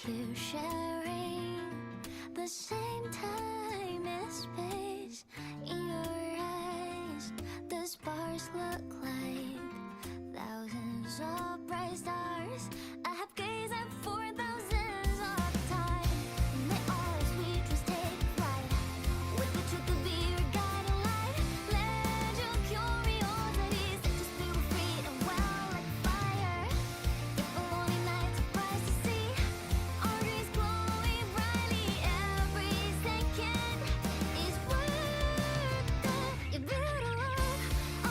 here sharing the same time and space. In your eyes, the sparks look like thousands of bright stars. I have gazed at for thousands of time. May all sweet dreams take flight with the truth to be your guiding light. Let your curiosity set your spirit free and well like fire. If a lonely night's a price to see, our dreams glowing brightly every second is worth it. You build a world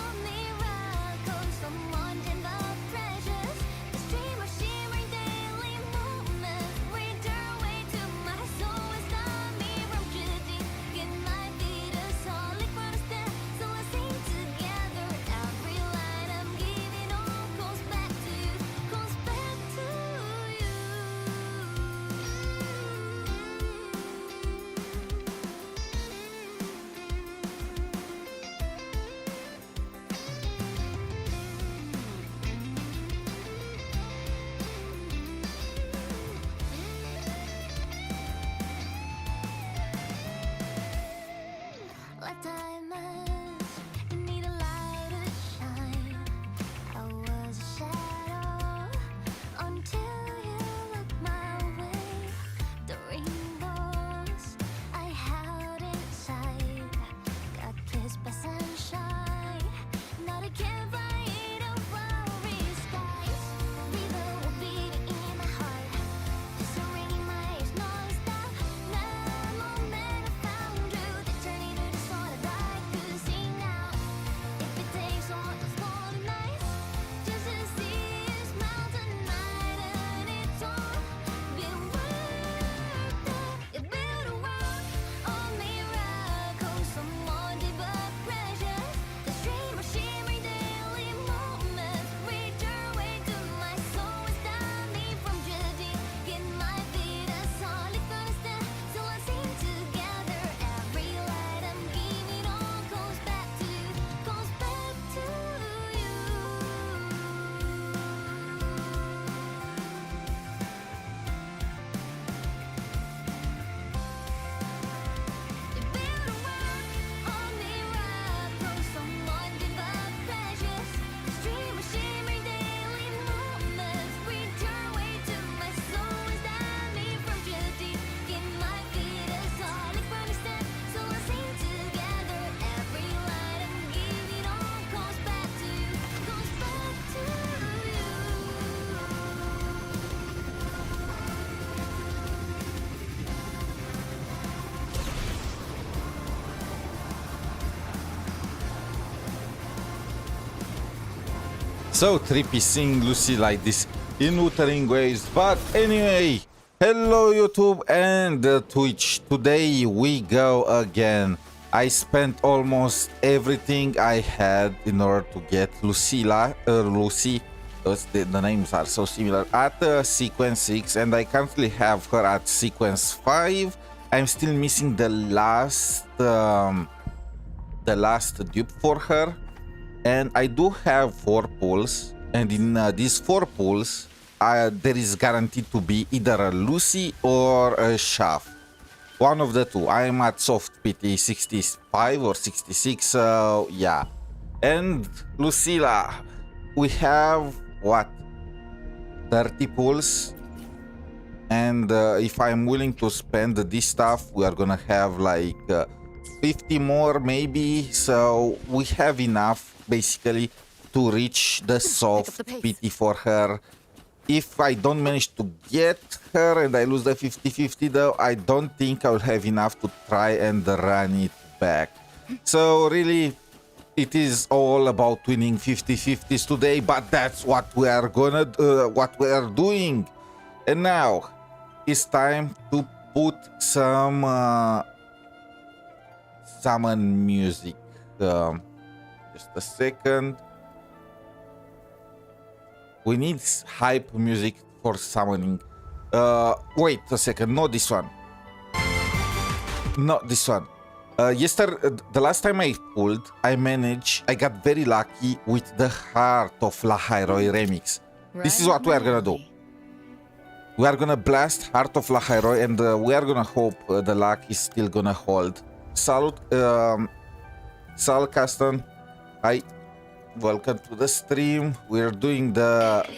of miracles, someone in the precious. The stream of shimmering daily moments return way to my soul and stop me from drifting. It might be the solid ground to stand, so let's sing together. Every light I'm giving all goes back to you, goes back to you. Like diamonds, you need a light to shine. I was a shadow until you looked my way. The rainbows I held inside got kissed by sunshine. Now they can't fly in the flowery skies. River will beat in my heart, just a ringing my ears non-stop. That moment I found you, they turn into the song that I could sing now. If it takes all those lonely nights just to see you smile tonight, and it's all been worth it. You build a world of miracles, someone deep but precious. The stream of shimmering daily moments return way to my soul and stop me from drifting. It might be the solid ground to stand, so let's sing together. Every light I'm giving all goes back to you, goes back to you. You build a world of miracles, someone deep but precious. The stream of shimmering daily moments return way to my soul and stop me from drifting. It might be the solid ground to stand, so let's sing together. Every light I'm giving all goes back to you, goes back to you. So trippy seeing Lucy like this in wuthering waves. But anyway, hello YouTube and Twitch. Today we go again. I spent almost everything I had in order to get Lucilla, Lucy, the names are so similar, at sequence 6, and I currently have her at sequence 5. I'm still missing the last dupe for her. And I do have 4 pulls, and in these 4 pulls, there is guaranteed to be either a Lucy or a Shaft. One of the two. I am at soft PT 65 or 66, so yeah. And Lucilla, we have, what, 30 pulls? And if I'm willing to spend this stuff, we are gonna have like 50 more maybe, so we have enough basically to reach the soft PT for her. If I don't manage to get her and I lose the 50-50 though, I don't think I'll have enough to try and run it back. So really, it is all about winning 50-50s today, but that's what we are gonna what we are doing. And now it's time to put some summon music. Just a second. We need hype music for summoning. Wait a second, not this one. Not this one. The last time I pulled, I got very lucky with the Heart of 𝗖cie𝗽𝗆𝗵𝘁 remix. This is what we are gonna do. We are gonna blast Heart of 𝗖𝗆𝗆𝗆, and we are gonna hope the luck is still gonna hold. Salut, Caston. Hi, welcome to the stream. We're doing the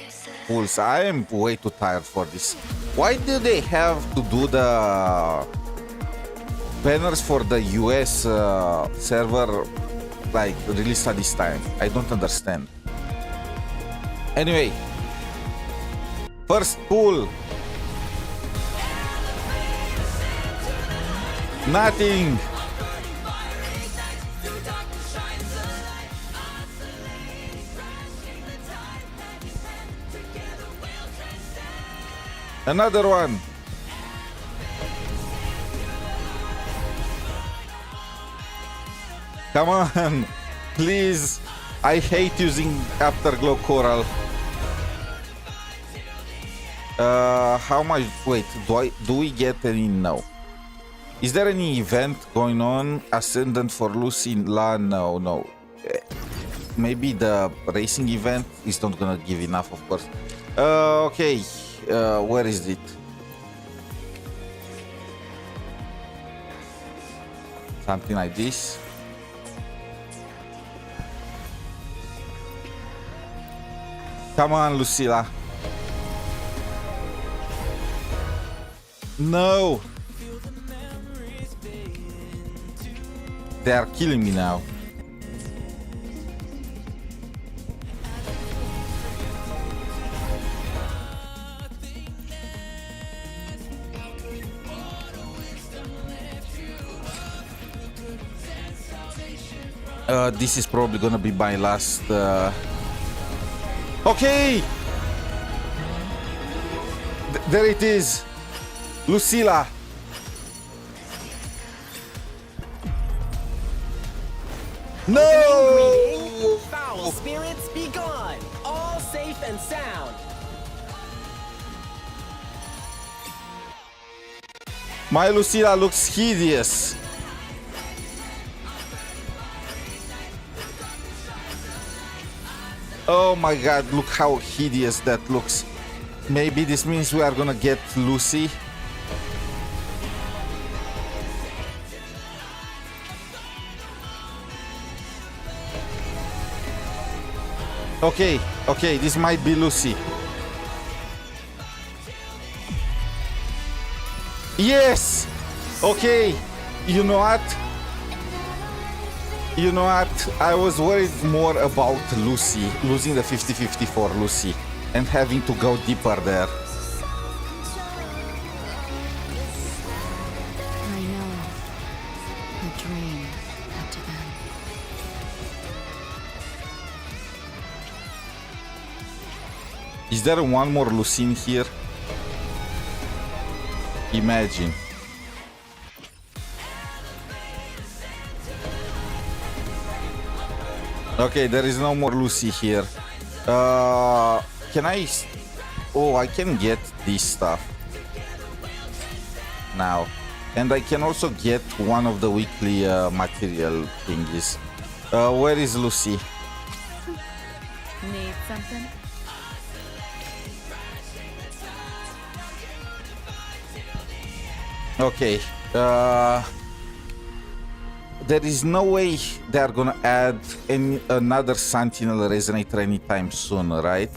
pulls. I am way too tired for this. Why do they have to do the banners for the US server like released at this time? I don't understand. Anyway, first pull. Nothing. Another one. Come on, please. I hate using Afterglow Coral. How much? Wait, do we get any? No. Is there any event going on? Ascendant for Lucilla? No. Maybe the racing event is not gonna give enough, of course. Okay. Where is it? Something like this. Come on, Lucilla. No. They are killing me now. This is probably gonna be my last. Okay, there it is, Lucilla. No! Foul spirits be gone. All safe and sound. My Lucilla looks hideous. Oh my god, look how hideous that looks. Maybe this means we are gonna get Lucy. Okay, this might be Lucy. Yes! Okay, you know what? I was worried more about Lucy, losing the 50-50 for Lucy, and having to go deeper there. I know. The dream had to end. Is there one more Lucy in here? Imagine. Okay, there is no more Lucy here. Can I? Oh, I can get this stuff now, and I can also get one of the weekly material thingies. Where is Lucy? Need something? Okay. There is no way they are gonna add another Sentinel Resonator anytime soon, right?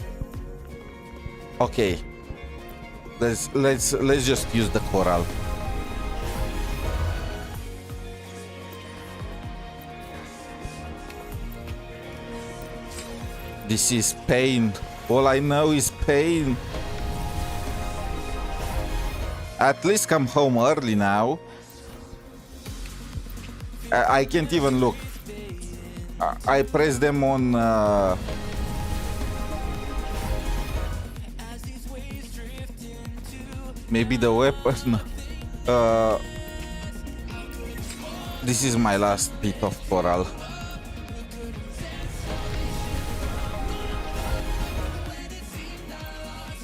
Okay. Let's just use the Coral. This is pain. All I know is pain. At least come home early now. I can't even look. I press them on. Maybe the weapon. This is my last bit of Coral.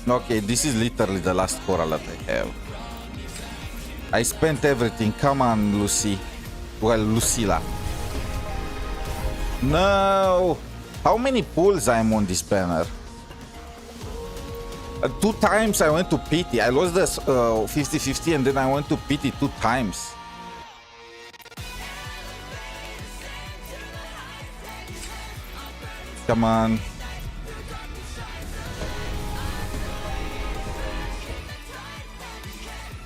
Okay, this is literally the last Coral that I have. I spent everything. Come on, Lucy. Well, Lucilla. No! How many pulls I'm on this banner? 2 times I went to pity. I lost this 50-50 and then I went to pity 2 times. Come on.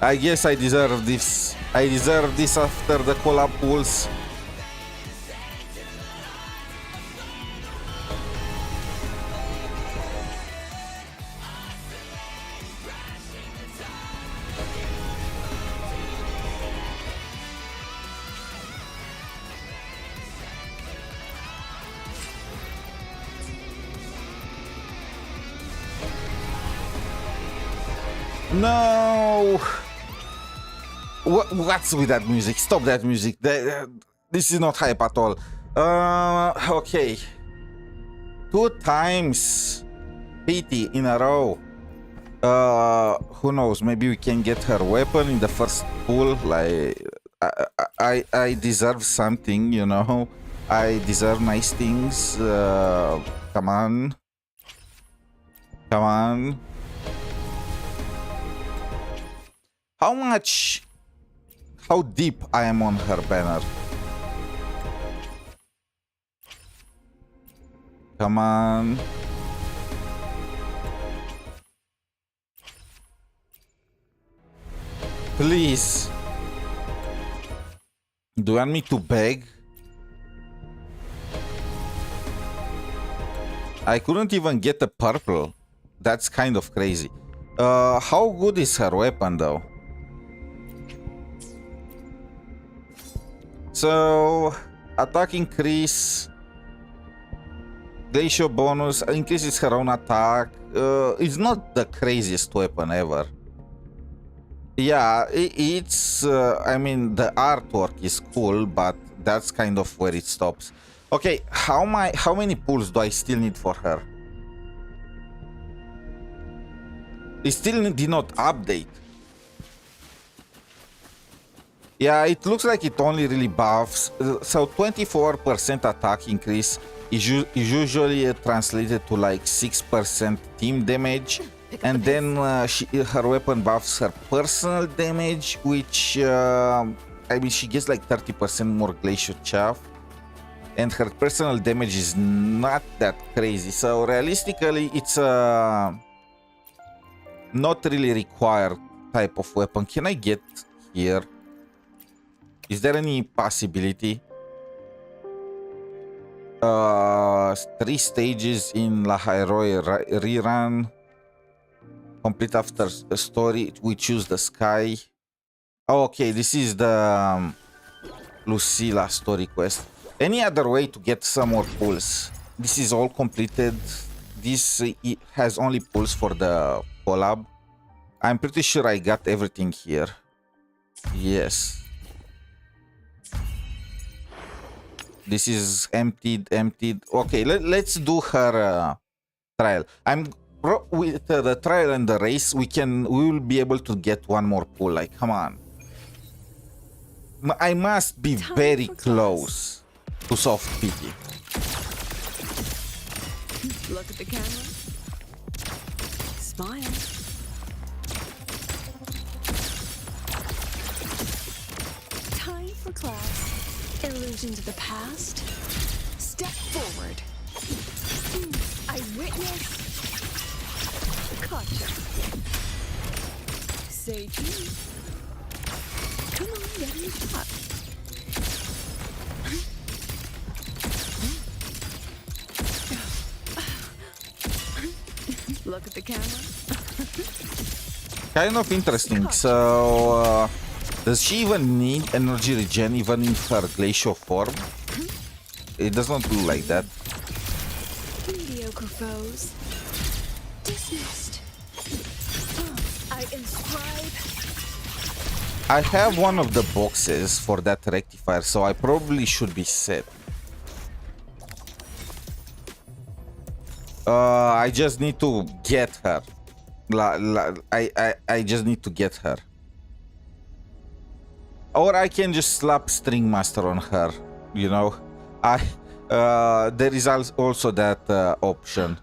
I guess I deserve this. I deserve this after the collab pools. No! What's with that music? Stop that music. This is not hype at all. Okay. 2 times pity in a row. Who knows? Maybe we can get her weapon in the first pool. Like, I deserve something, you know. I deserve nice things. Come on. Come on. How deep I am on her banner. Come on. Please. Do you want me to beg? I couldn't even get a purple. That's kind of crazy. How good is her weapon though? So, attack increase, glacial bonus, increases her own attack. It's not the craziest weapon ever. Yeah, it's, I mean, the artwork is cool, but that's kind of where it stops. Okay, how many pulls do I still need for her? It still did not update. Yeah, it looks like it only really buffs. So 24% attack increase is usually translated to like 6% team damage. And then her weapon buffs her personal damage, which, I mean, she gets like 30% more glacial chaff. And her personal damage is not that crazy. So realistically, it's a not really required type of weapon. Can I get here? Is there any possibility? 3 stages in La Heroe rerun. Complete after a story. We choose the sky. Oh, okay, this is the Lucilla story quest. Any other way to get some more pulls? This is all completed. This it has only pulls for the collab. I'm pretty sure I got everything here. Yes. This is emptied. Okay, let's do her trial. With the trial and the race, we will be able to get one more pull. Like, come on. I must be very close to soft pity. Look at the camera. Smile. Time for class. Illusions of the past. Step forward. I witness. Gotcha. Say cheese. Come on, get in the shot. Look at the camera. Kind of interesting. So, does she even need energy regen even in her glacial form? It does not look like that. Mediocre foes. Dismissed. I inscribe. I have one of the boxes for that rectifier, so I probably should be set. I just need to get her. I just need to get her. Or I can just slap String Master on her, you know. There is also that option.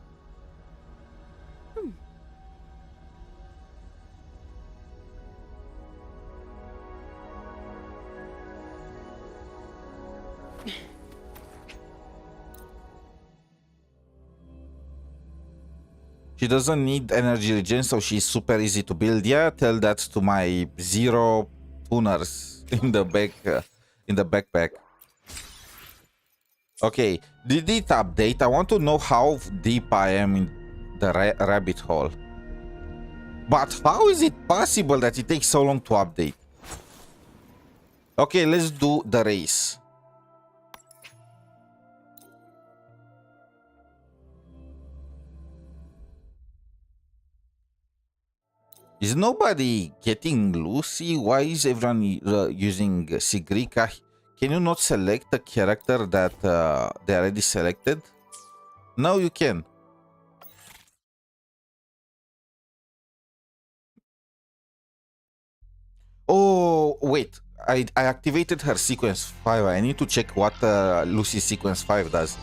She doesn't need energy regen, so she's super easy to build. Yeah, tell that to my 0 tuners in the back, in the backpack. Okay, did it update? I want to know how deep I am in the rabbit hole. But how is it possible that it takes so long to update? Okay, let's do the race. Is nobody getting Lucy? Why is everyone using Sigrika? Can you not select a character that they already selected? No, you can. Oh, wait. I activated her sequence 5. I need to check what Lucy sequence 5 does.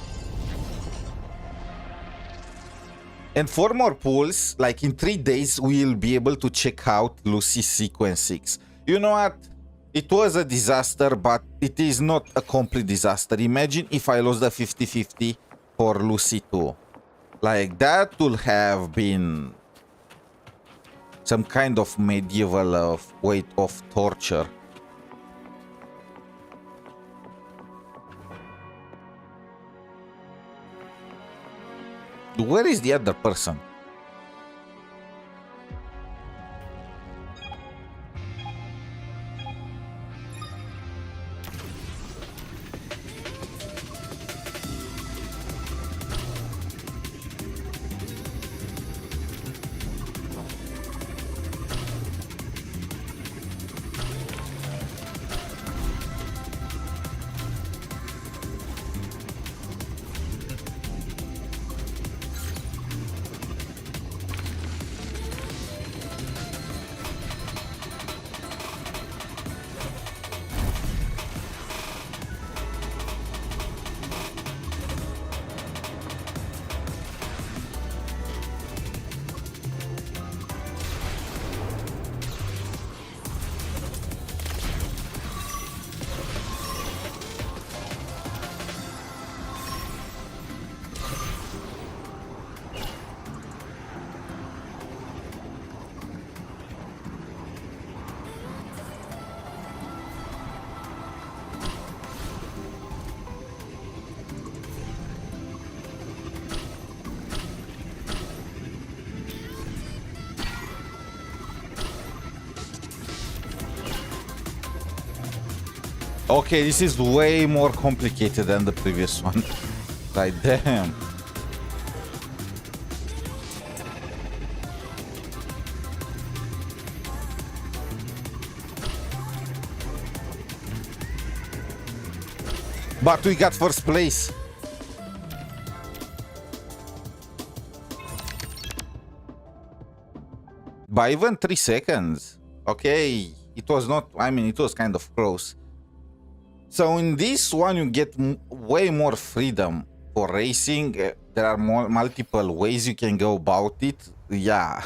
And 4 more pulls, like in 3 days, we'll be able to check out Lucy sequence 6. You know what? It was a disaster, but it is not a complete disaster. Imagine if I lost the 50-50 for Lucy 2. Like, that would have been some kind of medieval weight of torture. Where is the other person? Okay, this is way more complicated than the previous one. Like, damn. But we got first place. By even 3 seconds. Okay, it was not, I mean, it was kind of close. So in this one, you get way more freedom for racing. There are multiple ways you can go about it. Yeah.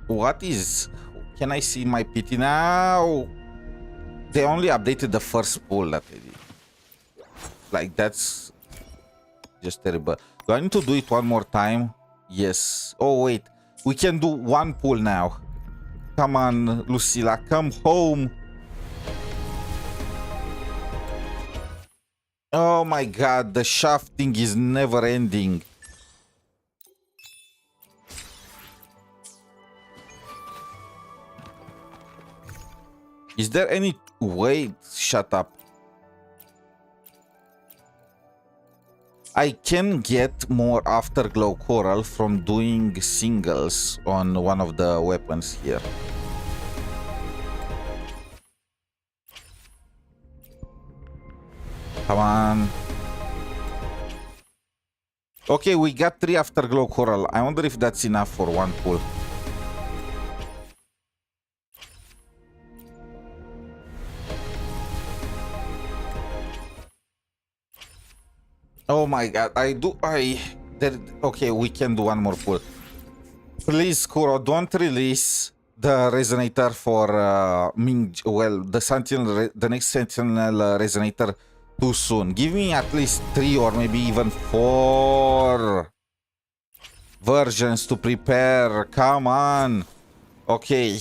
What is... Can I see my PT now? They only updated the first pull that they did. Like, that's just terrible. Do I need to do it one more time? Yes. Oh, wait. We can do one pull now. Come on, Lucilla. Come home. Oh my god, the shafting is never ending. Is there any way? Shut up. I can get more afterglow coral from doing singles on one of the weapons here. Come on. Okay, we got 3 afterglow coral. I wonder if that's enough for one pull. Oh my god, okay, we can do one more pull. Please, Kuro, don't release the resonator for the next sentinel resonator too soon. Give me at least 3 or maybe even 4. versions to prepare. Come on. Okay.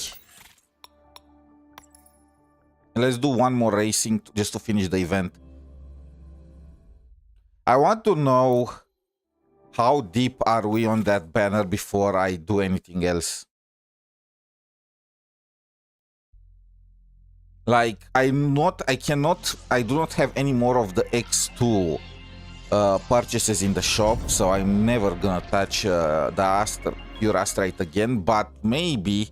Let's do one more racing just to finish the event. I want to know how deep are we on that banner before I do anything else. Like, I do not have any more of the X2 purchases in the shop, so I'm never gonna touch the pure astrite again, but maybe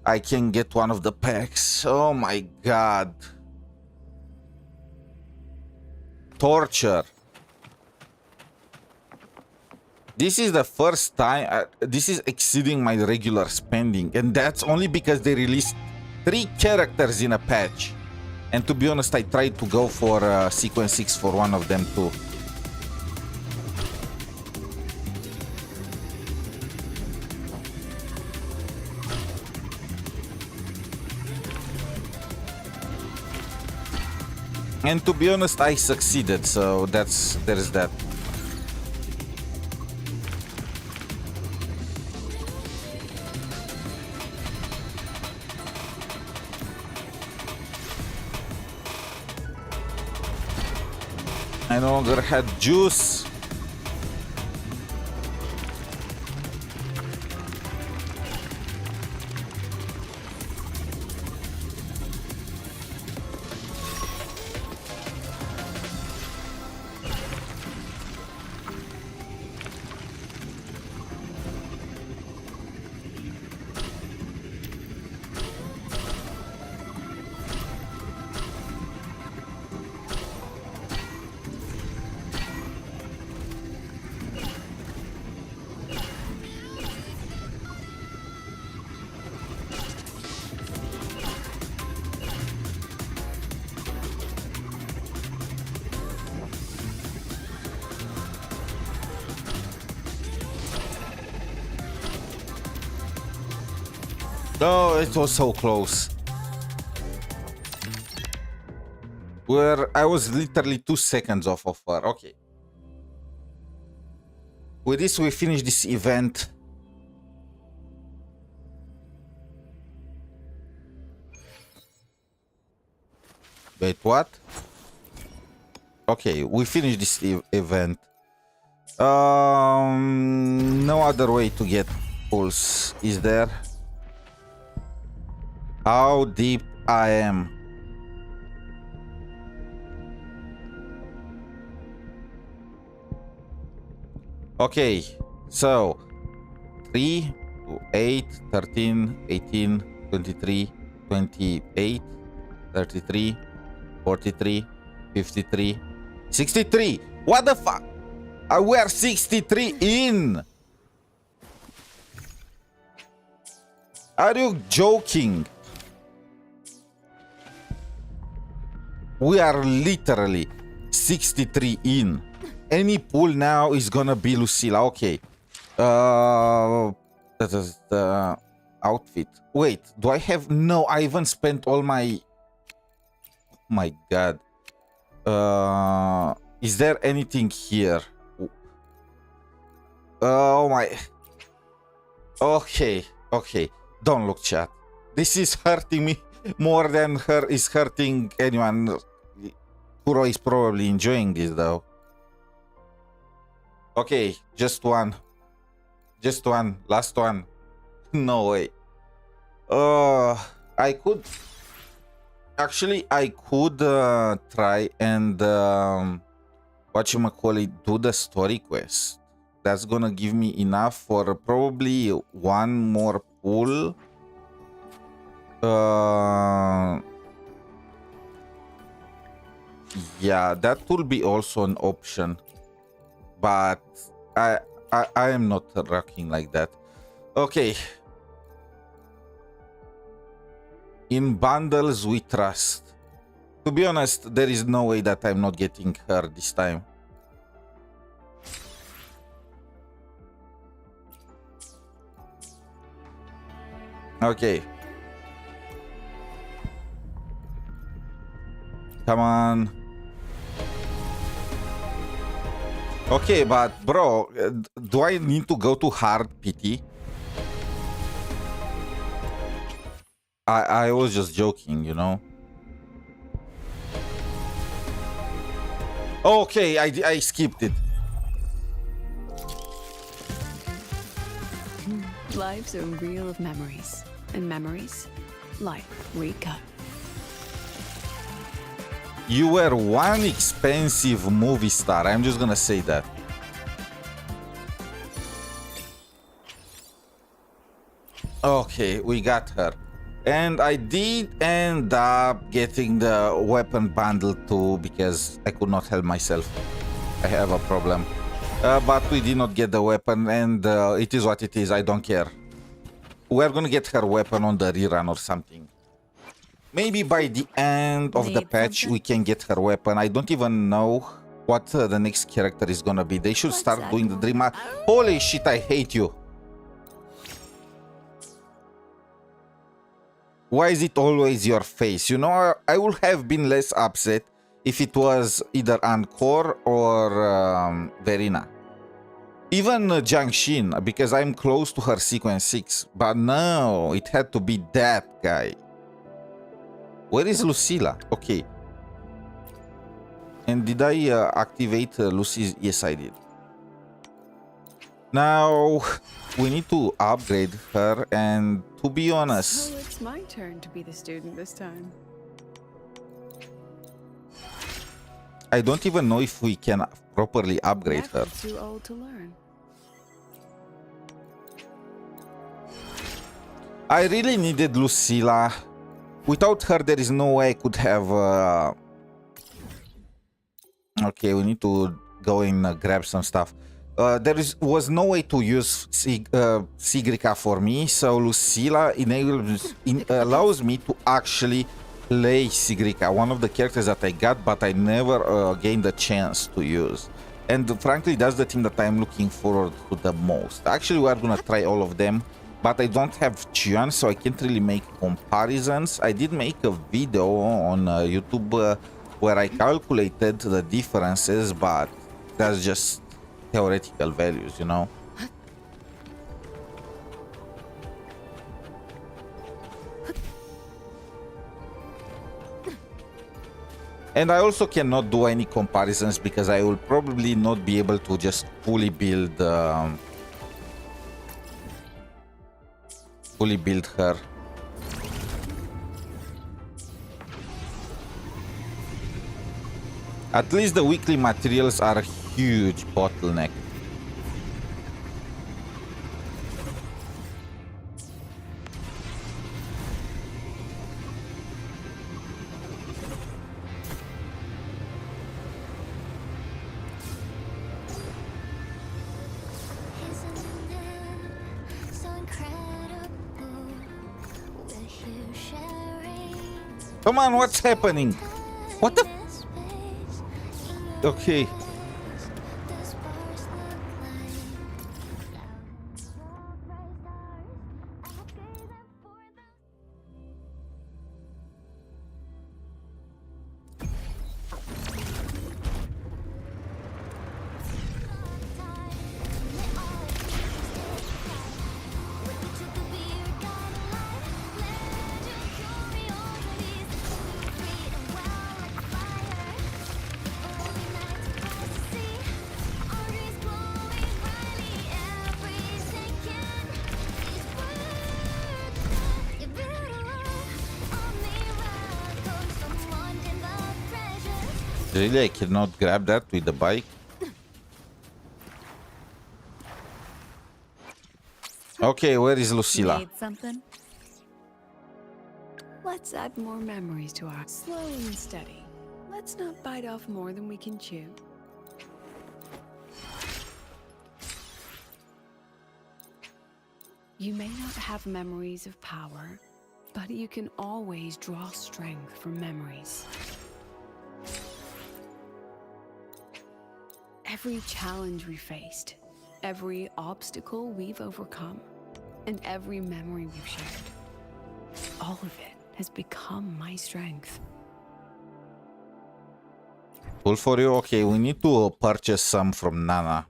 I can get one of the packs. Oh my god. Torture. This is the first time, this is exceeding my regular spending, and that's only because they released 3 characters in a patch. And to be honest, I tried to go for sequence 6 for one of them too. And to be honest, I succeeded, so there's that. I no longer had juice. Oh, it was so close. I was literally 2 seconds off of her. Okay. With this, we finish this event. Wait, what? Okay, we finish this event. No other way to get pulse, is there? How deep I am. Okay, so 3 to 8, 13, 18, 23, 28, 33, 43, 53, 63. What the fuck? We are 63 in. Are you joking? We are literally 63 in. Any pool now is gonna be Lucilla. Okay. That is the outfit. Wait, do I have... No, I haven't spent all my... Oh my god. Is there anything here? Oh my... Okay, okay. Don't look, chat. This is hurting me more than is hurting anyone. Kuro is probably enjoying this though. Okay, just one. Just one. Last one. No way. I could... Actually, I could try and... whatchamacallit, do the story quest. That's gonna give me enough for probably one more pull. Yeah, that will be also an option. But I am not rocking like that. Okay. In bundles we trust. To be honest, there is no way that I'm not getting her this time. Okay. Come on. Okay, but bro, do I need to go to hard PT? I was just joking, you know. Okay, I skipped it. Life's a reel of memories, and memories, life recut. You were one expensive movie star. I'm just gonna say that. Okay, we got her. And I did end up getting the weapon bundle too because I could not help myself. I have a problem. But we did not get the weapon and it is what it is. I don't care. We're gonna get her weapon on the rerun or something. Maybe by the end of the Need patch something? we can get her weapon. I don't even know what the next character is gonna be. They should What's start that doing the one? dream. Holy shit, I hate you. Why is it always your face? You know, I would have been less upset if it was either Encore or Verina. Even Jiangxin, because I'm close to her sequence 6. But no, it had to be that guy. Where is Lucilla? Okay. And did I activate Lucy's? Yes, I did. Now, we need to upgrade her, and to be honest... So it's my turn to be the student this time. I don't even know if we can properly upgrade her. Never too old to learn. I really needed Lucilla. Without her, there is no way I could have... Okay, we need to go and grab some stuff. Was no way to use sigrika for me, so Lucilla allows me to actually play sigrika, one of the characters that I got, but I never gained the chance to use. And frankly, that's the thing that I'm looking forward to the most. Actually, we are gonna try all of them, but I don't have qiuyuan, so I can't really make comparisons. I did make a video on YouTube where I calculated the differences, but that's just theoretical values, you know. And I also cannot do any comparisons because I will probably not be able to just fully build her. At least the weekly materials are a huge bottleneck. Isn't it so incredible? We're here sharing Come on, what's happening? What the? this space in your Okay. eyes. The sparks look like thousands of bright stars. I'll gaze up for the Really, I cannot grab that with the bike. Okay, where is Lucilla? Need something? Let's add more memories to our slow and steady. Let's not bite off more than we can chew. You may not have memories of power, but you can always draw strength from memories. Every challenge we faced, every obstacle we've overcome, and every memory we've shared, all of it has become my strength. Cool for you? Okay, we need to purchase some from Nana.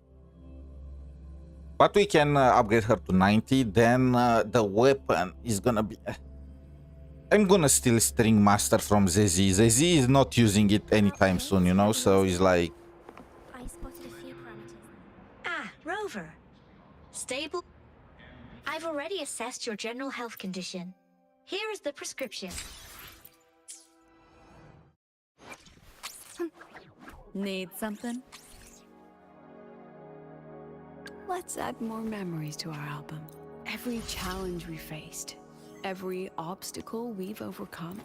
But we can upgrade her to 90. Then the weapon is gonna be... I'm gonna steal String Master from Zezi. Zezi is not using it anytime soon, you know? So he's like... I spotted a few parameters. Ah, Rover. Stable. I've already assessed your general health condition. Here is the prescription. Need something? Let's add more memories to our album. Every challenge we faced, every obstacle we've overcome,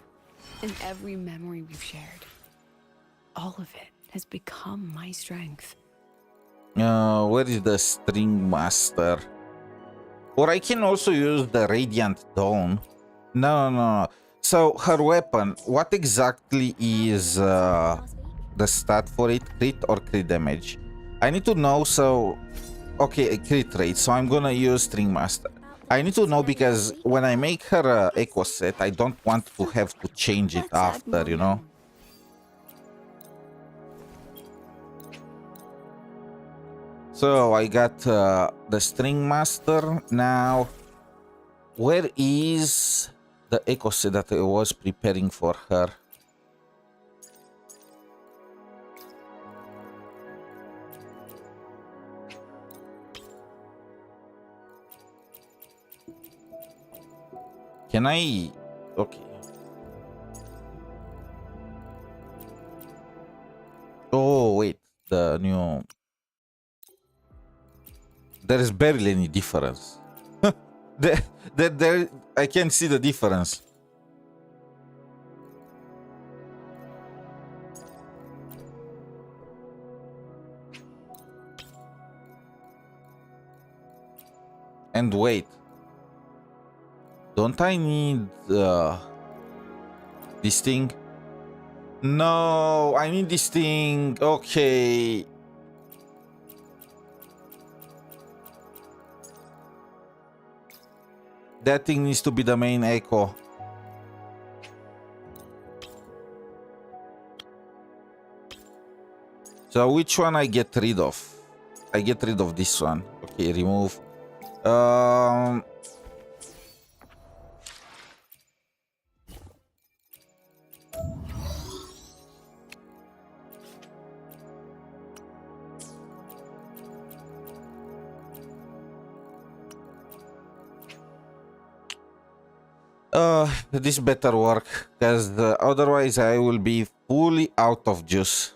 and every memory we've shared. All of it has become my strength. Where is the String Master? Or I can also use the Radiant Dawn. No. So her weapon, what exactly is the stat for it? Crit or crit damage? I need to know. So, okay, a crit rate. So I'm gonna use String Master. I need to know because when I make her echo set, I don't want to have to change it after, you know. So I got the String Master. Now, where is the echo set that I was preparing for her? Can I... Okay. Oh, wait. The new... There is barely any difference. there, I can see the difference. And wait. Don't I need this thing? No, I need this thing. Okay. That thing needs to be the main echo. So which one I get rid of? I get rid of this one. Okay, remove. This better work, because otherwise I will be fully out of juice.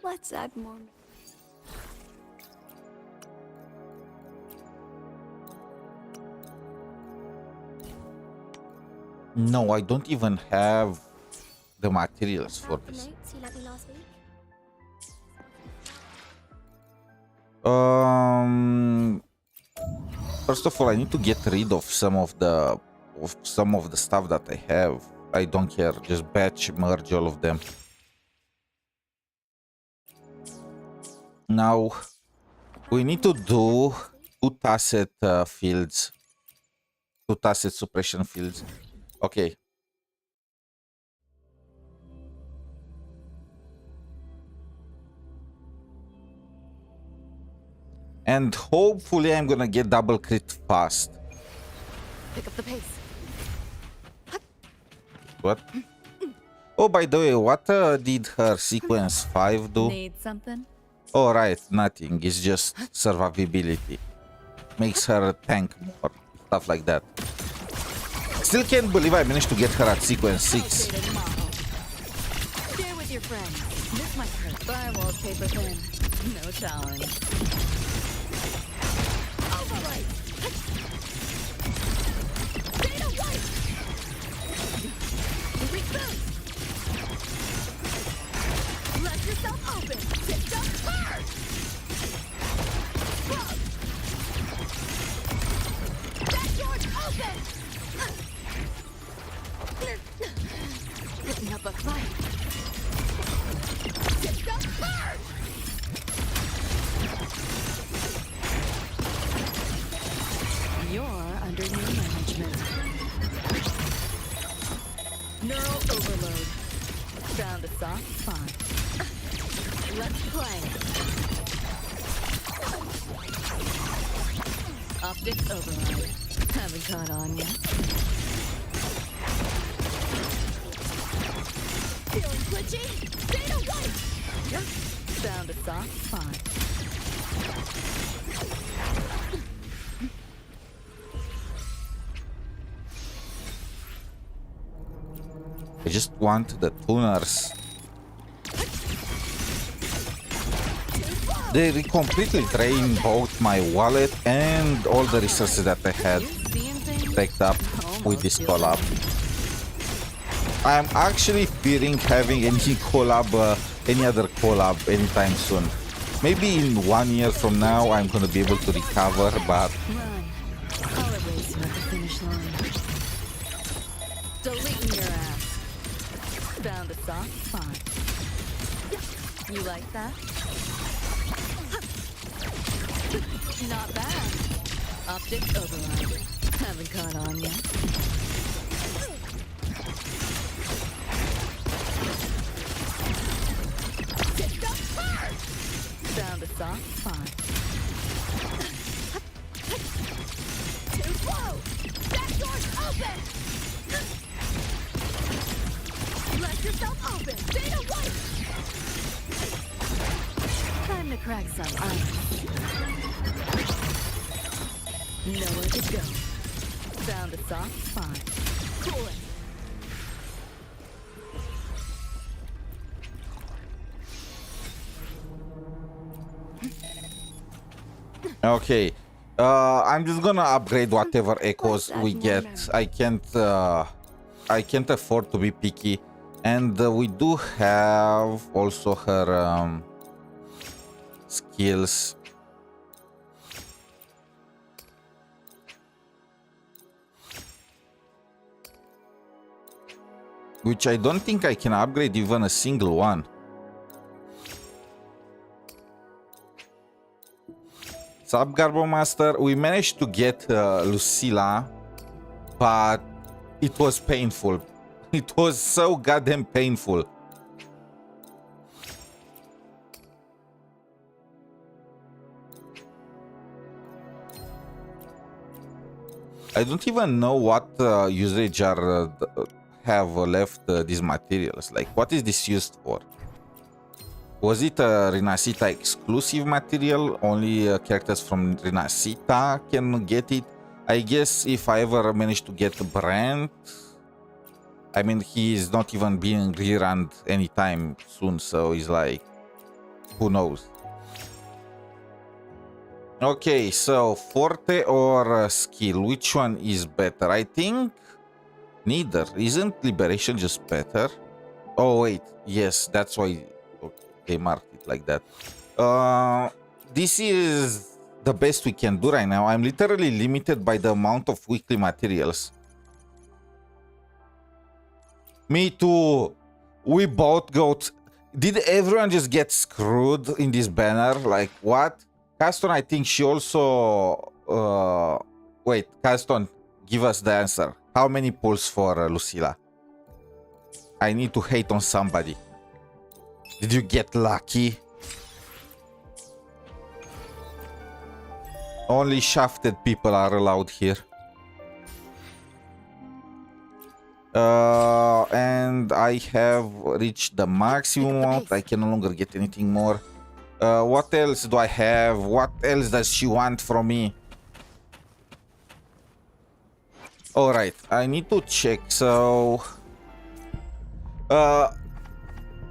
Let's add more. No, I don't even have the materials for About the this. notes you lent me last week? First of all, I need to get rid of some of the stuff that I have. I don't care. Just batch merge all of them. Now we need to do two tacit fields, two tacit suppression fields. Okay. And hopefully I'm gonna get double crit fast. Pick up the pace. What? Oh, by the way, what did her sequence 5 do? Need something? Oh, right, nothing. It's just survivability. Makes her tank more. Stuff like that. Still can't believe I managed to get her at sequence 6. Share with your friends. This might hurt, but I won't paper thin. No challenge. Overlight! Data white! Reboot! Let yourself open! System hard! Bug! Back doors open! Putting up a fight! System hard! You're Found a soft spot. Let's play. Optics override. Haven't caught on yet. Feeling glitchy? Data white! Found a soft spot. I just want the tuners. They completely drained both my wallet and all the resources that I had stacked up with this collab. I'm actually fearing having any collab, any other collab anytime soon. Maybe in 1 year from now I'm gonna be able to recover, but Run. I'll erase you at the finish line. Deleting your ass. Found a soft spot. You like that? Not bad. Optics override. Haven't caught on yet. Found a soft spot. Too slow! That door's open! Let yourself open! Data white! Time to crack some ice. Nowhere to go. Found a soft spot. Cooling. okay. I'm just gonna upgrade whatever echoes we get. I can't afford to be picky, and we do have also her skills. Which I don't think I can upgrade even a single one. Sup, Garbo Master? We managed to get Lucilla, but it was painful. It was so goddamn painful. I don't even know what usage are have left these materials. Like, what is this used for? Was it a Renacita exclusive material? Only characters from Renacita can get it? I guess if I ever manage to get Brand, I mean, he is not even being rerun anytime soon, so he's like, who knows? Okay, so Forte or skill, which one is better? I think neither. Isn't Liberation just better? Oh wait, yes, that's why they marked it like that. This is the best we can do right now. I'm literally limited by the amount of weekly materials. Me too. We both got... Did everyone just get screwed in this banner? Like, what? Caston, I think she also... Wait, Caston, give us the answer. How many pulls for Lucilla? I need to hate on somebody. Did you get lucky? Only shafted people are allowed here. And I have reached the maximum amount. I can no longer get anything more. What else do I have? What else does she want from me? Alright, I need to check. So...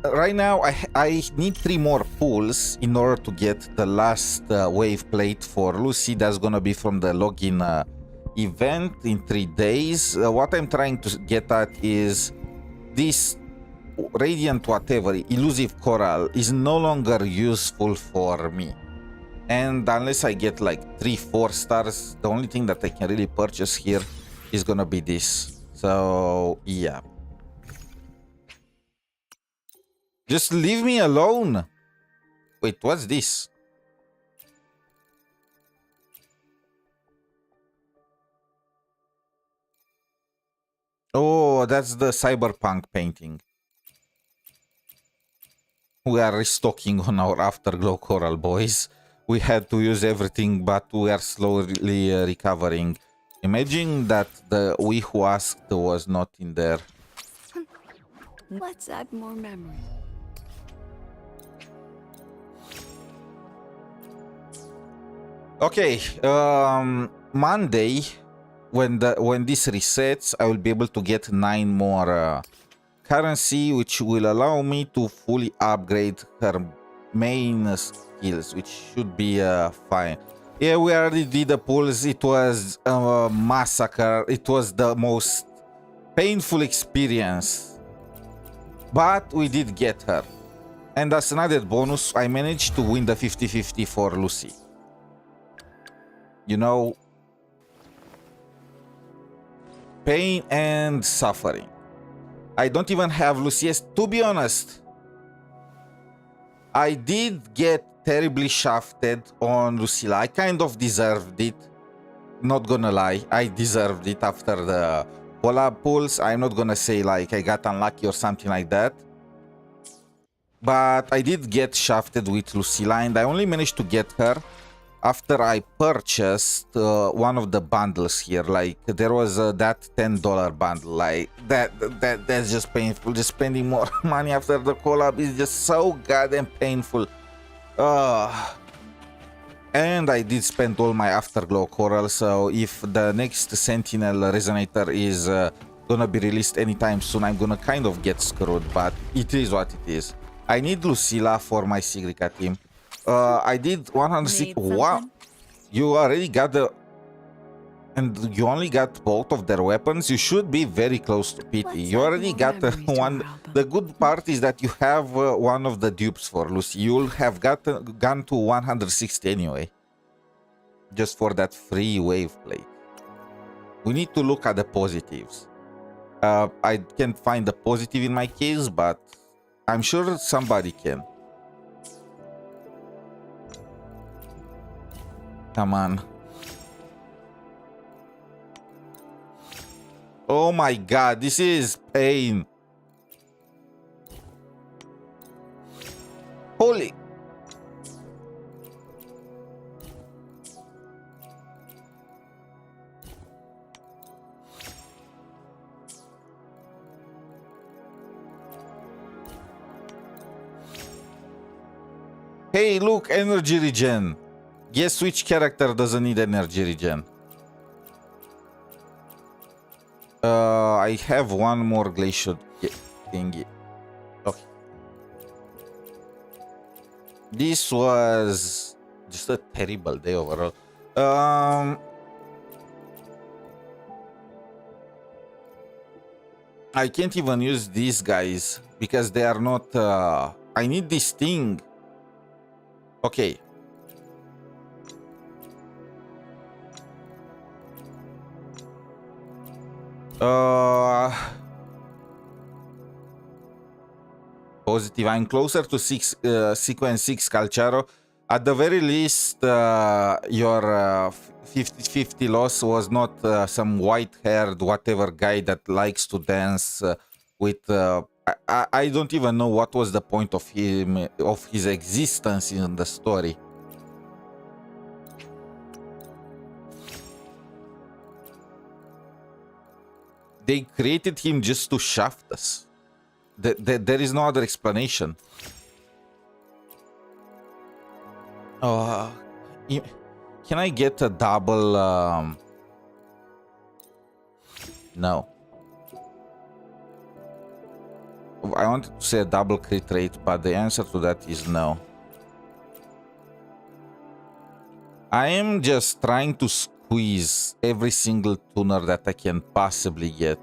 right now, I need 3 more pulls in order to get the last wave plate for Lucy. That's gonna be from the login event in 3 days. What I'm trying to get at is this radiant whatever, elusive coral, is no longer useful for me. And unless I get like 3-4 stars, the only thing that I can really purchase here is gonna be this. So yeah. Just leave me alone. Wait, what's this? Oh, that's the cyberpunk painting. We are restocking on our Afterglow Coral, boys. We had to use everything, but we are slowly recovering. Imagine that the we who asked was not in there. Let's add more memory. Okay, Monday, when this resets, I will be able to get 9 more currency, which will allow me to fully upgrade her main skills, which should be fine. Yeah, we already did the pulls. It was a massacre. It was the most painful experience, but we did get her. And as an added bonus, I managed to win the 50-50 for Lucy. You know, pain and suffering. I don't even have Lucia's. To be honest, I did get terribly shafted on Lucilla. I kind of deserved it. Not gonna lie, I deserved it after the collab pulls. I'm not gonna say like I got unlucky or something like that. But I did get shafted with Lucilla, and I only managed to get her after I purchased one of the bundles here. Like there was that $10 bundle. Like that's just painful. Just spending more money after the collab is just so goddamn painful. And I did spend all my Afterglow Coral, so if the next Sentinel Resonator is gonna be released anytime soon, I'm gonna kind of get screwed, but it is what it is. I need Lucilla for my Sigrika team. I did 106. Wow, you already got the... And you only got both of their weapons. You should be very close to PT. You already got one. The good part is that you have one of the dupes for Lucy. You'll have gone to 160 anyway. Just for that free wave plate. We need to look at the positives. I can't find the positive in my case, but I'm sure somebody can. Come on. Oh my god, this is pain. Holy. Hey, look, energy regen. Guess which character doesn't need energy regen? I have one more glacier thingy. Okay. This was just a terrible day overall. I can't even use these guys because they are not... I need this thing. Okay. Positive. I'm closer to sequence 6 Calcharo. At the very least, your 50-50 loss was not some white-haired whatever guy that likes to dance with... I don't even know what was the point of him, of his existence in the story. They created him just to shaft us. There is no other explanation. Can I get a double... No. I wanted to say a double crit rate, but the answer to that is no. I am just trying to squeeze every single tuner that I can possibly get.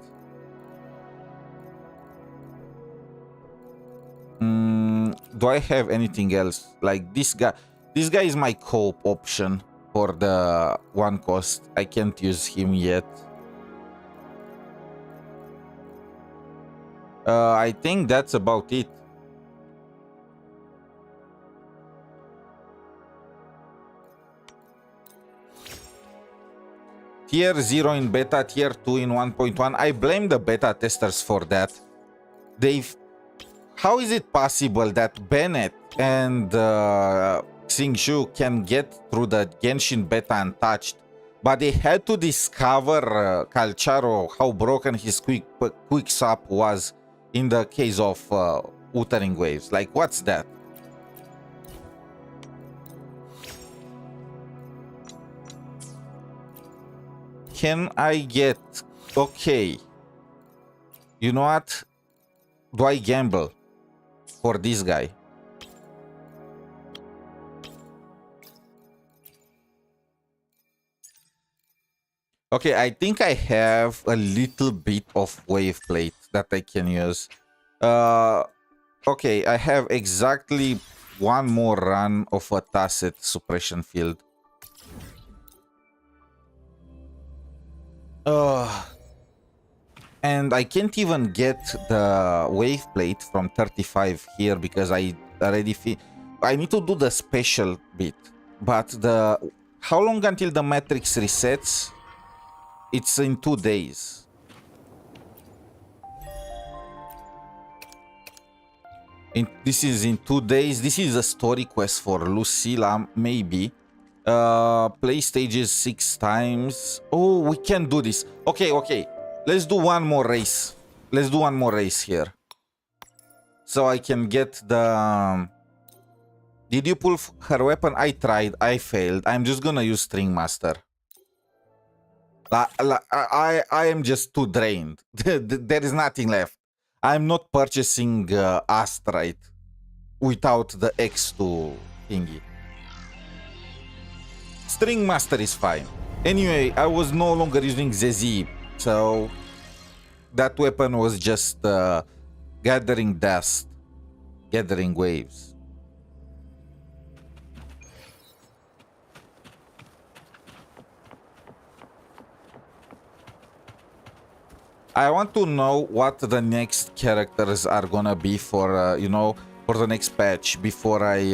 Do I have anything else? Like this guy is my co-op option for the one cost. I can't use him yet. I think that's about it. Tier 0 in beta, tier 2 in 1.1. I blame the beta testers for that. They've... how is it possible that Bennett and 𝗖cie𝗽𝗆𝗆 can get through the Genshin beta untouched, but they had to discover Calcharo, how broken his quick swap was in the case of Wuthering Waves? Like, what's that? Can I get... Okay. You know what? Do I gamble for this guy? Okay, I think I have a little bit of wave plate that I can use. Okay, I have exactly one more run of a tacit suppression field. And I can't even get the wave plate from 35 here because I already I need to do the special bit. But the how long until the matrix resets? It's in 2 days. This is in 2 days. This is a story quest for Lucilla, maybe. Play stages 6 times. Oh, we can do this. Okay, okay. Let's do one more race. Let's do one more race here. So I can get the... Did you pull her weapon? I tried. I failed. I'm just gonna use String Master. I am just too drained. There is nothing left. I'm not purchasing Astrite without the X2 thingy. String Master is fine. Anyway, I was no longer using 𝗖cie𝗽𝗆𝗆, so that weapon was just gathering dust, gathering waves. I want to know what the next characters are gonna be for, you know, for the next patch before I...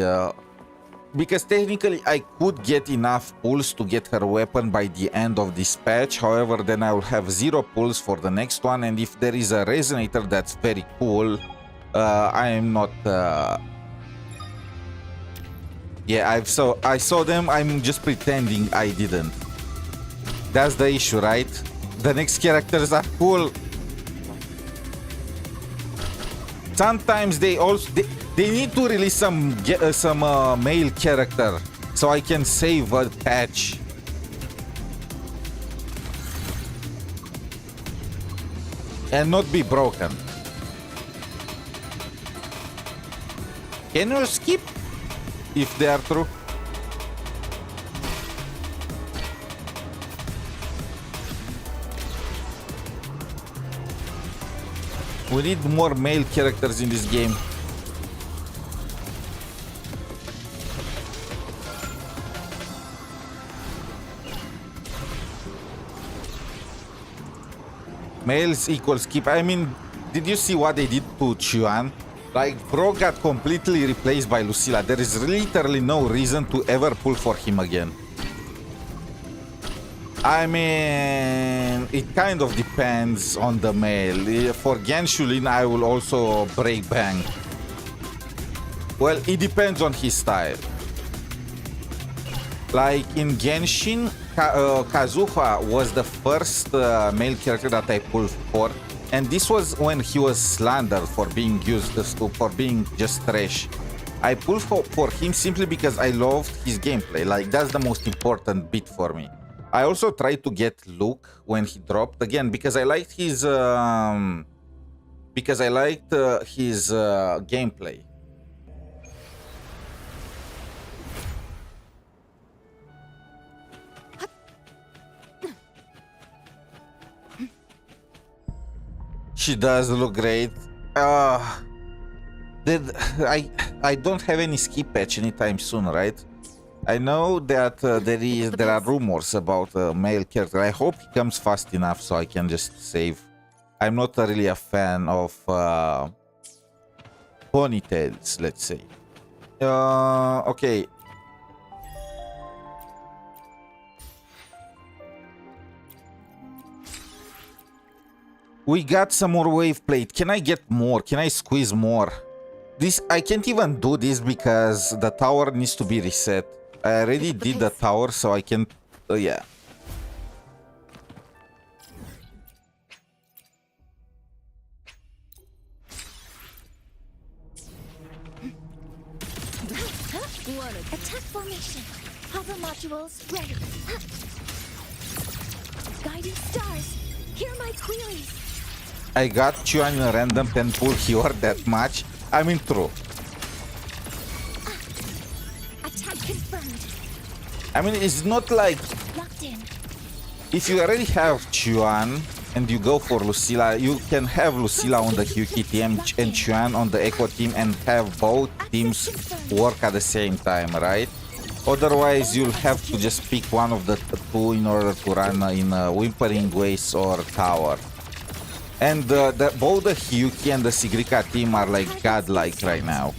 because technically I could get enough pulls to get her weapon by the end of this patch. However, then I will have 0 pulls for the next one. And if there is a resonator that's very cool, I am not... Yeah, I saw them. I'm just pretending I didn't. That's the issue, right? The next characters are cool. Sometimes they also they need to release some male character so I can save a patch. And not be broken. Can you skip if they are true? We need more male characters in this game. Males equals skip. I mean, did you see what they did to qiuyuan? Like, bro got completely replaced by Lucilla. There is literally no reason to ever pull for him again. I mean, it kind of depends on the male. For Genshin, I will also break bang. Well, it depends on his style. Like in Genshin, Kazuha was the first male character that I pulled for, and this was when he was slandered for being used for being just trash. I pulled for him simply because I loved his gameplay. Like, that's the most important bit for me. I also tried to get Luke when he dropped again because I liked his gameplay. She does look great. I don't have any skip patch anytime soon, right? I know that there are rumors about a male character. I hope he comes fast enough so I can just save. I'm not really a fan of ponytails, let's say. Okay. We got some more wave plate. Can I get more? Can I squeeze more? This I can't even do this because the tower needs to be reset. I already did the tower, so I can. Yeah. Attack formation. Hover modules ready. Guiding stars. Hear my queries. I got qiuyuan in a random 10 pull here that much. I mean, true. Attack confirmed. I mean, it's not like Locked in. if you already have qiuyuan and you go for Lucilla, you can have Lucilla on the hiyuki team and qiuyuan on the echo team and have both teams work at the same time, right? Otherwise, you'll have to just pick one of the two in order to run in Whimpering Waste or Tower. And both the hiyuki and the sigrika team are like godlike right now.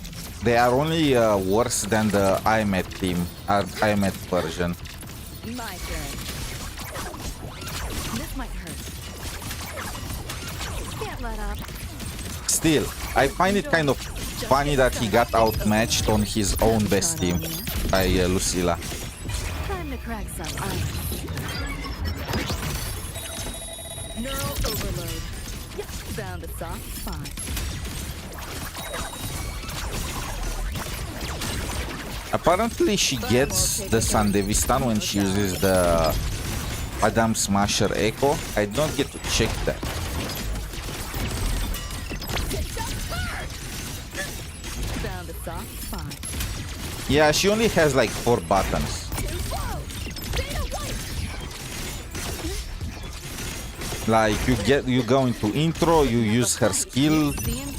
They are only worse than the 𝗖𝗵𝗵𝗵 team, 𝗖𝗵𝗵𝗵 version. My turn. This might hurt. Can't let up. Still, I find it kind of funny that he got outmatched on his own best team by Lucilla. Time to crack some ice. Neural overload. Found a soft spot. Apparently, she gets the Sandevistan when she uses the Adam Smasher Echo. I don't get to check that. Found a soft spot. Yeah, she only has like 4 buttons. Like you go into intro, you use her skill,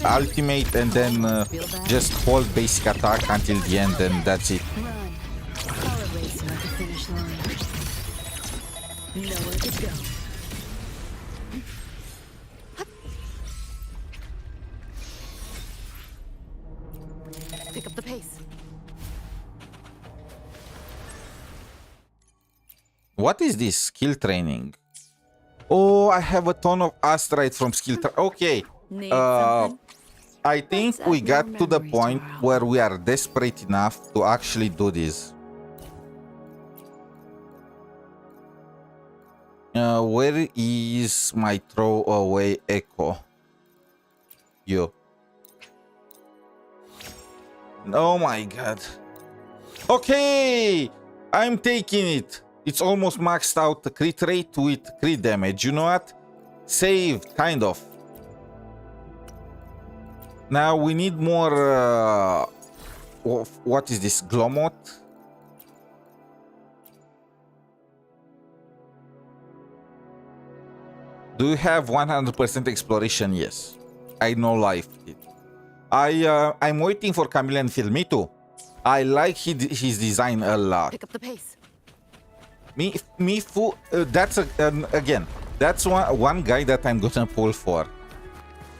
ultimate, and then just hold basic attack until the end, and that's it. Run. Color racing at the finish line. Nowhere to go. Pick up the pace. What is this skill training? Oh, I have a ton of asteroids from skill okay. Need something? I think Let's we add got more to the memories to point our where we are desperate enough to actually do this. Where is my throwaway echo? You. Oh my god. Okay! I'm taking it. It's almost maxed out the crit rate with crit damage. You know what? Saved, kind of. Now we need more. What is this? Glomot? Do you have 100% exploration? Yes. I know life. I'm waiting for Chameleon Field. Me too. I like his design a lot. Pick up the pace. Mifu, that's again, that's one guy that I'm gonna pull for.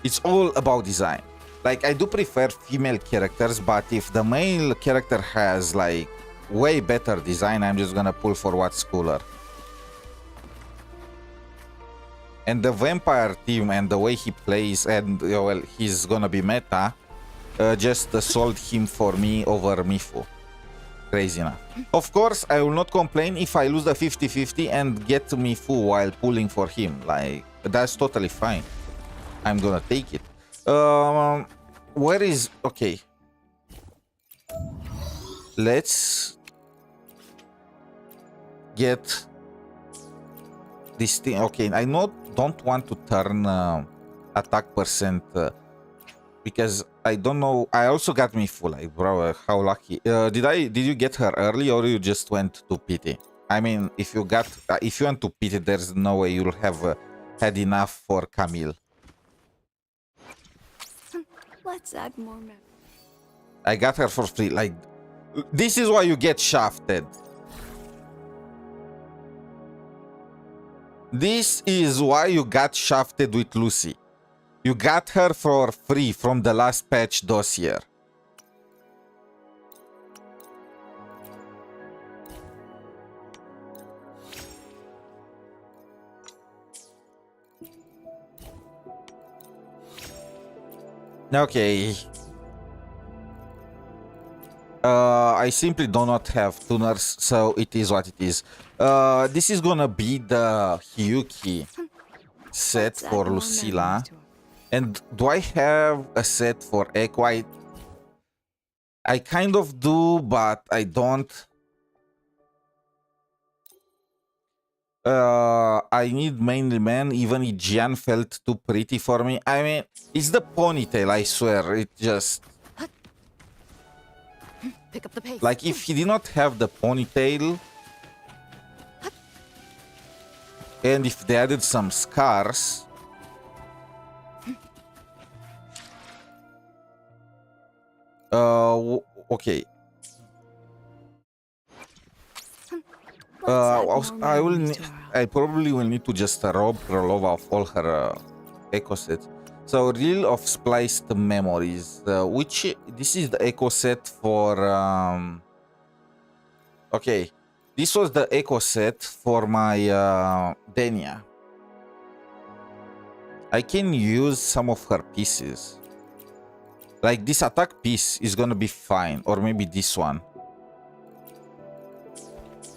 It's all about design. Like, I do prefer female characters, but if the male character has like way better design, I'm just gonna pull for what's cooler. And the vampire team and the way he plays, and well, he's gonna be meta, just sold him for me over Mifu. Crazy enough. Of course, I will not complain if I lose the 50-50 and get Mifu while pulling for him. Like, that's totally fine. I'm gonna take it. Where is... Okay. Let's get this thing. Okay, I don't want to turn attack percent because I don't know. I also got Mifu. Like, bro, how lucky. Did you get her early or you just went to pity? I mean, if you went to pity, there's no way you'll have had enough for Camille. Let's add more memories. I got her for free. Like, this is why you get shafted. This is why you got shafted with Lucy. You got her for free from the last patch dossier. Okay. I simply do not have tuners, so it is what it is. This is gonna be the hiyuki set Let's add for more Lucilla. memories to our- And do I have a set for Echo? I kind of do, but I don't. I need mainly men. Even if Jian felt too pretty for me. I mean, it's the ponytail, I swear. It just... Pick up the pace. Like, if he did not have the ponytail... And if they added some scars... Okay. Let's add more I will. memories to our I probably will need to just rob phrolova of all her echo sets. So reel of spliced memories. Which this is the echo set for. Okay, this was the echo set for my Denia. I can use some of her pieces. Like this attack piece is gonna be fine, or maybe this one.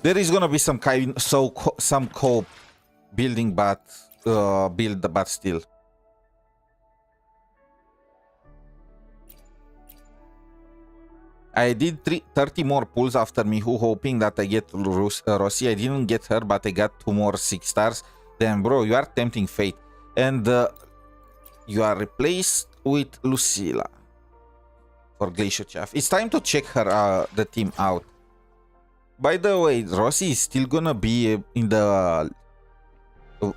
There is gonna be some kind, some cope building, but but still. I did 30 more pulls after Mihu, hoping that I get Rossi. I didn't get her, but I got 2 more 6 stars. Then, bro, you are tempting fate, and you are replaced with Lucilla for 𝗖cie𝗽𝗆𝗆𝗵𝘁. It's time to check her the team out. By the way, Rossi is still gonna be in the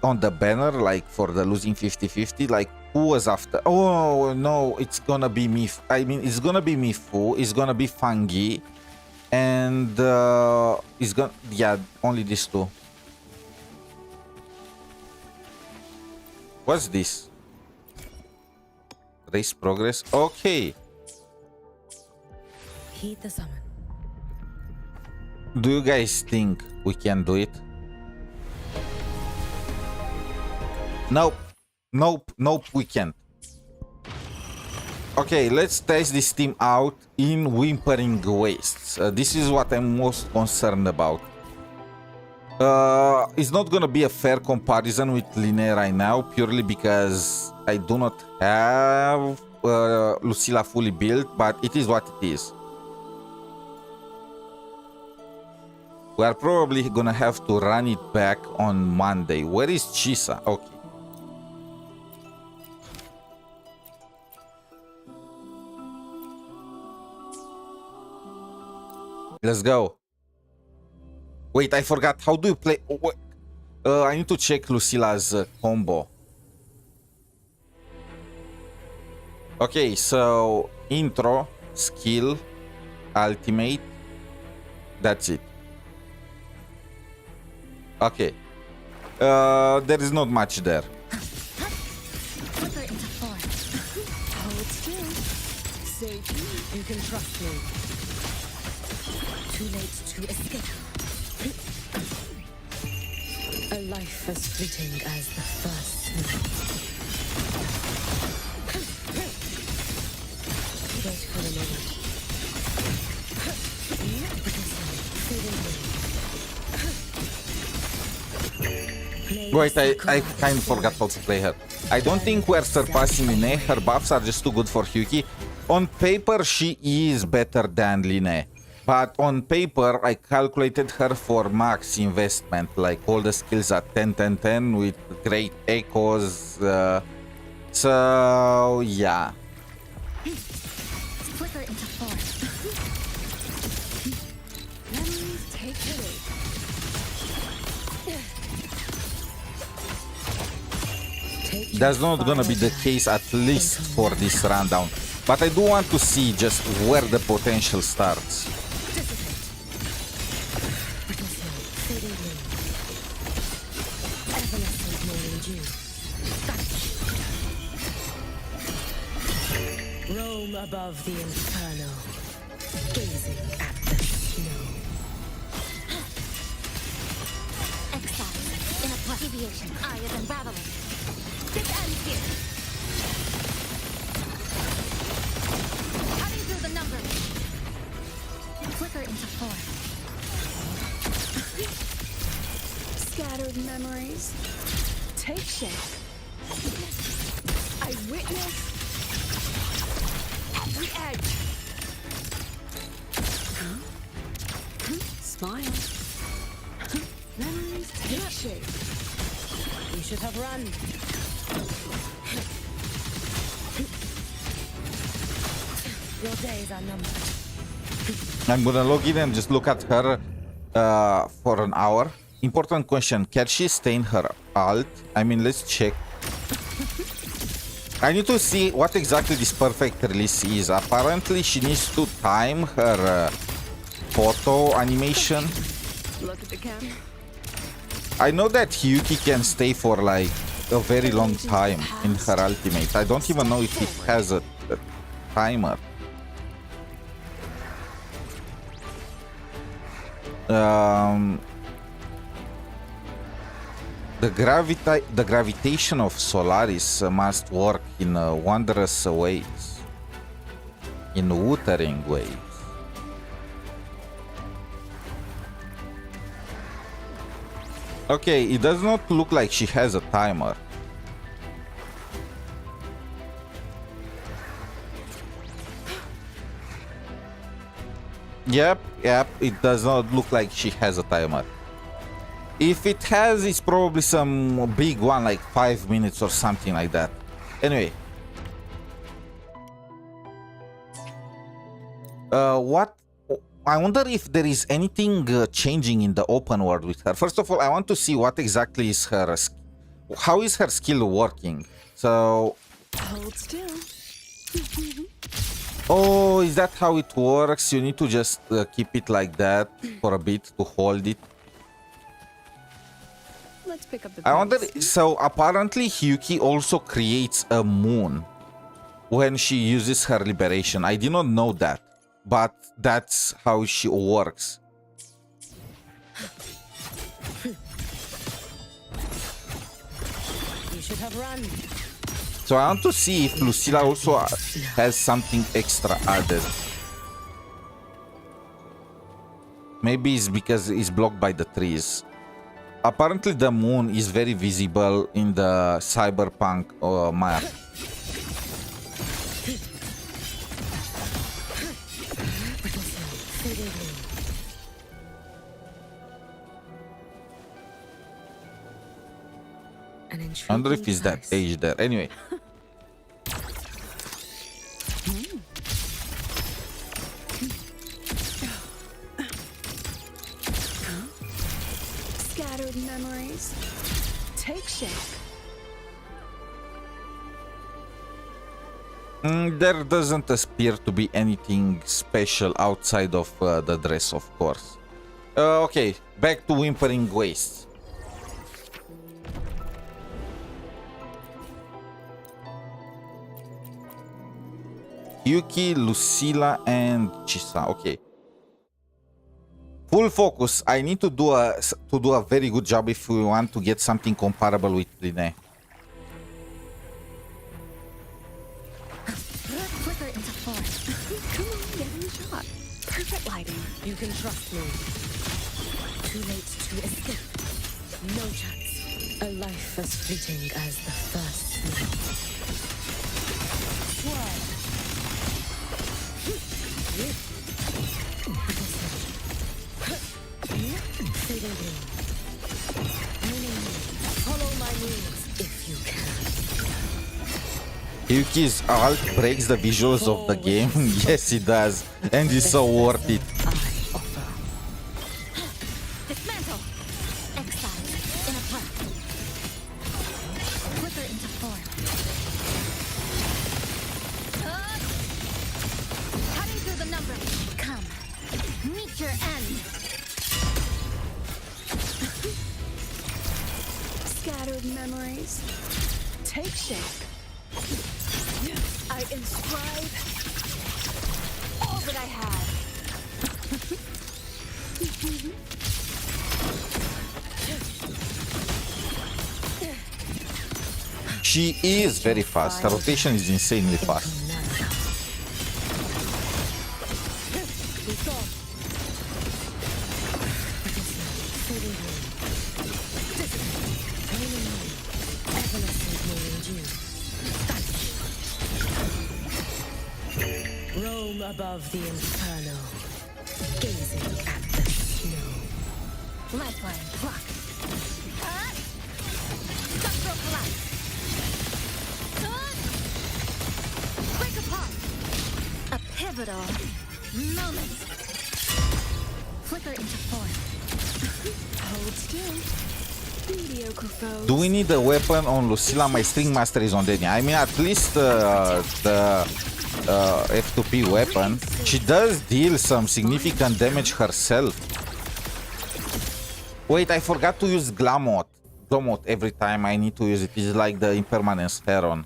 on the banner, like for the losing 50-50. Like, who was after? Oh no, it's gonna be me. I mean, it's gonna be Mifu. It's gonna be Fangi, and it's gonna, yeah, only these two. What's this? Race progress. Okay. Heed the summon. Do you guys think we can do it? Nope. Nope. Nope, we can't. Okay, let's test this team out in Whimpering Wastes. This is what I'm most concerned about. It's not gonna be a fair comparison with lynae right now, purely because I do not have Lucilla fully built, but it is what it is. We are probably gonna have to run it back on Monday. Where is Chisa? Okay. Let's go. Wait, I forgot. How do you play? I need to check Lucilla's combo. Okay, so intro, skill, ultimate. That's it. Okay. There is not much there. Flipper into form. Hold still. Segue, you can trust me. Too late to escape. A life as fleeting as the first snow. Wait for the moment. Wait, I kind of forgot how to play her. I don't think we're surpassing lynae. Her buffs are just too good for hiyuki. On paper, she is better than lynae. But on paper, I calculated her for max investment. Like all the skills at 10-10-10 with great echoes. So, yeah. Flicker into form. Memories take the lead. That's not gonna be the case, at least for this rundown. But I do want to see just where the potential starts. Roam above the inferno, gazing at the snow. Exile. In a plus deviation. Eye is unraveling. This ends here. Cutting through the numbers. Scattered memories take shape. I witness the edge. Smile. Memories take shape. You should have run. Your days are numbered. I'm gonna log in and just look at her for an hour. Important question, can she stain her alt? I mean, let's check. I need to see what exactly this perfect release is. Apparently, she needs to time her photo animation. Look at the camera. I know that Hiyuki can stay for like a very long time in her ultimate. I don't even know if it has a timer. The gravitation of Solaris must work in wondrous ways, in wuthering ways. Okay, it does not look like she has a timer. Yep, it does not look like she has a timer. If it has, it's probably some big one, like 5 minutes or something like that. Anyway. What? I wonder if there is anything changing in the open world with her. First of all, I want to see what exactly is her... How is her skill working? So... Hold still. Oh, is that how it works? You need to just keep it like that for a bit to hold it. Let's pick up the I wonder, pace. so apparently Hiyuki also creates a moon when she uses her liberation. I did not know that, but that's how she works. You should have run. So I want to see if Lucilla also has something extra added. Maybe it's because it's blocked by the trees. Apparently the moon is very visible in the cyberpunk map. I wonder if it's that age there. Anyway. Scattered memories take shape. There doesn't appear to be anything special outside of the dress, of course. Okay, back to Whimpering Wastes. Yuki, Lucilla, and Chisa. Okay. Full focus. I need to do a very good job if we want to get something comparable with lynae. Flicker into form. Come on, get in the shot. Perfect lighting. You can trust me. Too late to escape. No chance. A life as fleeting as the first snow. Swirl. Follow my moves if you can. Yuki's ult breaks the visuals of the game. Yes, it does. And it's so worth it. Dismantle. Exile. In a path. Flicker into form. Cutting through the numbers. Come. Meet your end. Scattered memories take shape. I inscribe all that I have. She is very fast. Her rotation is insanely fast. above the inferno, gazing at the snow. Lifeline, block. Structural collapse. Break apart. A pivotal moment. Flicker into form. Hold still. Mediocre foes. Do we need a weapon on Lucilla? My string master is on Denia. I mean, at least the F2P weapon. She does deal some significant damage herself. Wait, I forgot to use Glomot every time I need to use it. It's like the impermanence Heron.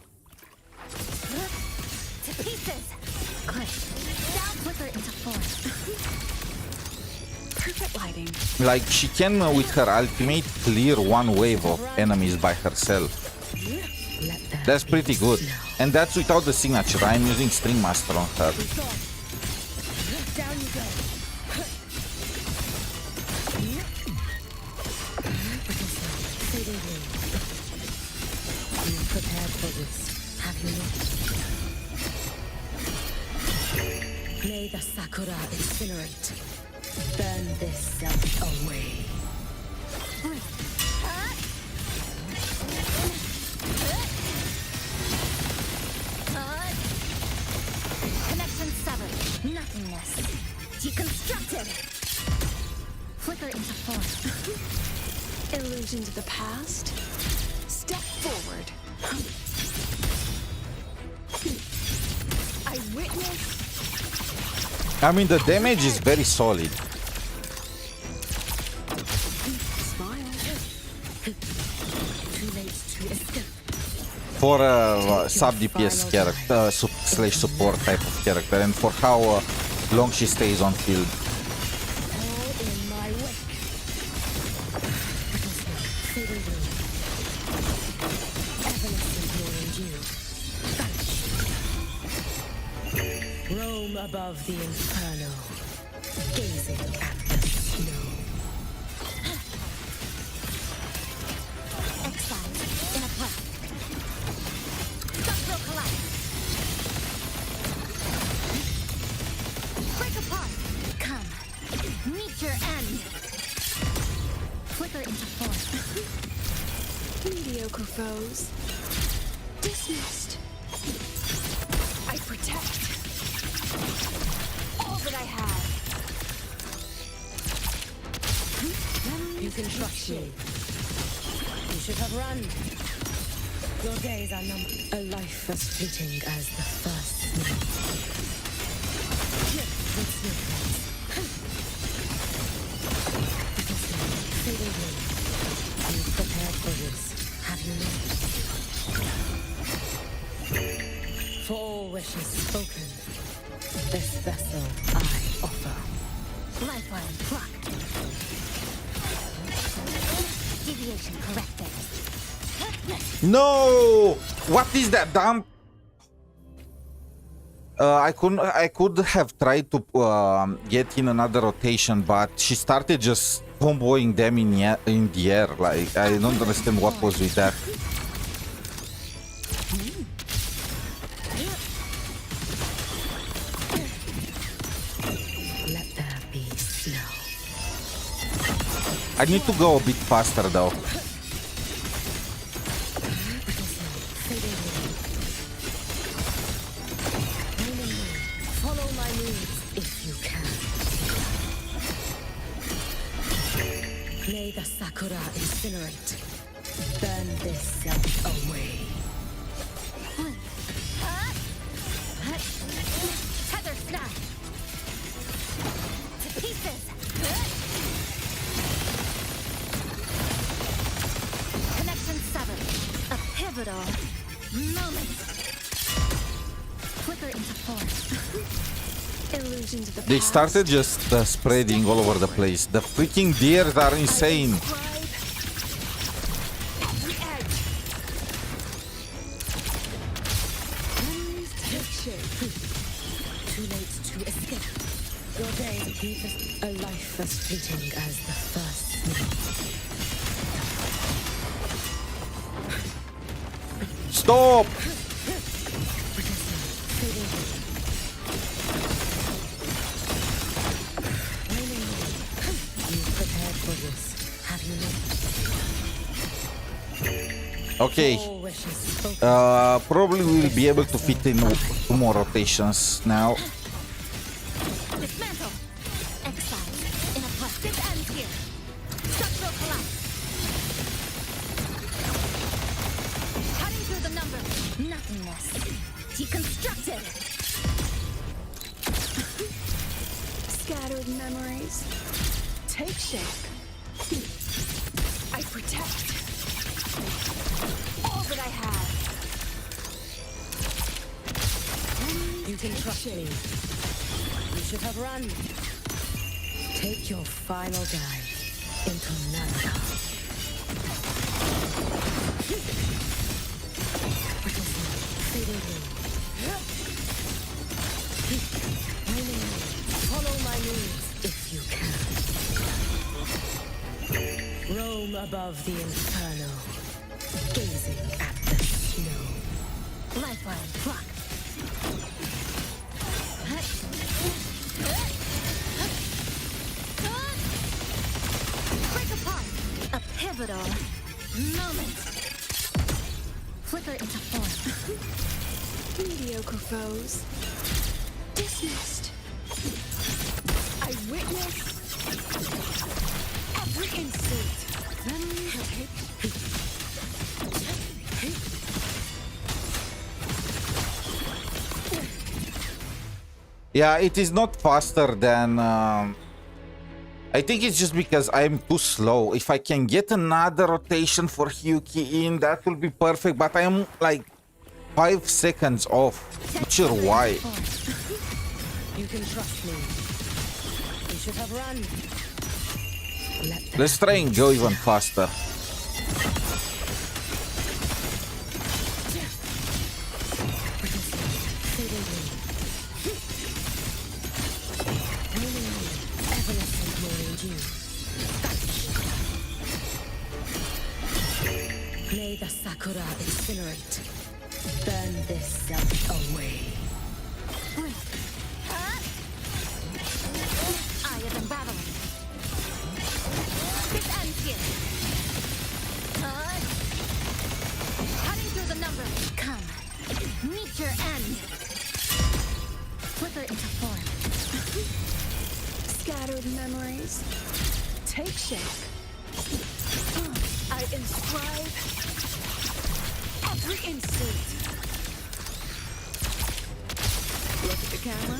To pieces. Good. Now flicker into form. Perfect lighting. Like, she can, with her ultimate, clear one wave of enemies by herself. That's pretty good. And that's without the signature. I'm using String Master on her. Down you go. You prepared for this, have you not? May the sakura incinerate. Burn this self away. Connection severed. Nothingness. Deconstructed. Flicker into form. Illusions of the past. Step forward. I witness. I mean, the damage is very solid. Smile. Too late to escape. For a sub DPS character, slash support type of character, and for how long she stays on field. All in my wake. Evanescent ignoring you. Roam above the inferno, gazing at the snow. Exile. In a breath. Structural collapse. Break apart. Come. Meet your end. Flicker into form. Mediocre foes. Dismissed. I protect. All that I have. You can trust me. You should have run. Your days are numbered. A life as fleeting as the first snow. With snowflakes. Fading wind. You've prepared for this, have you not? For all wishes spoken, this vessel I offer. Lifeline blocked. Deviation corrected. No! What is that dump? I could have tried to get in another rotation, but she started just comboing them in the air. Like, I don't understand what was with that. Let there be snow. I need to go a bit faster though. Follow my moves if you can. May the sakura incinerate. Burn this self away. Tether snap. To pieces. Connection severed. A pivotal moment. Flicker into form. Illusions of the They past. started just spreading all over the place. The freaking deers are insane. The edge. Memories take shape. Too late to escape. Your days keep a life as fleeting as the first snow. Stop! Okay. All wishes spoken. Probably we'll be able to fit in 2 more rotations now. Dismantle. Exile. In a plus. This ends here. Structural collapse. Cutting through the number. Nothingness. Deconstructed. Scattered memories. Take shape. I protect all that I have. You can trust me. You should have run. Take your final dive into Naraka. Follow my moves if you can. Roam above the inferno, gazing at the snow. Lifeline. Block. Break apart. A pivotal moment. Flicker into form. Mediocre foes. Dismissed. I witness every insult. Then take. Yeah, it is not faster than... I think it's just because I'm too slow. If I can get another rotation for hiyuki in, that will be perfect. But I'm like 5 seconds off. Not sure why. You can trust me. You should have run. Let's try and go even faster. May the sakura incinerate. Burn this self away. Eye of embattlement. This ends here. Cutting through the number. Come. Meet your end. Flicker into form. Scattered memories. Take shape. I inscribe every insult. Look at the camera.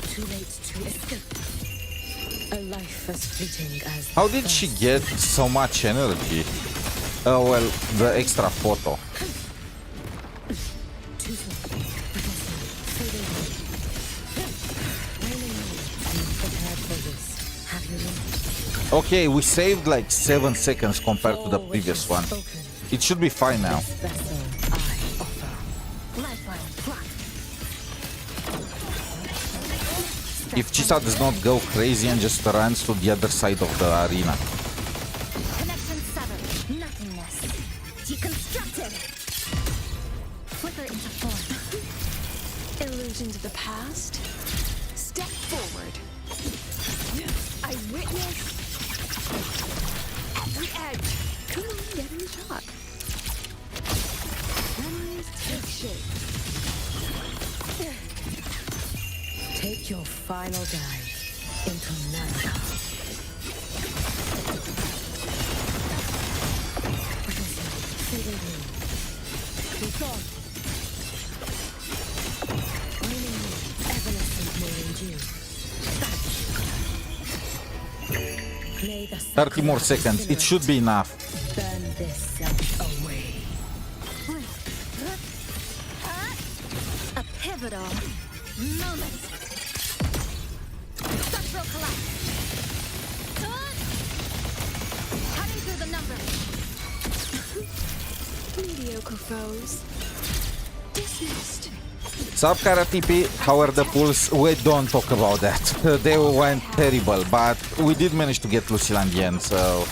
Too late to escape. A life as fleeting as How did she get so much energy? Oh, well, the extra photo. too slow. Prepared for this. Have you been? Okay, we saved like 7 seconds compared to the previous one. It should be fine now. This vessel I offer. Lifeline. Block. If Chisa does not go crazy and just runs to the other side of the arena. Connection severed. Nothingness. Deconstructed. Flicker into form. Illusions of the past. Step forward. I witness every edge. Come on, get in the shot. Memories take shape. Take your final dive into Naraka. Be gone. Raining me, evanescent morning dew. May the 30 more seconds. It should be enough. burn this self away. A pivotal moment. Structural collapse. Cutting through the number. Mediocre foes. Dismissed. Sub Karatipi, how are the pools? We don't talk about that. They went terrible, but we did manage to get Lucilla in the end, so...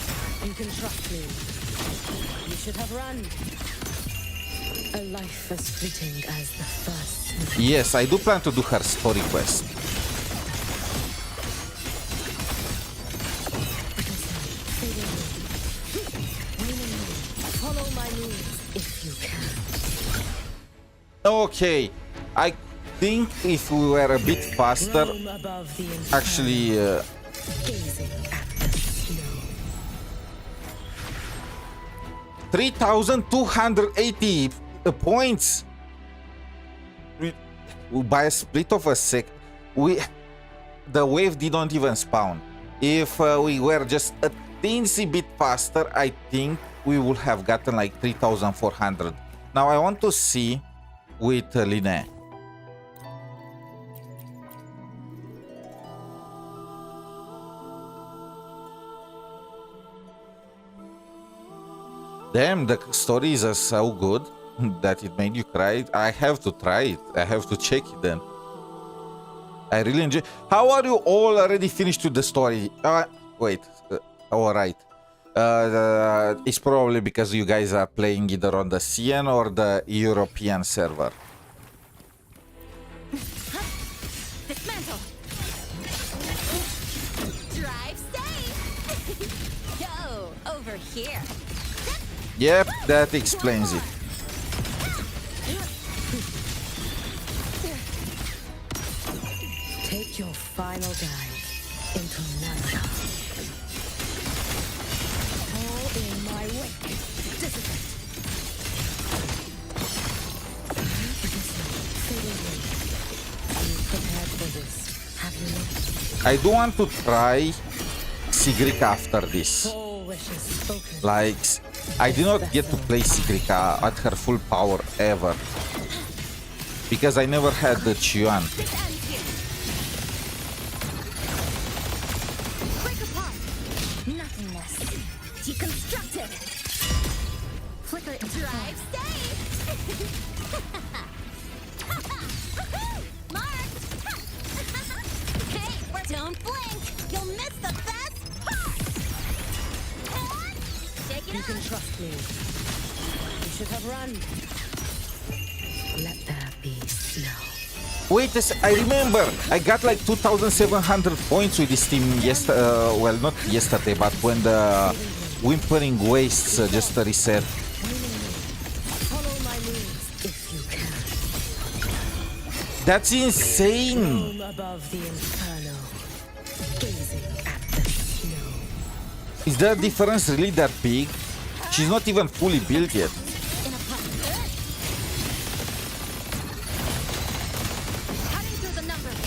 You can trust me. You should have run. A life as fleeting as the first. Yes, I do plan to do her story quest. Okay, I think if we were a bit faster, Roam above the inferno, actually, gazing at the snow. 3,280 points. By a split of a sec, the wave didn't even spawn. If we were just a teensy bit faster, I think we would have gotten like 3,400. Now I want to see with lynae. Damn, the stories are so good that it made you cry. I have to try it. I have to check it then. I really enjoy. How are you all already finished with the story? Wait. All right. It's probably because you guys are playing either on the CN or the European server. Dismantle. Drive safe. Go over here. Yep, that explains it. Take your final dive into Nana. All in my wake. Dissipate. Are you prepared for this? Have you not? I do want to try sigrika after this. All wishes spoken. Like, I did not get to play sigrika at her full power ever. Because I never had the qiuyuan. This ends here. Break apart. Nothingness. Deconstructed. Flicker it. Drive safe. Mark. Hey, don't blink. You'll miss the best part. Shake it You up. can trust me. You should have run. Let there be snow. Wait a sec, I remember! I got like 2,700 points with this team well, not yesterday, but when the Whimpering Wastes just reset. Follow my moves if you can. That's insane! Roam above the inferno, gazing at the snow. Is the difference really that big? She's not even fully built yet. In a puff. Cutting through the numbers.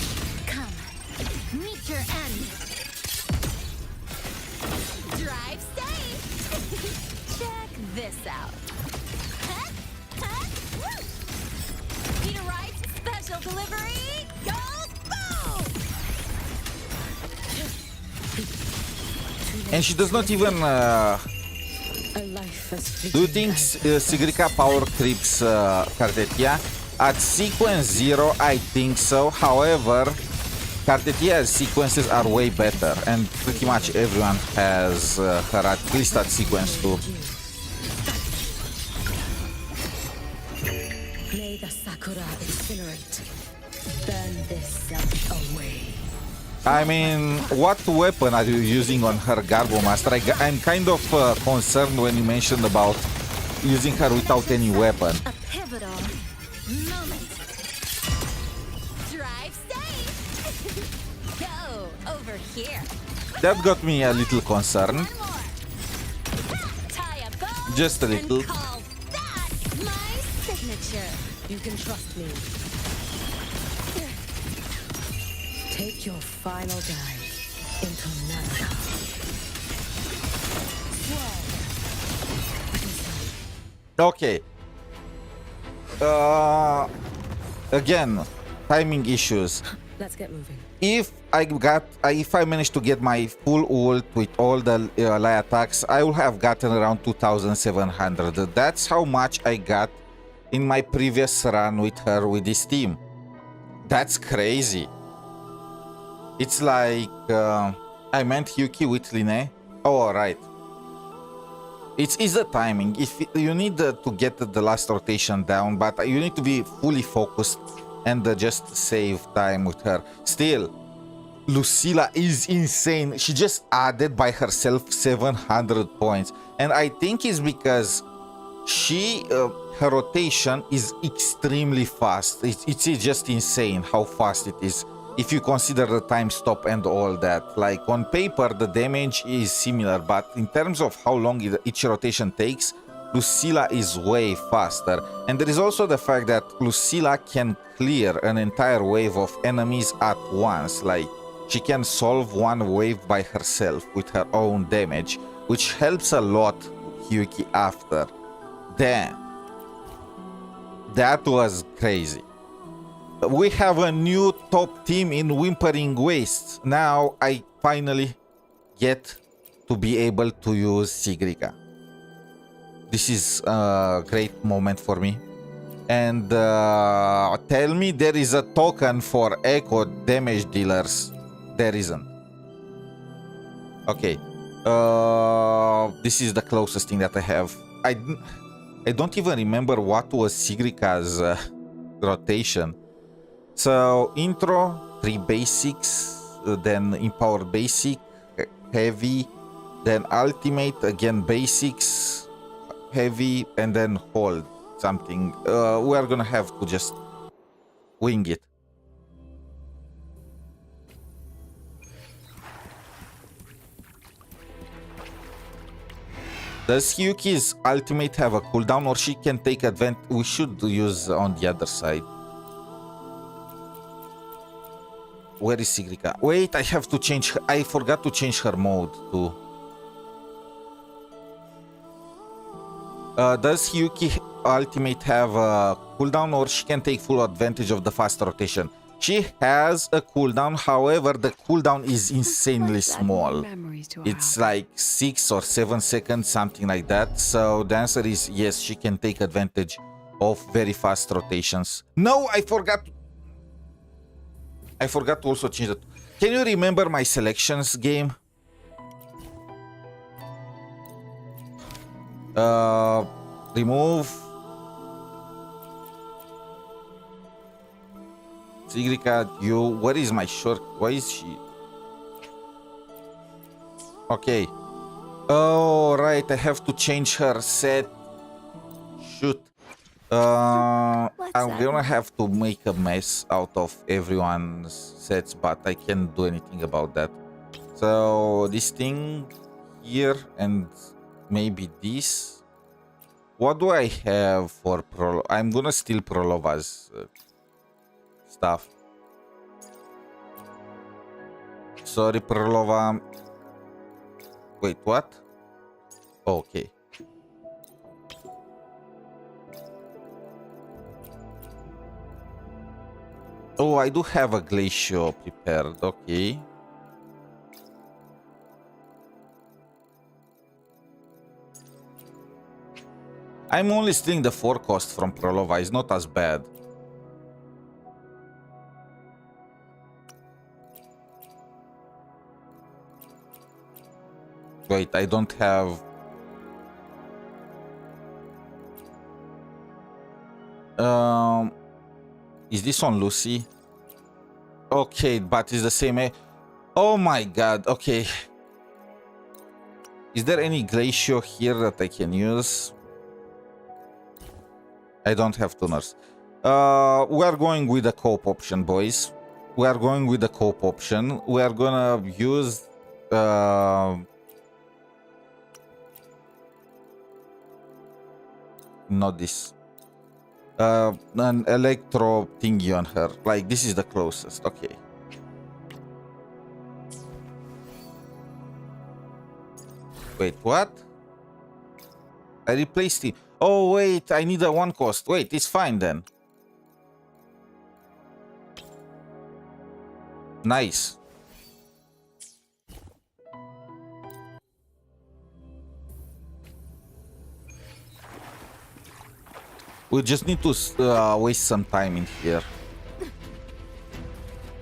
Come. Meet your end. Drive safe. Check this out. Need a ride? Special delivery. Go boom! And she does not even... A life as do you fleeting think as sigrika power creeps Cartetia? At sequence 0, I think so. However, Cartetia's sequences are way better. And pretty much everyone has her at least at sequence 2. May the sakura incinerate. Burn this self away. I mean, what weapon are you using on her Garbo Master? I'm kind of concerned when you mentioned about using her without any weapon. A pivotal moment. Drive safe. Go over here. That got me a little concerned. One more. Tie a bow. Just a little. And call that my signature. You can trust me. Take your final dive into Nana. Okay. Again, timing issues. Let's get moving. If I managed to get my full ult with all the Lynae attacks, I will have gotten around 2,700. That's how much I got in my previous run with her with this team. That's crazy. It's like I meant hiyuki with lynae. Oh, alright. It's the timing. If you need to get the last rotation down, but you need to be fully focused and just save time with her. Still, Lucilla is insane. She just added by herself 700 points, and I think it's because she her rotation is extremely fast. It's just insane how fast it is. If you consider the time stop and all that. Like on paper, the damage is similar, but in terms of how long each rotation takes, Lucilla is way faster. And there is also the fact that Lucilla can clear an entire wave of enemies at once. Like, she can solve one wave by herself with her own damage, which helps a lot hiyuki after. Damn. That was crazy. We have a new top team in Whimpering Wastes. Now I finally get to be able to use Sigrika. This is a great moment for me. And tell me there is a token for echo damage dealers. There isn't. Okay. This is the closest thing that I have. I don't even remember what was Sigrika's rotation. So intro, 3 basics, then empower basic, heavy, then ultimate, again basics, heavy, and then hold something. We are gonna have to just wing it. Does Hiyuki's ultimate have a cooldown, or she can take advantage? We should use on the other side. Where is Sigrika? Wait, I have to change her. I forgot to change her mode too. Does Hiyuki ultimate have a cooldown, or she can take full advantage of the fast rotation? She has a cooldown, however, the cooldown is insanely small. It's like 6 or 7 seconds, something like that. So the answer is yes, she can take advantage of very fast rotations. No, I forgot to also change that. Can you remember my selections game? Remove Sigrika, where is my short? Why is she? Okay. Oh, right, I have to change her set. Shoot. I'm gonna have to make a mess out of everyone's sets, but I can't do anything about that. So this thing here and maybe this. What do I have for Prolova? I'm gonna steal Prolova's stuff. Sorry, Prolova. Wait, what? Okay. Oh, I do have a glacier prepared. Okay. I'm only stealing the 4 cost from Prolova. It's not as bad. Wait, I don't have... Is this on Lucy? Okay, but it's the same... Oh my god, okay. Is there any glacier here that I can use? I don't have tuners. We are going with the co-op option, boys. We are going with the co-op option. We are gonna use... not this. An electro thingy on her. Like, this is the closest. Okay. Wait, what? I replaced it. Oh, wait, I need a 1 cost. Wait, it's fine then. Nice. We just need to waste some time in here.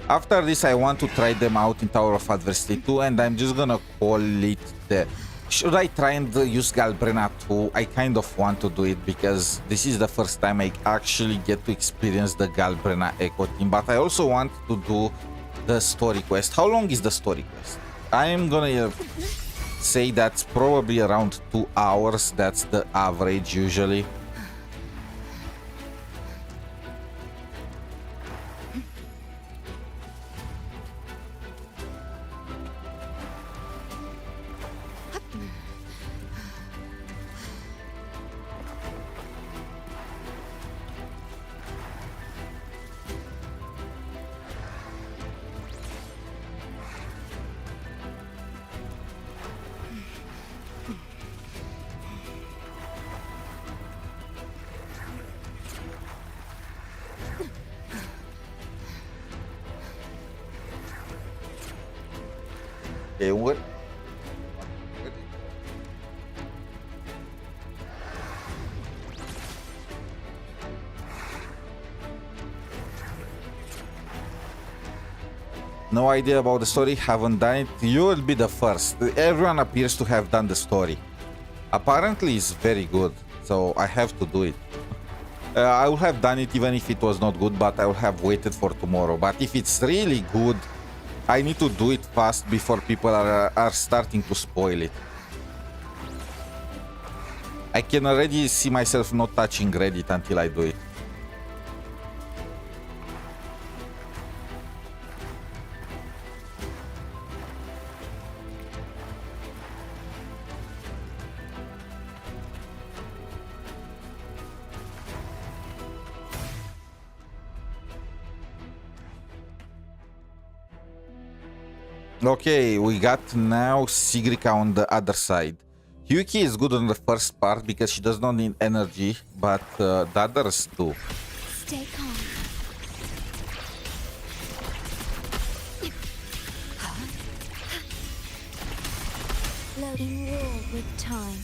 After this, I want to try them out in Tower of Adversity 2, and I'm just gonna call it there. Should I try and use Galbrena too? I kind of want to do it because this is the first time I actually get to experience the Galbrena Echo team. But I also want to do the story quest. How long is the story quest? I'm gonna say that's probably around 2 hours. That's the average usually. Okay, what? No idea about the story, haven't done it. You will be the first. Everyone appears to have done the story. Apparently it's very good, so I have to do it. I would have done it even if it was not good, but I would have waited for tomorrow. But if it's really good, I need to do it fast before people are starting to spoil it. I can already see myself not touching Reddit until I do it. Okay, we got now Sigrika on the other side. Hiyuki is good on the first part because she does not need energy, but the others do. Stay calm. Loading war with time.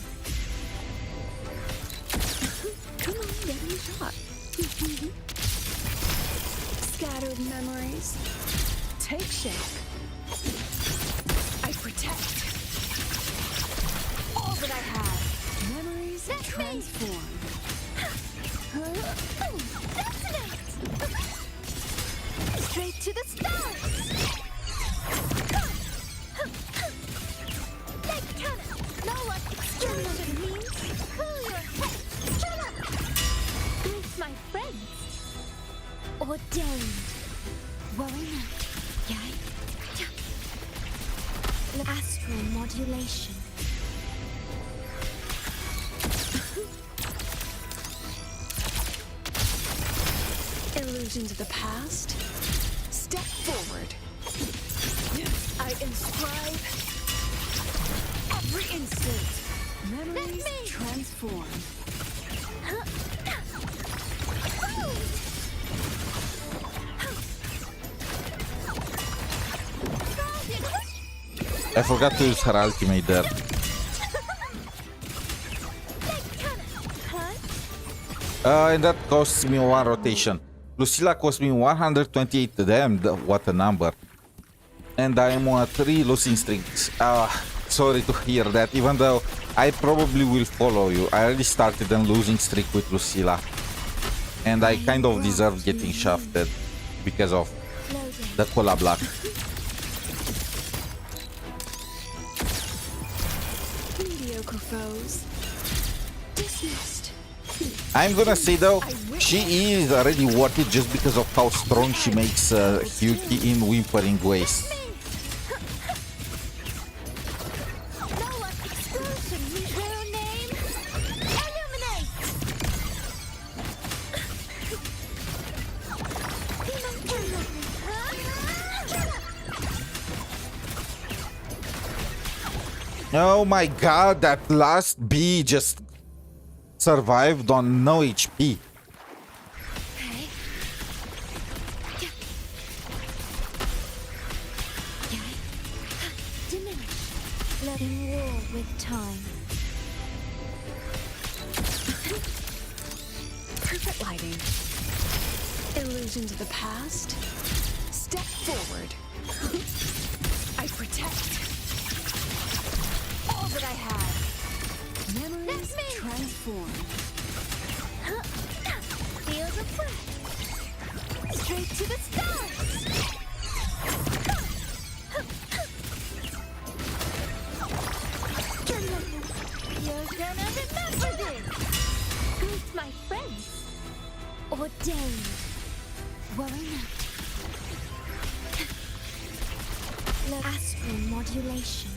Come on, get me a shot. Scattered memories take shape. I protect all that I have. Memories transform. Straight to the stars. Like cannon. Know what explosion means? Cool your head. Shut up. Greet my friends. Ordained. Worry not. Yay. Astral modulation. Illusions of the past. Step forward. I inscribe every instant. Memories transform. I forgot to use her ultimate there. And that costs me 1 rotation. Lucilla cost me 128. Damn, what a number. And I am on 3 losing streaks. Sorry to hear that, even though I probably will follow you. I already started a losing streak with Lucilla. And I kind of deserve getting shafted because of the collab luck. Foes dismissed. I'm gonna say though, she is already worth it just because of how strong she makes hiyuki in whimpering ways. Oh my god, that last bee just survived on no HP. Diminish. Letting war with time. Perfect lighting. Illusions of the past. Step forward. I protect all that I have. Memories transform. Feel the breath. Straight to the stars. You're gonna remember this. Greet my friends. Ordained. Worry not. Astral modulation.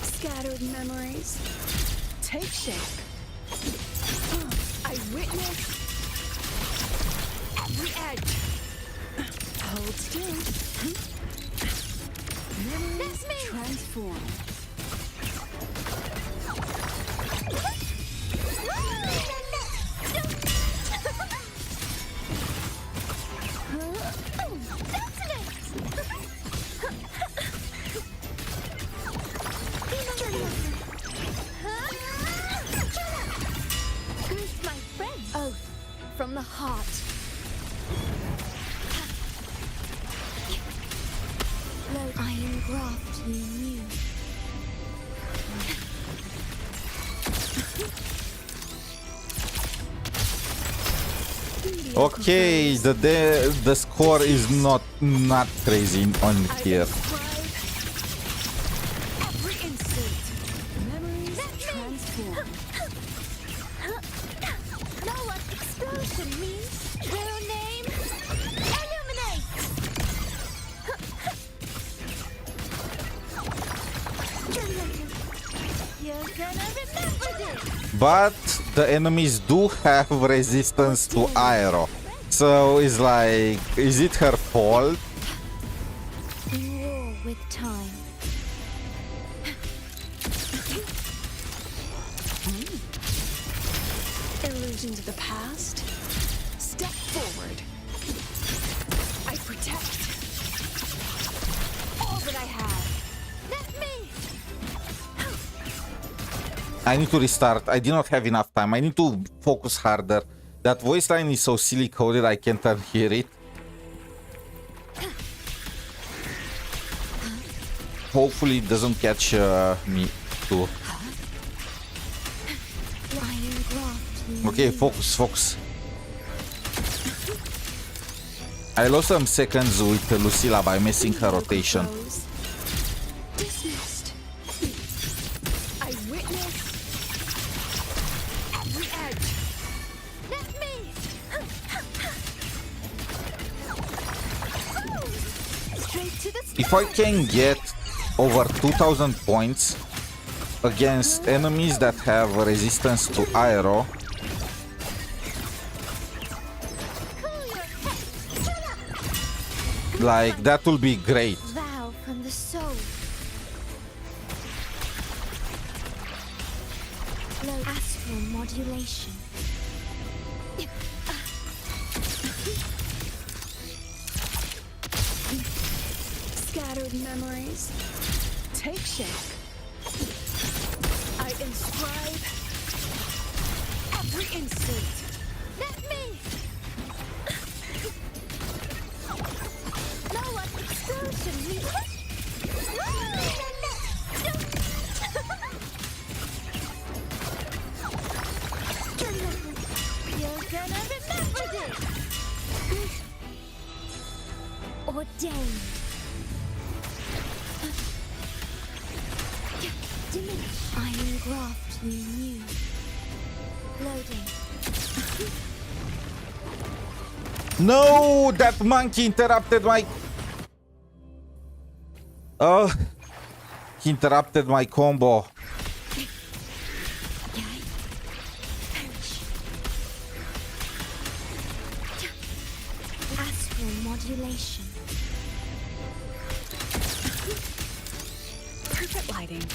Scattered memories take shape. I witness every edge. Hold still. Memories transform. from the heart. Load iron graft you knew. Okay, the score is not crazy on here. Every instant, memories transform. Know what explosion means? Real name? Illuminate! You're gonna remember this! But the enemies do have resistance to aero. So it's like, is it her fault? In war with time. Illusions of the past. Step forward. I protect all that I have. Let me! I need to restart. I did not have enough time. I need to focus harder. That voice line is so silly coded I can't hear it. Hopefully it doesn't catch me too. Iron graft. Okay, focus. I lost some seconds with Lucilla by missing her rotation. Dismissed. I witness every edge. Let me! Straight to the If I can get over 2000 points against enemies that have resistance to aero, like that will be great. vow from the soul. Low astral modulation. Scattered memories. Take shape. I inscribe every instant. Let me! Know what explosion means? You're gonna remember this! Ordained. Diminish. Iron graft you knew. Loading. No, that monkey interrupted my... Oh, he interrupted my combo. Astral modulation. Perfect lighting.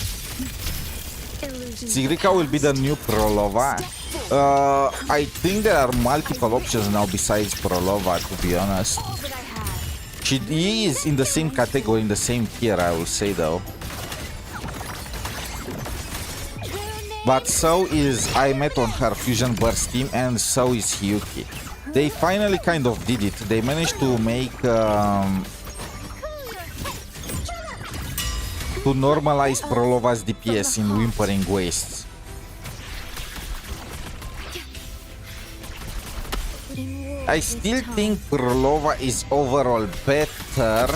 Illusions. Sigrika will be the new phrolova. I think there are multiple options now besides phrolova, to be honest. All that I have. She is in the same category, in the same tier, I will say though. But so is I met on her Fusion Burst team, and so is Hiyuki. They finally kind of did it. They managed to make to normalize Phrolova's DPS in Whimpering Wastes. I still think Phrolova is overall better.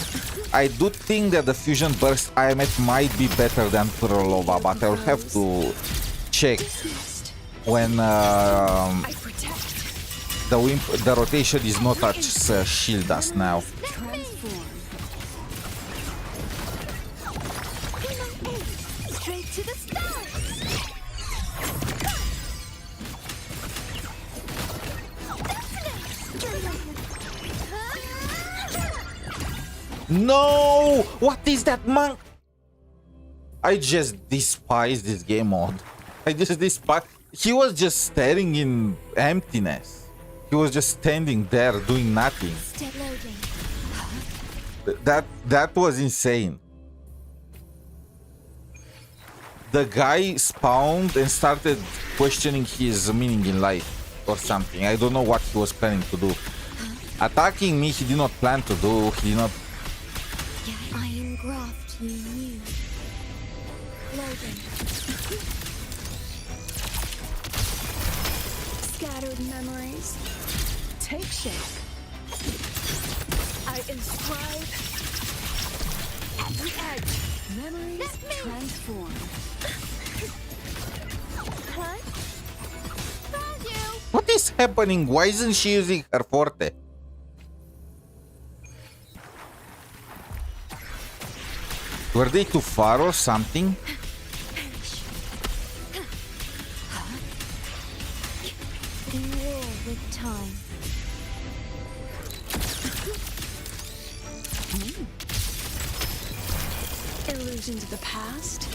I do think that the Fusion Burst I met might be better than Phrolova, but I'll have to check when I protect. the rotation is not as shield as now. Transform. Straight to the stars. No! What is that monk? I just despise this game mode. I just despise. He was just staring in emptiness. He was just standing there doing nothing. Step loading. That was insane. The guy spawned and started questioning his meaning in life. or something. I don't know what he was planning to do. Attacking me, he did not plan to do. He did not. Iron graft you knew. Loading. Scattered memories. Take shape. I inscribe every edge. Memories transform. Huh? Found you. What is happening? Why isn't she using her forte? Were they too far or something? In war with time. Illusions of the past.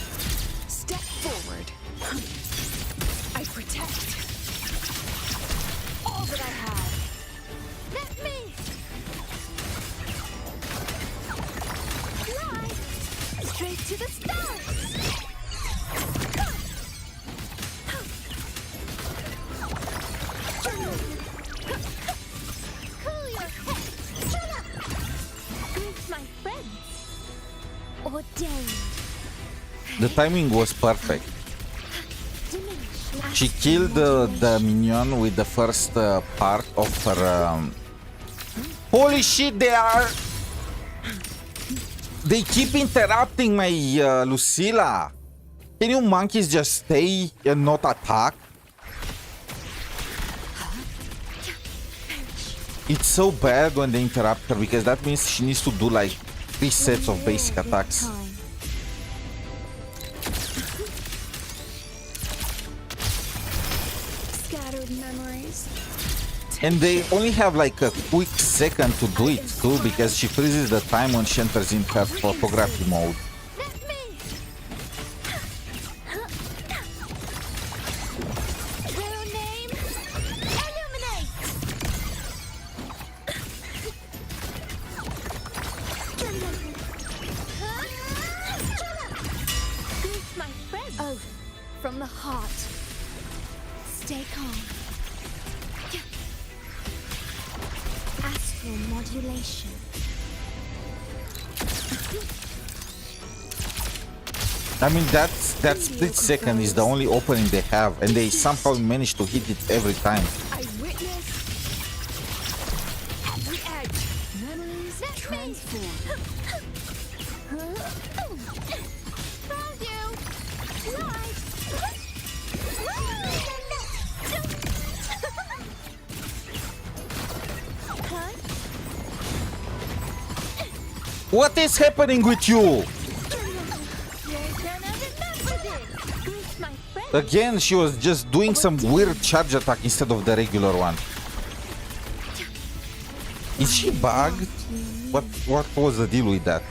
Step forward. I protect all that I have. Let me. Fly straight to the stars. Cool your head. Shut up. Greet my friends. Ordained. The timing was perfect. Diminish. She killed the minion with the first part of her. Holy shit! They keep interrupting my Lucilla. Can you monkeys just stay and not attack? It's so bad when they interrupt her because that means she needs to do like 3 sets of basic attacks. Scattered memories. And they only have like a quick second to do it too because she freezes the time when she enters in her photography mode. Let me. Real name. Illuminate. Greet my friend. Oh, from the heart. Stay calm. Astral modulation. I mean that split second is the only opening they have and they somehow manage to hit it every time. I witness every edge. Memories transform. Found you. Light. What is happening with you? You're gonna remember this. Greet my friend. Again, she was just doing some weird charge attack instead of the regular one. Is she bugged? What was the deal with that?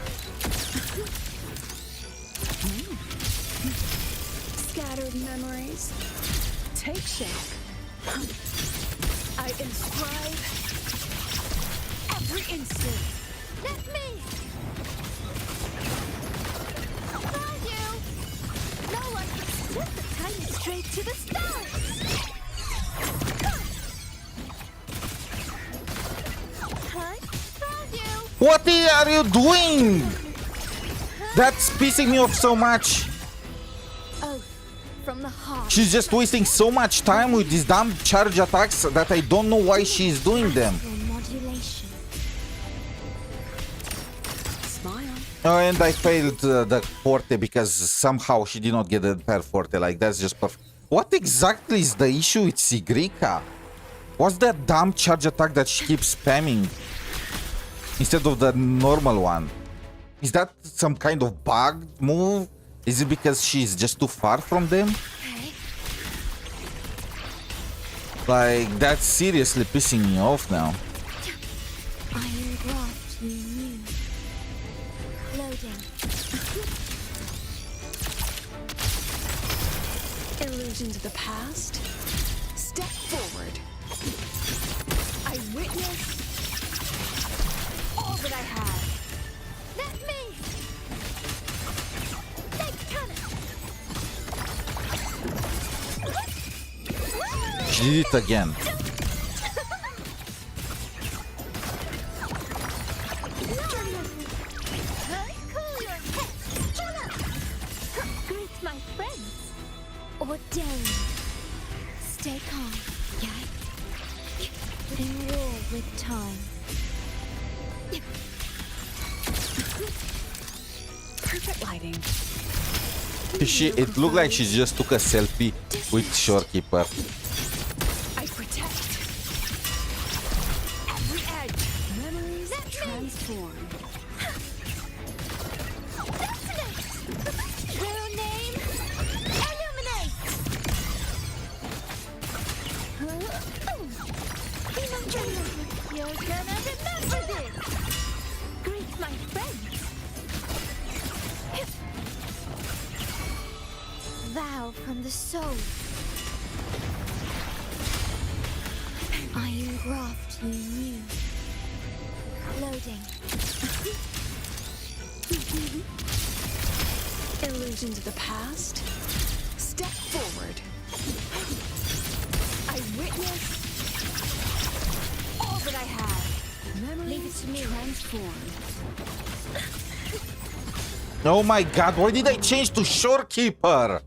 Scattered memories. Take shape. I inscribe every instant. Let me. Found you. No one can split the time straight to the stars. Huh? Found you. What are you doing? That's pissing me off so much. Oh, from the heart. She's just wasting so much time with these damn charge attacks that I don't know why she's doing them. Astral modulation. Smile. Oh, and I failed the forte because somehow she did not get the entire forte. Like, that's just perfect. What exactly is the issue with Sigrika? What's that damn charge attack that she keeps spamming instead of the normal one? Is that some kind of bug move? Is it because she's just too far from them? Like, that's seriously pissing me off now. Iron graft you knew. Loading. Illusions of the past. Step forward. I witness all that I have. Let me. Take cannon. She did it again. with time. Perfect lighting. It looked like she just took a selfie with Shorekeeper. I protect. Every edge. Memories transform. True name, illuminate. You're gonna remember this. Greet my friends. Vow from the soul. I engraft you new. Loading. Illusions of the past. Step forward. I witness all that I have. Leave it to me. Transform. Oh my god, why did I change to Shorekeeper?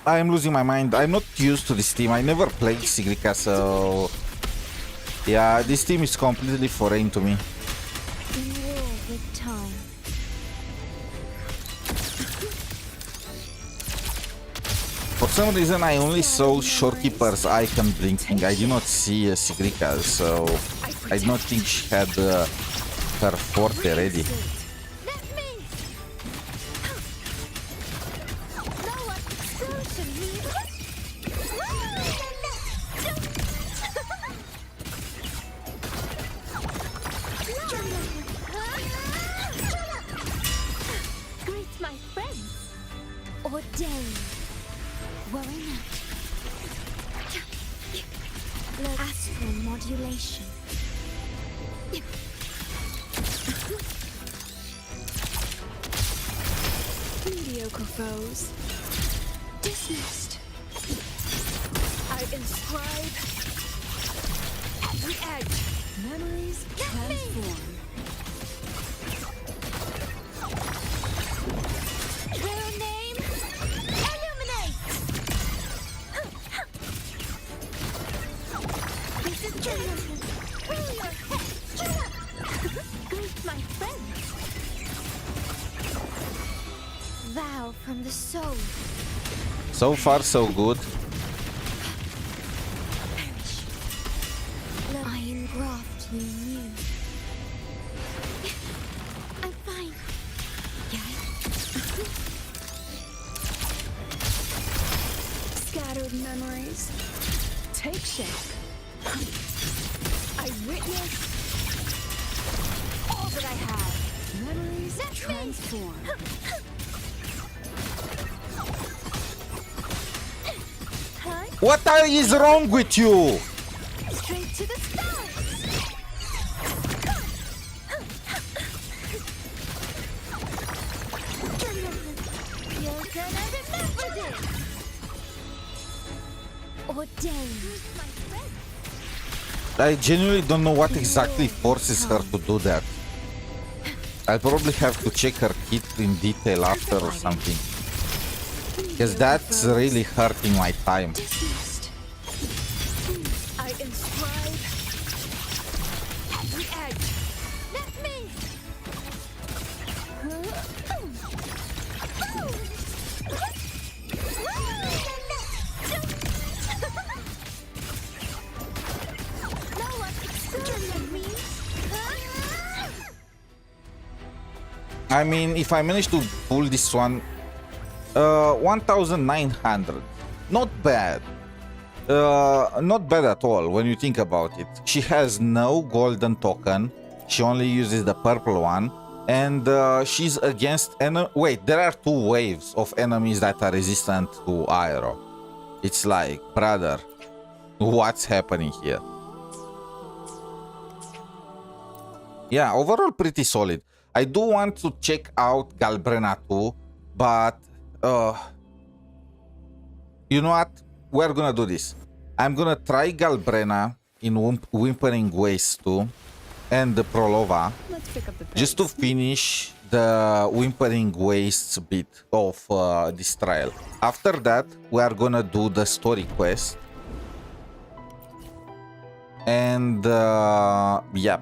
I am losing my mind. I'm not used to this team. I never played Sigrika, so... Yeah, this team is completely foreign to me. In war with time. For some reason, I only saw Shorekeeper's icon blinking. I did not see Sigrika, so I don't think she had her forte ready. Let me. No one exclusion me. Greet my friends. Ordained. Worry not. Astral modulation. Mediocre foes. Dismissed. I inscribe every edge. Memories transform. Real name, illuminate. This is Julian. Will your head shut up? Greet my friends. Vow from the soul. So far, so good. I engraft you new. I'm fine. Scattered memories. Take shape. I witness all that I have. Memories transform. What is wrong with you? Straight to the stars. You're gonna remember this. Ordained. I genuinely don't know what exactly forces her to do that. I'll probably have to check her kit in detail after or something. Because that's really hurting my time. Dismissed. I inscribe every edge. Let me. No one exclusion me. I mean, if I manage to pull this one, 1,900. Not bad. Not bad at all when you think about it. She has no golden token. She only uses the purple one. And she's against... Wait, there are 2 waves of enemies that are resistant to aero. It's like, brother, what's happening here? Yeah, overall pretty solid. I do want to check out Galbrena too, but you know what? We're gonna do this. I'm gonna try Galbrena in Whimpering Waste too, and the phrolova, Let's pick up the pace. just to finish the Whimpering Wastes bit of this trial. After that, we are gonna do the story quest. And yeah.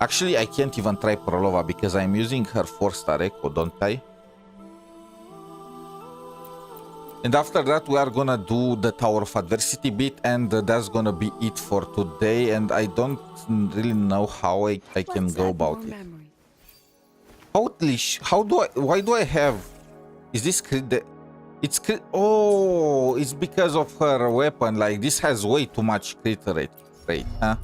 Actually, I can't even try phrolova because I'm using her 4-star echo, don't I? And after that, we are gonna do the Tower of Adversity bit, and that's gonna be it for today. And I don't really know how I can Let's go add about more it. memories. How do I? Why do I have? Is this crit? It's crit. Oh, it's because of her weapon. Like this has way too much crit rate, huh?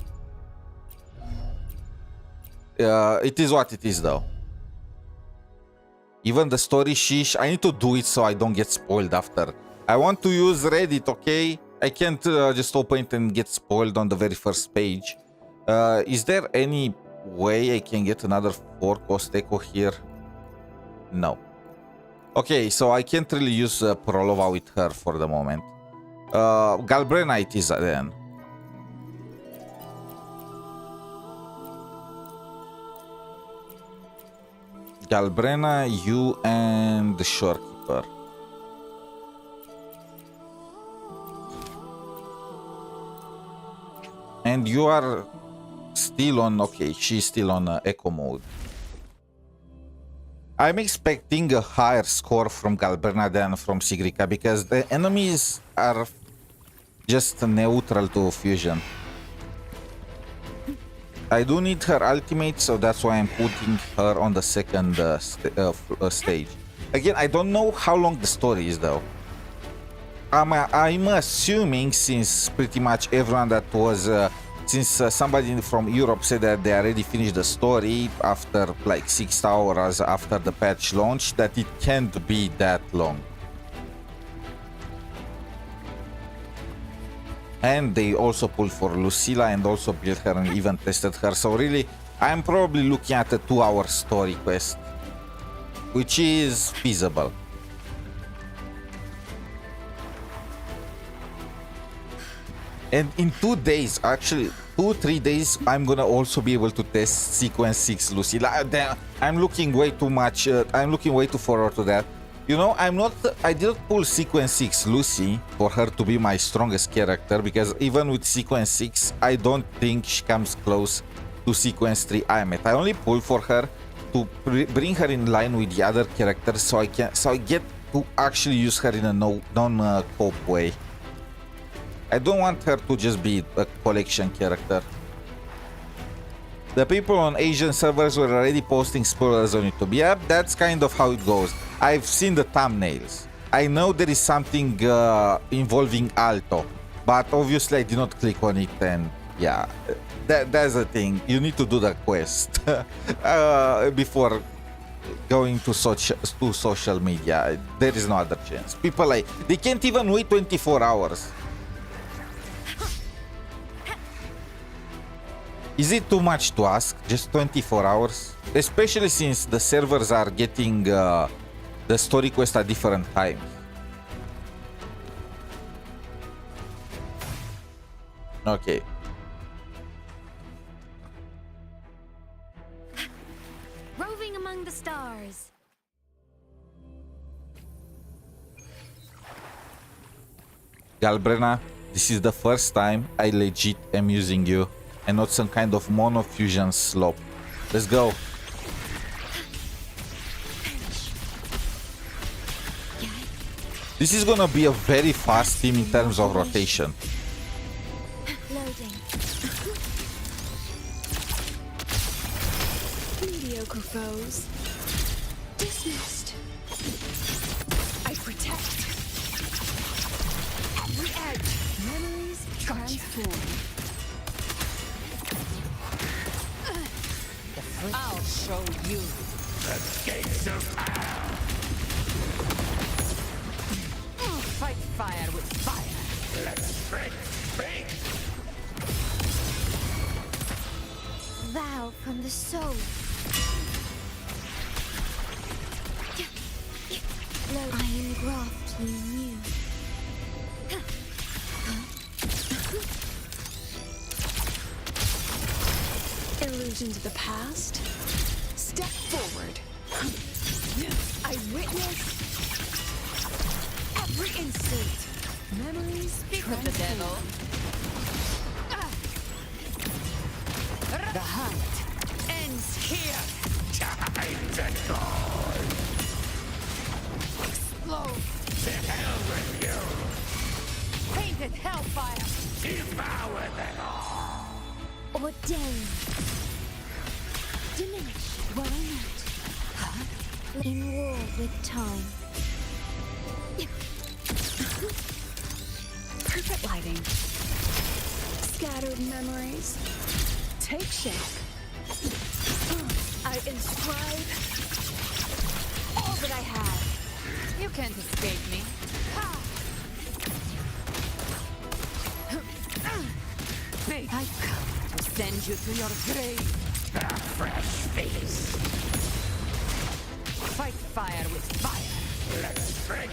It is what it is, though. Even the story sheesh, I need to do it so I don't get spoiled after. I want to use Reddit, okay? I can't just open it and get spoiled on the very first page. Is there any way I can get another 4-cost echo here? No. Okay, so I can't really use phrolova with her for the moment. Galbrena it is then. Galbrena, you and the Shorekeeper. And you are still on... Okay, she's still on echo mode. I'm expecting a higher score from Galbrena than from Sigrika because the enemies are just neutral to fusion. I do need her ultimate, so that's why I'm putting her on the second stage. Again, I don't know how long the story is, though. I'm assuming, since pretty much everyone that was... since somebody from Europe said that they already finished the story after like 6 hours after the patch launch, that it can't be that long. And they also pulled for Lucilla and also built her and even tested her. So really, I'm probably looking at a 2-hour story quest, which is feasible. And in 2 days, actually 2-3 days, I'm gonna also be able to test sequence 6 Lucilla. I'm looking way too much. I'm looking way too forward to that. You know, I didn't pull sequence 6 Lucy for her to be my strongest character, because even with sequence 6, I don't think she comes close to sequence 3 I'm at. I only pull for her to bring her in line with the other characters, so I get to actually use her in a non-cope way. I don't want her to just be a collection character. The people on Asian servers were already posting spoilers on YouTube. Yeah, that's kind of how it goes. I've seen the thumbnails. I know there is something involving Alto, but obviously I did not click on it, and yeah, that's the thing. You need to do the quest before going to social media. There is no other chance. People they can't even wait 24 hours. Is it too much to ask? Just 24 hours? Especially since the servers are getting the story quest at different times. Okay. Roving among the stars. Galbrena, this is the first time I legit am using you, and not some kind of mono-fusion slop. Let's go. This is gonna be a very fast team in terms of rotation. Loading. Mediocre foes. Dismissed. I protect. Every edge. Memories transform. I'll show you. Fight fire with fire. Vow from the soul. Iron graft you knew. Illusions of the past. Step forward. I witness every instant. Memories become the devil. The hunt ends here. Explode. To hell with you. Painted hellfire. Devour them all. Ordain. Diminish what I meant. In war with time. Perfect lighting. Scattered memories. Take shape. I inscribe all that I have. You can't escape me. I've come to send you to your grave. A fresh face. Fight fire with fire. Let's break.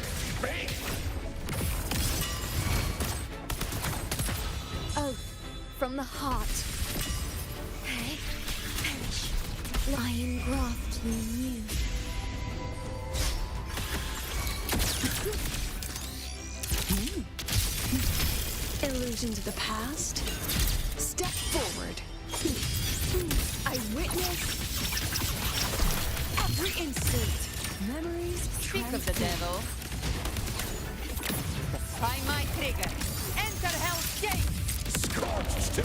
Oath from the heart. Perish. I engraft in you. Illusions of the past. Step forward. I witness every instant. Memories. Speak of the devil. Defy my trigger. Enter Hell's Gate. Scorched to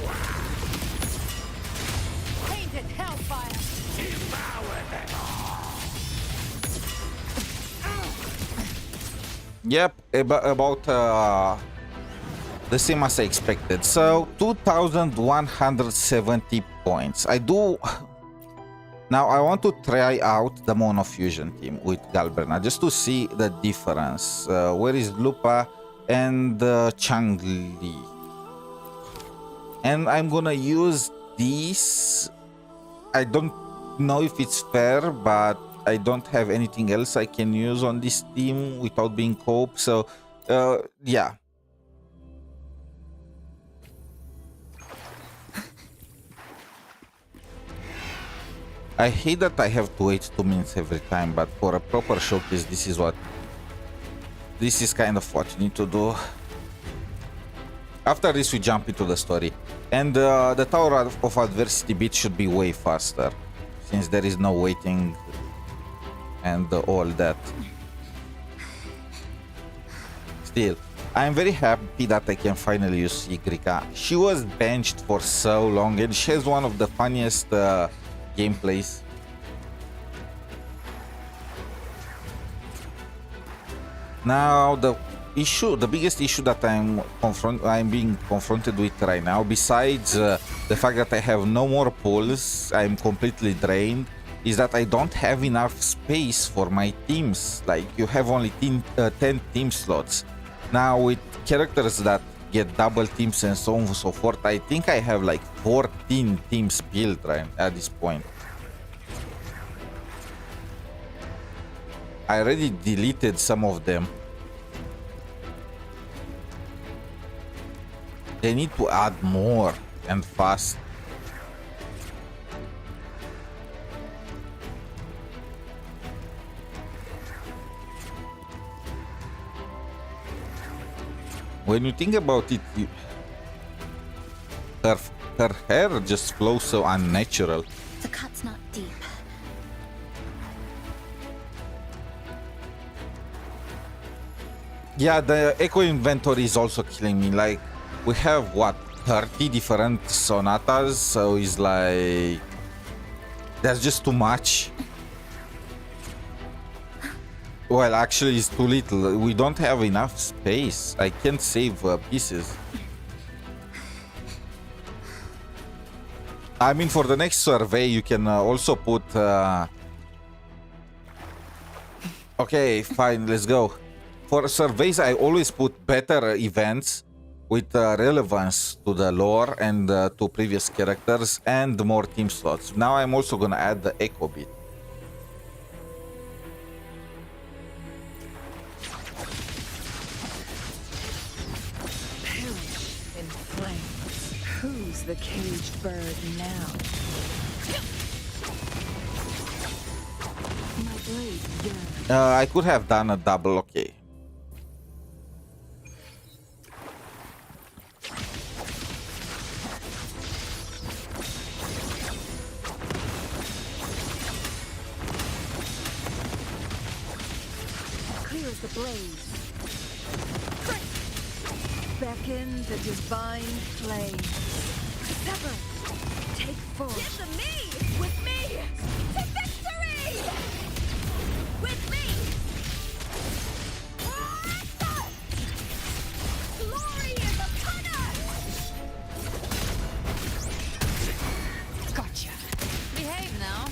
painted hellfire. Devour them all. Yep, about the same as I expected. So 2,170 points. Now I want to try out the monofusion team with Galbrena just to see the difference. Where is Lupa and Changli? And I'm gonna use these. I don't know if it's fair, but I don't have anything else I can use on this team without being cope. So yeah. I hate that I have to wait 2 minutes every time, but for a proper showcase, this is kind of what you need to do. After this, we jump into the story, and the Tower of Adversity bit should be way faster, since there is no waiting and all that. Still, I'm very happy that I can finally use Sigrika. She was benched for so long, and she has one of the funniest gameplays. Now the biggest issue that I'm being confronted with right now, besides the fact that I have no more pulls, I'm completely drained, is that I don't have enough space for my teams. Like, you have only 10 team slots. Now with characters that get double teams and so on and so forth, I think I have like 14 teams built right at this point. I already deleted some of them. They need to add more and fast. When you think about it, her hair just flows so unnatural. The cut's not deep. Yeah, the echo inventory is also killing me. Like, we have what, 30 different sonatas, so it's like that's just too much. Well, actually, it's too little. We don't have enough space. I can't save pieces. I mean, for the next survey, you can also put... Okay, fine, let's go. For surveys, I always put better events with relevance to the lore and to previous characters and more team slots. Now I'm also gonna add the echo bit. In flames. Who's the caged bird now? My blade yearns. I could have done a double, okay. the blaze. Beckon the divine flame. Sever. Take form. Give them me! With me! To victory! With me! Glory is upon us! Gotcha. Behave now.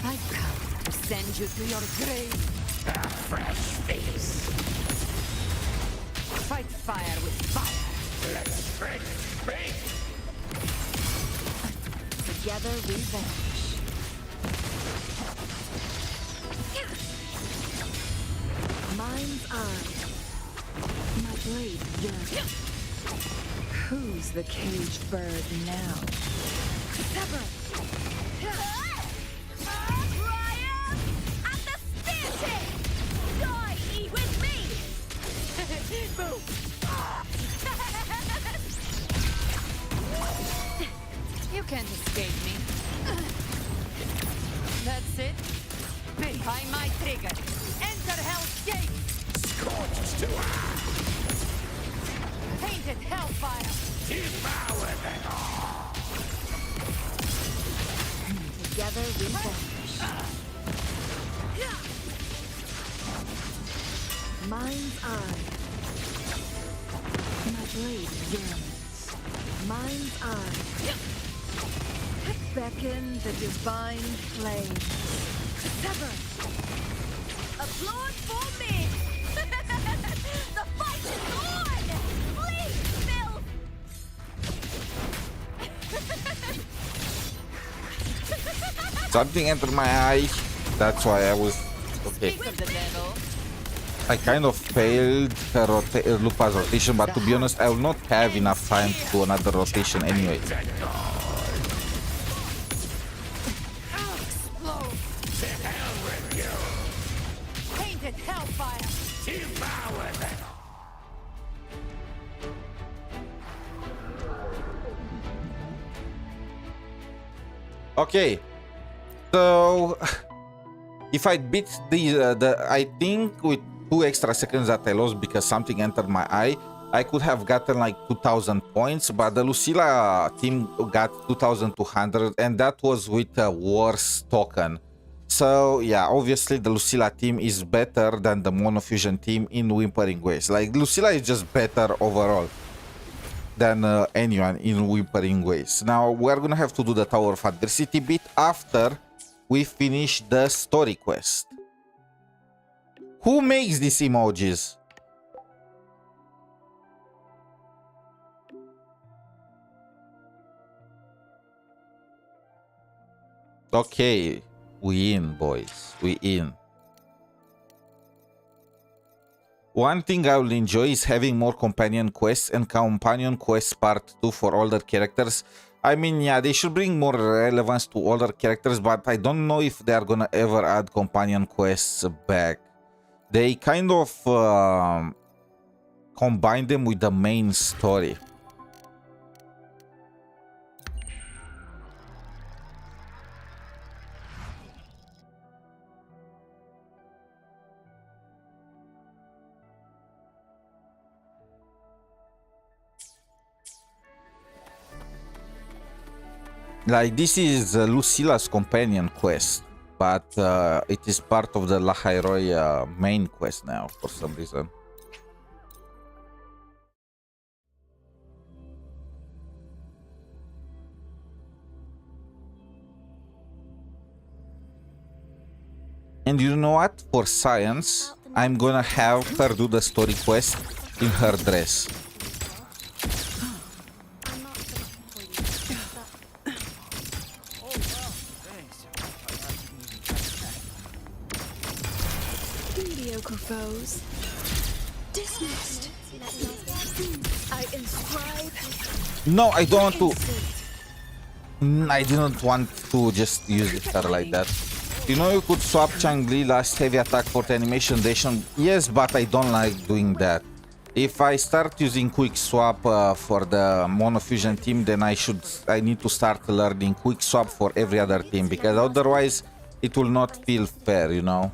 I've come to send you to your grave. A fresh face. Fight fire with fire. Let's break break. Together we vanish. Mind's eye. My blade yearns. Who's the caged bird now? Sever! Triumph at the spear Die with me! Boom! You can't escape me. That's it. Behind my trigger. Enter Hell's Gate. Scorched to earth. Painted hellfire. Devour them all. Together we vanish. Mind's eye. My blade yearns. Mind's eye. Beckon the divine flame. Sever. Applaud for me. The fight is on. Please, Phil. Something entered my eye. That's why I was okay. Speak of the devil. I kind of failed Lupa's rotation, but to be honest, I will not have enough time to do another rotation anyway. Explode. To hell with you. Painted hellfire. Devour them all. Okay, so if I beat I think with 2 extra seconds that I lost because something entered my eye, I could have gotten like 2,000 points, but the Lucilla team got 2,200, and that was with a worse token. So yeah, obviously the Lucilla team is better than the Monofusion team in Whimpering Ways. Like Lucilla is just better overall than anyone in Whimpering Ways. Now we're gonna have to do the Tower of Adversity bit after we finish the story quest. Who makes these emojis? Okay, we in, boys. We in. One thing I will enjoy is having more companion quests and companion quests part 2 for older characters. I mean, yeah, they should bring more relevance to older characters, but I don't know if they are gonna ever add companion quests back. They kind of combine them with the main story. Like, this is Lucilla's companion quest, but it is part of the 𝗖cie𝗽𝗆𝗵𝘁 main quest now for some reason. And you know what? For science, I'm gonna have her do the story quest in her dress. Mediocre foes. Dismissed. I inscribe. No, I don't want to. I didn't want to just use her like that. You know, you could swap Changli last heavy attack for the animation duration. Yes, but I don't like doing that. If I start using quick swap for the Monofusion team, then I need to start learning quick swap for every other team, because otherwise it will not feel fair, you know.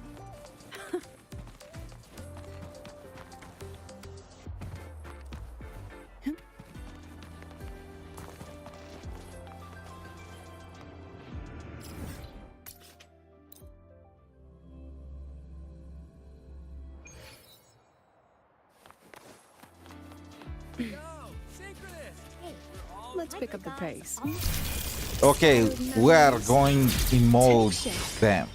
Let's pick up the pace. Okay, we are going in mode damn.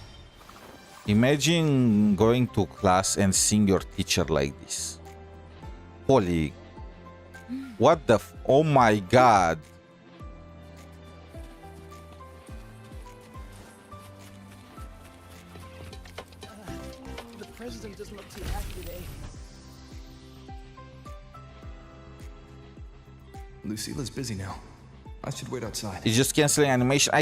Imagine going to class and seeing your teacher like this. Holy, what the oh my god. The president doesn't look too happy today. Lucilla's busy now. I should wait outside. It's just canceling animation.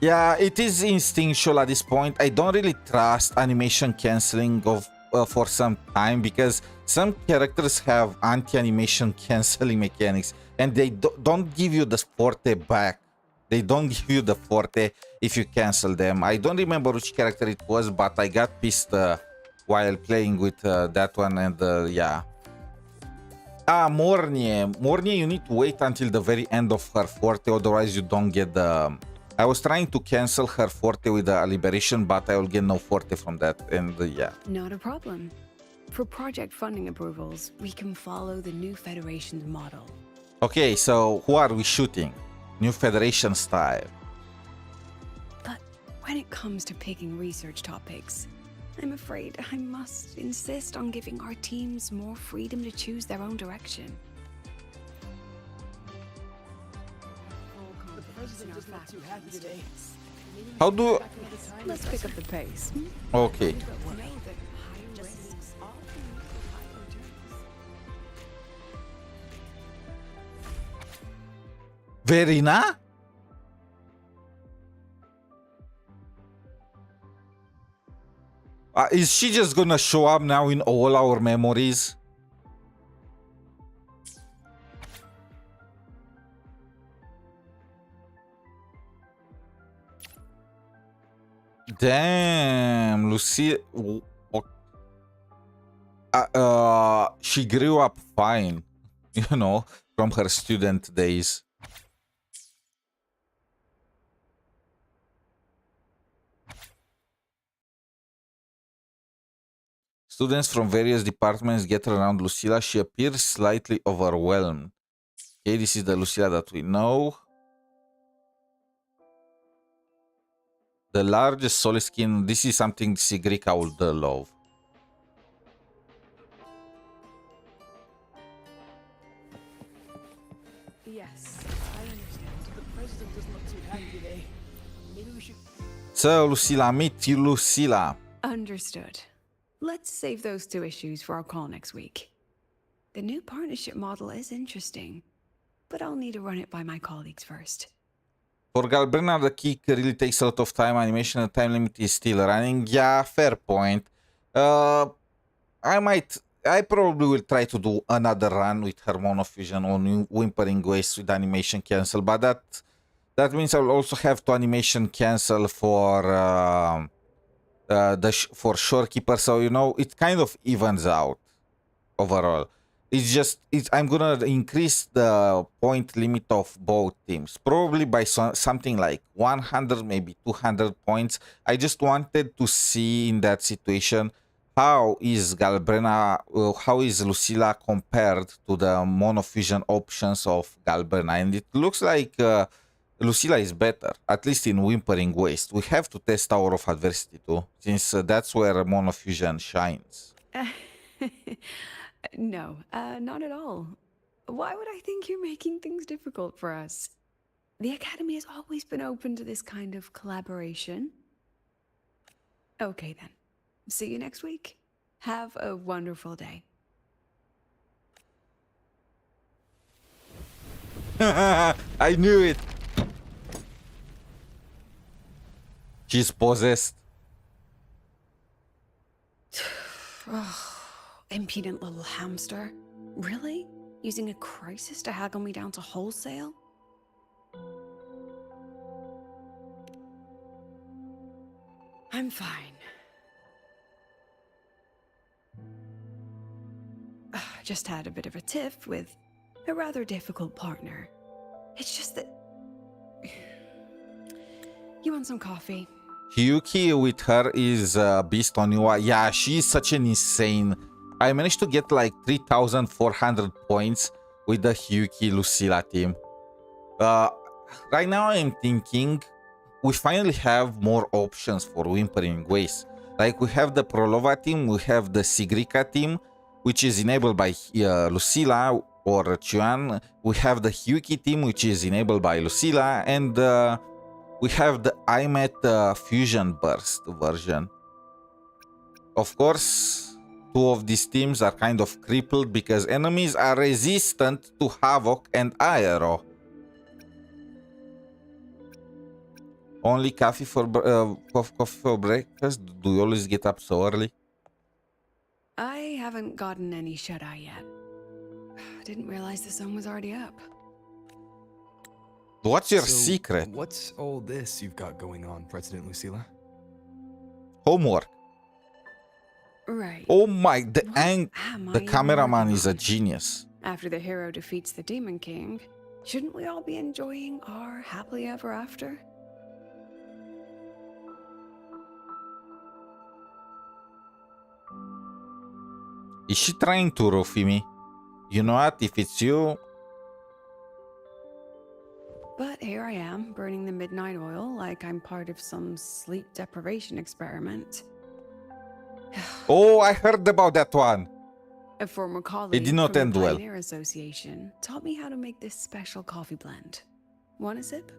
Yeah, it is instinctual at this point. I don't really trust animation canceling of for some time because some characters have anti-animation canceling mechanics and they don't give you the forte back. They don't give you the forte if you cancel them. I don't remember which character it was, but I got pissed while playing with that one, and yeah. 𝗵𝗵𝗵𝗵. 𝗵𝗵𝗵𝗵, you need to wait until the very end of her forte, otherwise you don't get the... I was trying to cancel her forte with the liberation, but I will get no forte from that, and yeah. Not a problem. For project funding approvals, we can follow the new Federation's model. Okay, so who are we shooting? New Federation style. But when it comes to picking research topics, I'm afraid I must insist on giving our teams more freedom to choose their own direction. The president doesn't look too happy today. How do... Let's pick up the pace. Okay. Verina? Is she just gonna show up now in all our memories? Damn, Lucia. She grew up fine, you know, from her student days. Students from various departments gather around Lucilla. She appears slightly overwhelmed. Okay, this is the Lucilla that we know. The largest solid skin. This is something sigrika would love. Yes, I understand. The president doesn't look too happy today. Maybe we should... So, Lucilla, meet you, Lucilla. Understood. Let's save those two issues for our call next week. The new partnership model is interesting, but I'll need to run it by my colleagues first. For Galbrena, the kick really takes a lot of time. Animation and time limit is still running. Yeah, fair point. I probably will try to do another run with her monofusion on Whimpering Waste with animation cancel, but that means I'll also have to animation cancel for for Shorekeeper, so you know it kind of evens out overall. It's just I'm gonna increase the point limit of both teams, probably by something like 100, maybe 200 points. I just wanted to see in that situation how is Galbrena, how is Lucilla compared to the monofusion options of Galbrena, and it looks like Lucilla is better, at least in Whimpering Waste. We have to test Tower of Adversity too, since that's where monofusion shines. No, not at all. Why would I think you're making things difficult for us? The Academy has always been open to this kind of collaboration. Okay then. See you next week. Have a wonderful day. I knew it! She's possessed. Impudent little hamster. Really? Using a crisis to haggle me down to wholesale? I'm fine. Just had a bit of a tiff with a rather difficult partner. It's just that... You want some coffee? Hiyuki with her is a beast on Whiwa. Yeah, she's such an insane. I managed to get like 3,400 points with the Hiyuki Lucilla team. Right now I'm thinking we finally have more options for whimpering ways. Like we have the phrolova team, we have the sigrika team, which is enabled by Lucilla or qiuyuan. We have the hiyuki team, which is enabled by Lucilla, and we have the 𝗖cie𝗽𝗆𝗵𝗁 fusion burst version. Of course, two of these teams are kind of crippled because enemies are resistant to havoc and aero. Only coffee for breakfast? Do you always get up so early? I haven't gotten any shut-eye yet. Didn't realize the sun was already up. What's your So, secret? What's all this you've got going on, President Lucilla? Homework. Right. Oh my, What am I the even cameraman working is a on? genius. After the hero defeats the Demon King, shouldn't we all be enjoying our happily ever after? Is she trying to roofie me? You know what, if it's you... But here I am, burning the midnight oil like I'm part of some sleep deprivation experiment. Oh, I heard about that one. A former colleague did not from end the well. Pioneer Association taught me how to make this special coffee blend. Want a sip?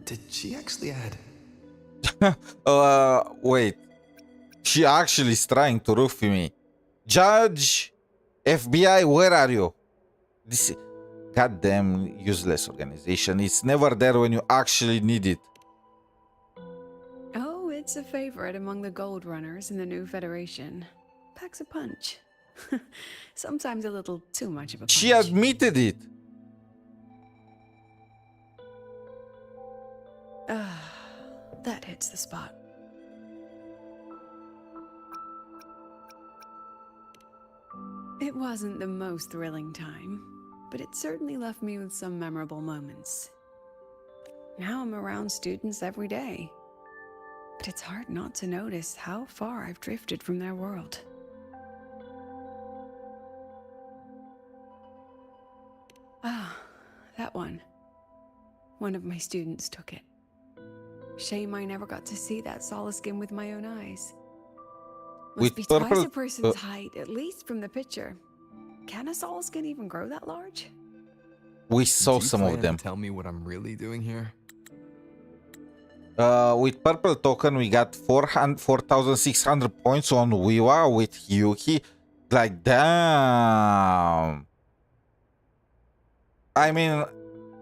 Did she actually add? Wait. She actually is trying to roofie me. Judge, FBI, where are you? This goddamn useless organization. It's never there when you actually need it. Oh, it's a favorite among the gold runners in the new Federation. Packs a punch. Sometimes a little too much of a punch. She admitted it. That hits the spot. It wasn't the most thrilling time, but it certainly left me with some memorable moments. Now I'm around students every day, but it's hard not to notice how far I've drifted from their world. Ah, that one. One of my students took it. Shame I never got to see that 𝗖cie𝗽𝗆𝗵𝗁 with my own eyes. Must With be purple- twice a person's height, at least from the picture. Can a 𝗖cie𝗽𝗆𝗵𝗁 even grow that large? We saw Do you some plan of to them. Tell me what I'm really doing here. With purple token, we got 4,600 points on Whiwa with Hiyuki. Like, damn. I mean,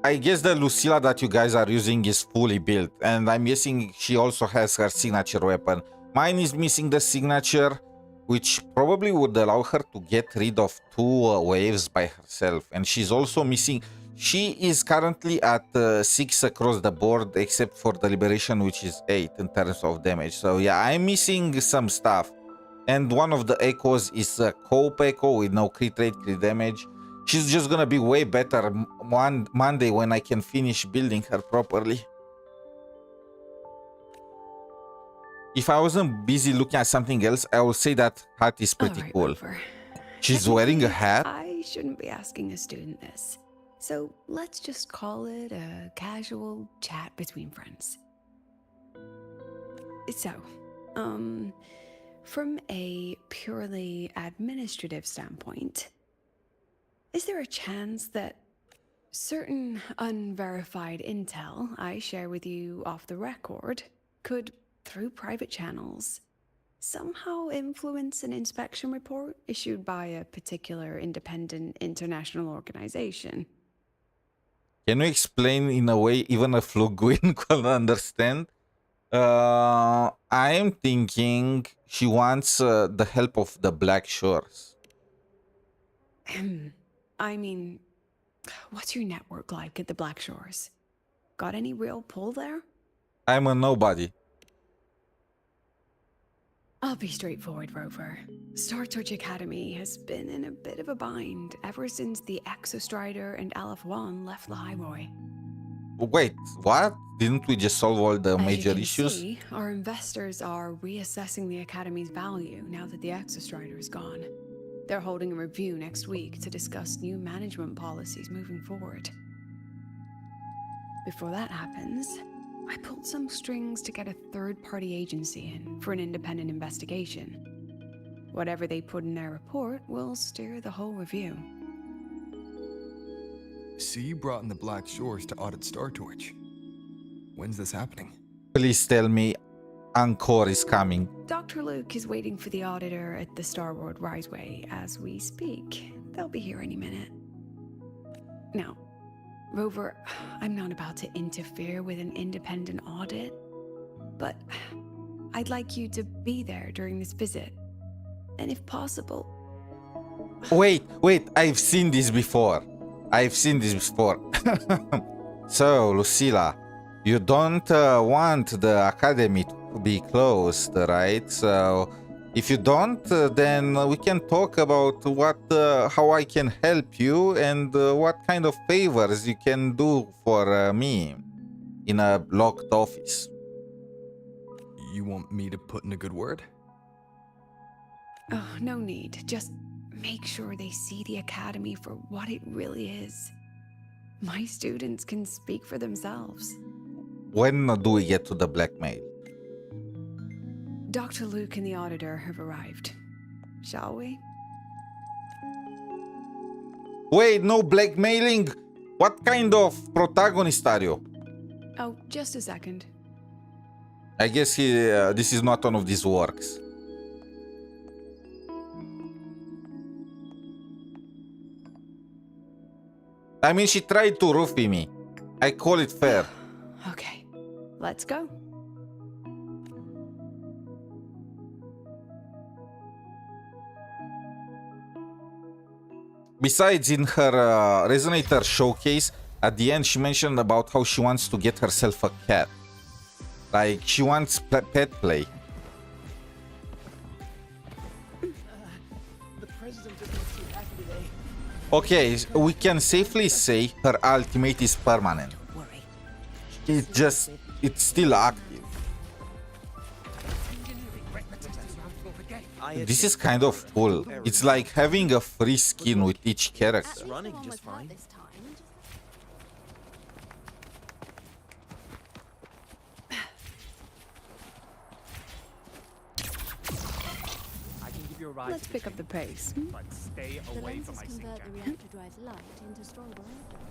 I guess the Lucilla that you guys are using is fully built, and I'm guessing she also has her signature weapon. Mine is missing the signature, which probably would allow her to get rid of 2 waves by herself. And she's also missing... She is currently at 6 across the board, except for the liberation, which is 8 in terms of damage. So yeah, I'm missing some stuff. And one of the echoes is a cope echo with no crit rate, crit damage. She's just gonna be way better Monday when I can finish building her properly. If I wasn't busy looking at something else, I would say that hat is pretty All right, cool. Rover. She's wearing a hat? I shouldn't be asking a student this. So let's just call it a casual chat between friends. So, from a purely administrative standpoint, is there a chance that certain unverified intel I share with you off the record could, through private channels, somehow influence an inspection report issued by a particular independent international organization? Can you explain in a way even a Fluguin can understand? I'm thinking she wants the help of the Black Shores. I mean, what's your network like at the Black Shores? Got any real pull there? I'm a nobody. I'll be straightforward, Rover. Startorch Academy has been in a bit of a bind ever since the Exostrider and Aleph One left the Highroy. Wait, what? Didn't we just solve all the major As you issues? can see, our investors are reassessing the Academy's value now that the Exostrider is gone. They're holding a review next week to discuss new management policies moving forward. Before that happens, I pulled some strings to get a third-party agency in for an independent investigation. Whatever they put in their report will steer the whole review. So you brought in the Black Shores to audit Startorch. When's this happening? Please tell me Encore is coming. Dr. Luke is waiting for the auditor at the Starboard Riseway as we speak. They'll be here any minute. Now, Rover, I'm not about to interfere with an independent audit, but I'd like you to be there during this visit. And if possible... Wait, I've seen this before. So, Lucilla, you don't want the academy to be closed, right? So, if you don't, then we can talk about how I can help you and what kind of favors you can do for me in a locked office. You want me to put in a good word? Oh, no need. Just make sure they see the Academy for what it really is. My students can speak for themselves. When do we get to the blackmail? Dr. Luke and the auditor have arrived. Shall we? Wait, no blackmailing? What kind of protagonist are you? Oh, just a second. I guess this is not one of these works. I mean, she tried to roofie me. I call it fair. Okay, let's go. Besides, in her Resonator showcase, at the end, she mentioned about how she wants to get herself a cat. Like, she wants pet play. The president is not too happy today. Okay, we can safely say her ultimate is permanent. Worry. It's still active. This is kind of cool. It's like having a free skin with each character. Running just fine. I can give you a ride. Let's pick up the pace. But stay away from my sink The reactor drives light into stronger.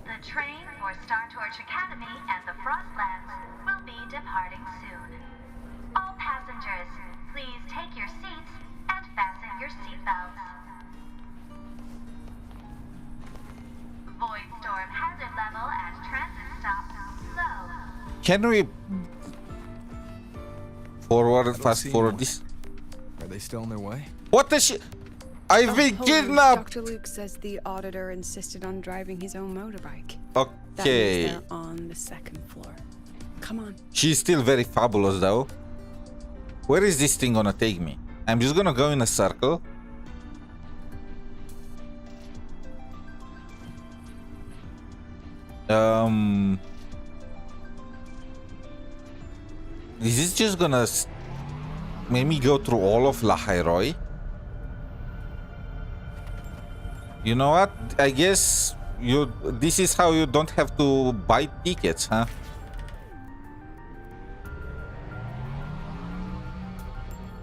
The train for Startorch Academy and the Frostlands will be departing soon. All passengers, please take your seats and fasten your seatbelts. Void storm hazard level at transit stop low. Can we fast see forward anyone. this? Are they still on their way? What the shit? I've been Hold on. kidnapped! Dr. Luke says the auditor insisted on driving his own motorbike. That means Okay. they're on the second floor. Come on. She's still very fabulous though. Where is this thing gonna take me? I'm just gonna go in a circle. Is this just gonna make me go through all of La Highroy? You know what? I guess this is how you don't have to buy tickets, huh?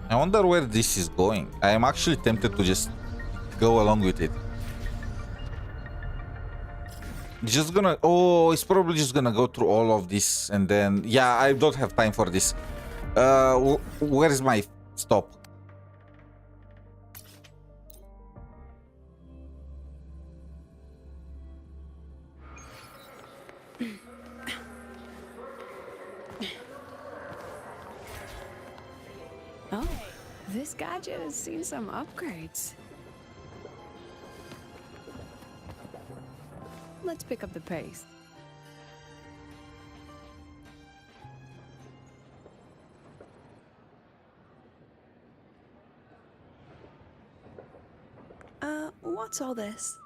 I wonder where this is going. I am actually tempted to just go along with it. Just gonna... Oh, it's probably just gonna go through all of this and then... Yeah, I don't have time for this. Where is my stop? This gadget has seen some upgrades. Let's pick up the pace. What's all this?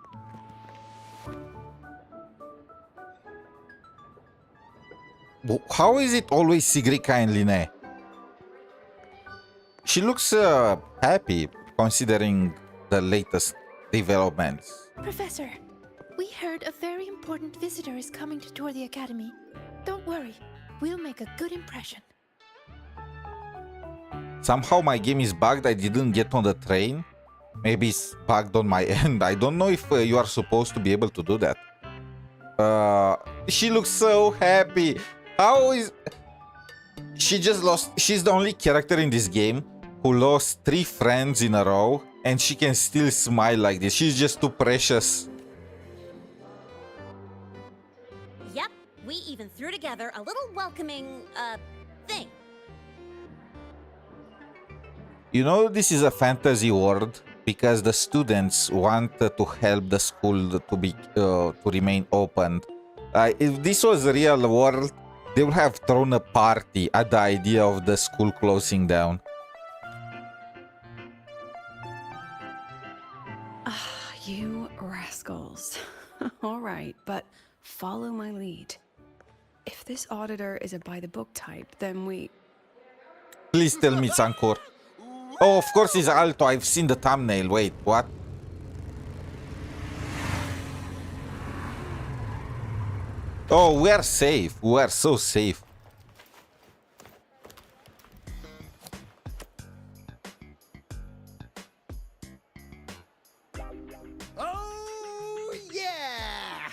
How is it always Sigrika and Lynae? She looks happy considering the latest developments. Professor, we heard a very important visitor is coming to tour the academy. Don't worry, we'll make a good impression. Somehow my game is bugged. I didn't get on the train. Maybe it's bugged on my end. I don't know if you are supposed to be able to do that. She looks so happy. How is... She just lost... She's the only character in this game who lost 3 friends in a row, and she can still smile like this. She's just too precious. Yep, we even threw together a little welcoming, thing. You know, this is a fantasy world because the students want to help the school to be to remain open. If this was a real world, they would have thrown a party at the idea of the school closing down. You rascals. All right, but follow my lead. If this auditor is a by-the-book type, then we... Please tell me it's Ankur. Oh, of course it's Alto. I've seen the thumbnail. Wait, what? Oh, we are safe. We are so safe. Oh, yeah!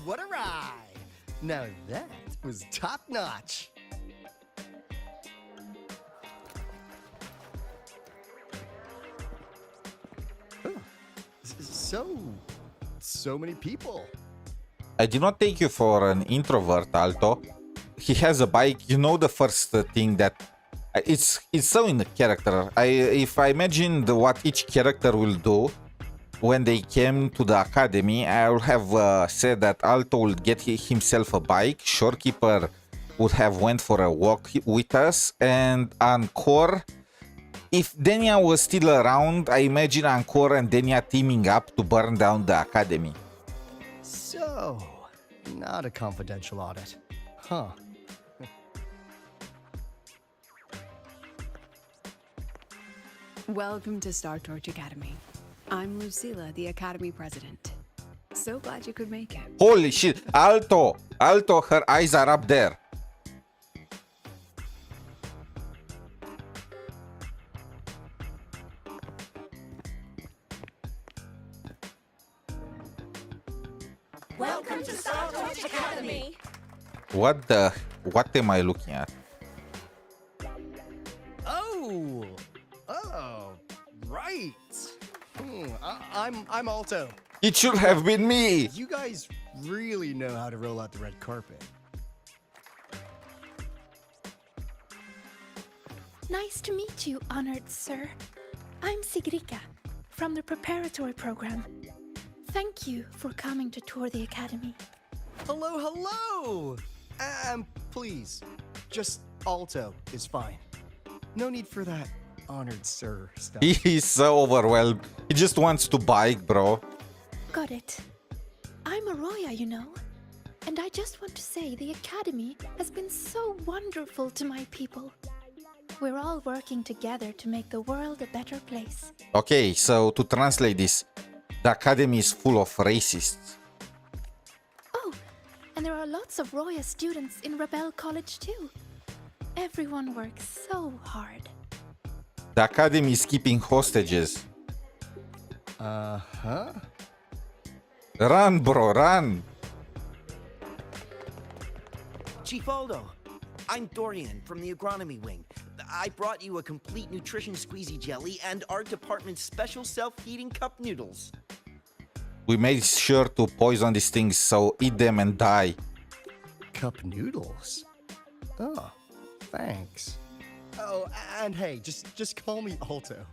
What a ride! Now that was top-notch. So many people. I did not take you for an introvert, Alto. He has a bike. You know the first thing that... It's so in the character. If I imagined what each character will do when they came to the academy, I would have said that Alto would get himself a bike, Shorekeeper would have went for a walk with us, and Ankur... If Denia was still around, I imagine Ankur and Denia teaming up to burn down the academy. So, not a confidential audit, huh? Welcome to Star Torch Academy. I'm Lucilla, the Academy President. So glad you could make it. Holy shit! Alto! Alto, her eyes are up there. Welcome to Star Torch Academy. What am I looking at? Oh, right. I'm Alto. It should have been me. You guys really know how to roll out the red carpet. Nice to meet you, honored sir. I'm Sigrika, from the preparatory program. Thank you for coming to tour the academy. Hello, hello! Please, just Alto is fine. No need for that honored sir stuff. He's so overwhelmed. He just wants to bike, bro. Got it. I'm a Roya, you know. And I just want to say the academy has been so wonderful to my people. We're all working together to make the world a better place. Okay, so to translate this, the academy is full of racists. Oh, and there are lots of Roya students in Rebel College too. Everyone works so hard. The academy is keeping hostages. Uh-huh. Run, bro, run! Chief Aldo, I'm Dorian from the agronomy wing. I brought you a complete nutrition squeezy jelly and our department's special self-heating cup noodles. We made sure to poison these things, so eat them and die. Cup noodles? Oh, thanks. Oh, and hey, just call me Alto.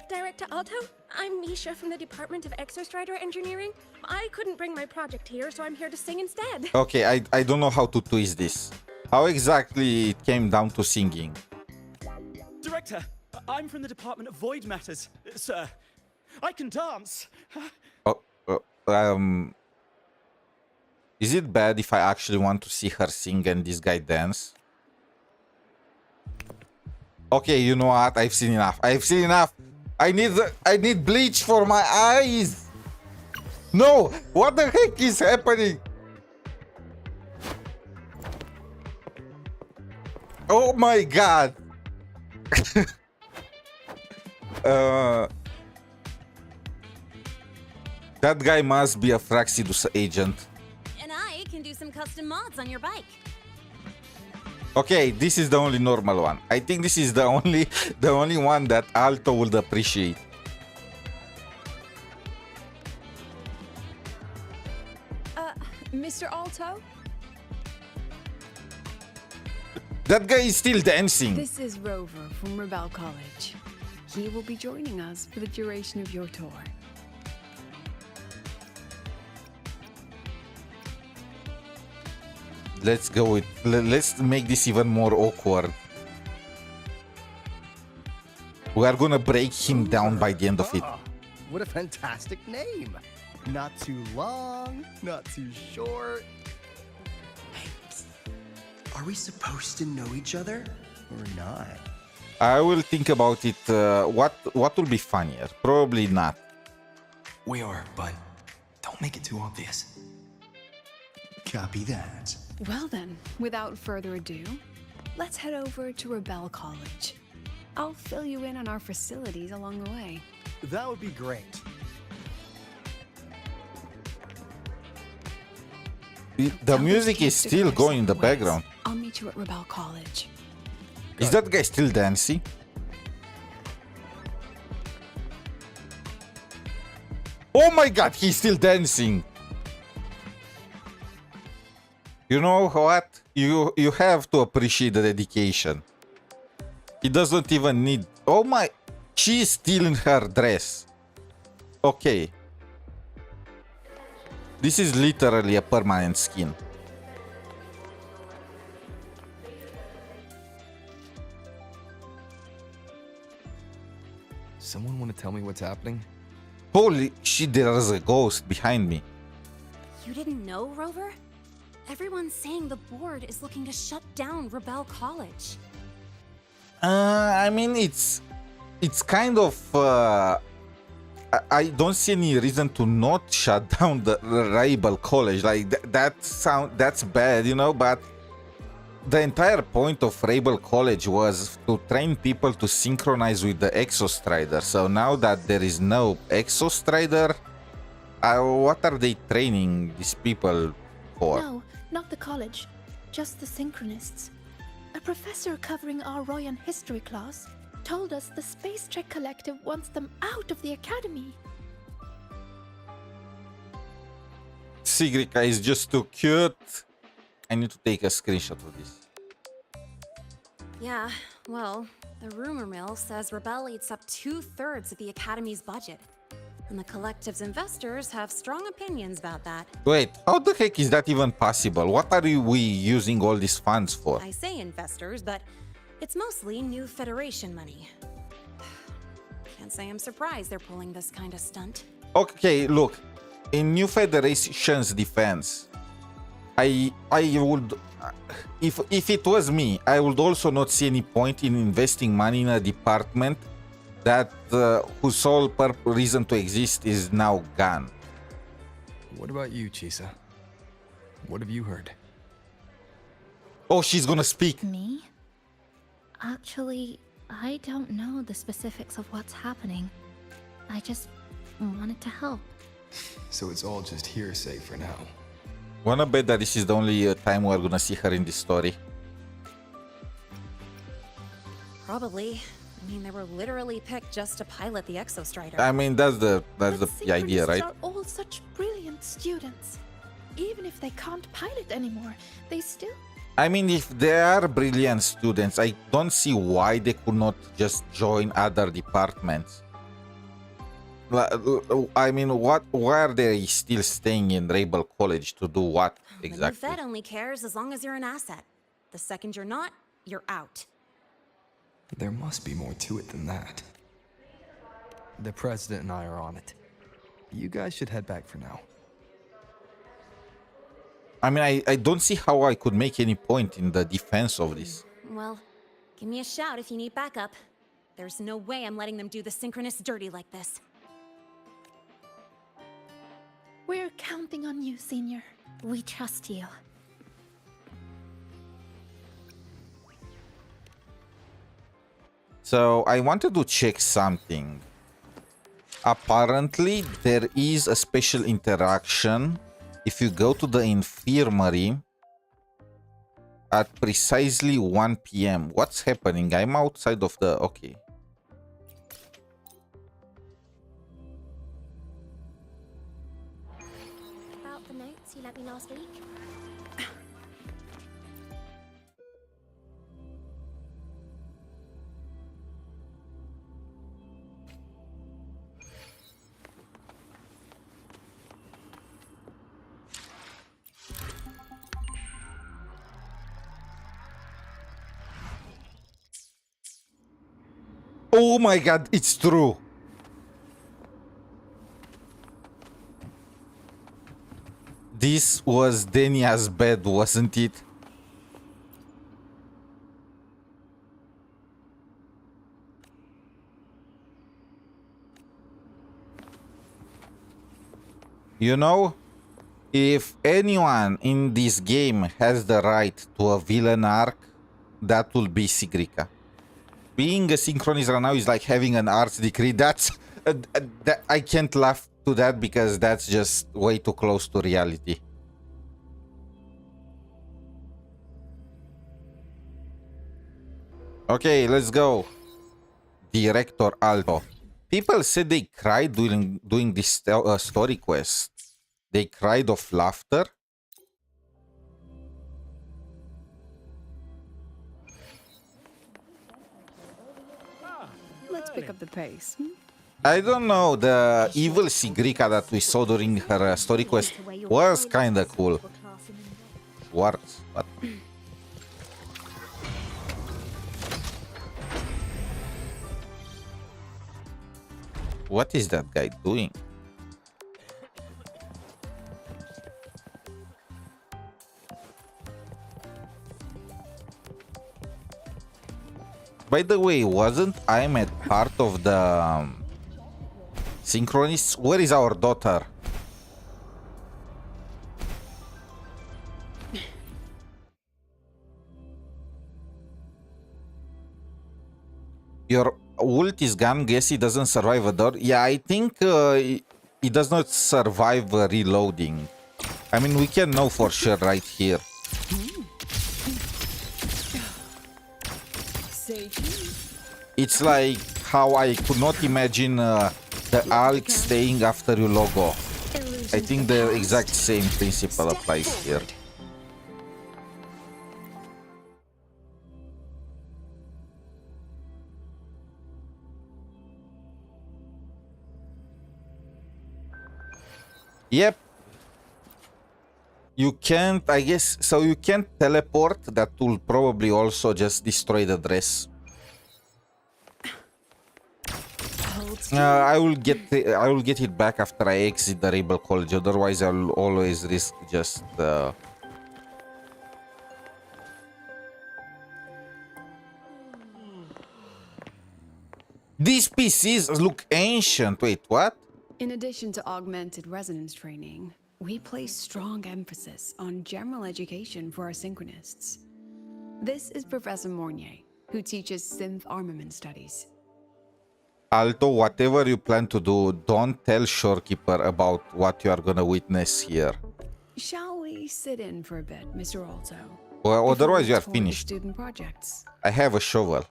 Director Alto, I'm Misha from the Department of Exostrider Engineering. I couldn't bring my project here, so I'm here to sing instead. Okay, I don't know how to twist this. How exactly it came down to singing? Director, I'm from the Department of Void Matters, sir. I can dance. Is it bad if I actually want to see her sing and this guy dance? Okay, you know what? I've seen enough. I've seen enough. I need bleach for my eyes. No, what the heck is happening? Oh my god. That guy must be a Fraxidus agent. And I can do some custom mods on your bike. Okay, this is the only normal one. I think this is the only one that Alto would appreciate. Mr. Alto? That guy is still dancing. This is Rover from Rebel College. He will be joining us for the duration of your tour. Let's go with... Let's make this even more awkward. We are gonna break him down by the end of it. What a fantastic name. Not too long, not too short. Are we supposed to know each other or not? I will think about it. What will be funnier? Probably not. We are, but don't make it too obvious. Copy that. Well then, without further ado, let's head over to Rebel College. I'll fill you in on our facilities along the way. That would be great. The music is still going in the background. I'll meet you at Rebel College. Is that guy still dancing? Oh my god, he's still dancing. You know what? You have to appreciate the dedication. He doesn't even need... Oh my... She's still in her dress. Okay. This is literally a permanent skin. Someone want to tell me what's happening? Holy shit, there's a ghost behind me. You didn't know, Rover? Everyone's saying the board is looking to shut down Rebel College. I mean, it's kind of... I don't see any reason to not shut down the Rebel College. Like, that's bad, you know, but the entire point of Rebel College was to train people to synchronize with the Exostrider. So now that there is no Exostrider, what are they training these people for? No, not the college, just the Synchronists. A professor covering our Royan history class told us the Space Trek Collective wants them out of the academy. Sigrika is just too cute. I need to take a screenshot of this. Yeah, well, the rumor mill says Rebel eats up 2/3 of the Academy's budget. And the Collective's investors have strong opinions about that. Wait, how the heck is that even possible? What are we using all these funds for? I say investors, but it's mostly new Federation money. Can't say I'm surprised they're pulling this kind of stunt. Okay, look, in New Federation's defense, I would, if it was me, I would also not see any point in investing money in a department that whose sole reason to exist is now gone. What about you, 𝗖cie? What have you heard? Oh, she's gonna speak. Me? Actually, I don't know the specifics of what's happening. I just wanted to help. So it's all just hearsay for now. Wanna bet that this is the only time we're gonna see her in this story? Probably. I mean, they were literally picked just to pilot the Exostrider. I mean, that's the idea, right? Synchronists are all such brilliant students. Even if they can't pilot anymore, they still I mean, if they are brilliant students, I don't see why they could not just join other departments. I mean, why are they still staying in Rebel College to do what The new exactly? Fed only cares as long as you're an asset. The second you're not, you're out. There must be more to it than that. The President and I are on it. You guys should head back for now. I mean, I don't see how I could make any point in the defense of this. Well, give me a shout if you need backup. There's no way I'm letting them do the synchronous dirty like this. We're counting on you, Senior. We trust you. So I wanted to check something. Apparently, there is a special interaction if you go to the infirmary at precisely 1 p.m. What's happening? I'm outside of the... Okay. About the notes you lent me last week? Oh my god, it's true. This was Denia's bed, wasn't it? You know, if anyone in this game has the right to a villain arc, that will be Sigrika. Being a synchronist right now is like having an arts degree. That's I can't laugh to that because that's just way too close to reality. Okay, let's go. Director Alto. People said they cried doing this story quest. They cried of laughter. Let's pick up the pace. I don't know, the evil sigrika that we saw during her story quest was kinda cool. Schwartz, what? What is that guy doing? By the way, wasn't I at part of the synchronists? Where is our daughter? Your ult is gone. Guess he doesn't survive a door. Yeah, I think he does not survive reloading. I mean, we can know for sure right here. It's like how I could not imagine the ALK staying after you log off. I think the exact same principle applies here. Yep. You can't, I guess, so you can't teleport. That will probably also just destroy the dress. I will get it back after I exit the Rebel College. Otherwise, I'll always risk just. These PCs look ancient. Wait, what? In addition to augmented resonance training, we place strong emphasis on general education for our synchronists. This is Professor Mornier, who teaches synth armament studies. Alto, whatever you plan to do, don't tell Shorekeeper about what you are gonna witness here. Shall we sit in for a bit, Mr. Alto? Well, otherwise you are Before finished. Student projects. I have a shovel.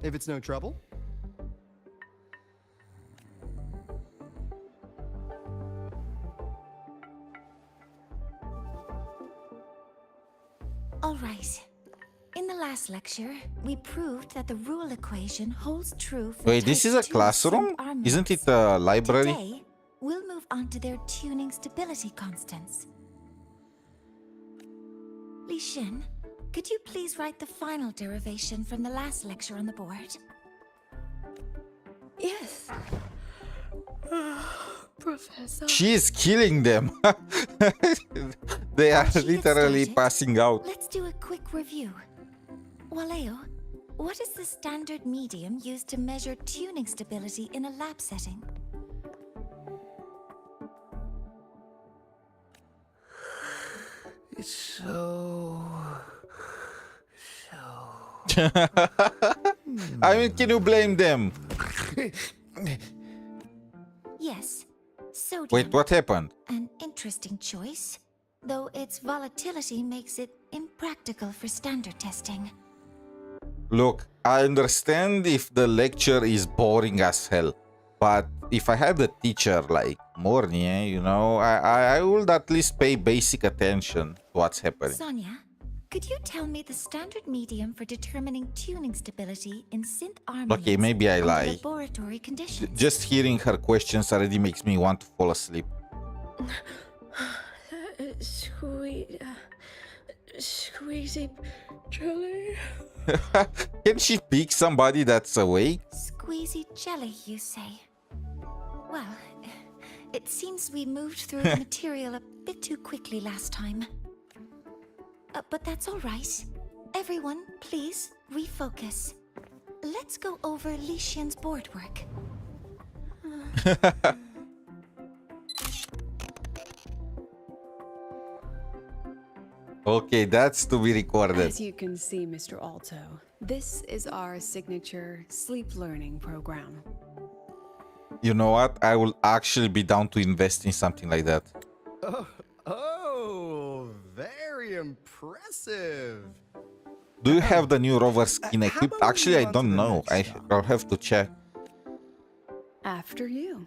If it's no trouble. last lecture, we proved that the rule equation holds true for Wait, this is a Type 2 classroom? synth armaments. Isn't it a library? Today, we'll move on to their tuning stability constants. 𝗖cie, could you please write the final derivation from the last lecture on the board? Yes. Professor. She is killing them. They are literally passing out. Let's do a quick review. 𝗖𝗚, what is the standard medium used to measure tuning stability in a lab setting? It's so... I mean, can you blame them? Yes, sodium. Wait, what happened? An interesting choice, though its volatility makes it impractical for standard testing. Look, I understand if the lecture is boring as hell, but if I had a teacher like 𝗵𝘁, you know, I would at least pay basic attention to what's happening. Sonia, could you tell me the standard medium for determining tuning stability in synth armaments? Okay, maybe I under lie. Laboratory conditions. Just hearing her questions already makes me want to fall asleep. 𝗖cie𝗽𝗆𝗆𝗵𝘁. Can she pick somebody that's awake? 𝗖cie𝗽𝗆𝗆𝗆, you say? Well, it seems we moved through the material a bit too quickly last time. But that's all right. Everyone, please refocus. Let's go over 𝗖cien's board work. Okay, that's to be recorded. As you can see, Mr. Alto, this is our signature sleep learning program. You know what? I will actually be down to invest in something like that. Oh, very impressive. Do you have the new rover skin equipped? Actually, I don't know. I'll have to check. After you.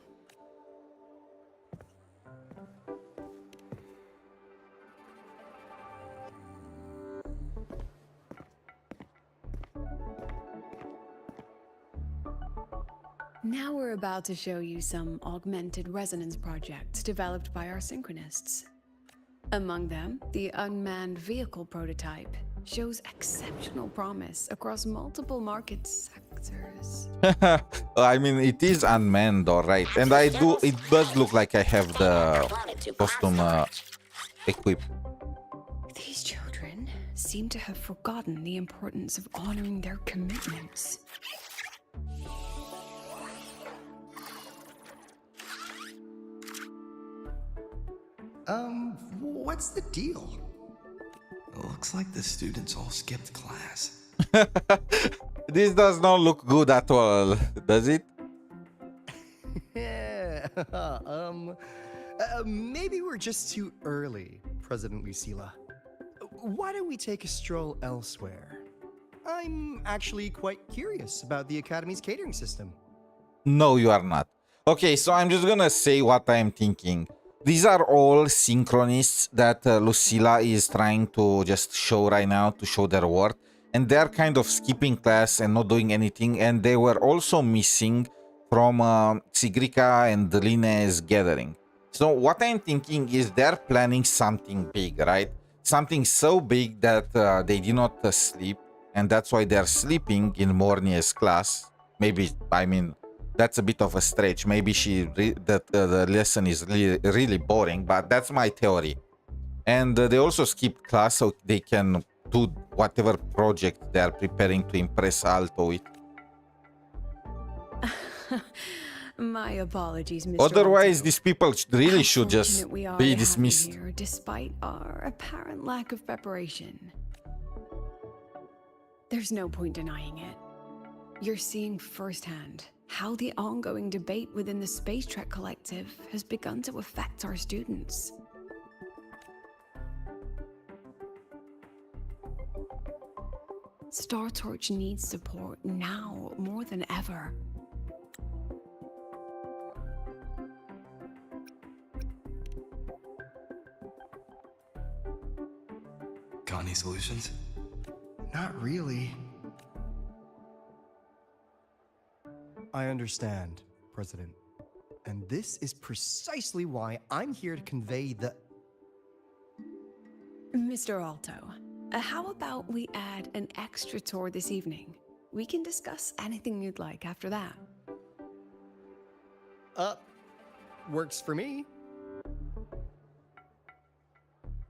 Now we're about to show you some augmented resonance projects developed by our synchronists. Among them, the unmanned vehicle prototype shows exceptional promise across multiple market sectors. I mean, it is unmanned, all right. And it does look like I have the costume equipped. These children seem to have forgotten the importance of honoring their commitments. What's the deal? It looks like the students all skipped class. This does not look good at all, does it? Yeah. Maybe we're just too early, President Lucilla. Why don't we take a stroll elsewhere? I'm actually quite curious about the Academy's catering system. No, you are not. Okay, so I'm just gonna say what I'm thinking. These are all synchronists that Lucilla is trying to just show right now to show their work. And they're kind of skipping class and not doing anything. And they were also missing from sigrika and lynae's gathering. So what I'm thinking is they're planning something big, right? Something so big that they did not sleep. And that's why they're sleeping in 𝗵𝘁's class. Maybe, I mean, that's a bit of a stretch. Maybe the lesson is really boring, but that's my theory. And they also skip class so they can do whatever project they are preparing to impress Alto with. My apologies, Mr. Otherwise, Alto. these people really should How just fortunate we are be to have you dismissed. here, despite our apparent lack of preparation. There's no point denying it. You're seeing firsthand how the ongoing debate within the Space Trek Collective has begun to affect our students. Star Torch needs support now more than ever. Got any solutions? Not really. I understand, President. And this is precisely why I'm here to convey the... Mr. Alto, how about we add an extra tour this evening? We can discuss anything you'd like after that. Works for me.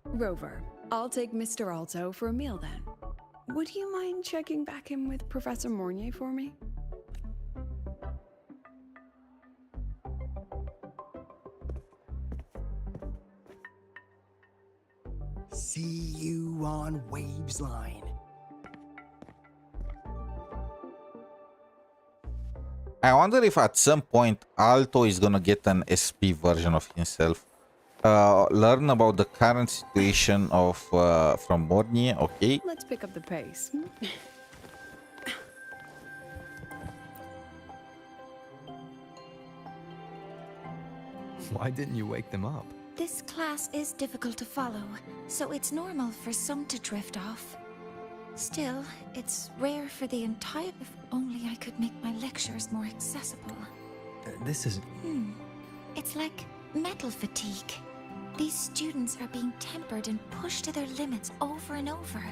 Rover, I'll take Mr. Alto for a meal then. Would you mind checking back in with Professor Mornier for me? See you on Waves Line. I wonder if at some point Alto is gonna get an SP version of himself. Learn about the current situation of from Mornier. Okay. Let's pick up the pace. Why didn't you wake them up? This class is difficult to follow, so it's normal for some to drift off. Still, it's rare for the entire... If only I could make my lectures more accessible. This is... It's like metal fatigue. These students are being tempered and pushed to their limits over and over.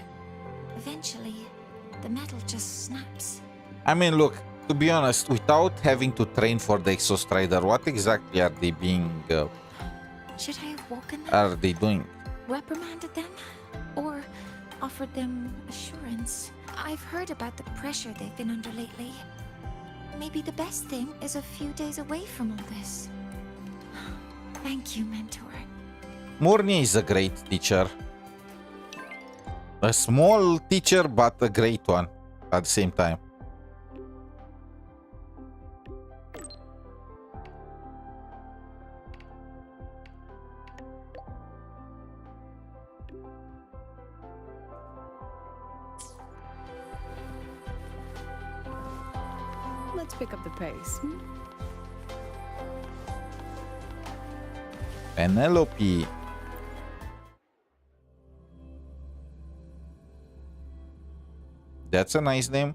Eventually, the metal just snaps. I mean, look, to be honest, without having to train for the Exostrider, what exactly are they being... Should I have woken them? are they doing? Reprimanded them? Or offered them assurance? I've heard about the pressure they've been under lately. Maybe the best thing is a few days away from all this. Thank you, Mentor. Mornier is a great teacher. A small teacher, but a great one at the same time. Let's pick up the pace. Penelope. That's a nice name.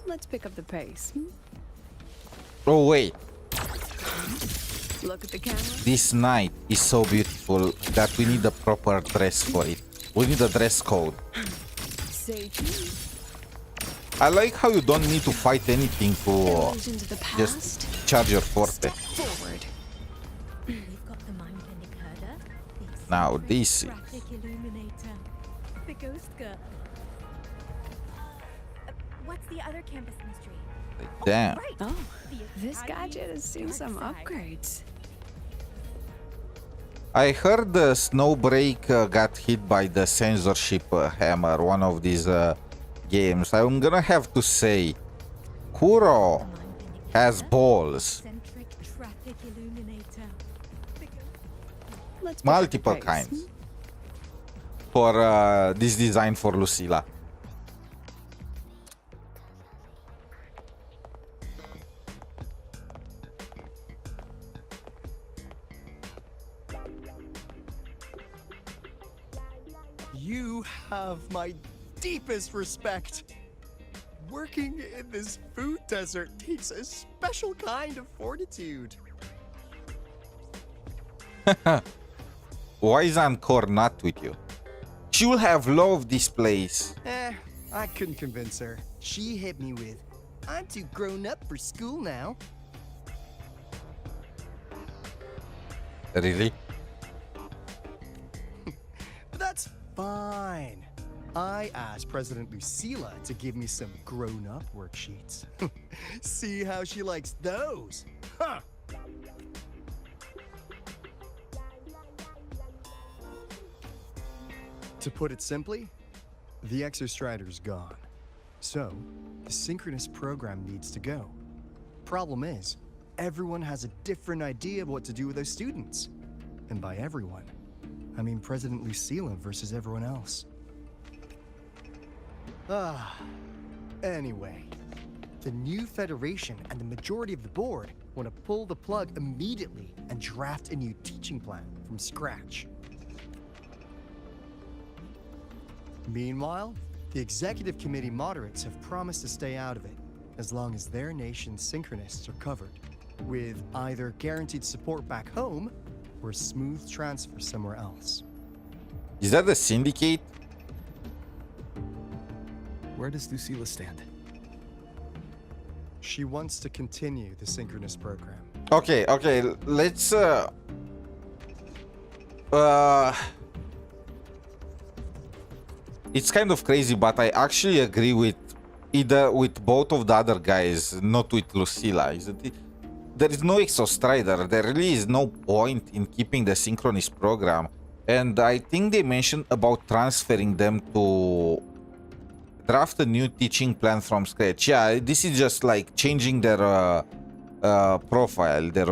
Let's pick up the pace. Oh, wait. Look at the camera. This night is so beautiful that we need a proper dress for it. We need a dress code. Say cheese. I like how you don't need to fight anything to just charge your forte. Forward. We've got the mind-bending herder, Now this is... traffic illuminator, the ghost girl. What's the other campus mystery? Damn. Oh, this gadget has seen some upgrades. I heard the Snowbreak got hit by the censorship hammer, one of these games. I'm gonna have to say, Kuro has balls. Multiple kinds. For this design for Lucilla. You have my deepest respect. Working in this food desert takes a special kind of fortitude. Why is Encore not with you? She will have loved this place. I couldn't convince her. She hit me with, I'm too grown up for school now. Really? But that's fine. I asked President Lucilla to give me some grown-up worksheets. See how she likes those. Huh. To put it simply, the Exostrider's gone. So, the synchronous program needs to go. Problem is, everyone has a different idea of what to do with those students. And by everyone, I mean President Lucilla versus everyone else. Anyway, the new Federation and the majority of the board want to pull the plug immediately and draft a new teaching plan from scratch. Meanwhile, the executive committee moderates have promised to stay out of it as long as their nation's synchronists are covered, with either guaranteed support back home or a smooth transfer somewhere else. Is that the syndicate? Where does Lucilla stand? She wants to continue the synchronous program. Okay, let's it's kind of crazy, but I actually agree with both of the other guys, not with Lucilla. There is no Exostrider. There really is no point in keeping the synchronous program. And I think they mentioned about transferring them to draft a new teaching plan from scratch. Yeah, this is just like changing their profile, their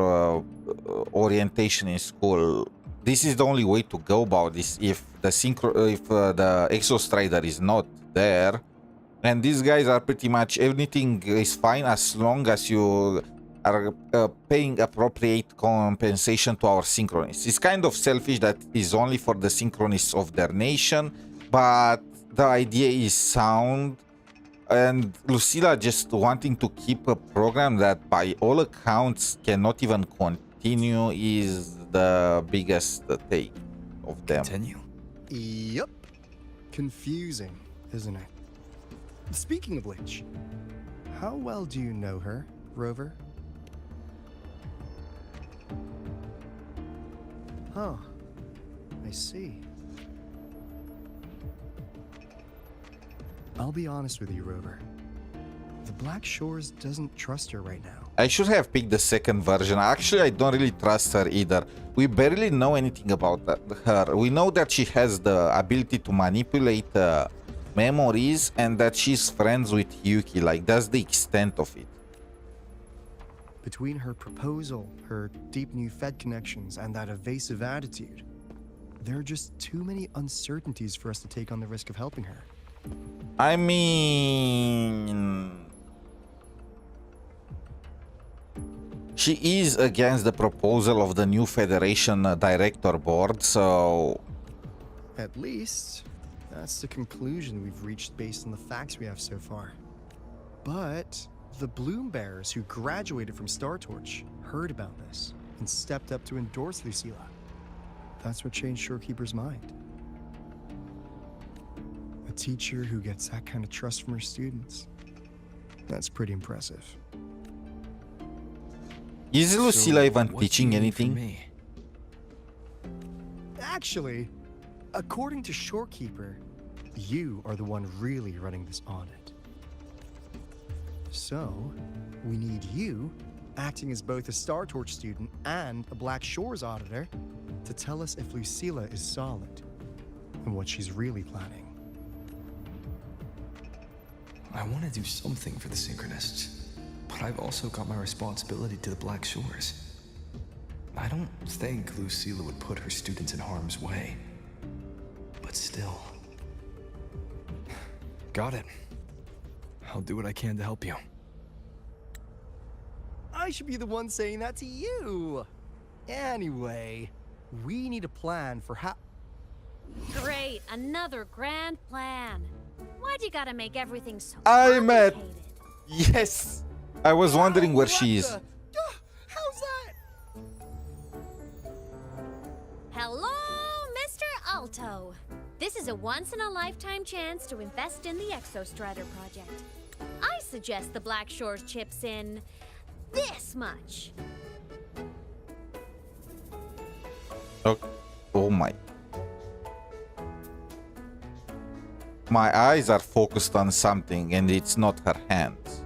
orientation in school. This is the only way to go about this if the Exostrider is not there. And these guys are pretty much everything is fine as long as you are paying appropriate compensation to our synchronists. It's kind of selfish that is only for the synchronists of their nation, but the idea is sound. And Lucilla just wanting to keep a program that by all accounts cannot even continue is the biggest take of them. Continue? Yep. Confusing, isn't it? Speaking of which, how well do you know her, Rover? Huh. I see. I'll be honest with you, Rover. The Black Shores doesn't trust her right now. I should have picked the second version. Actually, I don't really trust her either. We barely know anything about her. We know that she has the ability to manipulate memories and that she's friends with hiyuki. Like, that's the extent of it. Between her proposal, her deep new Fed connections, and that evasive attitude, there are just too many uncertainties for us to take on the risk of helping her. I mean, she is against the proposal of the new Federation Director Board, so... At least, that's the conclusion we've reached based on the facts we have so far. But the Bloom Bearers who graduated from Star Torch heard about this and stepped up to endorse Lucilla. That's what changed Shorekeeper's mind. A teacher who gets that kind of trust from her students. That's pretty impressive. Is Lucilla even teaching anything? Actually, according to Shorekeeper, you are the one really running this audit. So, we need you, acting as both a Star Torch student and a Black Shores auditor, to tell us if Lucilla is solid and what she's really planning. I want to do something for the Synchronists, but I've also got my responsibility to the Black Shores. I don't think Lucilla would put her students in harm's way, but still. Got it. I'll do what I can to help you. I should be the one saying that to you. Anyway, we need a plan for how... Great, another grand plan. Why'd you gotta make everything so I'm at... complicated? Yes! I was wondering where she is. How's that? Hello, Mr. Alto. This is a once-in-a-lifetime chance to invest in the Exostrider project. I suggest the Black Shores chips in this much. Oh my. My eyes are focused on something and it's not her hands.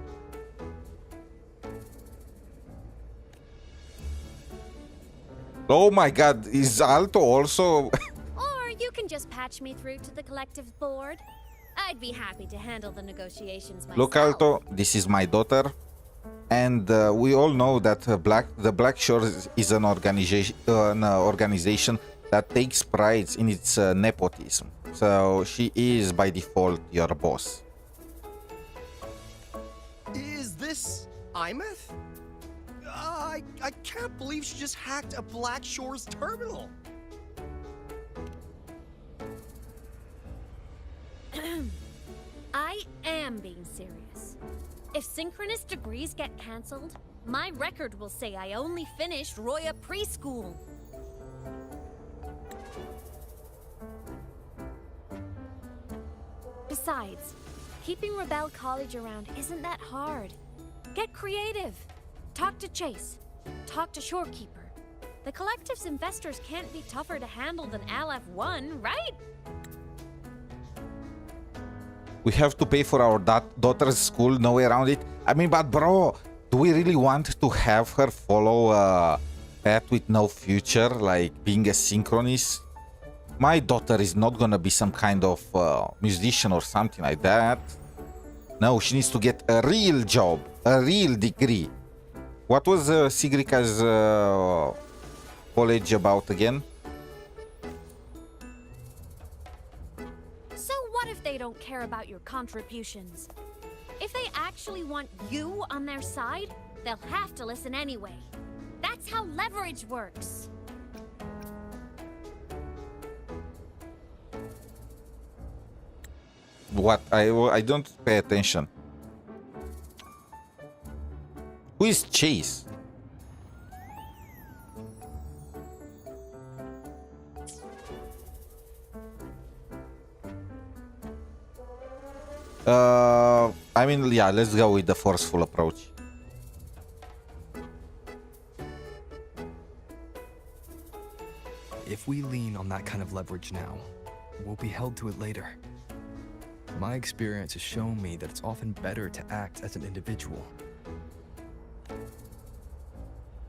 Oh my god, is Alto also... Or you can just patch me through to the collective board. I'd be happy to handle the negotiations myself. Look, Alto, this is my daughter. And we all know that the Black Shores is an organization that takes pride in its nepotism. So she is by default your boss. Is this This 𝗖𝗍? I can't believe she just hacked a Black Shores terminal. I am being serious. If synchronous degrees get cancelled, my record will say I only finished 𝗖cie preschool. Besides, keeping Rebel College around isn't that hard. Get creative. Talk to Chase. Talk to Shorekeeper. The collective's investors can't be tougher to handle than LF1, right? We have to pay for our daughter's school, no way around it. I mean, but bro, do we really want to have her follow a path with no future, like being a synchronist? My daughter is not gonna be some kind of musician or something like that. No, she needs to get a real job, a real degree. What was sigrika's college about again? So what if they don't care about your contributions? If they actually want you on their side, they'll have to listen anyway. That's how leverage works. What? I don't pay attention. Who is Chase? I mean, yeah, let's go with the forceful approach. If we lean on that kind of leverage now, we'll be held to it later. My experience has shown me that it's often better to act as an individual.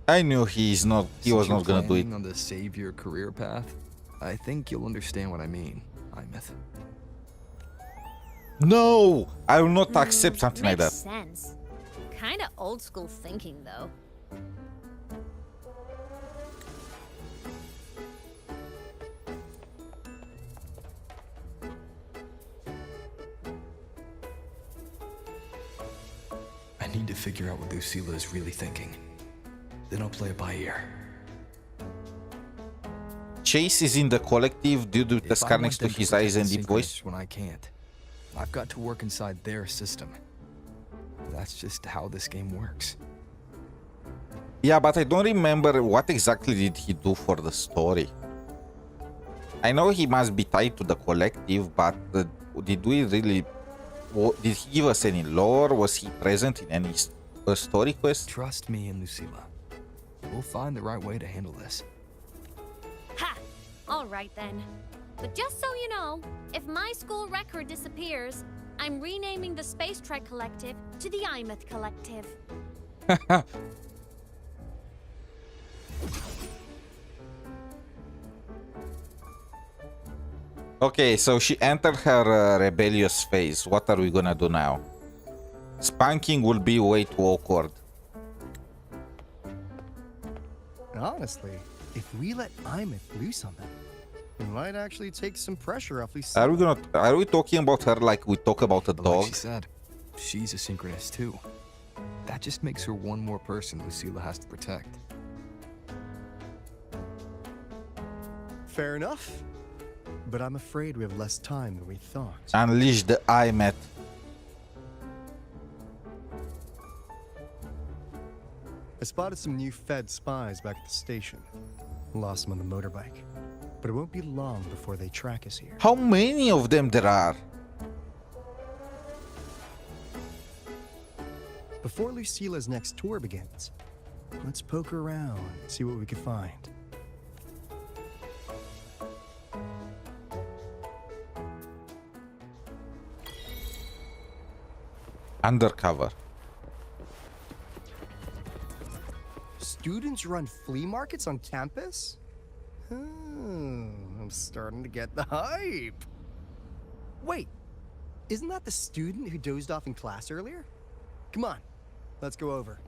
I knew he was not gonna do it. On the savior career path, I think you'll understand what I mean, 𝗖𝗍. No, I will not accept something like that. Makes sense. Kinda old school thinking, though. I need to figure out what Lucilla is really thinking. Then I'll play it by ear. Chase is in the collective due to the scar next to his eyes and deep voice. When I can't, I've got to work inside their system. That's just how this game works. Yeah, but I don't remember what exactly did he do for the story. I know he must be tied to the collective, but did we really... Did he give us any lore? Was he present in any story quest? Trust me and Lucilla. We'll find the right way to handle this. Ha! All right then. But just so you know, if my school record disappears, I'm renaming the Space Trek Collective to the 𝗖𝗍 Collective. Okay, so she entered her rebellious phase. What are we gonna do now? Spanking will be way too awkward. Honestly, if we let 𝗖𝗍 loose on them, it might actually take some pressure off Lucilla. Are we talking about her like we talk about a dog? Like she said, she's a synchronist too. That just makes her one more person Lucilla has to protect. Fair enough. But I'm afraid we have less time than we thought. Unleash the 𝗖𝗍. I spotted some new Fed spies back at the station. Lost them on the motorbike. But it won't be long before they track us here. How many of them there are? Before Lucilla's next tour begins, let's poke around and see what we can find. Undercover. Students run flea markets on campus? I'm starting to get the hype. Wait, isn't that the student who dozed off in class earlier? Come on, let's go over.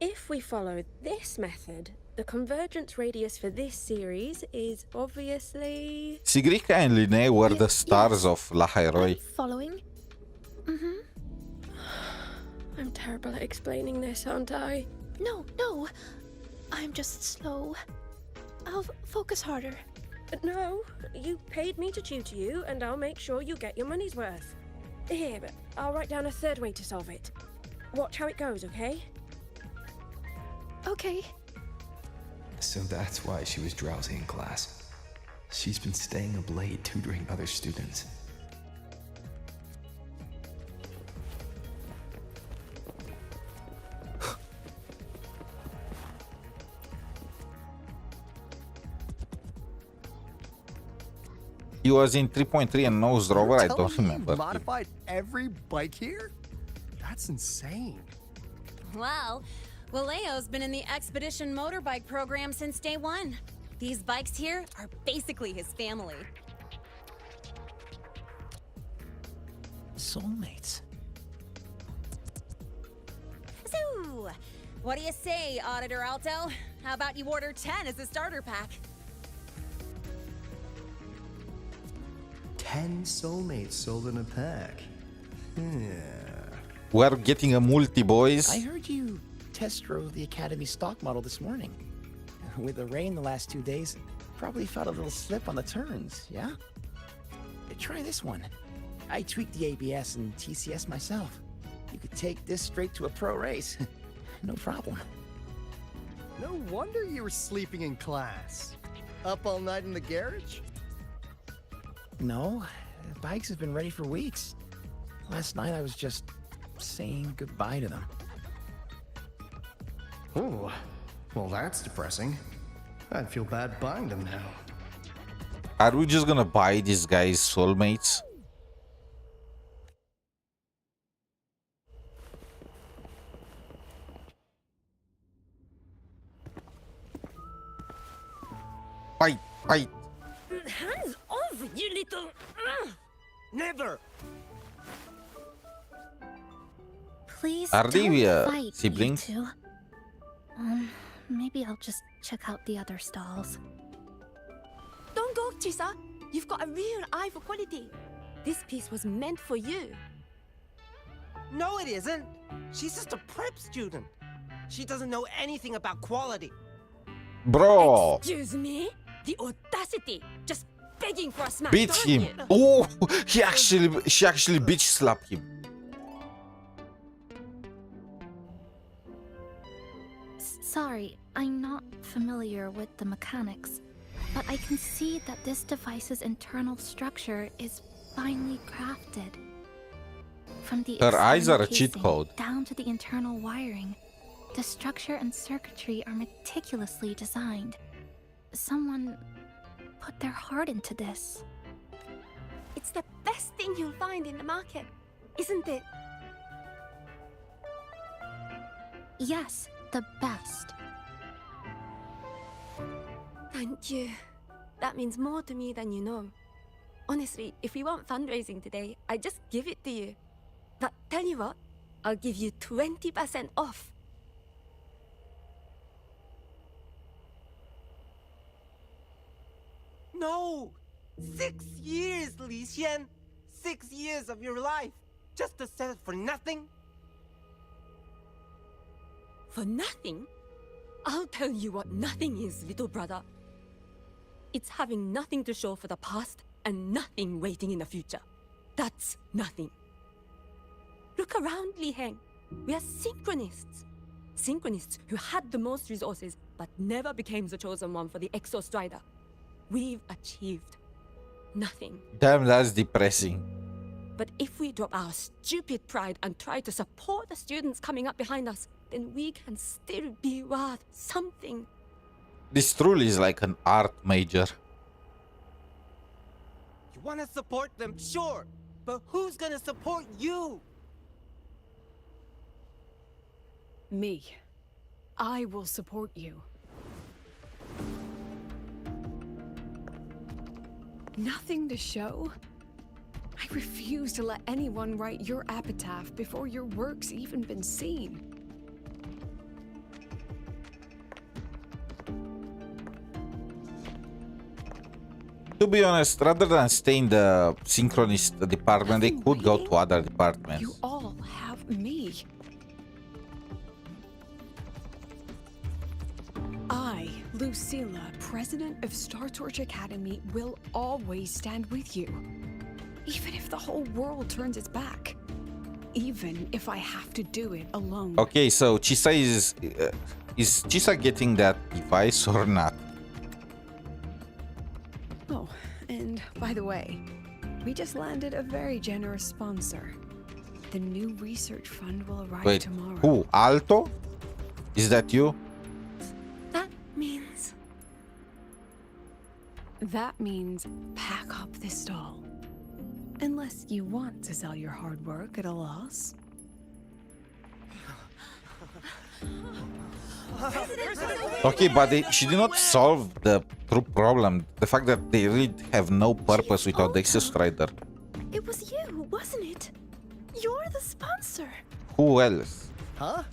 If we follow this method, the convergence radius for this series is obviously... Sigrika and Lynae were the stars of 𝗖cie𝗽𝗆𝗵𝗁. Following? Mm-hmm. I'm terrible at explaining this, aren't I? No. I'm just slow. I'll focus harder. No, you paid me to tutor you, and I'll make sure you get your money's worth. Here, I'll write down a third way to solve it. Watch how it goes, okay? Okay. So that's why she was drowsy in class. She's been staying up late tutoring other students. He was in 3.3 and Nose Rover. I don't remember. You modified every bike here? That's insane. Well, Waleo's been in the Expedition motorbike program since day one. These bikes here are basically his family. Soulmates. So, what do you say, Auditor Alto? How about you order 10 as a starter pack? 10 soulmates sold in a pack. We're getting a multi, boys. I heard you test drove the Academy stock model this morning. With the rain the last 2 days, probably felt a little slip on the turns, yeah? Try this one. I tweaked the ABS and TCS myself. You could take this straight to a pro race. No problem. No wonder you were sleeping in class. Up all night in the garage? No, the bikes have been ready for weeks. Last night I was just saying goodbye to them. Oh, well that's depressing. I'd feel bad buying them now. Are we just gonna buy these guys soulmates? Fight! Hands off, you little... Never! Please Are they, don't fight, siblings? you two. Maybe I'll just check out the other stalls. Don't go, Chisa. You've got a real eye for quality. This piece was meant for you. No, it isn't. She's just a prep student. She doesn't know anything about quality. Bro! Excuse me? The audacity! Just begging for a smack, Beat don't him! you? Oh! She actually bitch slapped him. Sorry, I'm not familiar with the mechanics, but I can see that this device's internal structure is finely crafted. From the Her eyes are a external cheat casing code. down to the internal wiring, the structure and circuitry are meticulously designed. Someone put their heart into this. It's the best thing you'll find in the market, isn't it? Yes, the best. Thank you. That means more to me than you know. Honestly, if we want fundraising today, I'd just give it to you. But tell you what, I'll give you 20% off. No! 6 years, 𝗖cie𝗽𝗆𝗵𝗁! 6 years of your life, just to sell it for nothing? For nothing? I'll tell you what nothing is, little brother. It's having nothing to show for the past and nothing waiting in the future. That's nothing. Look around, Li-Heng. We are synchronists. Synchronists who had the most resources but never became the chosen one for the Exostrider. We've achieved nothing. Damn, that's depressing. But if we drop our stupid pride and try to support the students coming up behind us, then we can still be worth something. This truly is like an art major. You want to support them, sure, but who's gonna support you? Me. I will support you. Nothing to show? I refuse to let anyone write your epitaph before your work's even been seen. To be honest, rather than stay in the synchronist department, they could go to other departments. You all have me. I, Lucilla, president of Star Torch Academy, will always stand with you. Even if the whole world turns its back. Even if I have to do it alone. Okay, so 𝗖cie is 𝗖cie getting that device or not? Oh, and by the way, we just landed a very generous sponsor. The new research fund will arrive Wait, tomorrow. who? Alto? Is that you? That means pack up this stall. Unless you want to sell your hard work at a loss. Okay, but she did not solve the true problem. The fact that they really have no purpose without the Exostrider. It was you, wasn't it? You're the sponsor. Who else? Huh?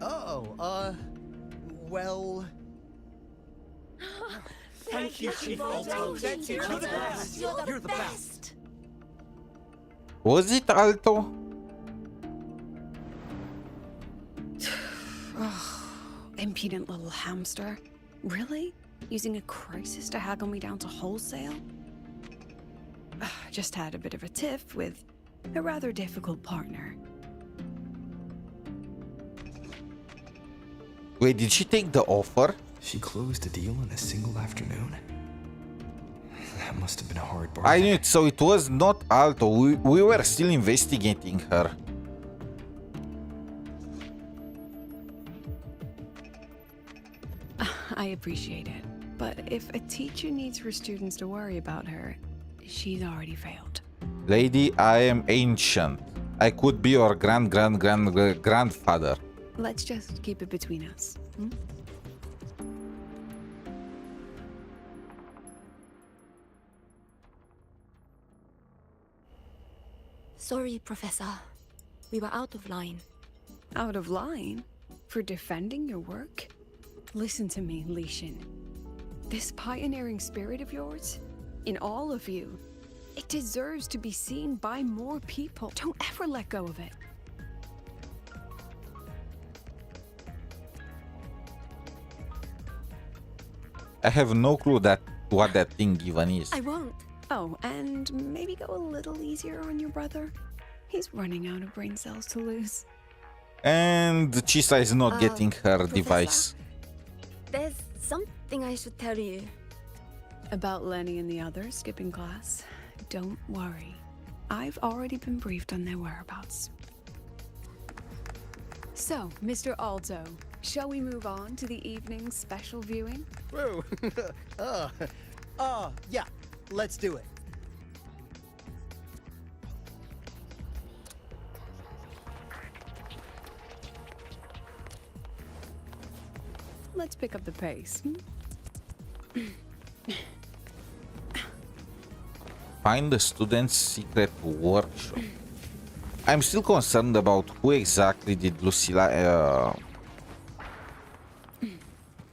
Oh, well... Thank you, Chief Alto. Thank you. You're the best. You're the best. Was it Alto? Impudent little hamster. Really? Using a crisis to haggle me down to wholesale? Just had a bit of a tiff with a rather difficult partner. Wait, did she take the offer? She closed a deal in a single afternoon? That must have been a hard bargain. I knew it, so it was not Alto. We were still investigating her. I appreciate it, but if a teacher needs her students to worry about her, she's already failed. Lady, I am ancient. I could be your grandfather. Let's just keep it between us. Hmm? Sorry, Professor. We were out of line. Out of line? For defending your work? Listen to me, 𝗖cie. This pioneering spirit of yours, in all of you, it deserves to be seen by more people. Don't ever let go of it. I have no clue what that thing even is. I won't. Oh, and maybe go a little easier on your brother. He's running out of brain cells to lose. And 𝗖cie is not getting her Professor, device. There's something I should tell you. About Lenny and the others skipping class? Don't worry. I've already been briefed on their whereabouts. So, Mr. Alto, shall we move on to the evening's special viewing? Whoa. Yeah. Let's do it. Let's pick up the pace. Find the student's secret workshop. I'm still concerned about who exactly did Lucilla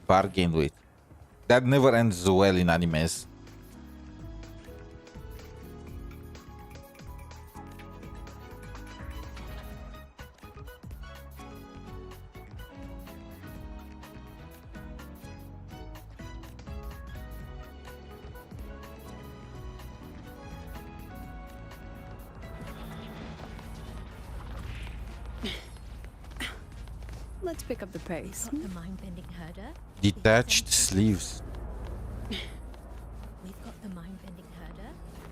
bargain with. That never ends well in animes. Let's pick up the pace. Got the mind-bending herder. Detached sleeves. We've got the mind-bending herder,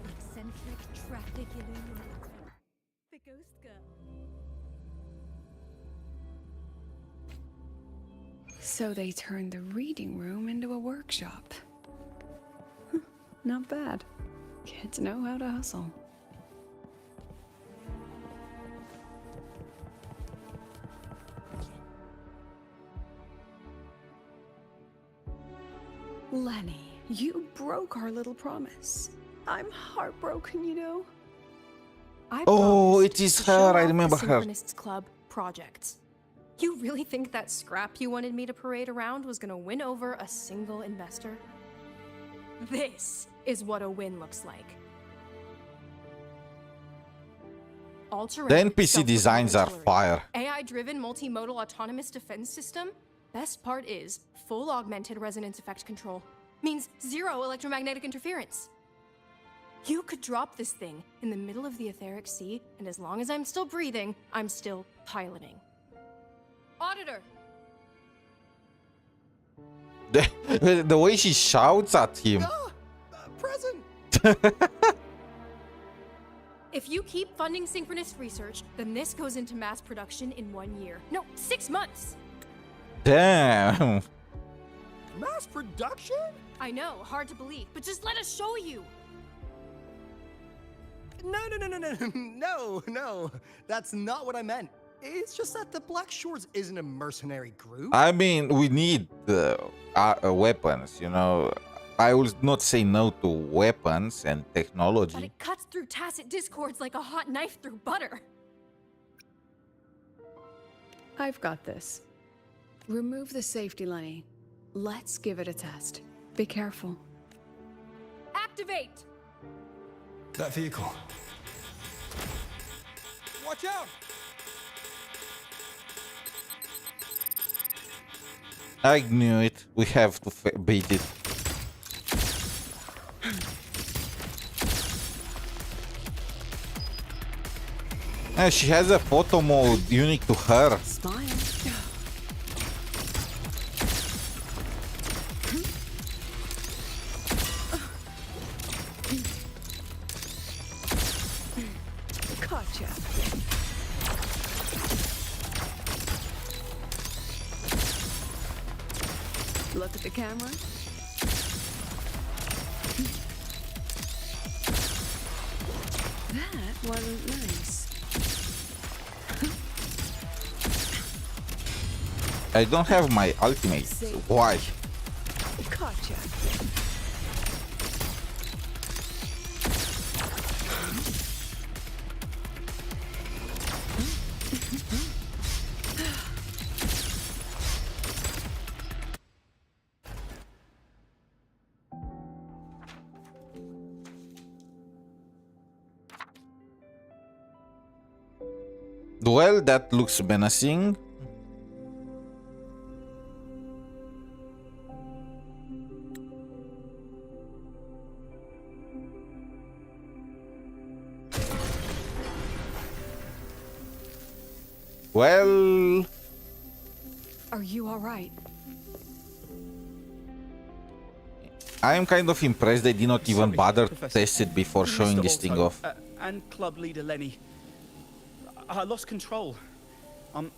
eccentric, traffic illuminator, the ghost girl. So they turned the reading room into a workshop. Not bad. Kids know how to hustle. Lenny, you broke our little promise. I'm heartbroken, you know. Oh, it is her. I remember her. Synchronists Club projects. You really think that scrap you wanted me to parade around was gonna win over a single investor? This is what a win looks like. The NPC designs are fire. AI-driven multimodal autonomous defense system. Best part is full augmented resonance effect control. Means zero electromagnetic interference. You could drop this thing in the middle of the etheric sea, and as long as I'm still breathing, I'm still piloting. Auditor! The way she shouts at him. Present! If you keep funding synchronous research, then this goes into mass production in 1 year. No, 6 months! Damn. Mass production? I know, hard to believe, but just let us show you! No. That's not what I meant. It's just that the Black Shores isn't a mercenary group. I mean, we need weapons, you know. I will not say no to weapons and But technology. it cuts through tacit discords like a hot knife through butter. I've got this. Remove the safety lynae. Let's give it a test. Be careful. Activate! That vehicle. Watch out! I knew it. We have to beat it. She has a photo mode unique to her. Smile. Gotcha. Look at the camera. That wasn't nice. I don't have my ultimate. Why? Gotcha. Well, that looks menacing. Well, Are you alright? I am kind of impressed they did not even Sorry, bother to Professor. test it before showing Mr. this thing Alto, off. And club leader Lenny. I lost control. I'm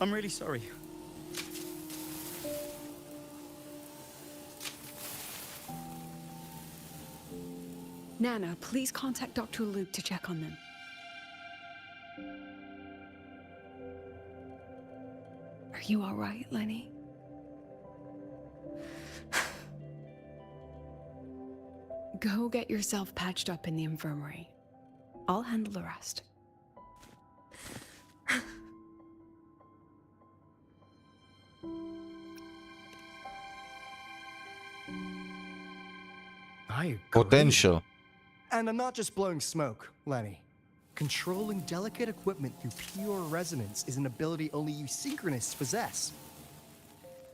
really sorry. Nana, please contact Dr. Luke to check on them. Are you all right, Lenny? Go get yourself patched up in the infirmary. I'll handle the rest. I agree. Potential. And I'm not just blowing smoke, Lenny. Controlling delicate equipment through pure resonance is an ability only you synchronists possess.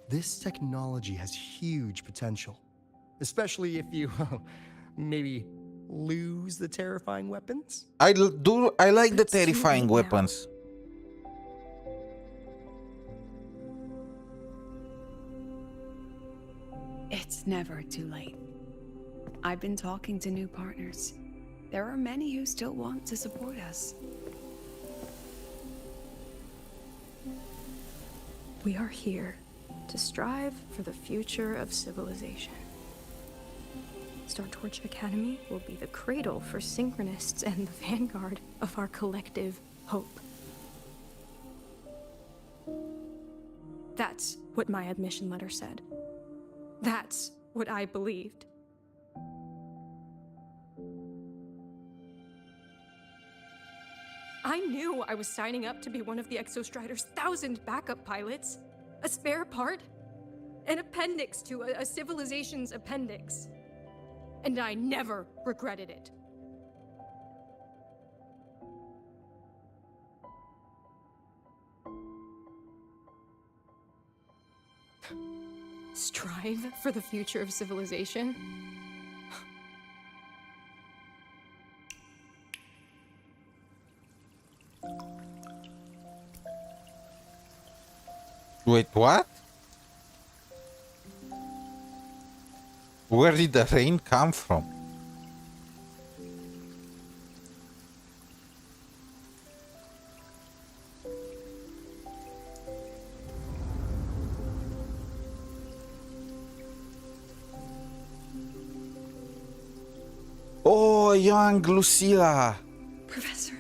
This technology has huge potential, especially if you maybe lose the terrifying weapons. I like the terrifying weapons. It's never too late. I've been talking to new partners. There are many who still want to support us. We are here to strive for the future of civilization. Startorch Academy will be the cradle for synchronists and the vanguard of our collective hope. That's what my admission letter said. That's what I believed. I knew I was signing up to be one of the Exostrider's 1,000 backup pilots. A spare part. An appendix to a civilization's appendix. and I never regretted it. Strive for the future of civilization? Wait, what? Where did the rain come from? Oh, young Lucilla. Professor,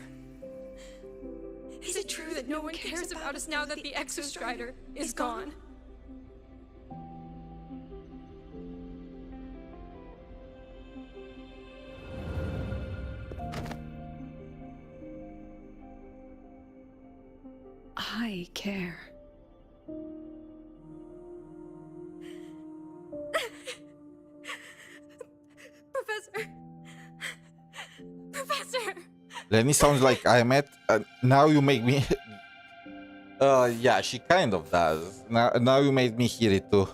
is it true that no one cares about us now that the Exostrider is gone? I care. Professor! Lenny sounds like I met. Now you make me. Yeah, she kind of does. Now you made me hear it too.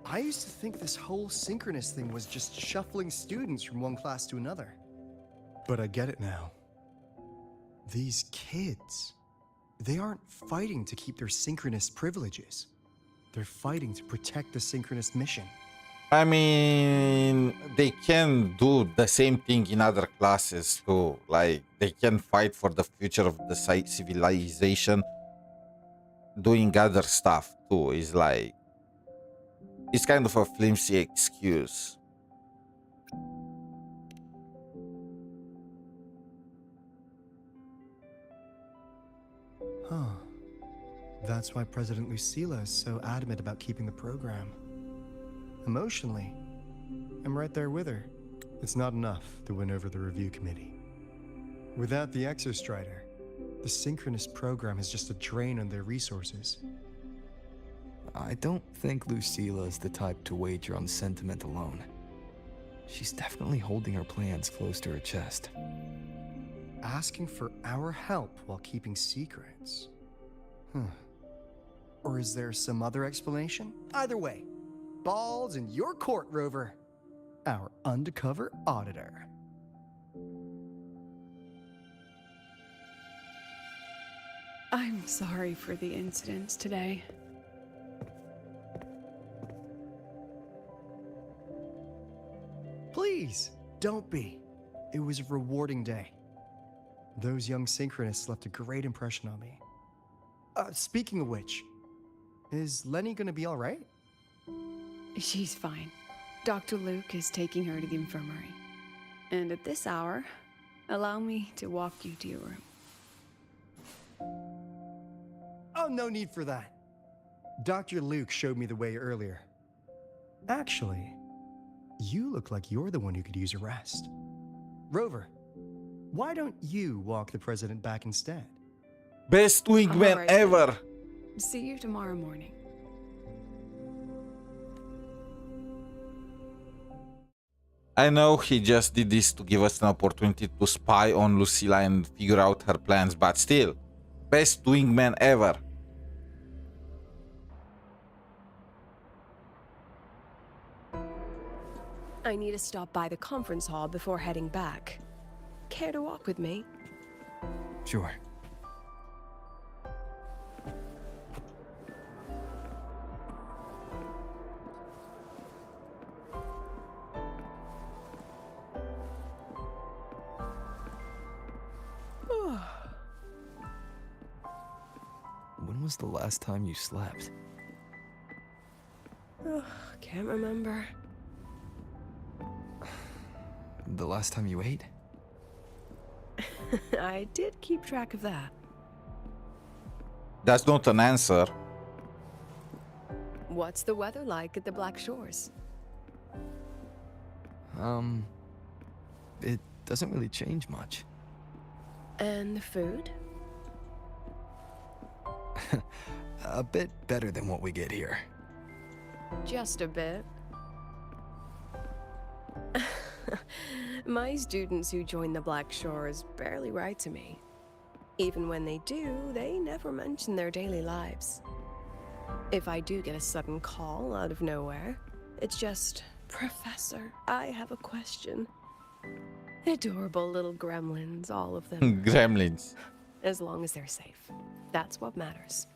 I used to think this whole synchronous thing was just shuffling students from one class to another. But I get it now. These kids, they aren't fighting to keep their synchronous privileges. They're fighting to protect the synchronous mission. I mean, they can do the same thing in other classes too. Like, they can fight for the future of the civilization. Doing other stuff too is like, it's kind of a flimsy excuse. Huh. That's why President Lucilla is so adamant about keeping the program. Emotionally, I'm right there with her. It's not enough to win over the review committee. Without the Exostrider, the synchronous program is just a drain on their resources. I don't think Lucilla is the type to wager on sentiment alone. She's definitely holding her plans close to her chest. Asking for our help while keeping secrets. Or is there some other explanation? Either way, ball's in your court, Rover. Our undercover auditor. I'm sorry for the incidents today. Please, don't be. It was a rewarding day. Those young synchronists left a great impression on me. Speaking of which, is Lenny gonna be all right? She's fine. Dr. Luke is taking her to the infirmary. And at this hour, allow me to walk you to your room. Oh, no need for that. Dr. Luke showed me the way earlier. Actually, you look like you're the one who could use a rest. Rover, why don't you walk the president back instead? Best wingman Alright, ever. See you tomorrow morning. I know he just did this to give us an opportunity to spy on Lucilla and figure out her plans, but still, best wingman ever. I need to stop by the conference hall before heading back. Care to walk with me? Sure. When was the last time you slept? Can't remember. The last time you ate? I did keep track of that. That's not an answer. What's the weather like at the Black Shores? It doesn't really change much. And the food? A bit better than what we get here. Just a bit. My students who join the Black Shores barely write to me. Even when they do, they never mention their daily lives. If I do get a sudden call out of nowhere, it's just, Professor, I have a question. Adorable little gremlins, all of them. Gremlins. As long as they're safe. That's what matters.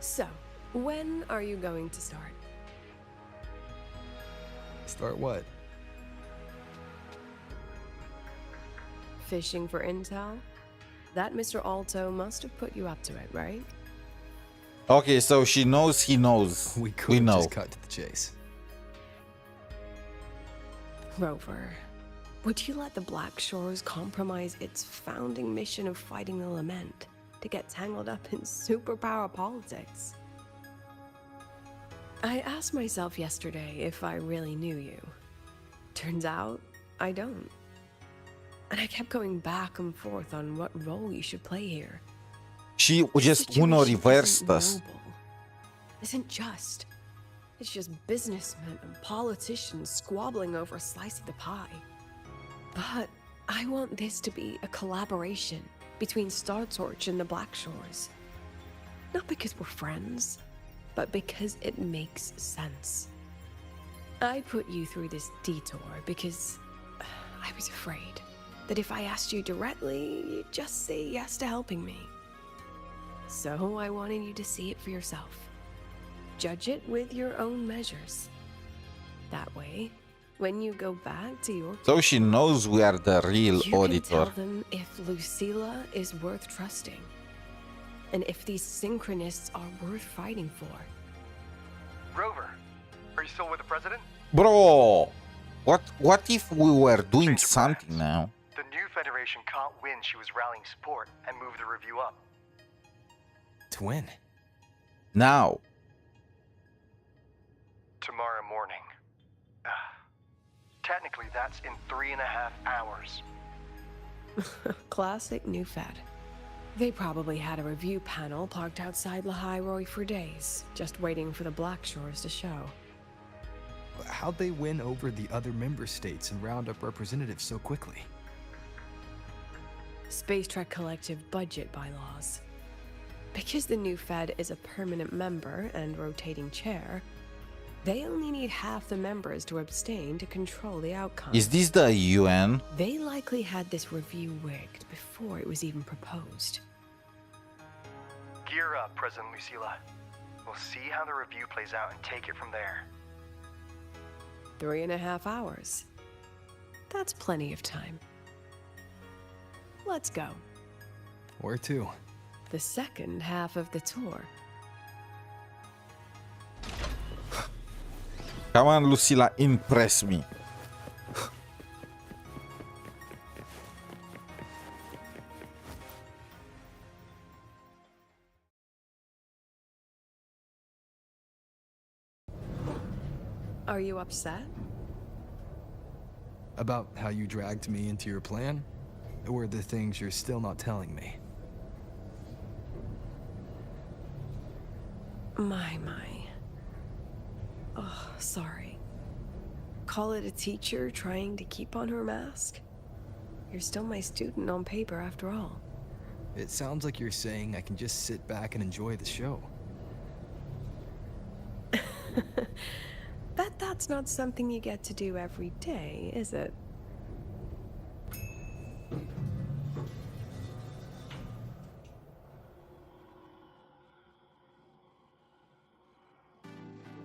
So, when are you going to start? Start what? Fishing for intel? That Mr. Alto must have put you up to it, right? Okay, so she knows he knows. We know. Just cut to the chase. Rover, would you let the Black Shores compromise its founding mission of fighting the Lament to get tangled up in superpower politics? I asked myself yesterday if I really knew you. Turns out, I don't. And I kept going back and forth on what role you should play here. She just uno reversed us. Isn't just. It's just businessmen and politicians squabbling over a slice of the pie. But I want this to be a collaboration between Star Torch and the Black Shores. Not because we're friends, but because it makes sense. I put you through this detour because I was afraid that if I asked you directly, you'd just say yes to helping me. So I wanted you to see it for yourself. Judge it with your own measures. That way, when you go back to your... So she knows we are the real you auditor. can tell them if Lucilla is worth trusting. And if these synchronists are worth fighting for. Rover, are you still with the president? Bro, what if we were doing something now? The new Federation can't win. She was rallying support and moved the review up. To win? Now. Tomorrow morning. Technically, that's in 3.5 hours. Classic New Fed. They probably had a review panel parked outside 𝗖cie𝗽𝗆𝗵𝗵 for days, just waiting for the Black Shores to show. How'd they win over the other member states and round up representatives so quickly? Space Trek Collective budget bylaws. Because the New Fed is a permanent member and rotating chair, they only need half the members to abstain to control the outcome. Is this the UN? They likely had this review rigged before it was even proposed. Gear up, President Lucilla. We'll see how the review plays out and take it from there. 3.5 hours. That's plenty of time. Let's go. Where to? The second half of the tour. Come on, Lucilla, impress me. Are you upset? About how you dragged me into your plan? Or the things you're still not telling me? My. Oh, sorry. Call it a teacher trying to keep on her mask? You're still my student on paper after all. It sounds like you're saying I can just sit back and enjoy the show. That's not something you get to do every day, is it?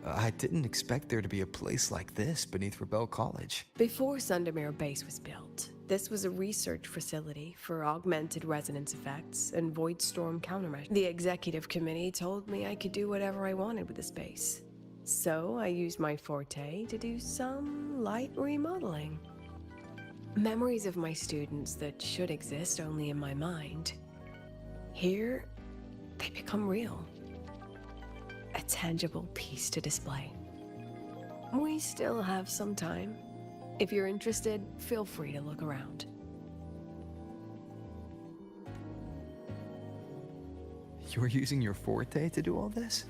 I didn't expect there to be a place like this beneath Rebel College. Before Sundermere Base was built, this was a research facility for augmented resonance effects and void storm countermeasures. The executive committee told me I could do whatever I wanted with the space. So I used my forte to do some light remodeling. Memories of my students that should exist only in my mind. Here, they become real. A tangible piece to display. We still have some time. If you're interested, feel free to look around. You're using your forte to do all this?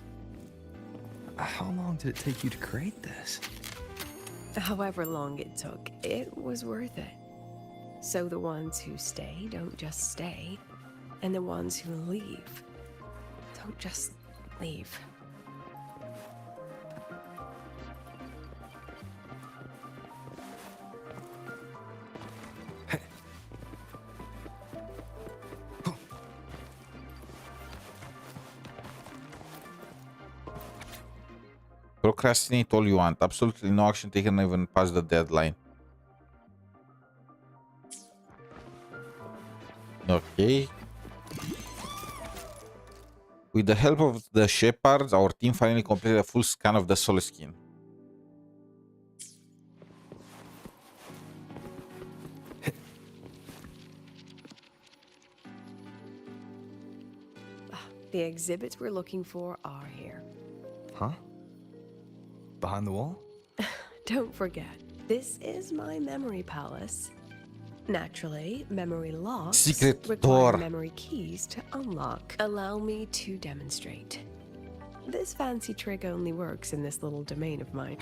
How long did it take you to create this? However long it took, it was worth it. So the ones who stay don't just stay, and the ones who leave don't just leave. Procrastinate all you want. Absolutely no action taken even past the deadline. Okay. With the help of the shepherds, our team finally completed a full scan of the soul skin. The exhibits we're looking for are here. Huh? Behind the wall? Don't forget, this is my memory palace. Naturally, memory locks Secret require door. memory keys to unlock. Allow me to demonstrate. This fancy trick only works in this little domain of mine.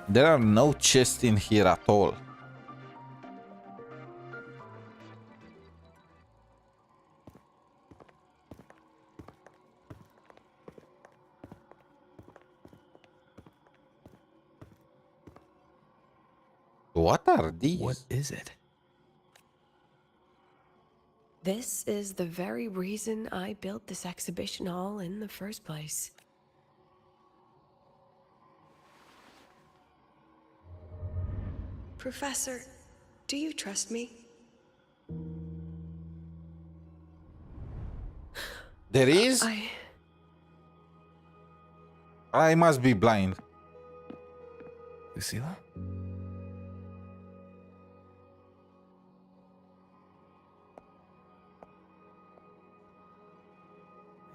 There are no chests in here at all. What are these? What is it? This is the very reason I built this exhibition hall in the first place. Professor, do you trust me? There is? I must be blind. Lucilla?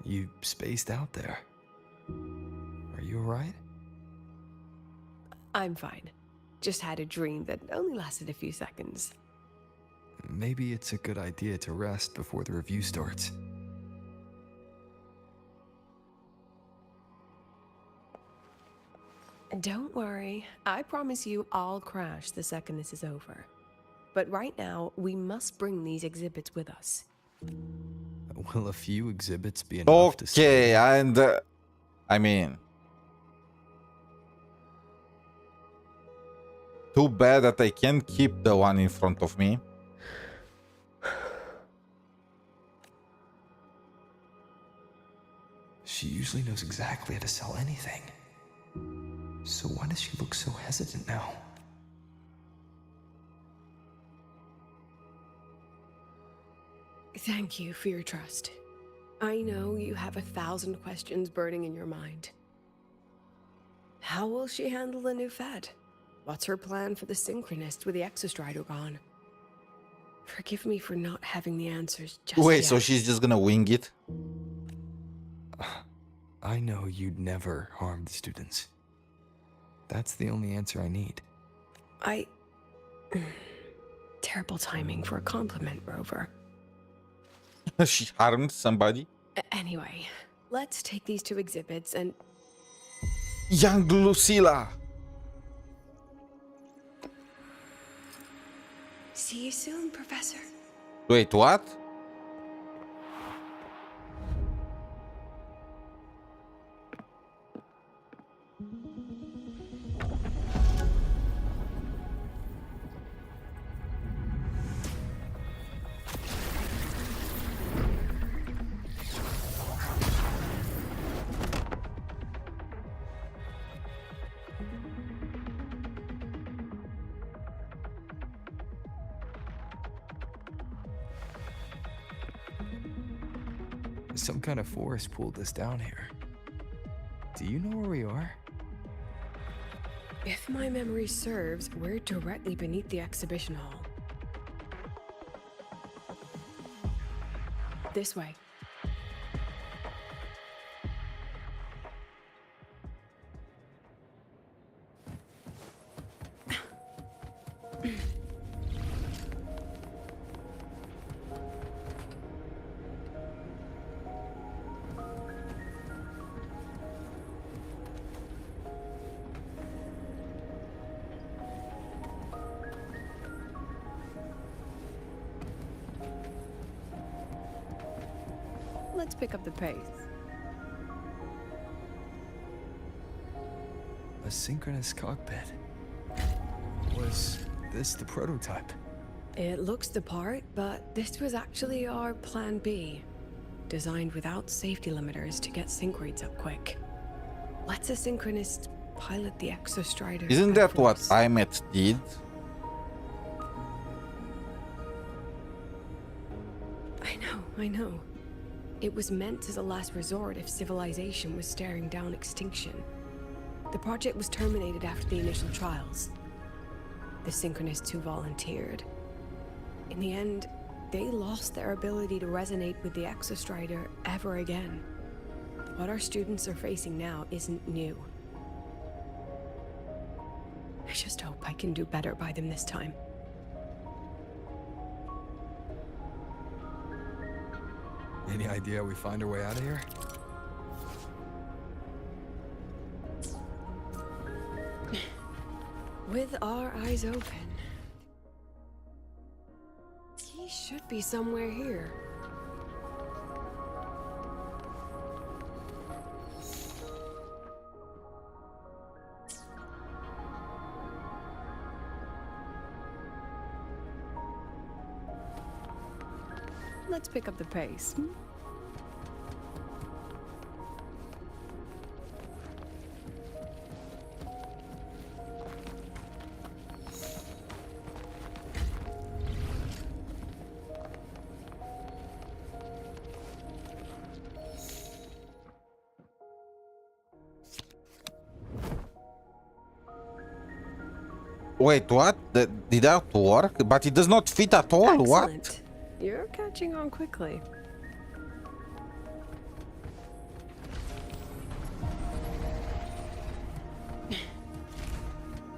You spaced out there. Are you alright? I'm fine. Just had a dream that only lasted a few seconds. Maybe it's a good idea to rest before the review starts. Don't worry. I promise you I'll crash the second this is over. But right now, we must bring these exhibits with us. Will a few exhibits be enough to stay? Okay, and I mean, too bad that I can't keep the one in front of me. She usually knows exactly how to sell anything. So why does she look so hesitant now? Thank you for your trust. I know you have 1,000 questions burning in your mind. How will she handle the new fed? What's her plan for the synchronist with the exostrider gone? Forgive me for not having the answers just Wait, yet. so she's just gonna wing it? I know you'd never harm the students. That's the only answer I need. Terrible timing for a compliment, Rover. She harmed somebody? Anyway, let's take these 2 exhibits and... Young Lucilla! See you soon, Professor. Wait, what? Some kind of force pulled us down here. Do you know where we are? If my memory serves, we're directly beneath the exhibition hall. This way. Let's pick up the pace. A synchronous cockpit. Was this the prototype? It looks the part, but this was actually our plan B. Designed without safety limiters to get sync rates up quick. Let's a synchronist pilot the exostrider. Isn't that what 𝗖𝗆𝗵𝘁 did? I know. It was meant as a last resort if civilization was staring down extinction. The project was terminated after the initial trials. The synchronists who volunteered. In the end, they lost their ability to resonate with the exostrider ever again. What our students are facing now isn't new. I just hope I can do better by them this time. Any idea we find our way out of here? With our eyes open. He should be somewhere here. Let's pick up the pace. Wait, what? Did that work? But it does not fit at all. Excellent. What? You're catching on quickly.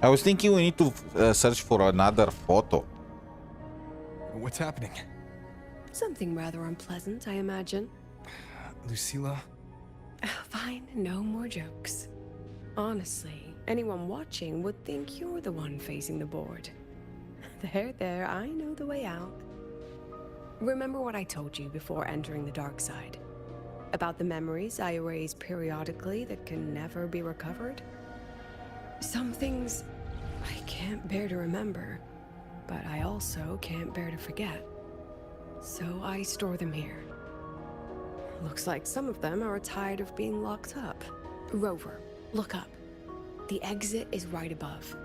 I was thinking we need to search for another photo. What's happening? Something rather unpleasant, I imagine. Lucilla? Fine, no more jokes. Honestly, anyone watching would think you're the one facing the board. There, I know the way out. Remember what I told you before entering the dark side? About the memories I erase periodically that can never be recovered? Some things I can't bear to remember, but I also can't bear to forget. So I store them here. Looks like some of them are tired of being locked up. Rover, look up. The exit is right above.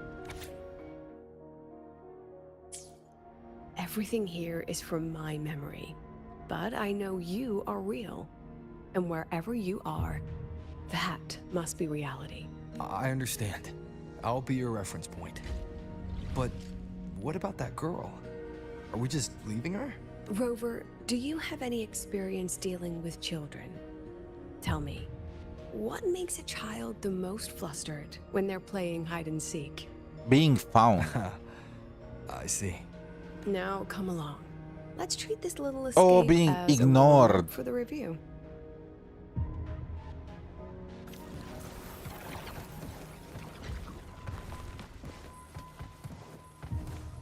Everything here is from my memory, but I know you are real. And wherever you are, that must be reality. I understand. I'll be your reference point. But what about that girl? Are we just leaving her? Rover, do you have any experience dealing with children? Tell me, what makes a child the most flustered when they're playing hide and seek? Being found. I see. Now, come along. Let's treat this little escape Being as ignored. a warm-up for the review.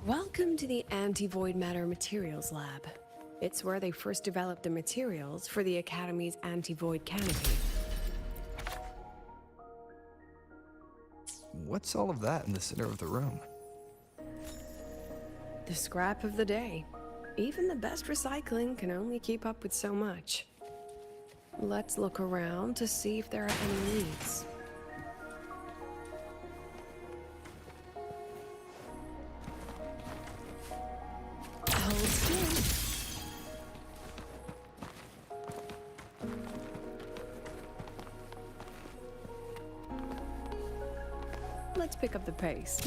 Welcome to the Anti-Void Matter Materials Lab. It's where they first developed the materials for the Academy's anti-void canopy. What's all of that in the center of the room? The scrap of the day. Even the best recycling can only keep up with so much. Let's look around to see if there are any leads. Hold still. let's pick up the pace.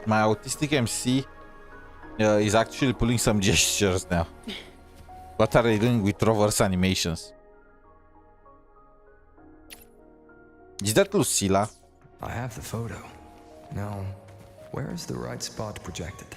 My autistic MC is actually pulling some gestures now. What are they doing with Rover's animations? Is that Lucilla? I have the photo. Now, where is the right spot projected?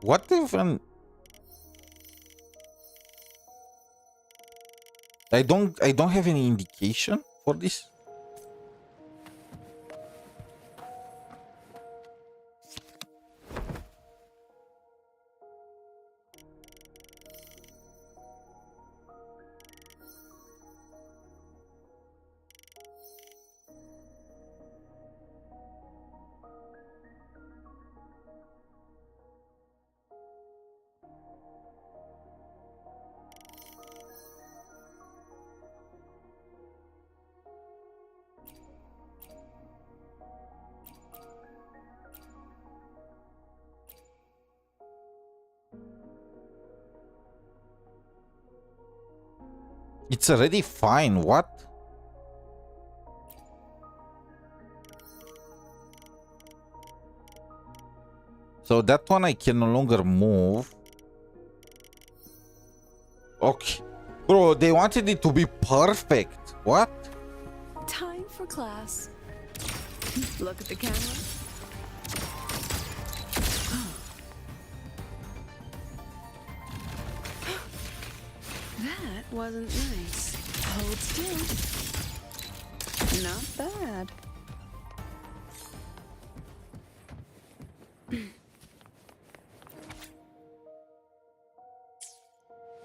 What even? I don't have any indication for this. It's already fine. What? So that one I can no longer move. Okay. Bro, they wanted it to be perfect. What? Time for class. Look at the camera. That wasn't nice. Hold still. Not bad.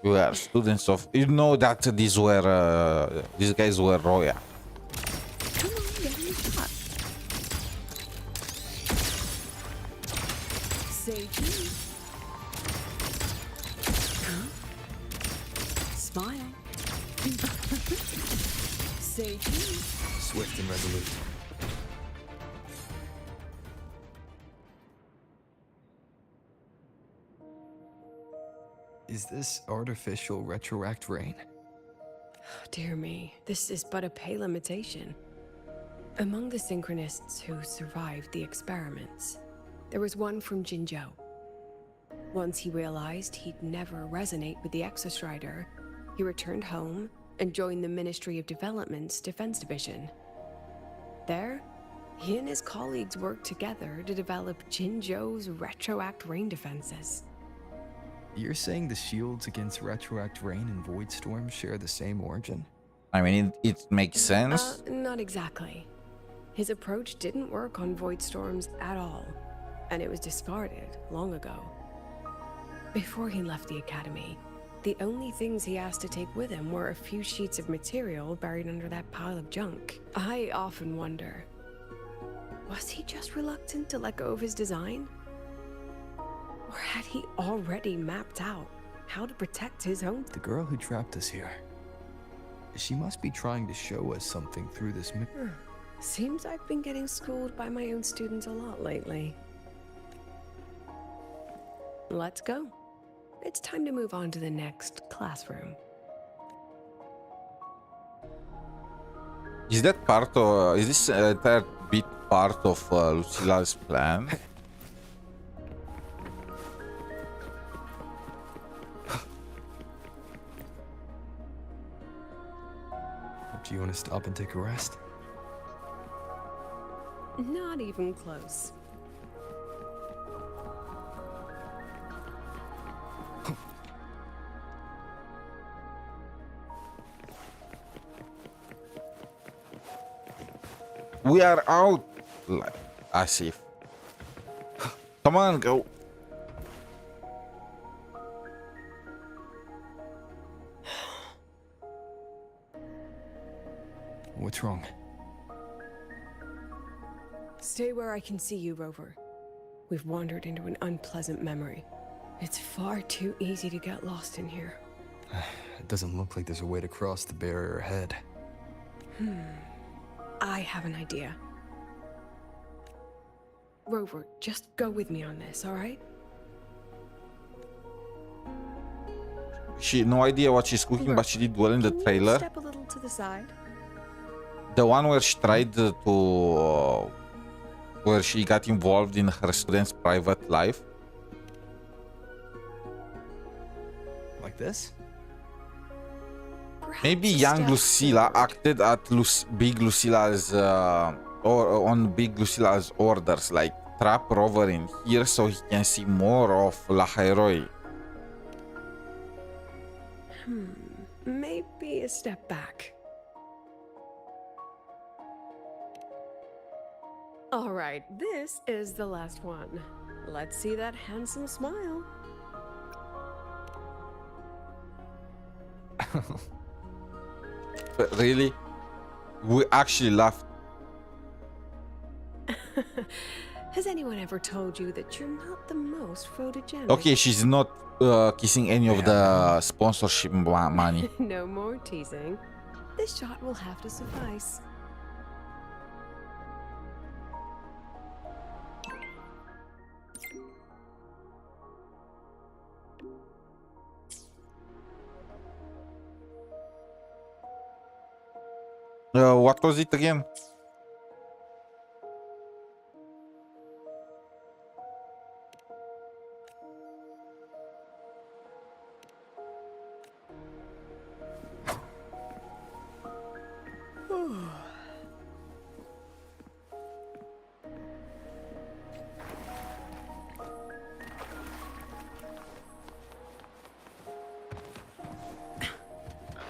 We are students of. You know that these guys were royal. Come on, get in the shot. Say cheese. Huh? Smile. Say cheese. Swift and resolute. Is this artificial retroact rain? Dear me, this is but a pale imitation. Among the synchronists who survived the experiments, there was one from Jinzhou. Once he realized he'd never resonate with the Exostrider, he returned home and joined the Ministry of Development's Defense Division. There, he and his colleagues worked together to develop Jinzhou's retroact rain defenses. You're saying the shields against retroact rain and void storms share the same origin? I mean, it makes sense. Not exactly. His approach didn't work on void storms at all, and it was discarded long ago. Before he left the academy, the only things he asked to take with him were a few sheets of material buried under that pile of junk. I often wonder, was he just reluctant to let go of his design? Or had he already mapped out how to protect his home? The girl who trapped us here. She must be trying to show us something through this mirror. Seems I've been getting schooled by my own students a lot lately. Let's go. It's time to move on to the next classroom. Is that part of? Is this entire bit part of Lucilla's plan? Do you want to stop and take a rest? Not even close. We are out. Like, as if. Come on, go. What's wrong? Stay where I can see you, Rover. We've wandered into an unpleasant memory. It's far too easy to get lost in here. It doesn't look like there's a way to cross the barrier ahead. I have an idea. Rover, just go with me on this, all right? She no idea what she's cooking, but she did well in the trailer. Step a little to the side. The one where she tried to where she got involved in her student's private life. Like this? Maybe young Lucilla acted at Big Lucilla's or on Big Lucilla's orders, like trap Rover in here so he can see more of 𝗖cie𝗽𝗆𝗵𝗁. Maybe a step back. All right, this is the last one. Let's see that handsome smile. But really? We actually laughed. Has anyone ever told you that you're not the most photogenic? Okay, she's not kissing any of the sponsorship money. No more teasing. This shot will have to suffice. What was it again?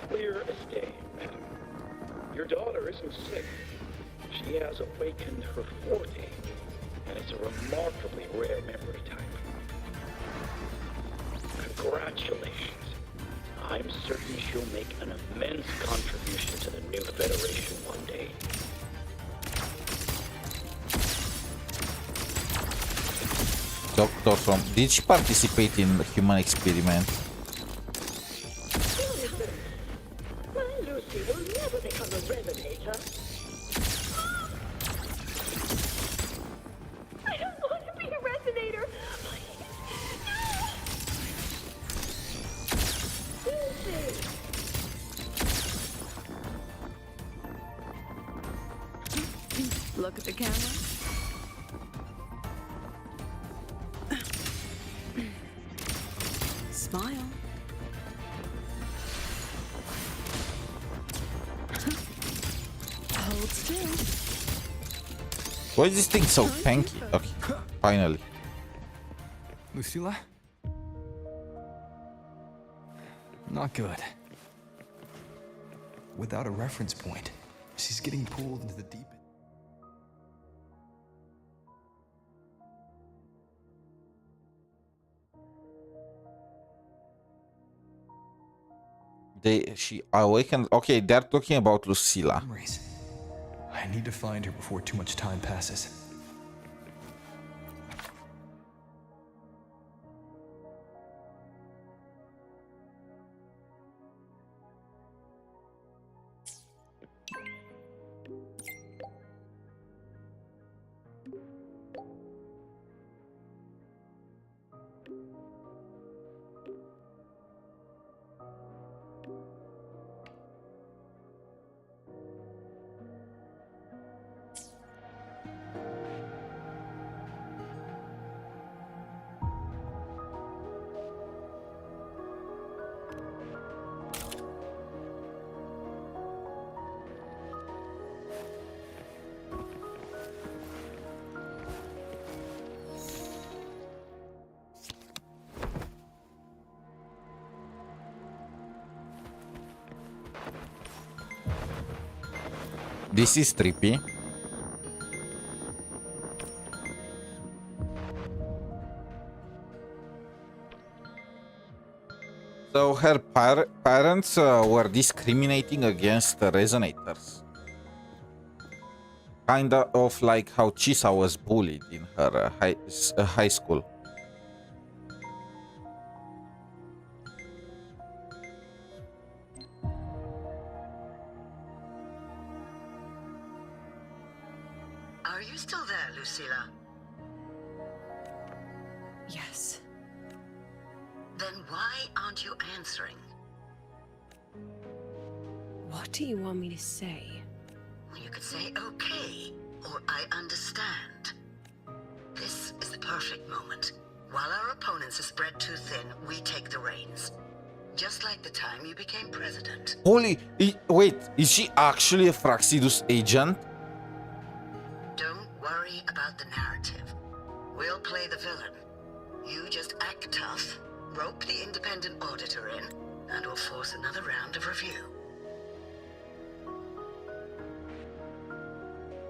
Clear as day, madam. Your daughter isn't sick. She has awakened her forte, and it's a remarkably rare memory type. Congratulations. I'm certain she'll make an immense contribution to the new Federation one day. Dr. From, did she participate in the human experiment? My Lucy will never become a resonator. I don't want to be a resonator. Look at the camera. Smile. Hold still. Why is this thing so tanky? Okay, finally. Lucilla? Not good. Without a reference point, she's getting pulled into the deep end. She awakened. Okay, they're talking about Lucilla. Memories. I need to find her before too much time passes. This is trippy. So her parents were discriminating against the resonators. Kinda of like how Chisa was bullied in her high school. Are you still there, Lucilla? Yes. Then why aren't you answering? What do you want me to say? You could say okay, or I understand. This is the perfect moment. While our opponents are spread too thin, we take the reins. Just like the time you became president. Holy, wait, is she actually a Fraxidus agent? Don't worry about the narrative. We'll play the villain. You just act tough, rope the independent auditor in, and we'll force another round of review.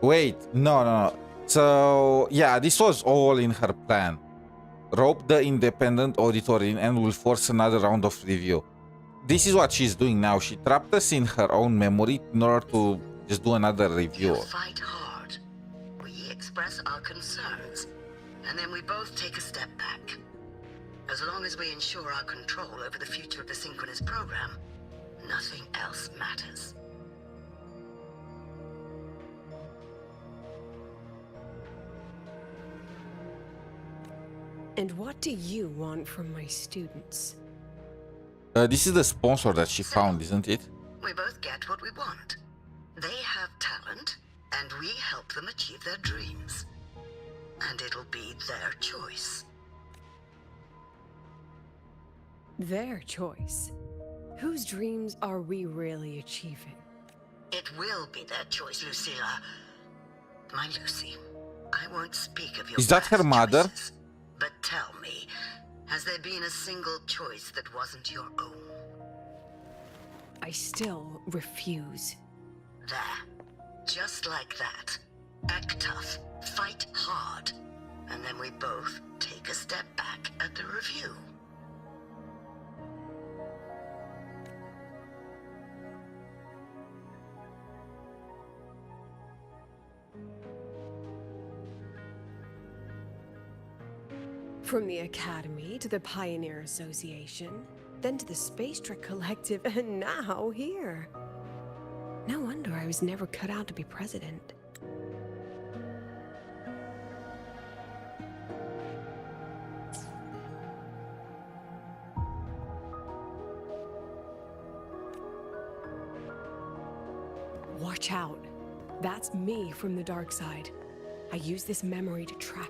Wait, no. So, yeah, this was all in her plan. Rope the independent auditor in and will force another round of review. This is what she's doing now. She trapped us in her own memory in order to just do another review. You fight hard. We express our concerns, and then we both take a step back. As long as we ensure our control over the future of the synchronous program, nothing else matters. And what do you want from my students? This is the sponsor that she found, isn't it? We both get what we want. They have talent, and we help them achieve their dreams. And it'll be their choice. Their choice? Whose dreams are we really achieving? It will be their choice, Lucilla. My Lucy, I won't speak of your Is that her past mother? choices, but tell me, has there been a single choice that wasn't your own? I still refuse. There. Just like that. Act tough, fight hard, and then we both take a step back at the review. From the Academy to the Pioneer Association, then to the Space Trek Collective, and now here. No wonder I was never cut out to be president. Watch out. That's me from the dark side. I use this memory to track.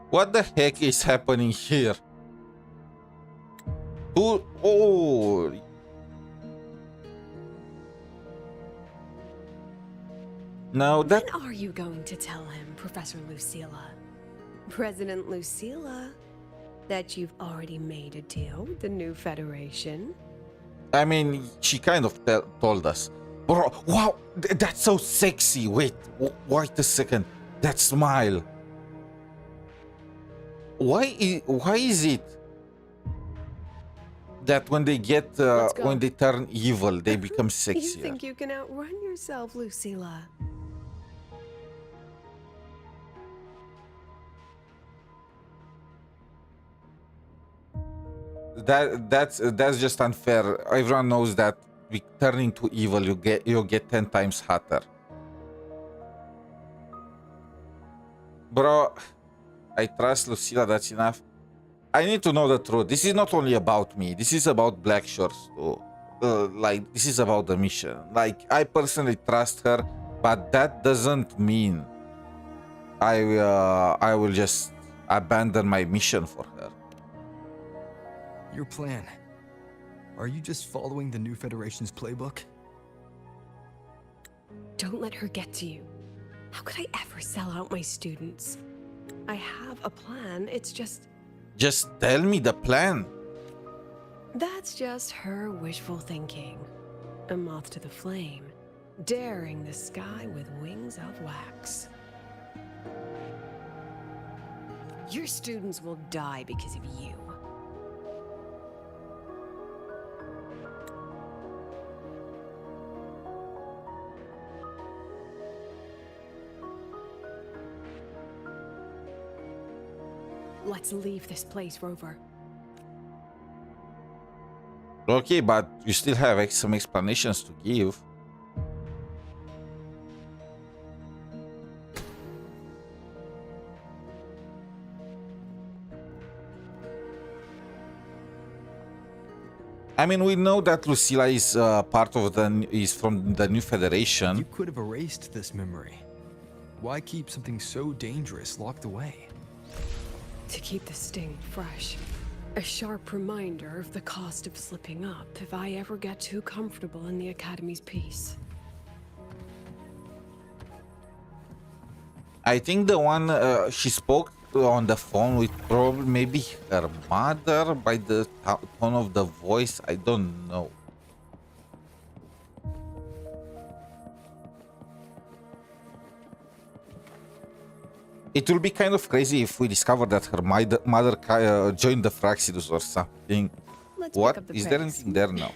What the heck is happening here? Oh. Now that... When are you going to tell him, Professor Lucilla? President Lucilla, that you've already made a deal with the new Federation? I mean, she kind of told us. Bro, wow, that's so sexy. Wait a second. That smile. Why is it that when they get when they turn evil, they become sexier? You think you can outrun yourself, Lucilla? That's just unfair. Everyone knows that turning to evil, you get 10 times hotter. Bro, I trust Lucilla, that's enough. I need to know the truth. This is not only about me. This is about Black Shores too. Like, this is about the mission. Like, I personally trust her, but that doesn't mean I will just abandon my mission for her. Your plan. Are you just following the new Federation's playbook? Don't let her get to you. How could I ever sell out my students? I have a plan, it's just... Just tell me the plan. That's just her wishful thinking. A moth to the flame, daring the sky with wings of wax. Your students will die because of you. Let's leave this place, Rover. Okay, but you still have some explanations to give. I mean, we know that Lucilla is part of is from the new Federation. You could have erased this memory. Why keep something so dangerous locked away? To keep the sting fresh. A sharp reminder of the cost of slipping up if I ever get too comfortable in the Academy's peace. I think the one she spoke on the phone with probably maybe her mother by the tone of the voice. I don't know. It will be kind of crazy if we discover that her mother joined the Fraxidus or something. What? Is there anything there now?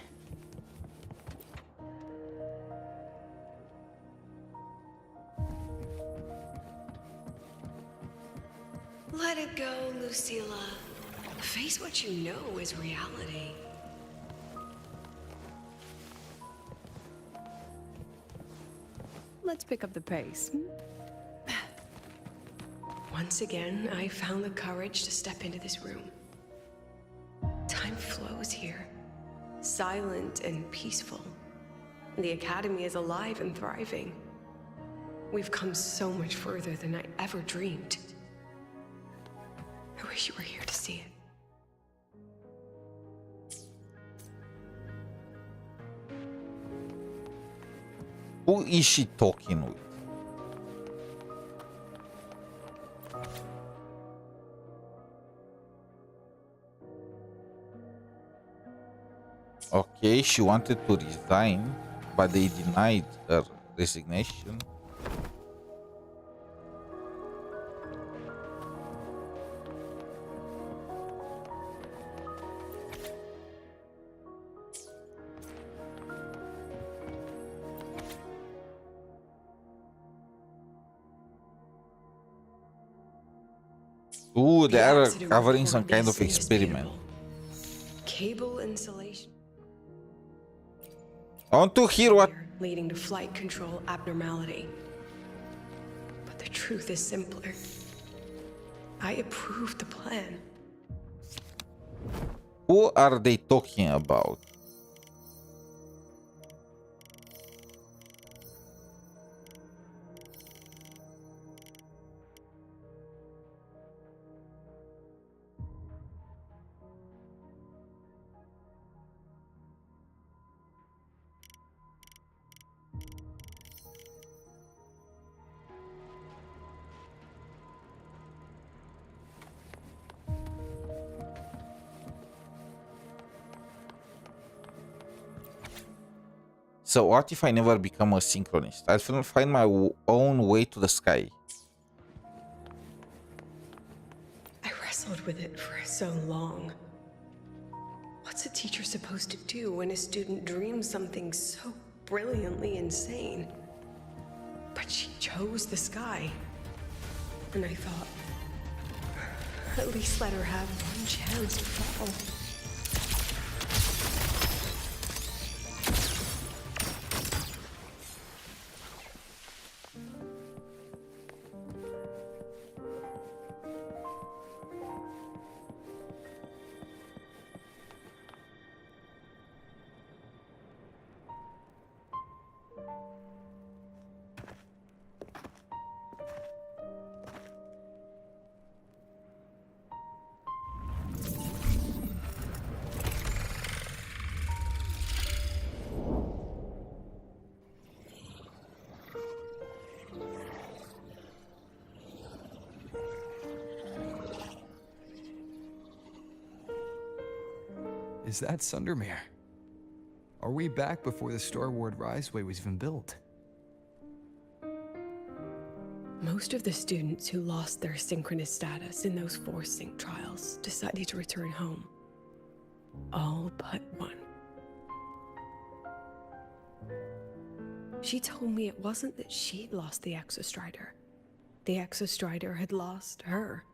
Let it go, Lucilla. Face what you know is reality. Let's pick up the pace. Once again, I found the courage to step into this room. Time flows here, silent and peaceful. The Academy is alive and thriving. We've come so much further than I ever dreamed. I wish you were here to see it. Who is she talking with? Okay, she wanted to resign, but they denied her resignation. Ooh, they are covering some kind of experiment. Cable insulation. I want to hear what... Leading to flight control abnormality. But the truth is simpler. I approved the plan. Who are they talking about? So what if I never become a synchronist? I'll find my own way to the sky. I wrestled with it for so long. What's a teacher supposed to do when a student dreams something so brilliantly insane? But she chose the sky. And I thought, at least let her have one chance to fall. Is that Sundermere? Are we back before the Star Ward Riseway was even built? Most of the students who lost their synchronous status in those forced sync trials decided to return home. All but one. She told me it wasn't that she'd lost the Exostrider. The Exostrider had lost her.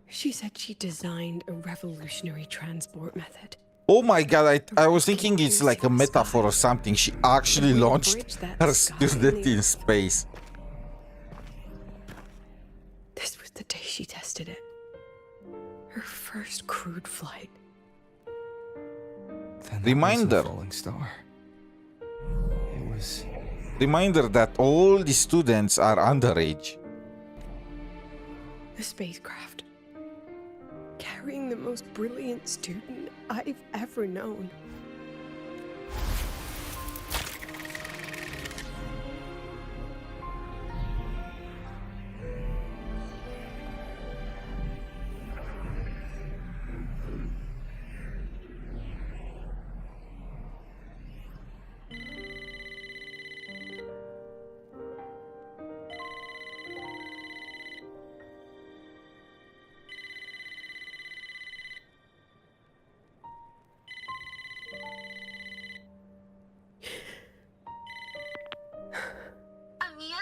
She said she designed a revolutionary transport method. Oh my god, I was thinking it's like a metaphor or something. She actually launched her student in space. This was the day she tested it. Her first crewed flight. Reminder. Falling star. It was. Reminder that all the students are underage. The spacecraft. Carrying the most brilliant student I've ever known.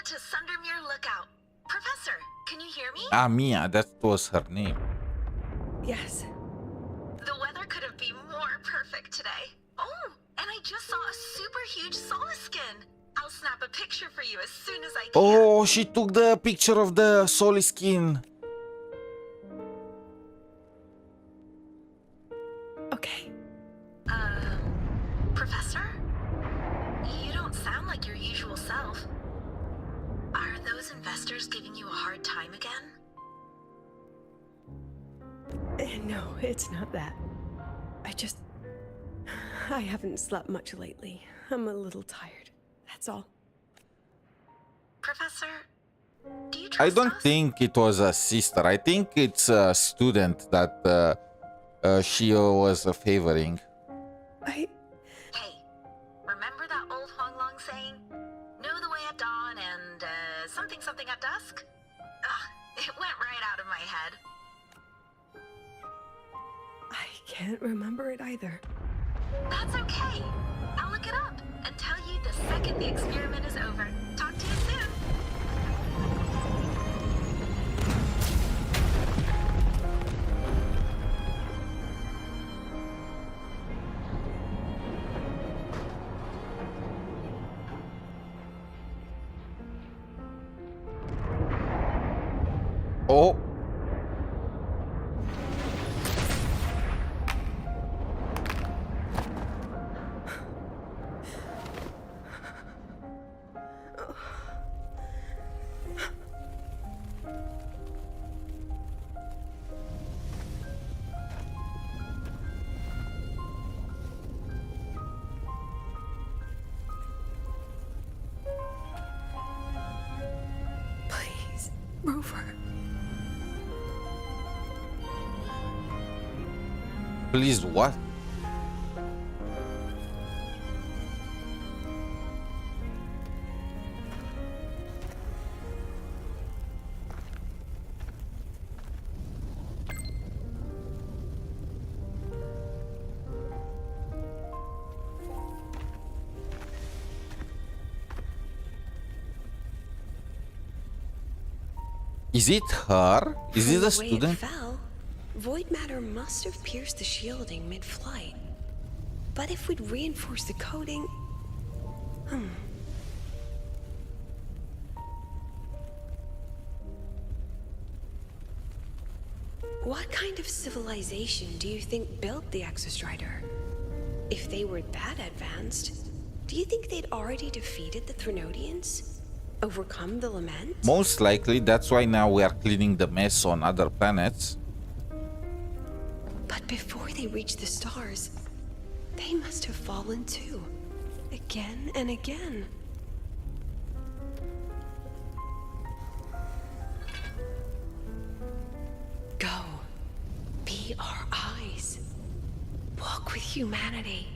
To Sundermere Lookout. Professor, can you hear me? Ah, Mia, that was her name. Yes. The weather couldn't be more perfect today. Oh, and I just saw a super huge Soliskin. I'll snap a picture for you as soon as I can. Oh, she took the picture of the Soliskin. Okay. Professor? You don't sound like your usual self. Are those investors giving you a hard time again? No, it's not that. I haven't slept much lately. I'm a little tired. That's all. Professor, do you I trust don't us? think it was a sister. I think it's a student that she was favoring. Hey, remember that old Honglong saying? Know the way at dawn and something something at dusk? Ugh, it went right out of my head. I can't remember it either. That's okay. I'll look it up and tell you the second the experiment is over. Talk to you soon. Oh. Please, Rover. Please, what? Is it her? Is it a From the way student? It fell, void matter must have pierced the shielding mid-flight. But if we'd reinforced the coating... What kind of civilization do you think built the Exostrider? If they were that advanced, do you think they'd already defeated the Threnodians? Overcome the Lament? Most likely, that's why now we are cleaning the mess on other planets. But before they reached the stars, they must have fallen too. Again and again. Go. Be our eyes. Walk with humanity.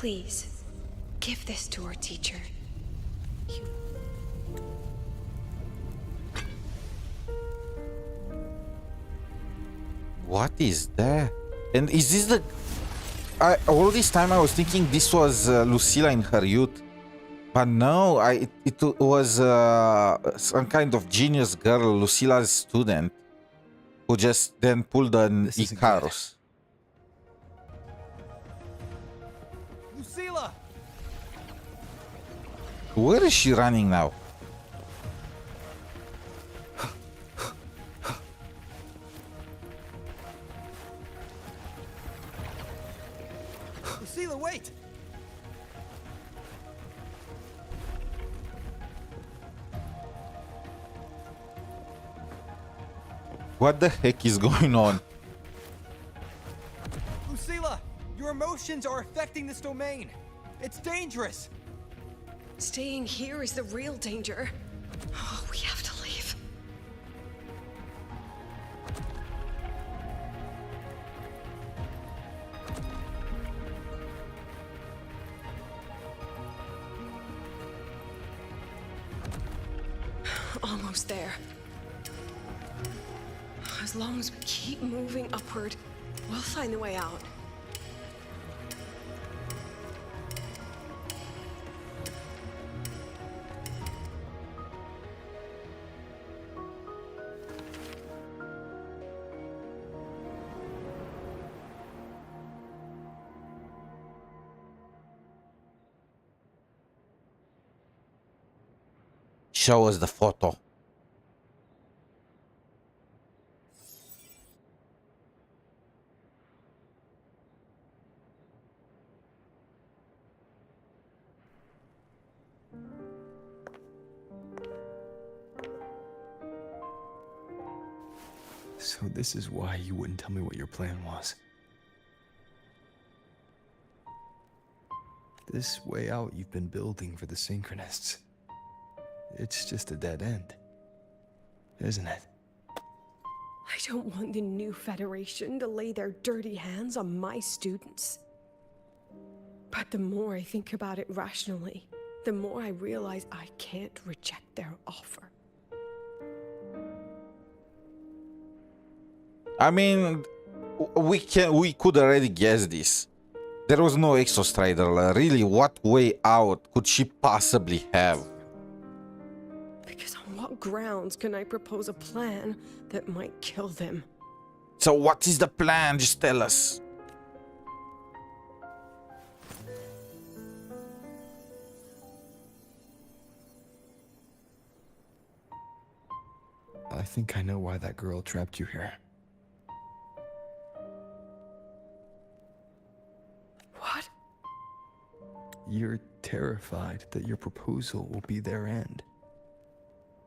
Please, give this to our teacher. What is that? And is this the... all this time I was thinking this was Lucilla in her youth. But no, it was some kind of genius girl, Lucilla's student, who just then pulled an Icarus. Lucilla! Where is she running now? Lucilla, wait! What the heck is going on? Lucilla, your emotions are affecting this domain. It's dangerous. Staying here is the real danger. Oh, we have to leave. Almost there. As long as we keep moving upward, we'll find the way out. Show us the photo. So this is why you wouldn't tell me what your plan was. This way out you've been building for the Synchronists. It's just a dead end, isn't it? I don't want the new Federation to lay their dirty hands on my students. But the more I think about it rationally, the more I realize I can't reject their offer. I mean, we could already guess this. There was no Exostrider. Really, what way out could she possibly have? Because on what grounds can I propose a plan that might kill them? So what is the plan? Just tell us. I think I know why that girl trapped you here. What? You're terrified that your proposal will be their end.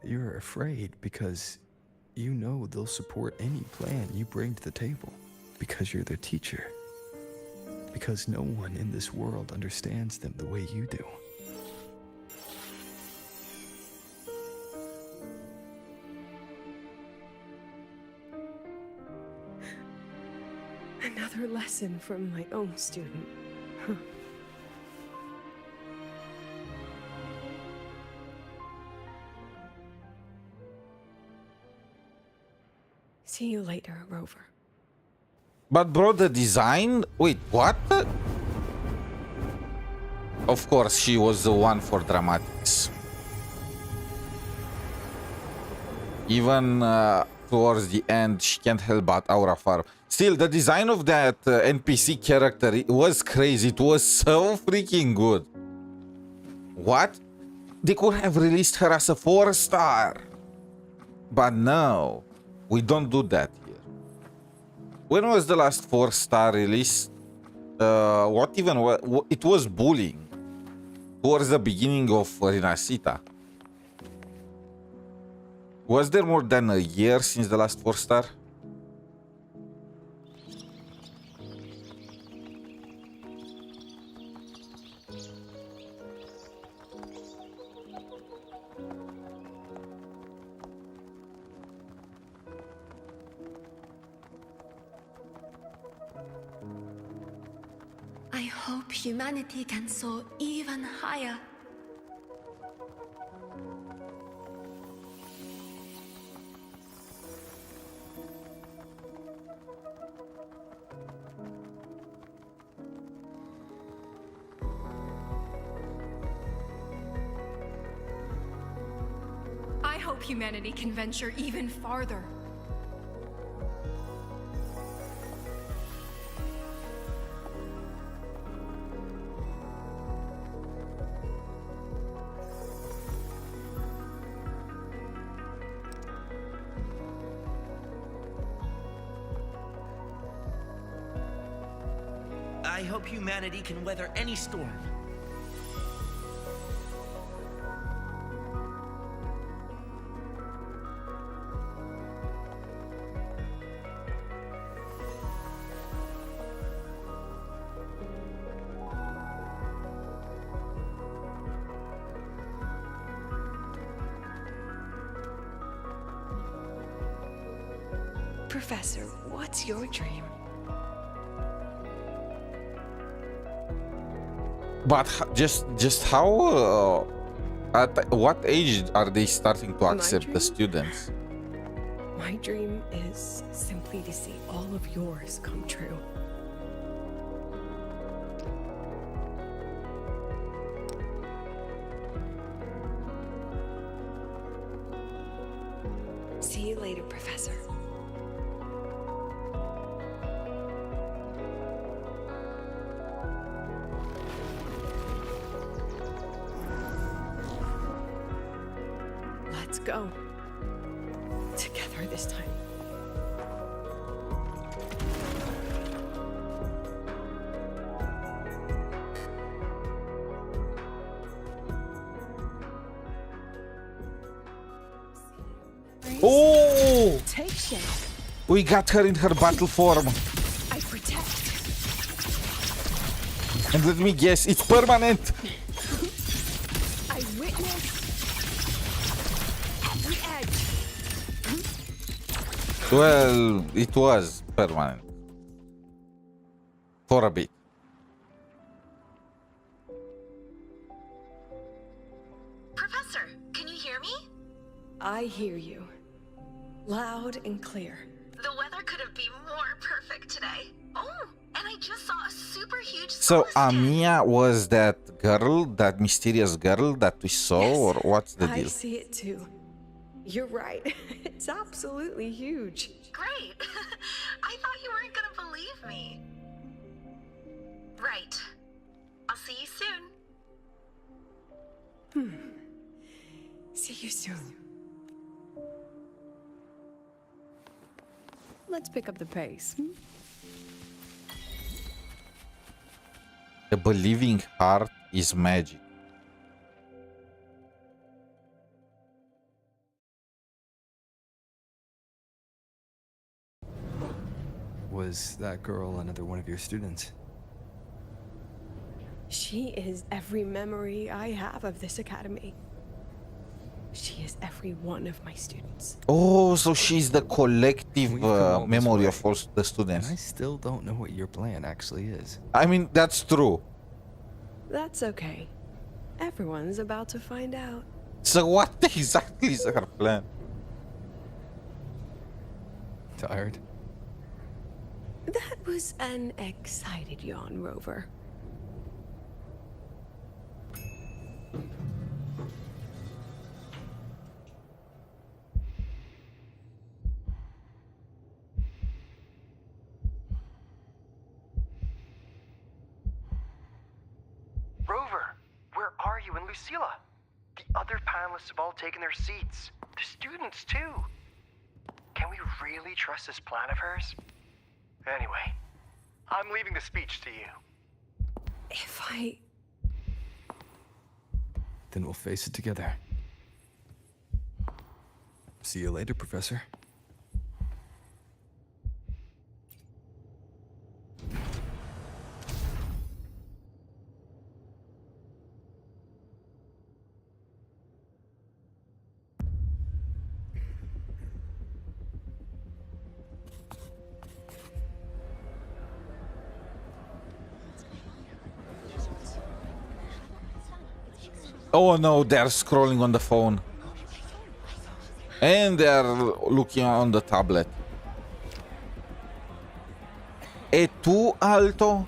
You're afraid because you know they'll support any plan you bring to the table. Because you're their teacher. Because no one in this world understands them the way you do. Another lesson from my own student. Huh. See you later, Rover. But bro, the design... Wait, what? Of course, she was the one for dramatics. Even towards the end, she can't help but aura farm. Still, the design of that NPC character, it was crazy. It was so freaking good. What? They could have released her as a 4-star. But no, we don't do that here. When was the last 4-star release? What even was... It was Bullying. Towards the beginning of Renacita. Was there more than a year since the last 4-star? I hope humanity can soar even higher. I hope humanity can venture even farther. I hope humanity can weather any storm. Professor, what's your dream? But just how? At what age are they starting to accept the students? My dream is simply to see all of yours come true. See you later, Professor. Let's go. Together this time. Oh! Take shape. We got her in her battle form. I protect. And let me guess, it's permanent. I witness. The edge. Well, it was permanent. For a bit. Professor, can you hear me? I hear you. Loud and clear. The weather couldn't be more perfect today. Oh, and I just saw a super huge So Amiya was that girl, that mysterious girl that we saw, Yes, or what's the I deal? see it too. You're right. It's absolutely huge. Great. I thought you weren't gonna believe me. Right. I'll see you soon. See you soon. Let's pick up the pace. A believing heart is magic. Was that girl another one of your students? She is every memory I have of this academy. She is every one of my students. Oh, so she's the collective memory of all the students. And I still don't know what your plan actually is. I mean, that's true. That's okay. Everyone's about to find out. So what exactly is her plan? Tired? That was an excited yawn, Rover. Rover, where are you and Lucilla? The other panelists have all taken their seats. The students, too. Can we really trust this plan of hers? Anyway, I'm leaving the speech to you. If I... Then we'll face it together. See you later, Professor. Oh no, they're scrolling on the phone. And they're looking on the tablet. ¿Es tú alto?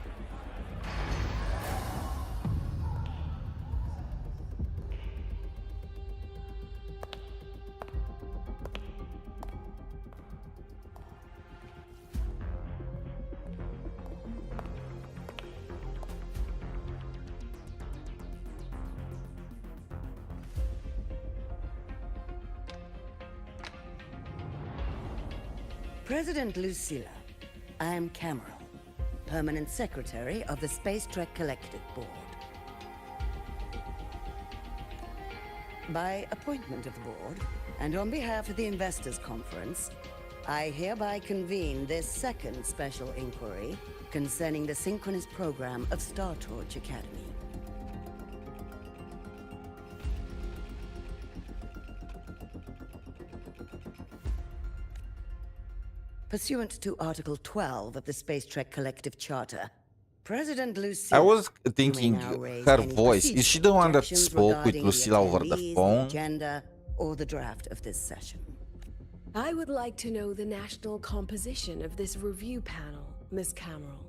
President Lucilla, I am Cameron, Permanent Secretary of the Space Trek Collective Board. By appointment of the board, and on behalf of the Investors Conference, I hereby convene this second special inquiry concerning the synchronous program of Star Torch Academy. Pursuant to Article 12 of the Space Trek Collective Charter, President Lucilla... I was thinking her voice. Is she the one that spoke with Lucilla over the phone? The agenda or the draft of this session? I would like to know the national composition of this review panel, Ms. Cameron.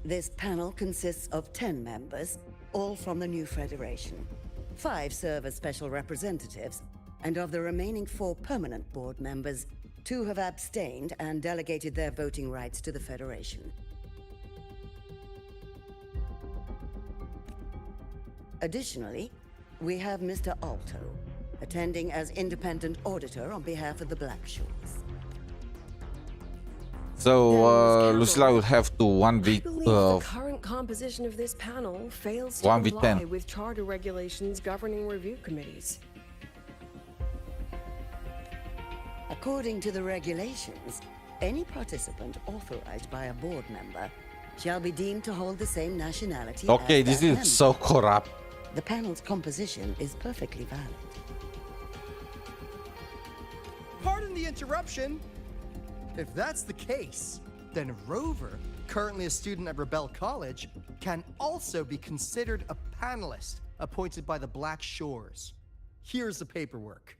This panel consists of 10 members, all from the new Federation. 5 serve as special representatives, and of the remaining 4 permanent board members, 2 have abstained and delegated their voting rights to the Federation. Additionally, we have Mr. Alto, attending as independent auditor on behalf of the Black Shores. So, Lucilla will have to 1v... the current composition of this panel fails to comply with charter regulations governing review committees. According to the regulations, any participant authorized by a board member shall be deemed to hold the same nationality Okay, as this that is member. so corrupt. The panel's composition is perfectly valid. Pardon the interruption. If that's the case, then Rover, currently a student at Rebel College, can also be considered a panelist appointed by the Black Shores. Here's the paperwork.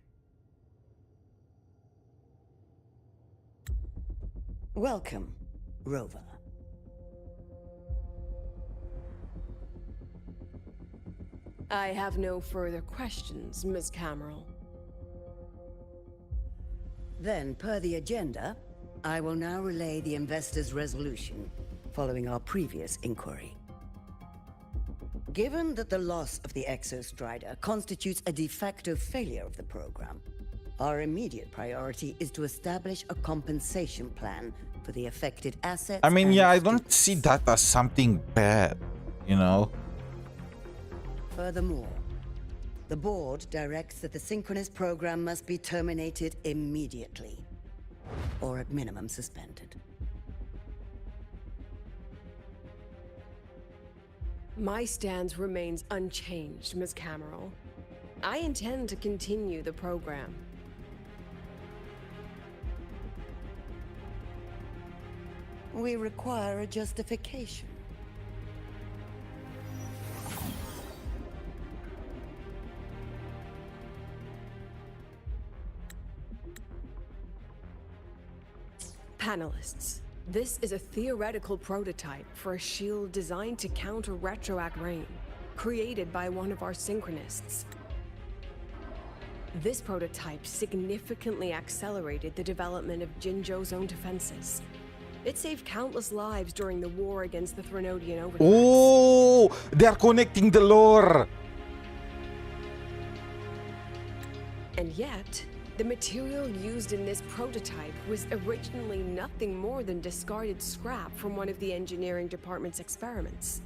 Welcome, Rover. I have no further questions, Ms. Cameron. Then, per the agenda, I will now relay the investors' resolution following our previous inquiry. Given that the loss of the Exostrider constitutes a de facto failure of the program, our immediate priority is to establish a compensation plan for the affected assets. I mean, and yeah, I don't see that as something bad, you know? Furthermore, the board directs that the synchronous program must be terminated immediately, or at minimum suspended. My stance remains unchanged, Ms. Cameron. I intend to continue the program. We require a justification. Panelists, this is a theoretical prototype for a shield designed to counter retroact rain, created by one of our synchronists. This prototype significantly accelerated the development of Jinzhou's own defenses. It saved countless lives during the war against the Threnodian overlords. Oh, they're connecting the lore. And yet, the material used in this prototype was originally nothing more than discarded scrap from one of the engineering department's experiments.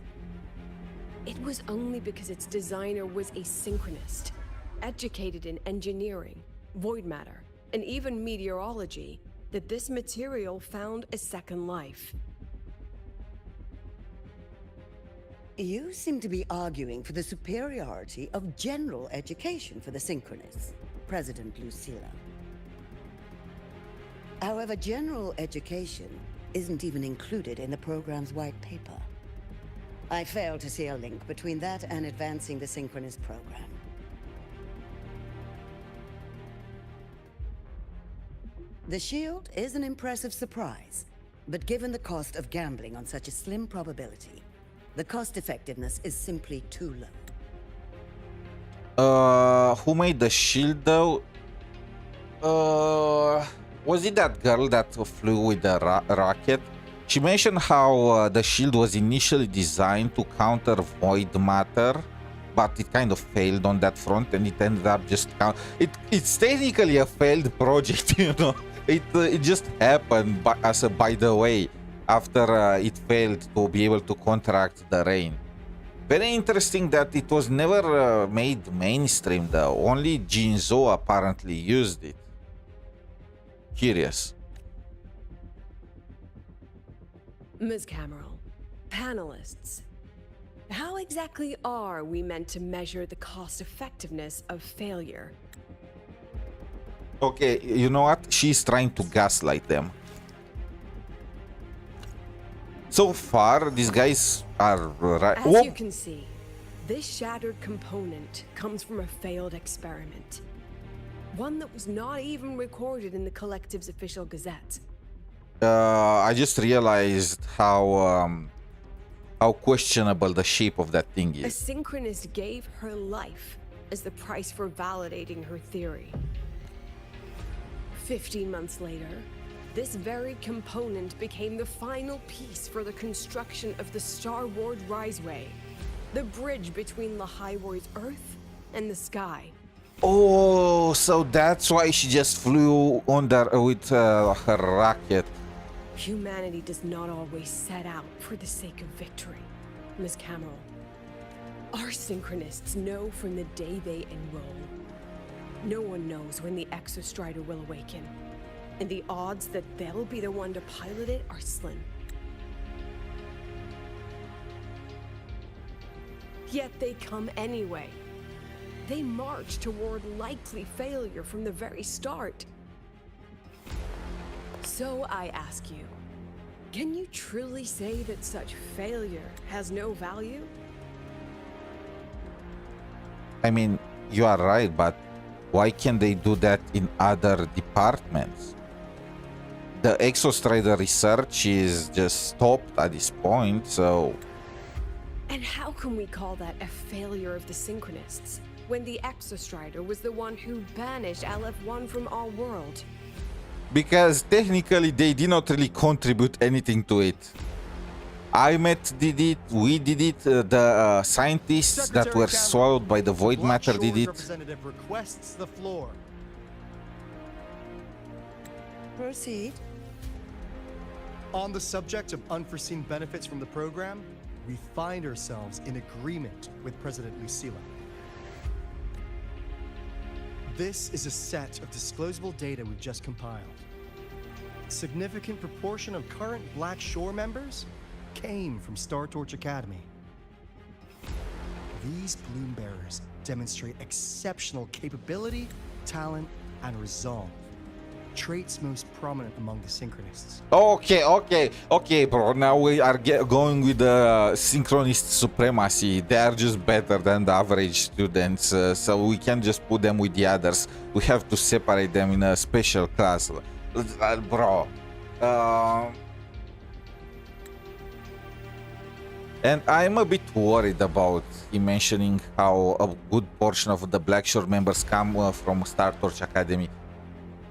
It was only because its designer was a synchronist, educated in engineering, void matter, and even meteorology, that this material found a second life. You seem to be arguing for the superiority of general education for the synchronists, President Lucilla. However, general education isn't even included in the program's white paper. I fail to see a link between that and advancing the synchronous program. The shield is an impressive surprise, but given the cost of gambling on such a slim probability, the cost effectiveness is simply too low. Who made the shield though? Was it that girl that flew with the rocket? She mentioned how the shield was initially designed to counter void matter, but it kind of failed on that front, and it ended up just it's technically a failed project, you know. It just happened by the way after it failed to be able to counteract the rain. Very interesting that it was never made mainstream though. Only Jinzo apparently used it. Curious. Ms. Cameron, panelists, how exactly are we meant to measure the cost effectiveness of failure? Okay, you know what? She's trying to gaslight them. So far, these guys are right. As you can see, this shattered component comes from a failed experiment. One that was not even recorded in the collective's official gazette. I just realized how questionable the shape of that thing A is. synchronist gave her life as the price for validating her theory. 15 months later, this very component became the final piece for the construction of the Star Ward Riseway, the bridge between 𝗖cie𝗽𝗆𝗵𝗁 Earth and the sky. Oh, so that's why she just flew under with her rocket. Humanity does not always set out for the sake of victory, Ms. Cameron. Our synchronists know from the day they enroll. No one knows when the Exostrider will awaken, and the odds that they'll be the one to pilot it are slim. Yet they come anyway. They march toward likely failure from the very start. So I ask you, can you truly say that such failure has no value? I mean, you are right, but why can't they do that in other departments? The Exostrider research is just stopped at this point, so... And how can we call that a failure of the Synchronists, when the Exostrider was the one who banished LF1 from our world? Because technically they did not really contribute anything to it. IMET did it, we did it, the scientists that were swallowed by the void matter did it. Representative requests the floor. Proceed. On the subject of unforeseen benefits from the program, we find ourselves in agreement with President Lucilla. This is a set of disclosable data we've just compiled. A significant proportion of current Black Shore members came from Star Torch Academy. These Bloom Bearers demonstrate exceptional capability, talent, and resolve. Traits most prominent among the Synchronists. Okay, bro. Now we are going with the synchronist supremacy. They are just better than the average students, so we can't just put them with the others. We have to separate them in a special class, bro. And I'm a bit worried about him mentioning how a good portion of the Blackshore members come from Star Torch Academy.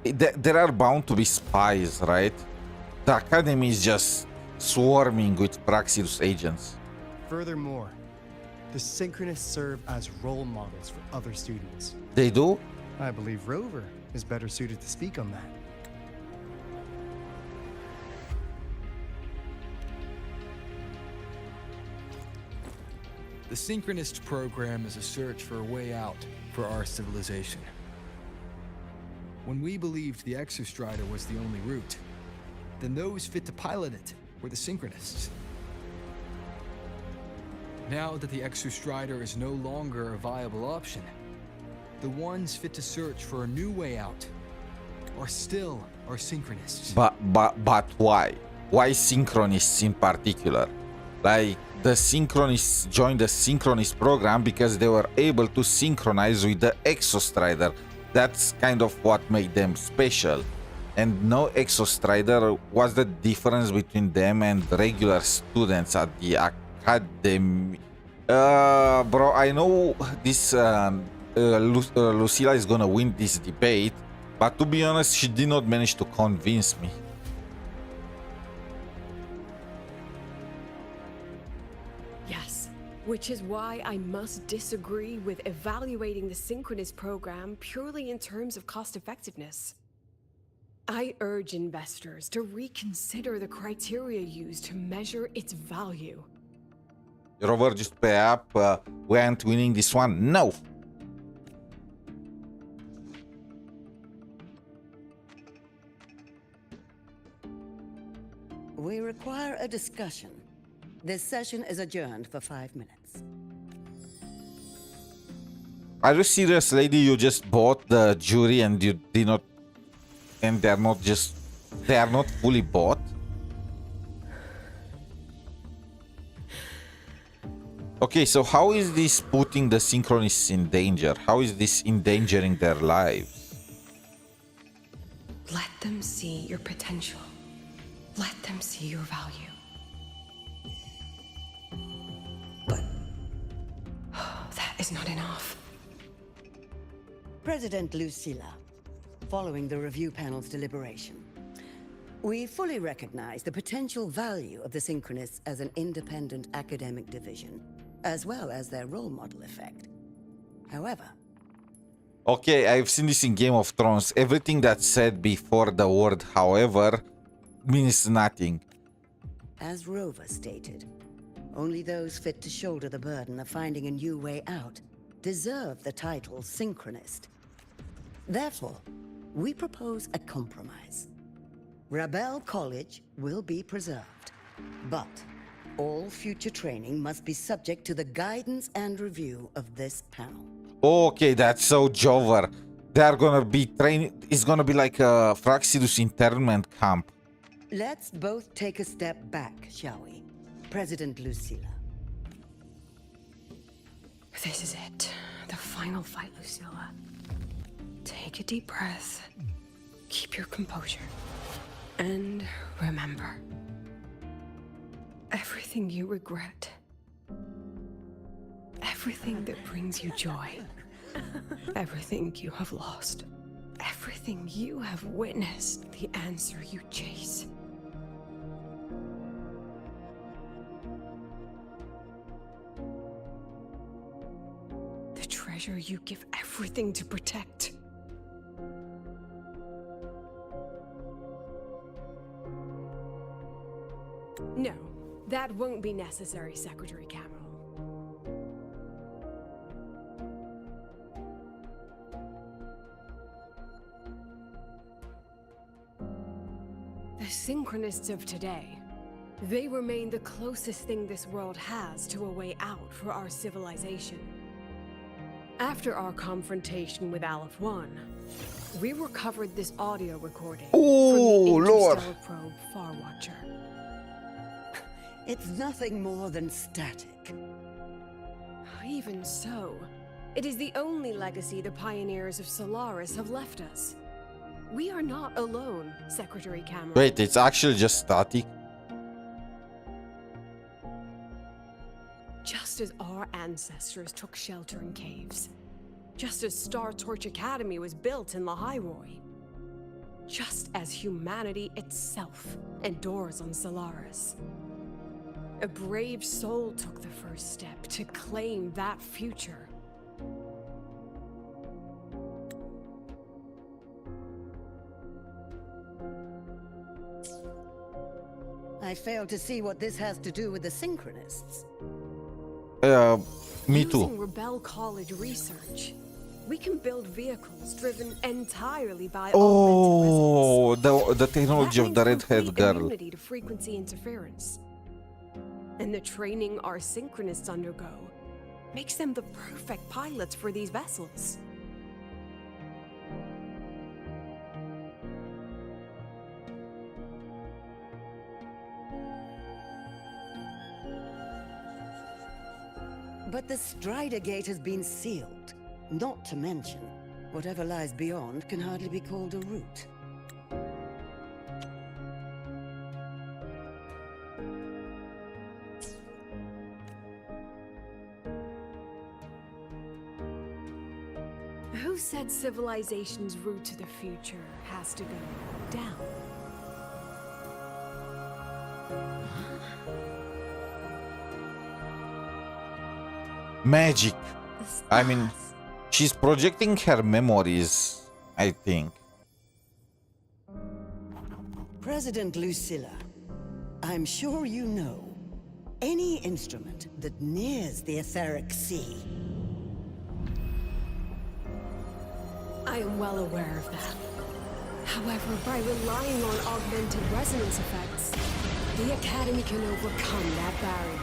There are bound to be spies, right? The Academy is just swarming with Praxidus agents. Furthermore, the Synchronists serve as role models for other students. They do? I believe Rover is better suited to speak on that. The Synchronist program is a search for a way out for our civilization. When we believed the Exostrider was the only route, then those fit to pilot it were the Synchronists. Now that the Exostrider is no longer a viable option, the ones fit to search for a new way out are still our Synchronists. But why? Why Synchronists in particular? Like the synchronists joined the synchronist program because they were able to synchronize with the Exostrider. That's kind of what made them special. And no Exostrider was the difference between them and regular students at the academy. Bro, I know this Lucilla is gonna win this debate, but to be honest, she did not manage to convince me. Yes, which is why I must disagree with evaluating the synchronous program purely in terms of cost effectiveness. I urge investors to reconsider the criteria used to measure its value. Rover, just pay up. We aren't winning this one. No. We require a discussion. This session is adjourned for 5 minutes. Are you serious, lady? You just bought the jury and you did not... And they are not fully bought? Okay, so how is this putting the synchronists in danger? How is this endangering their lives? Let them see your potential. Let them see your value. But that is not enough. President Lucilla, following the review panel's deliberation, we fully recognize the potential value of the Synchronists as an independent academic division, as well as their role model effect. However... Okay, I've seen this in Game of Thrones. Everything that's said before the word however means nothing. As Rover stated, only those fit to shoulder the burden of finding a new way out deserve the title Synchronist. Therefore, we propose a compromise. Rebel College will be preserved, but all future training must be subject to the guidance and review of this panel. Okay, that's so Jover. They're gonna be training. It's gonna be like a Fraxidus internment camp. Let's both take a step back, shall we? President Lucilla. This is it. The final fight, Lucilla. Take a deep breath. Keep your composure. And remember, everything you regret, everything that brings you joy, everything you have lost, everything you have witnessed, the answer you chase. The treasure you give everything to protect. No, that won't be necessary, Secretary Cameron. The Synchronists of today, they remain the closest thing this world has to a way out for our civilization. After our confrontation with Aleph 1, we recovered this audio recording from the interstellar probe Farwatcher. It's nothing more than static. Even so, it is the only legacy the pioneers of Solaris have left us. We are not alone, Secretary Cameron. Wait, it's actually just static? Just as our ancestors took shelter in caves, just as Star Torch Academy was built in Lahairoi, just as humanity itself endures on Solaris. A brave soul took the first step to claim that future. I fail to see what this has to do with the Synchronists. Me too. Using Rebel College research, we can build vehicles driven entirely by The technology of the redhead girl. immunity to frequency interference. And the training our Synchronists undergo makes them the perfect pilots for these vessels. But the Strider Gate has been sealed. Not to mention, whatever lies beyond can hardly be called a route. Who said civilization's route to the future has to go down? Magic. I mean, she's projecting her memories, I think. President Lucilla, I'm sure you know, any instrument that nears the etheric sea. I am well aware of that. However, by relying on augmented resonance effects, the Academy can overcome that barrier.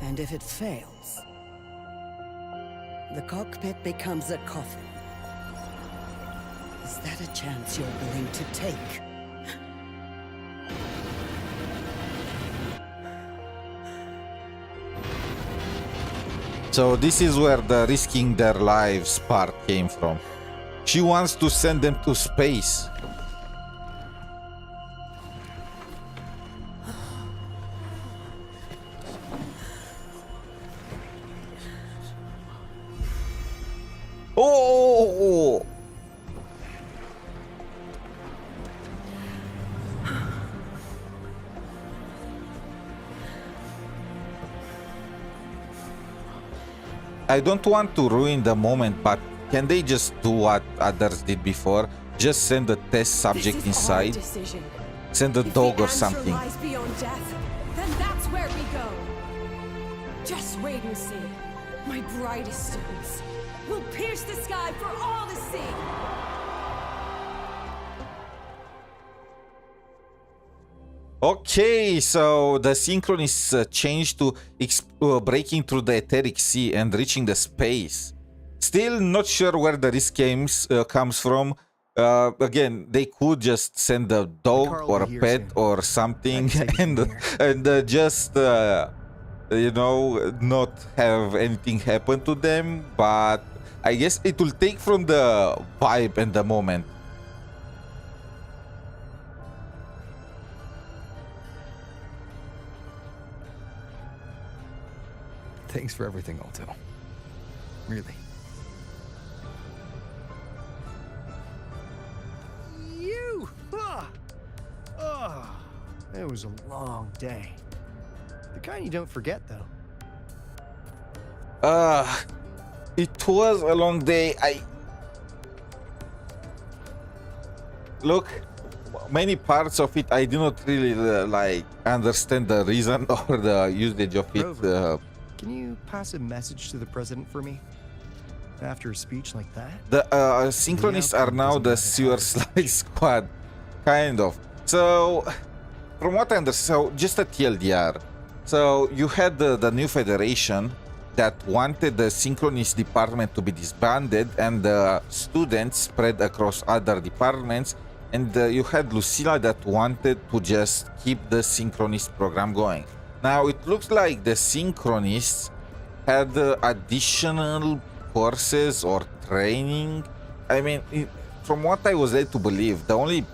And if it fails, the cockpit becomes a coffin. Is that a chance you're willing to take? So this is where the risking their lives part came from. She wants to send them to space. Oh! I don't want to ruin the moment, but can they just do what others did before? Just send a test subject inside? Send a dog or something. Lies beyond death, then that's where we go. Just wait and see. My brightest students will pierce the sky for all to see. Okay, so the synchronists changed to breaking through the etheric sea and reaching the space. Still not sure where the risk comes from. Again, they could just send a dog or a pet or something and just you know, not have anything happen to them, but I guess it will take from the vibe and the moment. Thanks for everything, Alto. Really. You! Oh, it was a long day. The kind you don't forget, though. It was a long day. Look, many parts of it I do not really like understand the reason or the usage of it. Can you pass a message to the president for me? After a speech like that? The synchronists are now the sewer slide squad, kind of. So, from what I understand, so just a TLDR. So you had the new federation that wanted the synchronist department to be disbanded and the students spread across other departments, and you had Lucilla that wanted to just keep the synchronist program going. Now it looks like the synchronists had additional courses or training. I mean, from what I was led to believe, the only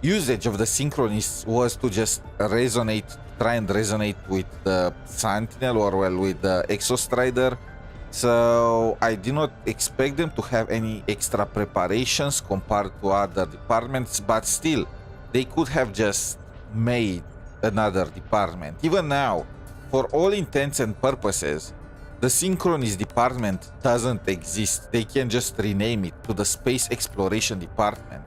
usage of the synchronists was to just try and resonate with the Sentinel or well with the Exostrider. So I do not expect them to have any extra preparations compared to other departments, but still, they could have just made another department. Even now, for all intents and purposes, the Synchronist department doesn't exist. They can just rename it to the Space Exploration Department.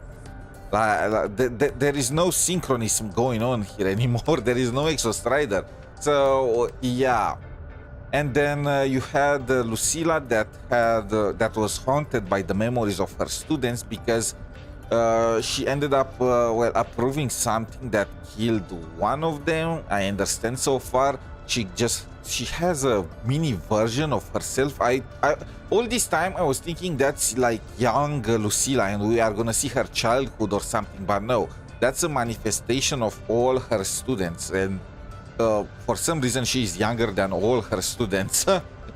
There is no synchronism going on here anymore. There is no Exostrider. So yeah. And then you had Lucilla that was haunted by the memories of her students because she ended up approving something that killed one of them. I understand so far. She has a mini version of herself. All this time I was thinking that's like young Lucilla and we are gonna see her childhood or something, but no, that's a manifestation of all her students. And for some reason she is younger than all her students.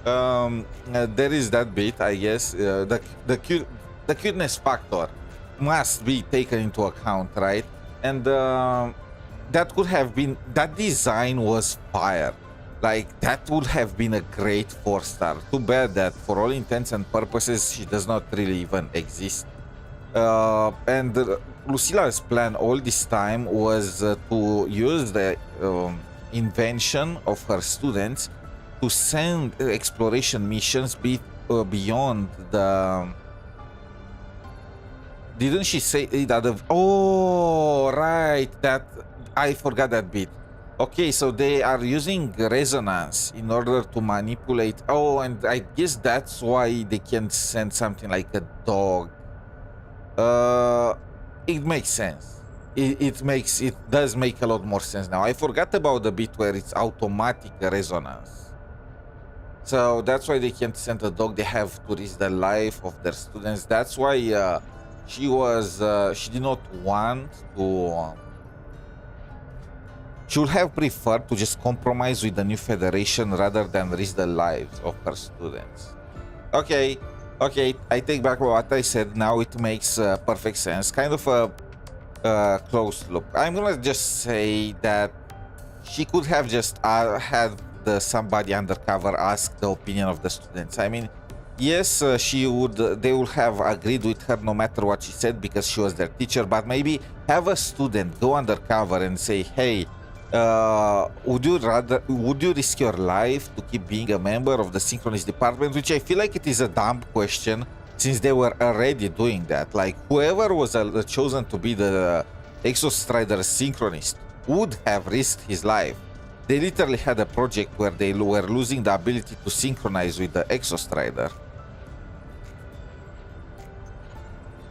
There is that bit, I guess. The cuteness factor must be taken into account, right? And that could have been, that design was fire. Like, that would have been a great 4-star. Too bad that for all intents and purposes she does not really even exist. And Lucilla's plan all this time was to use the invention of her students to send exploration missions beyond the... Didn't she say that? Oh, right. That I forgot that bit. Okay, so they are using resonance in order to manipulate. Oh, and I guess that's why they can send something like a dog. It makes sense. It does make a lot more sense now. I forgot about the bit where it's automatic resonance. So that's why they can't send a dog. They have to risk the life of their students. That's why she did not want to. She would have preferred to just compromise with the new federation rather than risk the lives of her students. Okay, I take back what I said. Now it makes perfect sense. Kind of a closed loop. I'm gonna just say that she could have just had somebody undercover ask the opinion of the students. I mean, yes, they would have agreed with her no matter what she said because she was their teacher, but maybe have a student go undercover and say, hey, would you risk your life to keep being a member of the synchronist department? Which I feel like it is a dumb question since they were already doing that. Like, whoever was chosen to be the Exostrider synchronist would have risked his life. They literally had a project where they were losing the ability to synchronize with the Exostrider.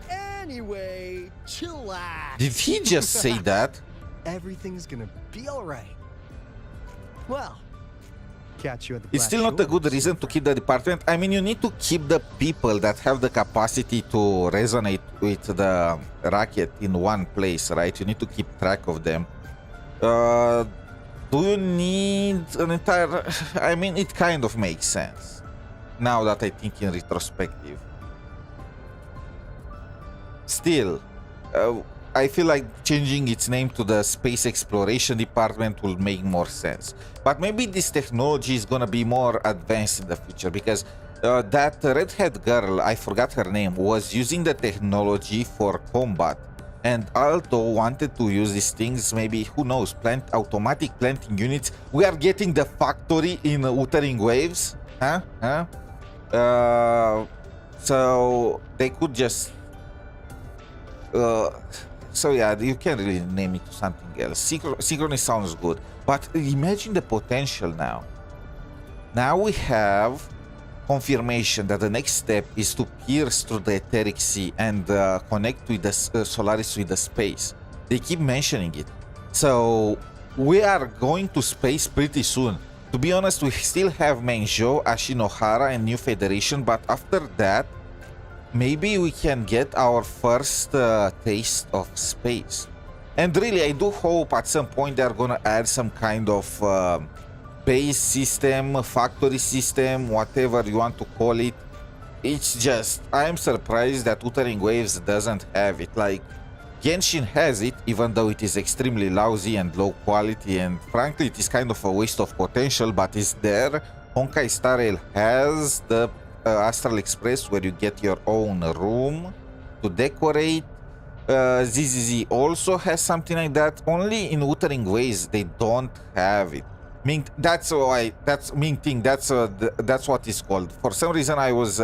Anyway, chillax. Did he just say that? Everything's gonna be alright. Well, catch you at the It's still not a good reason to keep the department. I mean, you need to keep the people that have the capacity to resonate with the racket in one place, right? You need to keep track of them. Do you need an entire... I mean, it kind of makes sense now that I think in retrospective. Still, I feel like changing its name to the Space Exploration Department will make more sense. But maybe this technology is gonna be more advanced in the future, because that redhead girl, I forgot her name, was using the technology for combat. And Alto wanted to use these things, maybe, who knows, automatic planting units. We are getting the factory in Wuthering Waves. So they could just... so yeah, you can really name it to something else. Synchronous sounds good, but imagine the potential now. Now we have confirmation that the next step is to pierce through the etheric sea and connect with the Solaris with the space. They keep mentioning it. So we are going to space pretty soon. To be honest, we still have Menjo, Ashinohara, and New Federation, but after that, maybe we can get our first taste of space. And really, I do hope at some point they're gonna add some kind of base system, factory system, whatever you want to call it. It's just, I'm surprised that Wuthering Waves doesn't have it. Like, Genshin has it, even though it is extremely lousy and low quality, and frankly it is kind of a waste of potential, but it's there. Honkai Star Rail has the Astral Express, where you get your own room to decorate. ZZZ also has something like that. Only in Wuthering Waves they don't have it. Ming, that's why. That's Mingting. That's what it's called. For some reason I was.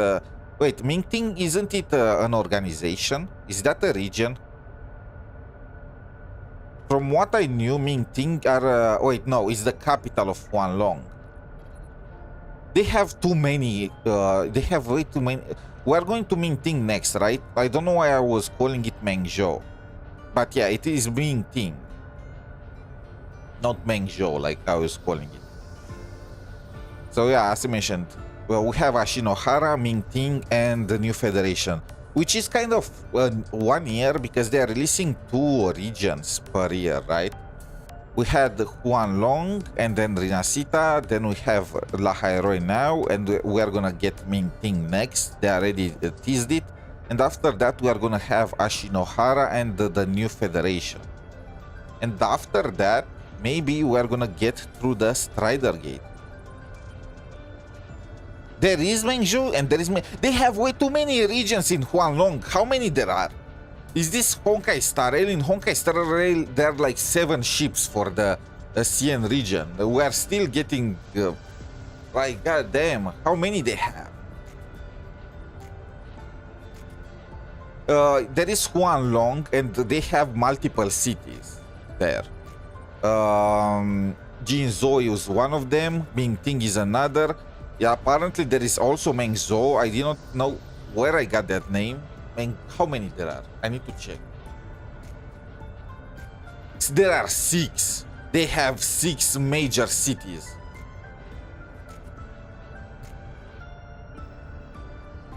Wait, Mingting, isn't it an organization? Is that a region? From what I knew, Mingting are. Wait, no, it's the capital of Huanglong. They have too many. They have way too many. We are going to Mingting next, right? I don't know why I was calling it Mengzhou, but yeah, it is Mingting. Not Mengzhou, like I was calling it. So yeah, as I mentioned, well, we have Ashinohara, Mingting, and the New Federation, which is kind of 1 year because they are releasing 2 regions per year, right? We had Huanglong and then Rinasita. Then we have Lahairoi now, and we are gonna get Mingting next. They already teased it. And after that, we are gonna have Ashinohara and the new Federation. And after that, maybe we are gonna get through the Strider Gate. There is Mengzhou and there is... They have way too many regions in Huanglong. How many there are? Is this Honkai Star Rail? In Honkai Star Rail, there are like 7 ships for the Xian region. We are still getting... like, goddamn, how many they have? There is Huanglong and they have multiple cities there. Jinzhou is one of them. Mingting is another. Yeah, apparently there is also Mengzhou. I did not know where I got that name. How many there are? I need to check. There are 6. They have 6 major cities.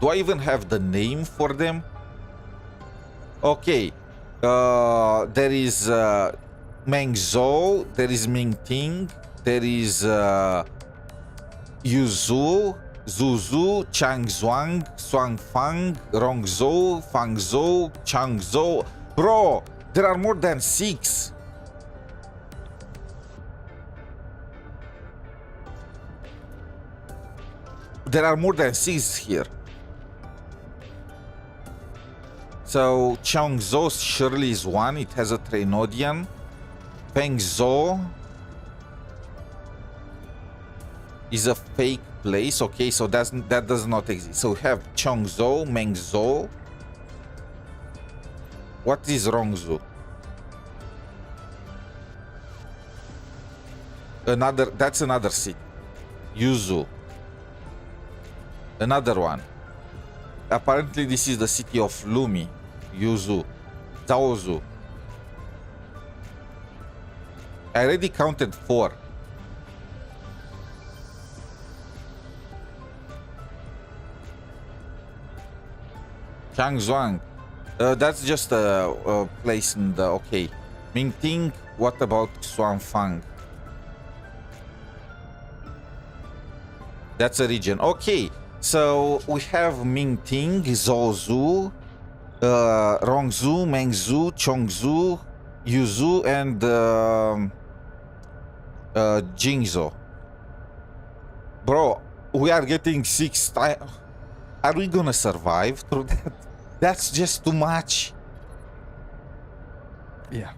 Do I even have the name for them? Okay. There is Mengzhou. There is Mingting. There is Yuzhou, Zuzhou, Changzhuang, Shuangfang, Rongzhou, Fangzhou, Changzhou. Bro, there are more than 6. There are more than 6 here. So Changzhou surely is one. It has a Trainodian. Fengzhou is a fake place. Okay, so that does not exist. So we have Chongzhou, Mengzhou. What is Rongzhou? That's another city. Yuzhou. Another one. Apparently this is the city of Lumi. Yuzhou. Zaozhou. I already counted 4. Changzhuang. That's just a place in the... Okay. Mingting. What about Shuangfang? That's a region. Okay. So we have Mingting, Zhozhou, Rongzhou, Mengzhou, Chongzhou, Yuzhou, and Jingzhou. Bro, we are getting 6 times. Are we gonna survive through that? That's just too much. Yeah.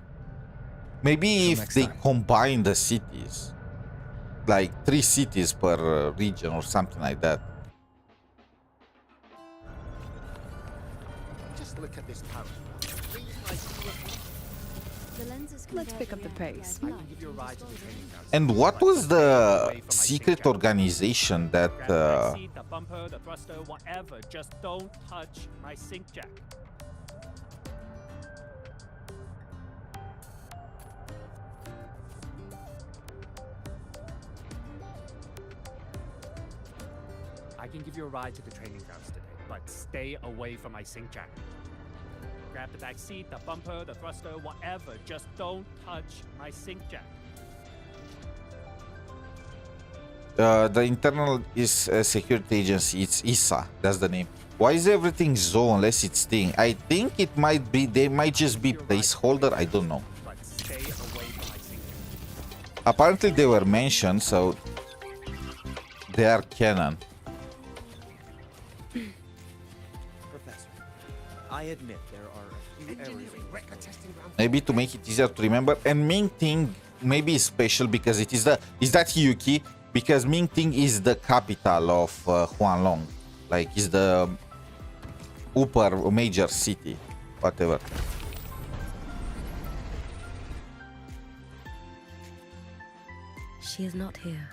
Maybe if they combine the cities, like 3 cities per region or something like that. Just look at this power. Let's pick up the pace. And what was the secret organization that... the bumper, the thruster, whatever. Just don't touch my sync jack. I can give you a ride to the training grounds today, but stay away from my sync jack. Grab the back seat, the bumper, the thruster, whatever. Just don't touch my sync jack. The internal is security agency. It's ISA. That's the name. Why is everything Zo unless it's Sting? I think it might be. They might just be placeholder. I don't know. Apparently they were mentioned, so they are canon. Professor, I admit there are a few areas. Maybe to make it easier to remember. And Mingting maybe is special because it is the... Is that Hiyuki? Because Mingting is the capital of Huanglong. Like, is the upper major city. Whatever. She is not here.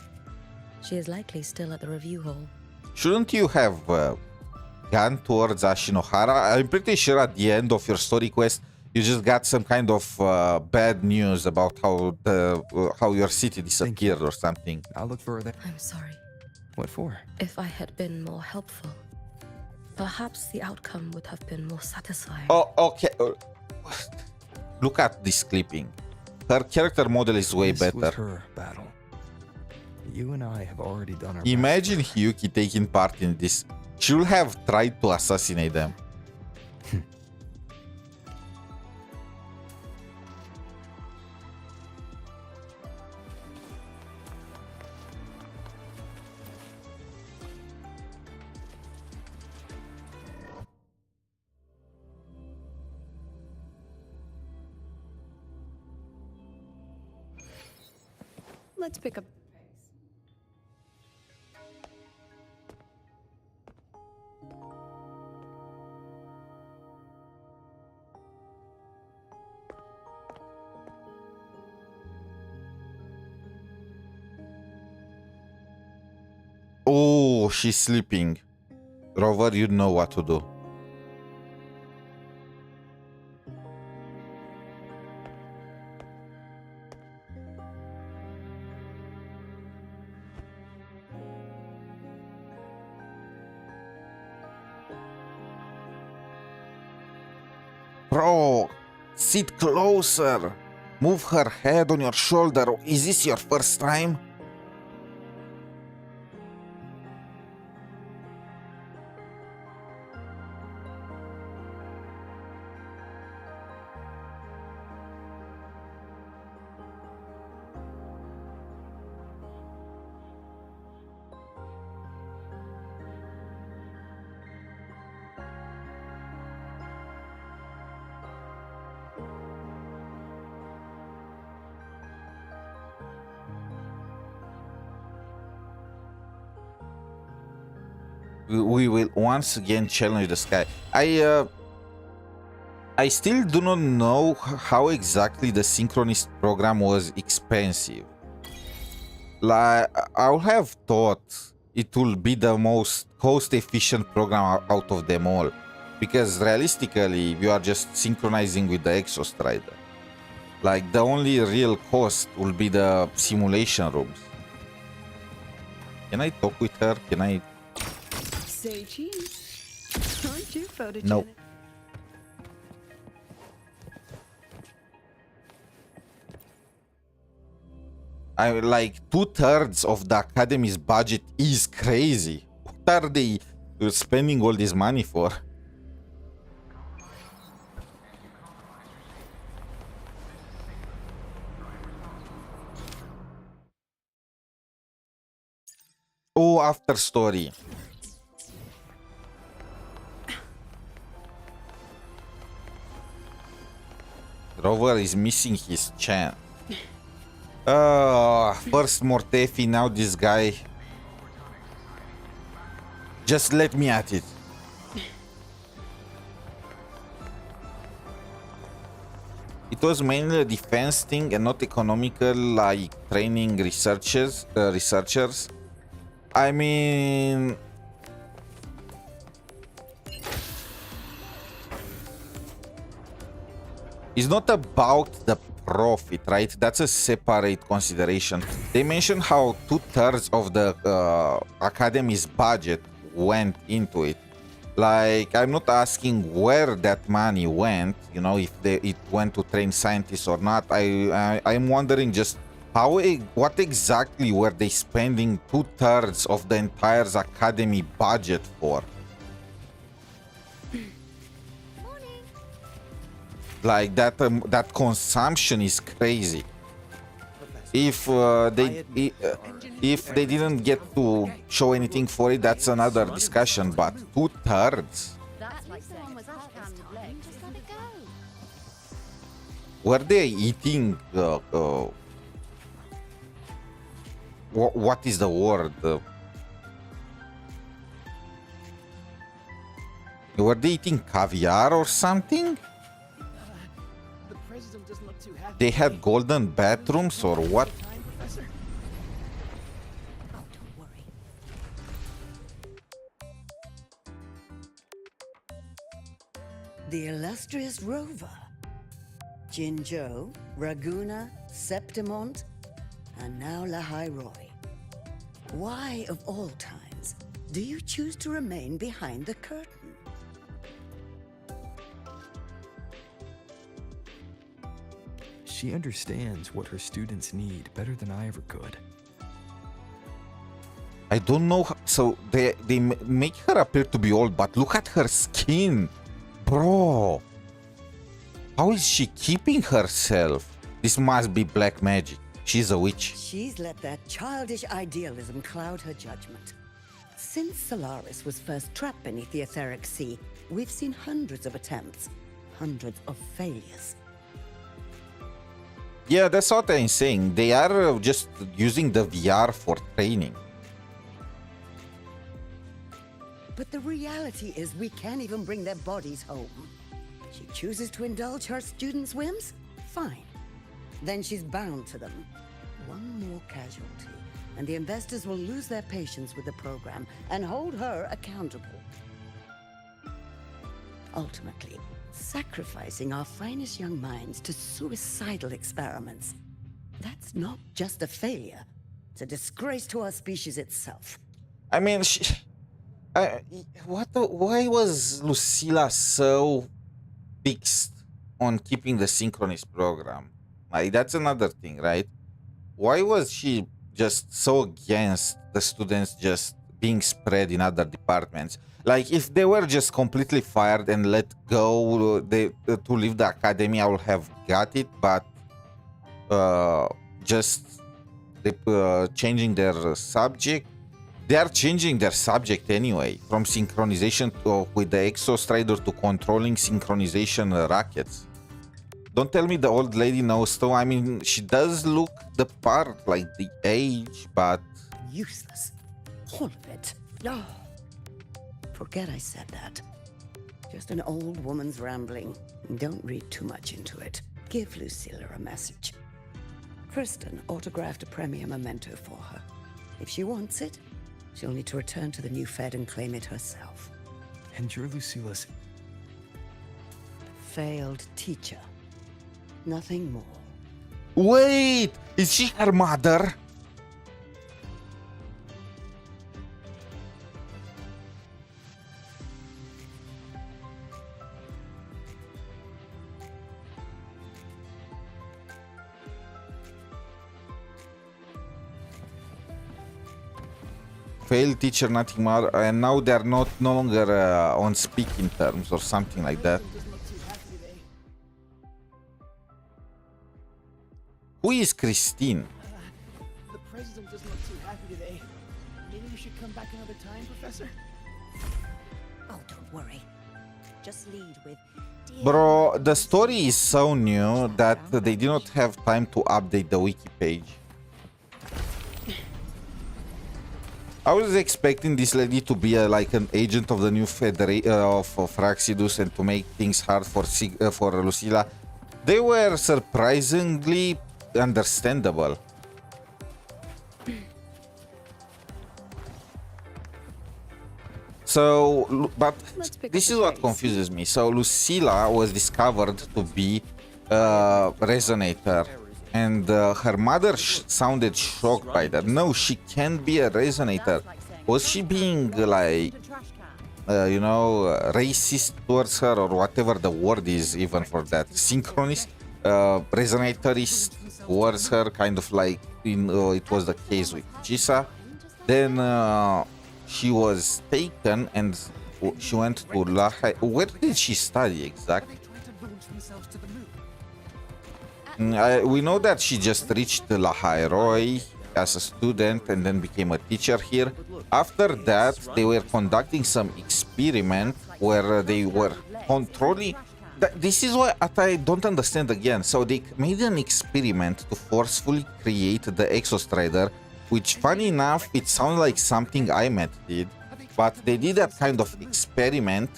She is likely still at the review hall. Shouldn't you have gone towards Ashinohara? I'm pretty sure at the end of your story quest, you just got some kind of bad news about how your city disappeared or something. I'll look further. I'm sorry. What for? If I had been more helpful, perhaps the outcome would have been more satisfying. Oh, okay. Look at this clipping. her character model is way This was better. her battle. You and I have already done our Imagine Hiyuki taking part in this. She will have tried to assassinate them. Let's pick up. Oh, she's sleeping. Rover, you know what to do. Bro, sit closer. Move her head on your shoulder. Is this your first time? We will once again challenge the sky. I still do not know how exactly the synchronist program was expensive. Like, I would have thought it will be the most cost-efficient program out of them all, because realistically, you are just synchronizing with the Exostrider. Like, the only real cost will be the simulation rooms. Can I talk with her? Can I? Say cheese. Aren't you photogenic? No. I like 2/3 of the Academy's budget is crazy. What are they spending all this money for? Oh, after story. Rover is missing his chance. First Mortefi, now this guy. Just let me at it. It was mainly a defense thing and not economical, like training researchers. I mean, it's not about the profit, right? That's a separate consideration. They mentioned how 2/3 of the Academy's budget went into it. Like, I'm not asking where that money went, you know, if it went to train scientists or not. I'm wondering just what exactly were they spending 2/3 of the entire Academy budget for? Like that consumption is crazy. If they didn't get to show anything for it, that's another discussion. But 2/3. Were they eating? What is the word? Were they eating caviar or something? They had golden bathrooms or what? The illustrious rover. Jinzhou, Raguna, Septimont, and now Lahairoi. Why, of all times, do you choose to remain behind the curtain? She understands what her students need better than I ever could. I don't know. So they make her appear to be old, but look at her skin, bro. How is she keeping herself? This must be black magic. She's a witch. She's let that childish idealism cloud her judgment. Since Solaris was first trapped beneath the etheric sea, we've seen hundreds of attempts, hundreds of failures. Yeah, that's what I'm saying. They are just using the VR for training. But the reality is we can't even bring their bodies home. She chooses to indulge her students' whims? Fine. Then she's bound to them. One more casualty, and the investors will lose their patience with the program and hold her accountable. Ultimately, sacrificing our finest young minds to suicidal experiments. That's not just a failure. It's a disgrace to our species itself. I mean, why was Lucilla so fixed on keeping the synchronous program? Like, that's another thing, right? Why was she just so against the students just being spread in other departments? Like, if they were just completely fired and let go to leave the academy, I would have got it, but just changing their subject. They are changing their subject anyway, from synchronization with the Exostrider to controlling synchronization rackets. Don't tell me the old lady knows though. I mean, she does look the part, like the age, but... Useless. All of it. No. Forget I said that. Just an old woman's rambling. Don't read too much into it. Give Lucilla a message. Kristen autographed a premier memento for her. If she wants it, she'll need to return to the new Fed and claim it herself. And you're Lucilla's... failed teacher. Nothing more. Wait! Is she her mother? Failed teacher, nothing more, and now they're no longer on speaking terms or something like that. Who is Christine? The president doesn't look too happy today. Maybe we should come back another time, Professor? Oh, don't worry. Just lead with... Bro, the story is so new that they did not have time to update the wiki page. I was expecting this lady to be like an agent of the new of Fraxidus and to make things hard for Lucilla. They were surprisingly understandable. So, but this is what confuses me. So Lucilla was discovered to be a resonator, and her mother sounded shocked by that. No, she can't be a resonator. Was she being like, you know, racist towards her, or whatever the word is even for that? Synchronist, resonatorist towards her, kind of like it was the case with Jisa. Then she was taken and she went to Lahai. Where did she study exactly? We know that she just reached Lahai as a student and then became a teacher here. After that, they were conducting some experiment where they were controlling. This is what I don't understand again. So they made an experiment to forcefully create the Exostrider, which, funny enough, it sounds like something IMET did, but they did that kind of experiment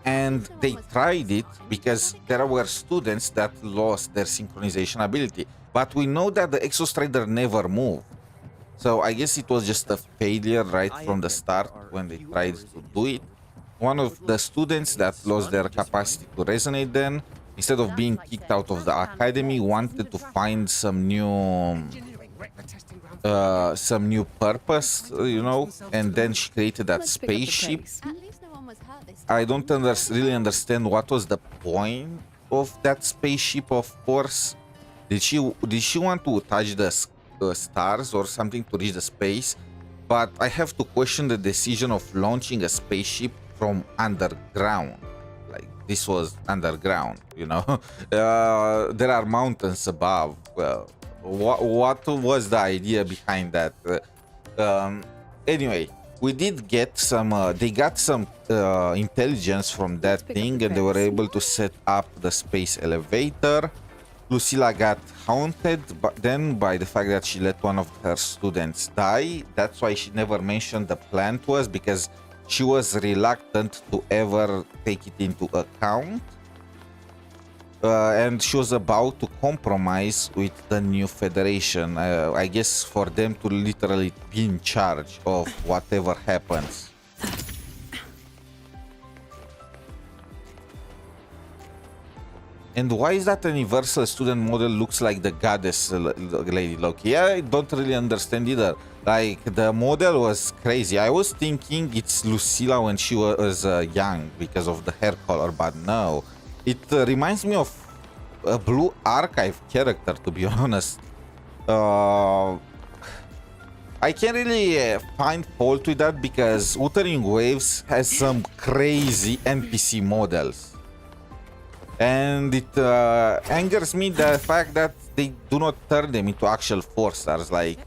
and they tried it because there were students that lost their synchronization ability. But we know that the Exostrider never moved. So I guess it was just a failure right from the start when they tried to do it. One of the students that lost their capacity to resonate then, instead of being kicked out of the academy, wanted to find some new purpose, you know, and then she created that spaceship. I don't really understand what was the point of that spaceship, of course, Did she want to touch the stars or something to reach the space? But I have to question the decision of launching a spaceship from underground. Like, this was underground, you know. There are mountains above. What was the idea behind that? Anyway, we did get some, they got some intelligence from that thing, and they were able to set up the space elevator. Lucilla got haunted then by the fact that she let one of her students die. That's why she never mentioned the plan to us, because she was reluctant to ever take it into account. And she was about to compromise with the new Federation, I guess, for them to literally be in charge of whatever happens. And why is that universal student model looks like the goddess Lady Loki? Yeah, I don't really understand either. Like, the model was crazy. I was thinking it's Lucilla when she was young because of the hair color, but no. It reminds me of a Blue Archive character, to be honest. I can't really find fault with that because Wuthering Waves has some crazy NPC models. And it angers me the fact that they do not turn them into actual 4 stars. Like,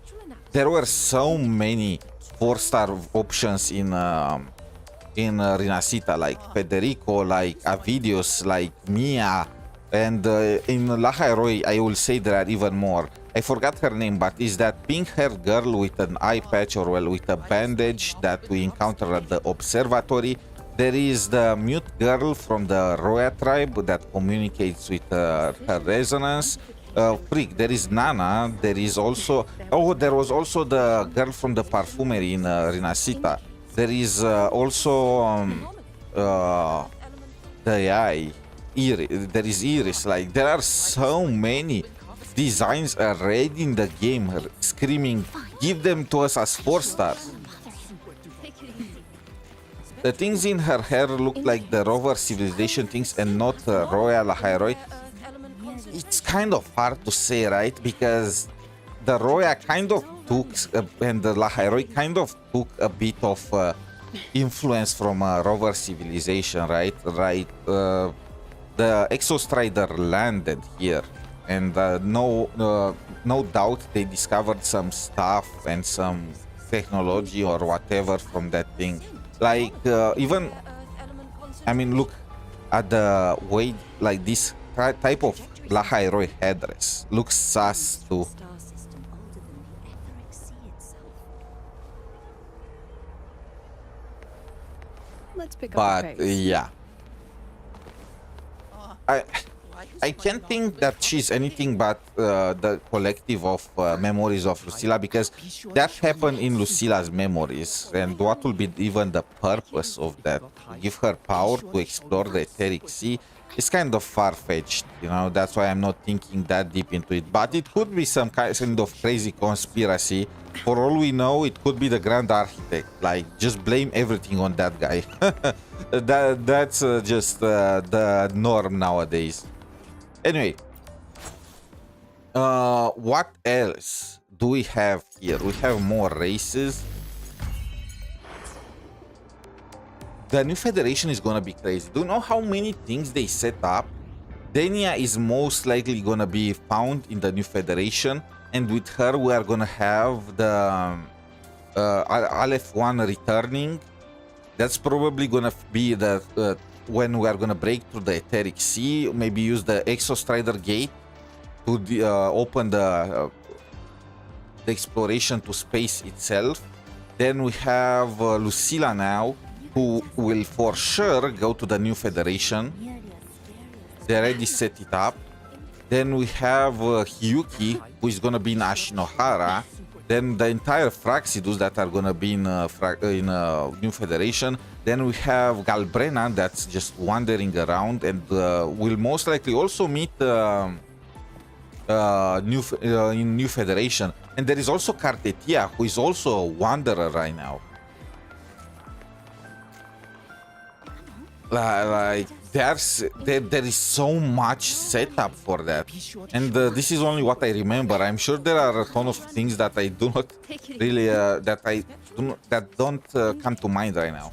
there were so many 4-star options in Rinascita, like Federico, like Avidius, like Mia, and in 𝗖cie𝗽𝗆𝗵𝗵 I will say there are even more. I forgot her name, but is that pink-haired girl with an eye patch, or well, with a bandage that we encountered at the observatory. There is the mute girl from the Roya tribe that communicates with her resonance. Freak, there is Nana. There is also... Oh, there was also the girl from the perfumery in Rinascita. There is also the AI. There is Iris. Like, there are so many designs already in the game screaming, give them to us as 4 stars. The things in her hair look like the rover civilization things and not Royal 𝗖cie𝗽𝗆𝗵𝗵. It's kind of hard to say, right? Because the Roya kind of took, and the 𝗖𝗍𝗍 kind of took a bit of influence from rover civilization, right? The Exostrider landed here, and no doubt they discovered some stuff and some technology or whatever from that thing. Like, even, I mean, look at the way, like, this type of 𝗖𝗍𝗍 headdress looks sus too. Let's pick up But the pace. yeah, I can't think that she's anything but the collective of memories of Lucilla, because that happened in Lucilla's memories. And what will be even the purpose of that? To give her power to explore the etheric sea? It's kind of far-fetched, you know. That's why I'm not thinking that deep into it. But it could be some kind of crazy conspiracy. For all we know, it could be the Grand Architect. Like, just blame everything on that guy. That's just the norm nowadays. Anyway, what else do we have here? We have more races. The new Federation is gonna be crazy. Do you know how many things they set up? Denia is most likely gonna be found in the new Federation, and with her we are gonna have the Aleph 1 returning. That's probably gonna be the when we are gonna break through the etheric sea. Maybe use the Exostrider gate to open the exploration to space itself. Then we have Lucilla now, who will for sure go to the new Federation. They already set it up. Then we have Hiyuki, who is gonna be in Ashinohara. Then the entire Fraxidus that are gonna be in new Federation. Then we have Galbrena that's just wandering around, and will most likely also meet in new Federation. And there is also Cartetia, who is also a wanderer right now. Like there is so much setup for that, and this is only what I remember. I'm sure there are a ton of things that I do not really that don't come to mind right now.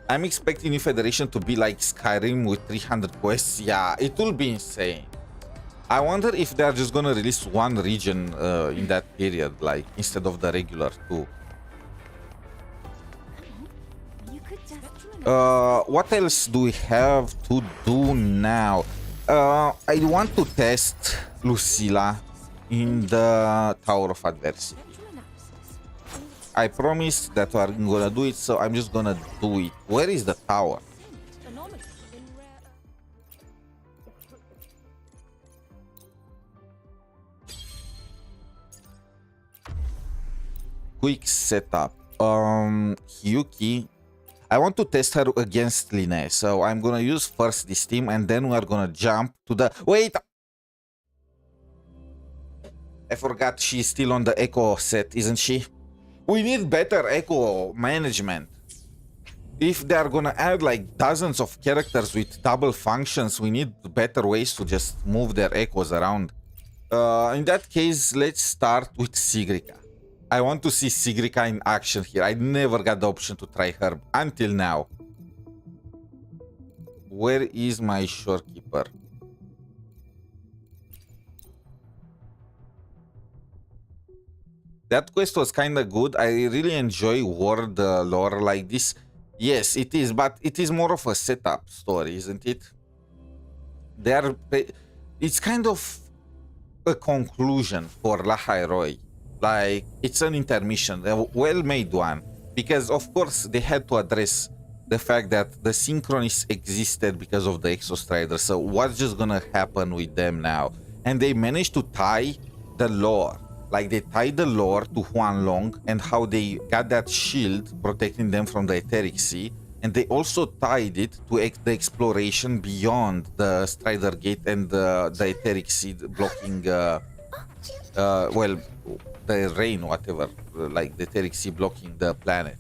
I'm expecting New Federation to be like Skyrim with 300 quests. Yeah, it will be insane. I wonder if they're just gonna release one region in that period, like instead of the regular two. What else do we have to do now? I want to test Lucilla in the Tower of Adversity. I promised that I'm gonna do it, so I'm just gonna do it. Where is the tower? Quick setup. Hiyuki. I want to test her against lynae, so I'm gonna use first this team, and then we are gonna jump to the... Wait! I forgot she's still on the echo set, isn't she? We need better echo management. If they're gonna add like dozens of characters with double functions, we need better ways to just move their echoes around. In that case, let's start with Sigrika. I want to see Sigrika in action here. I never got the option to try her until now. Where is my shorekeeper? That quest was kind of good. I really enjoy world lore like this. Yes, it is, but it is more of a setup story, isn't it? It's kind of a conclusion for 𝗖cie𝗍𝗏. Like, it's an intermission, a well-made one, because of course they had to address the fact that the Synchronists existed because of the Exostriders, so what's just gonna happen with them now? And they managed to tie the lore, like they tied the lore to Huanglong and how they got that shield protecting them from the Etheric Sea, and they also tied it to the exploration beyond the Strider Gate and the Etheric Sea blocking, well, the rain, whatever, like the Etheric Sea blocking the planet.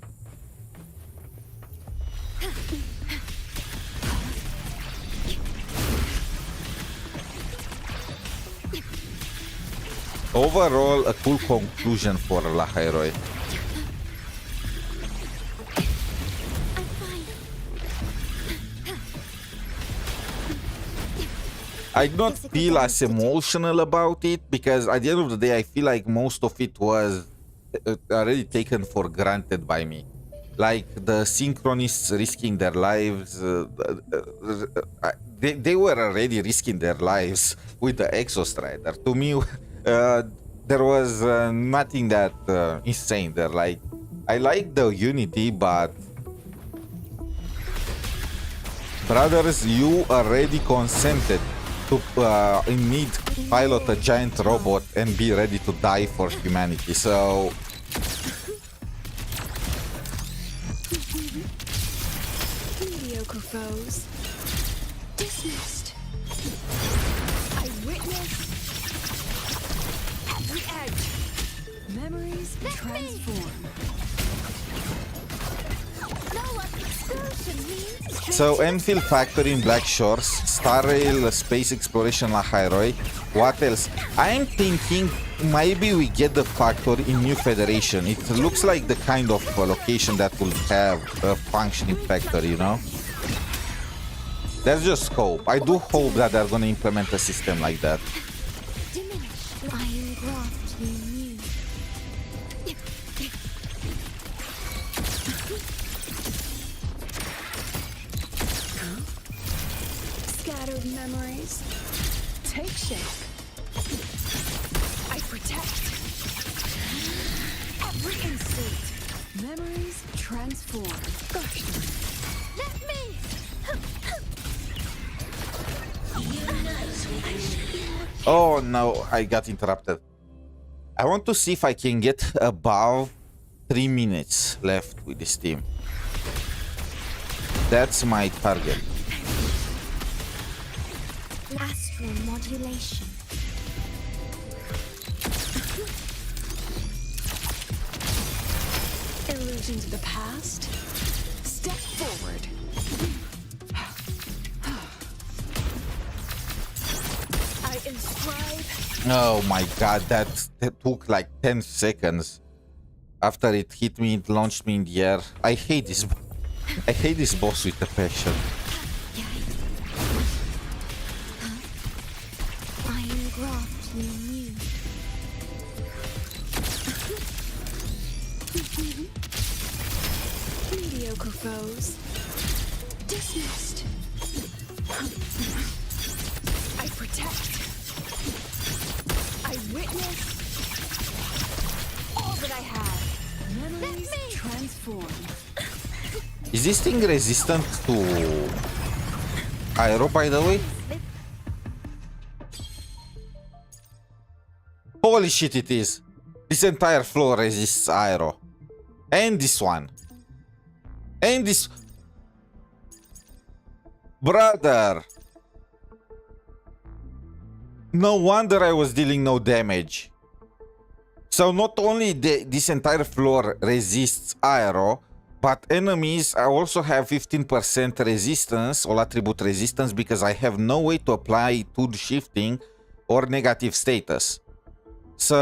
Overall, a cool conclusion for 𝗖cie𝗍𝗏. I do not feel as emotional about it because at the end of the day, I feel like most of it was already taken for granted by me. Like the Synchronists risking their lives, they were already risking their lives with the Exostrider. To me, there was nothing that insane there. Like, I like the unity, but brothers, you already consented to need pilot a giant robot and be ready to die for humanity. So mediocre foes dismissed. I witnessed every edge. Memories transform. So Enfield Factory in Black Shores, Star Rail Space Exploration 𝗖𝗍𝗏. What else? I'm thinking maybe we get the factory in New Federation. It looks like the kind of location that will have a functioning factory, you know? That's just hope. I do hope that they're gonna implement a system like that. Scattered memories take shape. I protect every instinct. Memories transform. Gosh, let me. Oh no, I got interrupted. I want to see if I can get above 3 minutes left with this team. That's my target. Astral modulation. Illusions of the past. Step forward. Oh my god, that took like 10 seconds. After it hit me, it launched me in the air. I hate this. I hate this boss with a passion. Iron graft near you. Mediocre foes. Dismissed. I protect. I witness. All that I have. Memories transform. Is this thing resistant to aero, by the way? Holy shit, it is. This entire floor resists aero. And this one. And this... Brother! No wonder I was dealing no damage. So not only this entire floor resists aero, but enemies also have 15% resistance, all attribute resistance, because I have no way to apply tool shifting or negative status. So...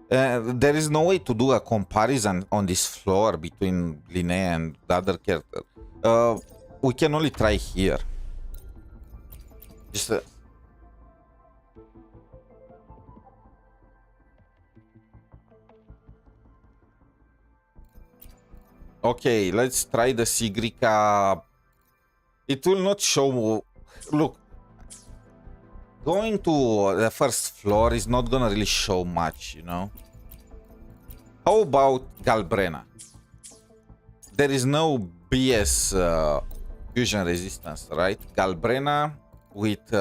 there is no way to do a comparison on this floor between Lynae and the other character. We can only try here. Just okay, let's try the sigrika. It will not show. Look, going to the first floor is not gonna really show much, you know. How about galbrena? There is no BS fusion resistance, right? Galbrena with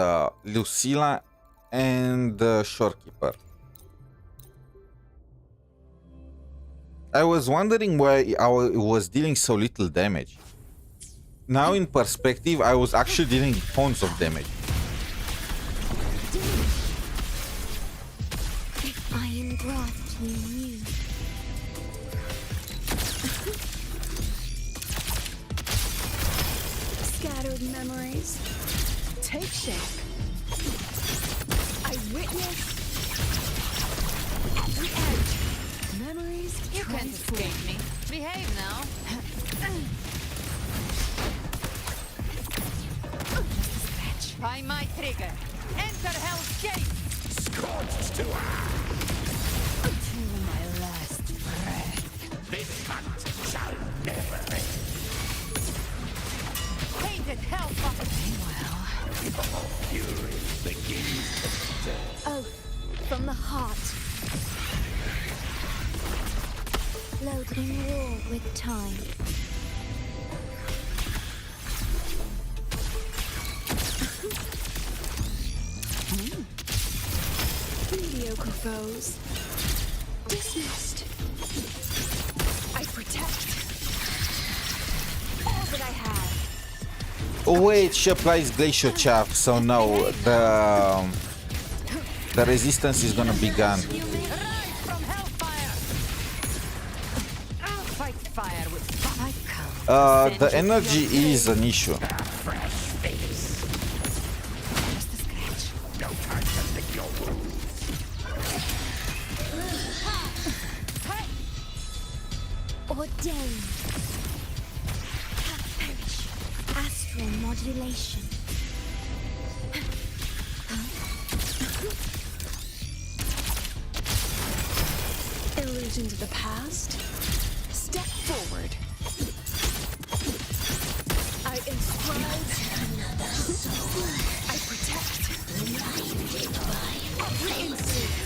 Lucilla and Shorekeeper. I was wondering why I was dealing so little damage. Now in perspective, I was actually dealing tons of damage. Iron graft near you. Scattered memories. Take shape. I witness every edge. Memories You can't escape me. Behave now. By my trigger. Enter Hell's Gate. Scorched to To my last breath. this hunt shall never end. Painted hellfire. Well, fury begins to stir. Oath from the heart. Floating war with time. mediocre foes. Dismissed. I protect all that I have. Oh wait, she applies glacier chaff, so no, the resistance is gonna be gone. The energy is an issue. Ordained. Astral modulation. Illusions of the past. Step forward. I inscribe. I protect. Every instinct.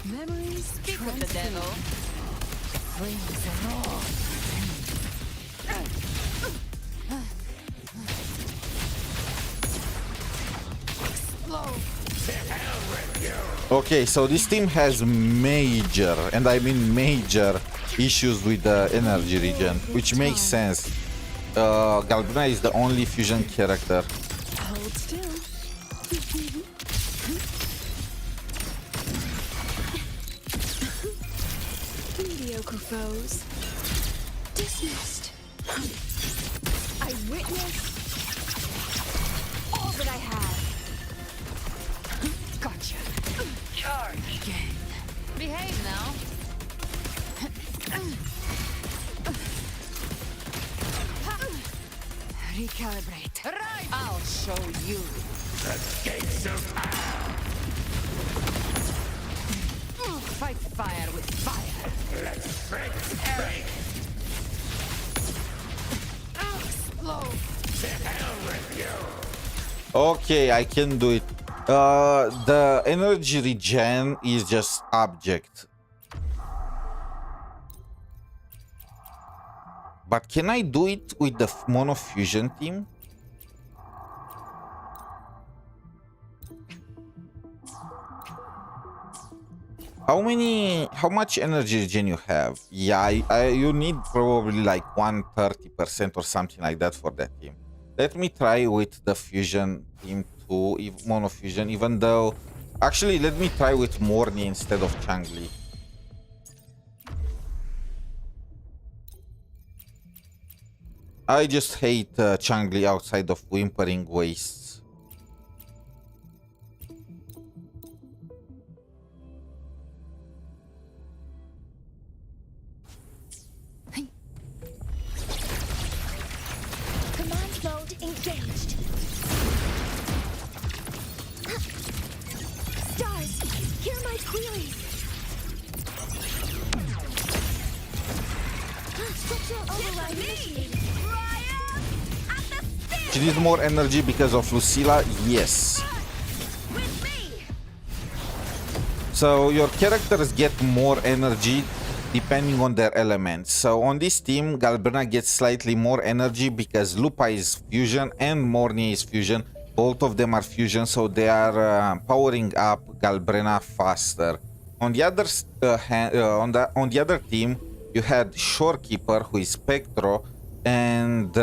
Memories. Speak of the devil. Flames are all. Okay, so this team has major, and I mean major, issues with the energy regen, which makes sense. Galbrena is the only fusion character. Hold still. Mediocre foes. Dismissed. I witnessed all that I have. Gotcha. Charge. Again. Behave now. Recalibrate. Right. I'll show you. The gates of hell. Fight fire with fire. Let's break break. Explode. To hell with you. Okay, I can do it. The energy regen is just object. But can I do it with the mono fusion team? How much energy regen you have? Yeah, you need probably like 130% or something like that for that team. Let me try with the fusion team too, mono fusion, even though... Actually, let me try with Morny instead of Changli. I just hate Changli outside of Whimpering Wastes. Command mode engaged. Stars, hear my queries. Structural override initiated. She needs more energy because of Lucilla? Yes. So your characters get more energy depending on their elements. So on this team, Galbrena gets slightly more energy because Lupa is fusion and Morny is fusion. Both of them are fusion, so they are powering up Galbrena faster. On the other on the other team, you had Shorekeeper, who is Spectro, and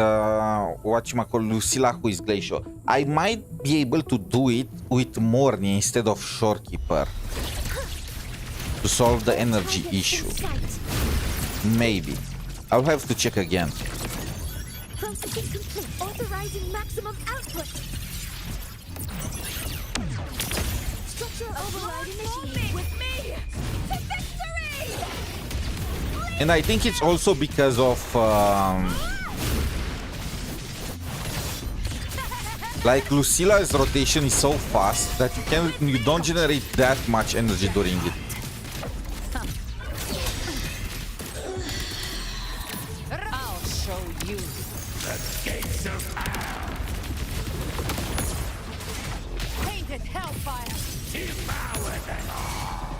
Lucilla, who is Glacial. I might be able to do it with Morny instead of Shorekeeper to solve the energy issue. Maybe. I'll have to check again. Processing complete. Authorizing maximum output. Structural override initiated. With me to victory! And I think it's also because of like Lucilla's rotation is so fast that you don't generate that much energy during it. I'll show you. The gates of hell. Painted hellfire. Devour them all.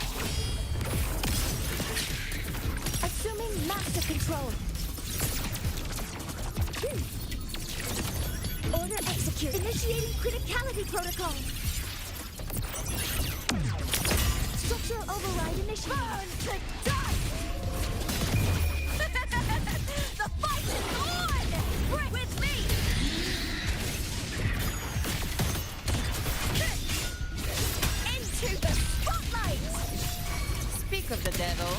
Assuming master control. Order execute. Initiating criticality protocol. Structural override initiated. Burn to dust! The fight is on! Bring with me! Into the spotlight! Speak of the devil.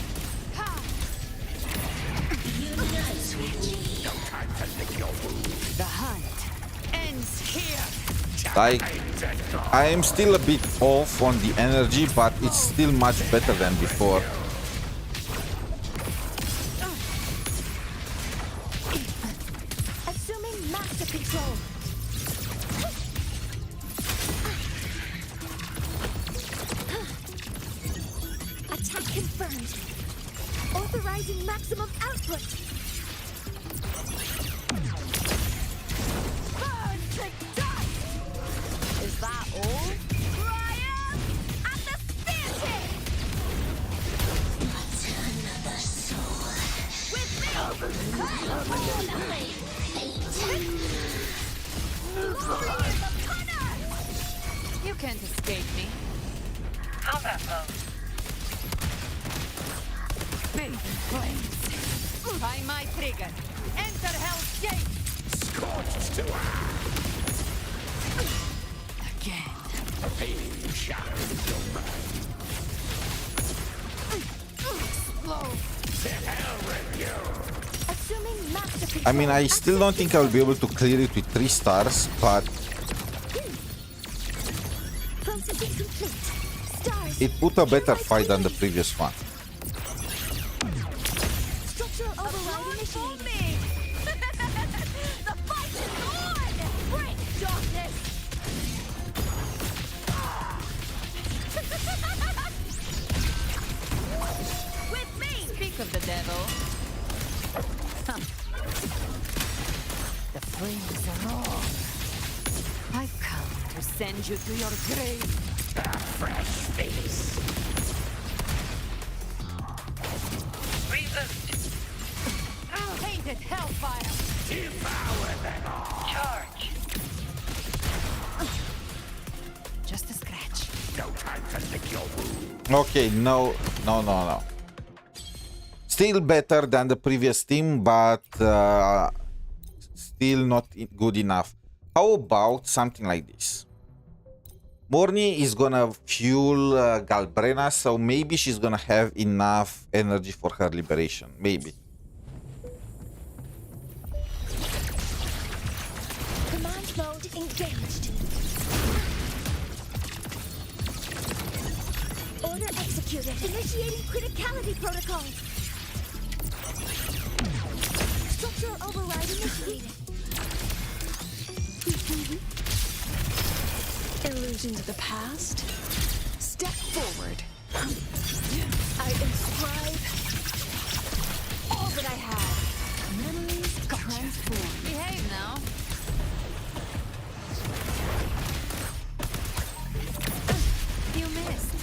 No time to lick your wounds. The hunt ends here. Like, I am still a bit off on the energy, but it's still much better than before. Assuming master control. Attack confirmed. Authorizing maximum output. Burn to dust! Is that all? Triumph at the theater! Another soul. With me! Glory is upon us! You can't escape me. Combat mode. Big flames. By my trigger. Enter Hell's Gate. Scorched to Again. pain shatters your mind. Explode. Assuming master control. I mean, I still don't think I'll be able to clear it with 3 stars, but Processing complete. Stars. it put a better fight than the previous one. Structural override initiated. The fight is on! Bring darkness! With me! Speak of the devil. The flames are on. I've come to send you to your grave. A fresh face. Resist. Tainted hellfire. Devour them all. Charge. Just a scratch. No time to lick your wound. Okay, no. Still better than the previous team, but still not good enough. How about something like this? Morny is gonna fuel Galbrena, so maybe she's gonna have enough energy for her liberation. Maybe. Command mode engaged. Order executed. Initiating criticality protocol. Structural override initiated. Illusion to the past. Step forward. I inscribe all that I had. Memories transform. Behave now. You missed.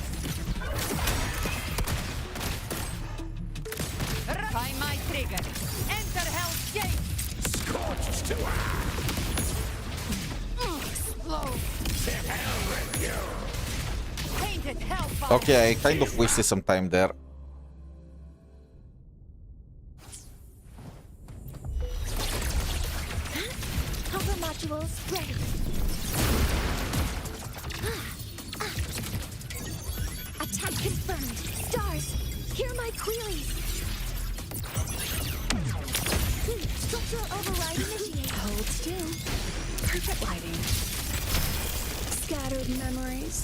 By my trigger. Enter Hell's Gate. Scorched to Explode. To hell with you. Tainted hellfire. Okay, I kind of wasted some time there. Hover modules ready. Attack confirmed. Stars, hear my queries. Structural override initiated. Hold still. Perfect lighting. Scattered memories.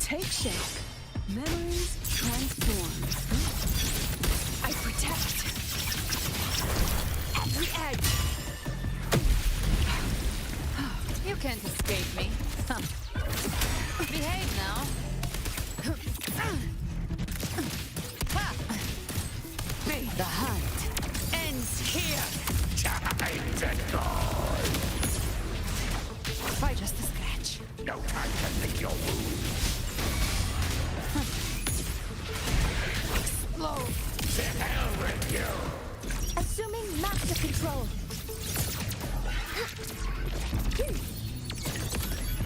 Take shape. Memories transform. I protect. Every edge. You can't escape me. Behave now. The hunt ends here. Time to go. Fight just a scratch. No time to lick your wound. Explode. To hell with you. Assuming master control.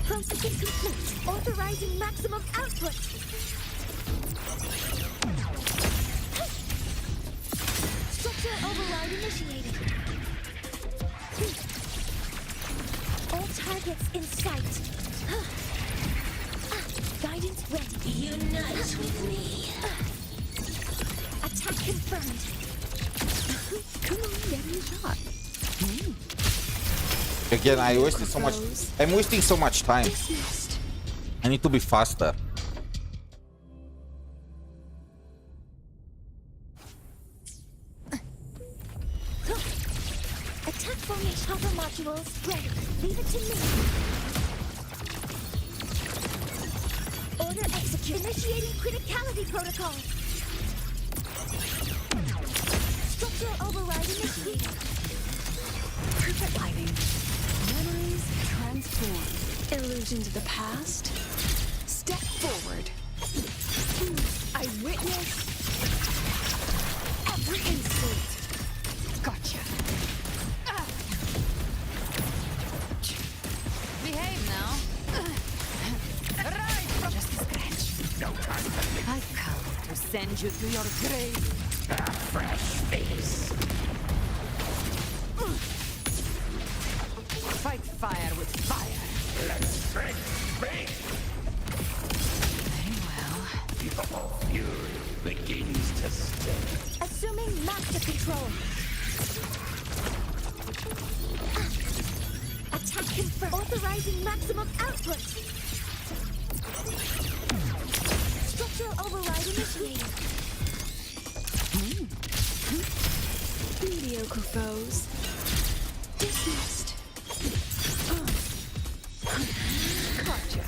Processing complete. Authorizing maximum output. Structural override initiated. All targets in sight. Guidance ready. Unite with me. Attack confirmed. Come on, get me a shot. Again, I wasted so much. I'm wasting so much time. I need to be faster. Attack formation hover modules ready. Leave it to me. Order execute. Initiating criticality protocol. Structural override initiated. Perfect lighting. Memories transform. Illusion to the past. Step forward. I witness every insult. Gotcha. Behave now. Right from just a scratch. No time to lick. I've come to send you to your grave. A fresh face. Fight fire with fire. Let's drink big. Very well. Your fury begins to sting. Assuming master control. Attack confirmed. Authorizing maximum output. Structural override initiated. Mediocre foes. Dismissed. Gotcha.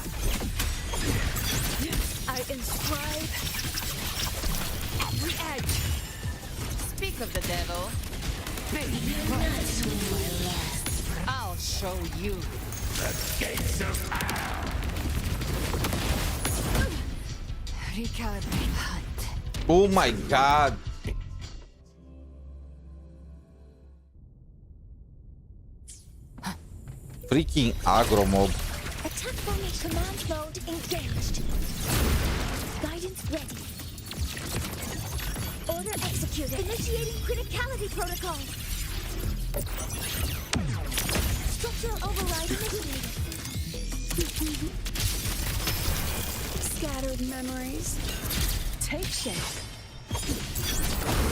I inscribe every edge. Speak of the devil. I'll show you. The gates of hell. Recalibrate hunt. Oh my god. Freaking aggro mob. Attack formation command mode engaged. Guidance ready. Order executed. Initiating criticality protocol. Structural override initiated. Scattered memories. Take shape.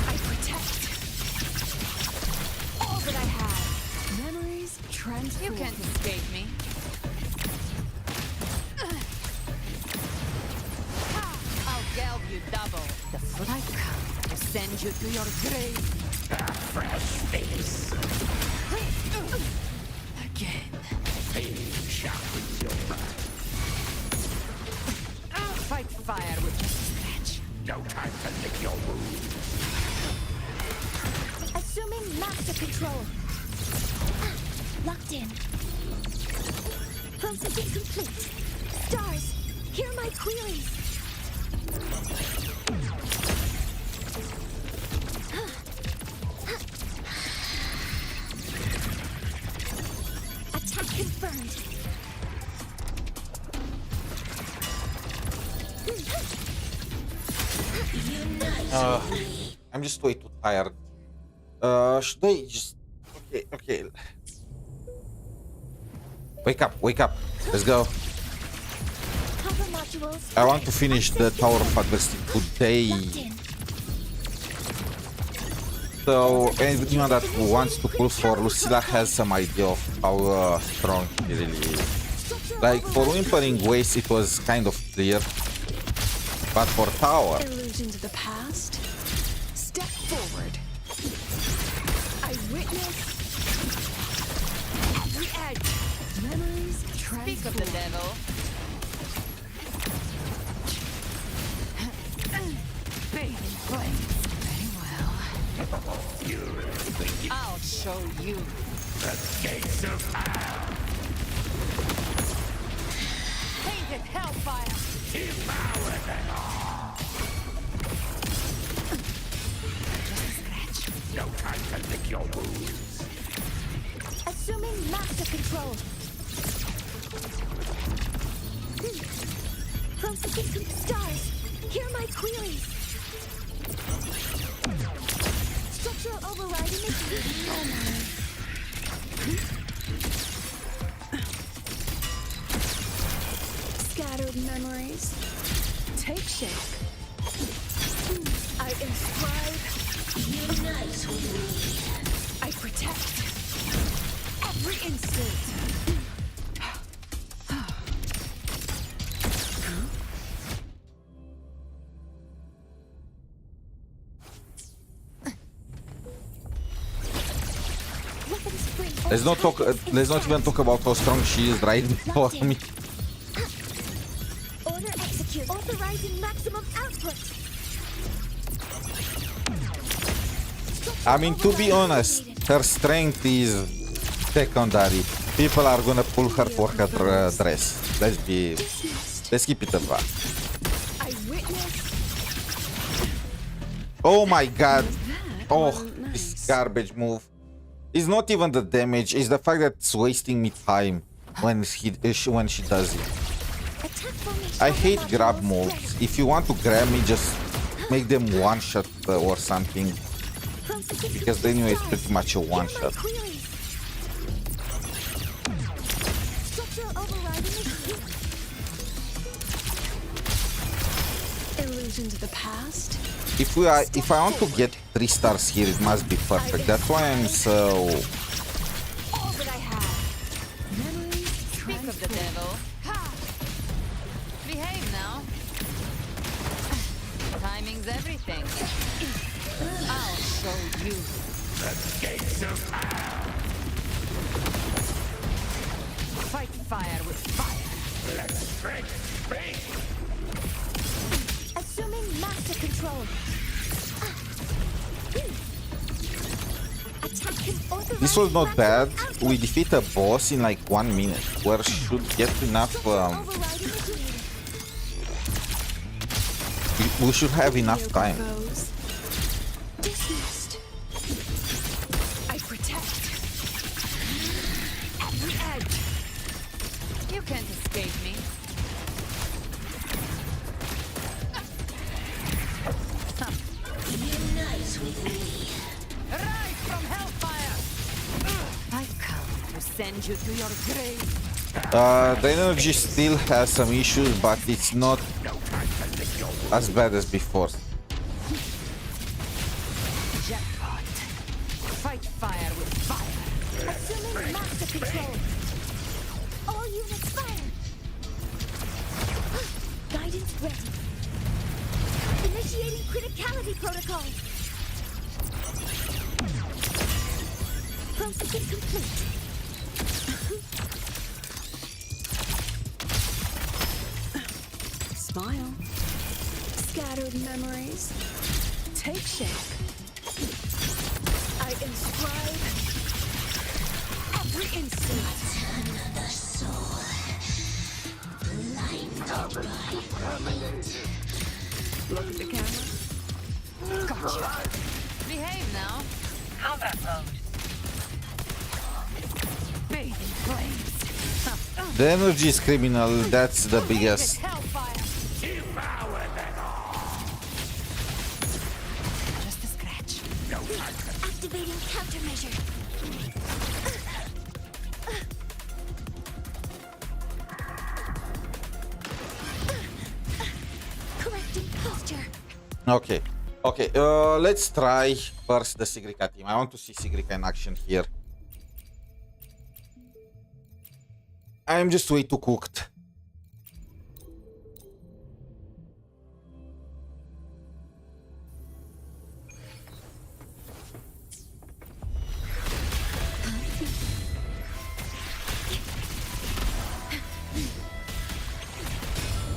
I protect all that I have. Memories transform. You can't escape me. I'll galve you double. The foot I come to send you to your grave. A fresh face. Again. Pain shot with your breath. I'll fight fire with just a scratch. No time to lick your wounds. Assuming master control. Locked in. Processing complete. Stars, hear my queries. Attack confirmed. I'm just way too tired. Should I just... Okay. Wake up. Let's go. Copper modules. I want to finish the Tower of Adversity today. So anyone that wants to pull for Lucilla has some idea of how strong she really is. Like for Whimpering Waste it was kind of clear. But for Tower... Illusions of the past. Step forward. I witness every edge. Memories transform. Speak of the devil. Bathe in flames. Very well. I'll show you. The gates of hell. Painted hellfire. Devour them all. Just a scratch. No time to lick your wounds. Assuming master control. Processing stars, hear my queries. Structural override initiated. Oh my. Scattered memories. Take shape. I inscribe. Unite with me. I protect every instant. Let's not even talk about how strong she is right before me. Order execute. Authorizing maximum output. I mean, to be honest, her strength is secondary. People are gonna pull her for her dress. Let's keep it a bar. Oh my god. Oh, this garbage move. It's not even the damage, it's the fact that it's wasting me time when she does it. I hate grab moves. If you want to grab me, just make them one shot or something. Because anyway, it's pretty much a one shot. Illusions of the past. If I want to get 3 stars here, it must be perfect. That's why I'm so. All that I have. Memories. Speak of the devil. Ha! Behave now. Timing's everything. I'll show you. The gates of hell. Fight fire with fire. Let strength speak. Assuming master control. Attack him authorized. This was not bad. We defeat a boss in like 1 minute. Where should get enough. We should have enough time. Dismissed. I protect. Every edge. You can't escape me. Unite with me. Rise from hellfire! I've come to send you to your grave. The energy still has some issues, but it's not as bad as before. Jackpot. Fight fire with fire. Assuming master control. All units fire. Guidance ready. Initiating criticality protocol. Processing complete. Smile. Scattered memories. Take shape. I inscribe every instant. Another soul. Look at the camera. Gotcha. Behave now. Combat mode. Bathe in flames. The energy is criminal. That's the biggest. Devour them all. Just a scratch. Activating countermeasure. Correcting posture. Okay. Okay. Let's try first the Sigrika team. I want to see Sigrika in action here. I'm just way too cooked.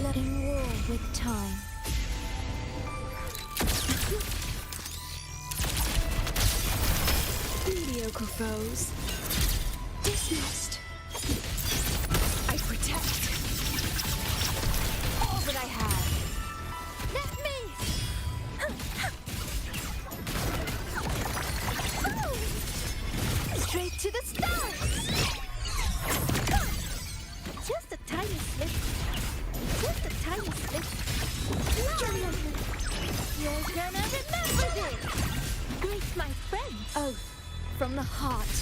Letting war with time. Mediocre foes. Dismissed. I protect all that I have. Let me. Straight to the stars. Just a tiny slip. Just a tiny slip. You're gonna remember this. Greet my friends. Oath from the heart.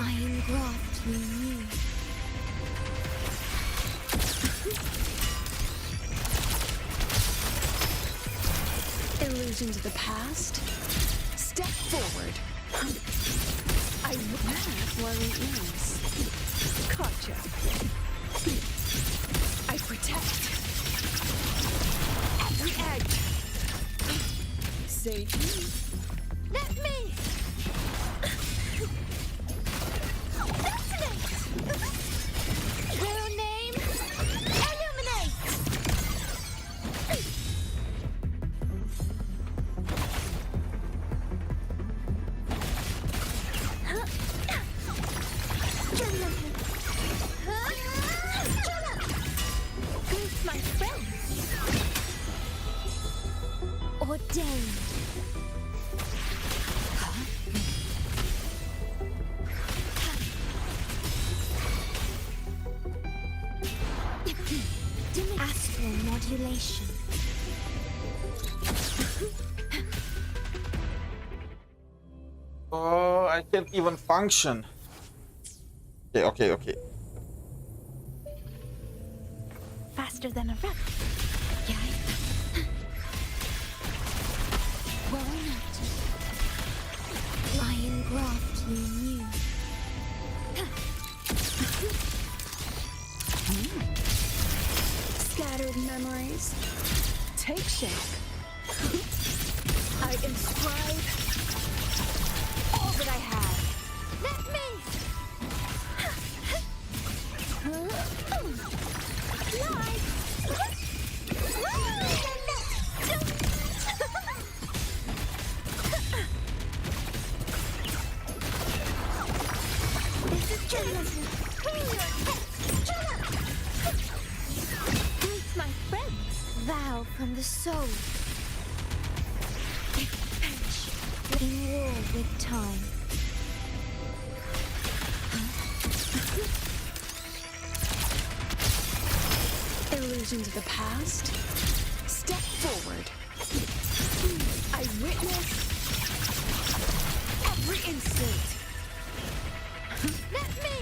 I engraft me new. Illusions of the past. Step forward. I have worry ears. Gotcha. I protect every edge. Say you. Let me. Fascinate. Real name. Illuminate. Greet my friends. Ordained. Astral modulation. I can't even function. Okay. Faster than a rock. Why not? Lion graft you knew. Scattered memories take shape. I inscribe all that I have. Let me! This is Greet my friends, vow from the soul. In war with time. Illusions of the past. Step forward. I witness every instant. Let me!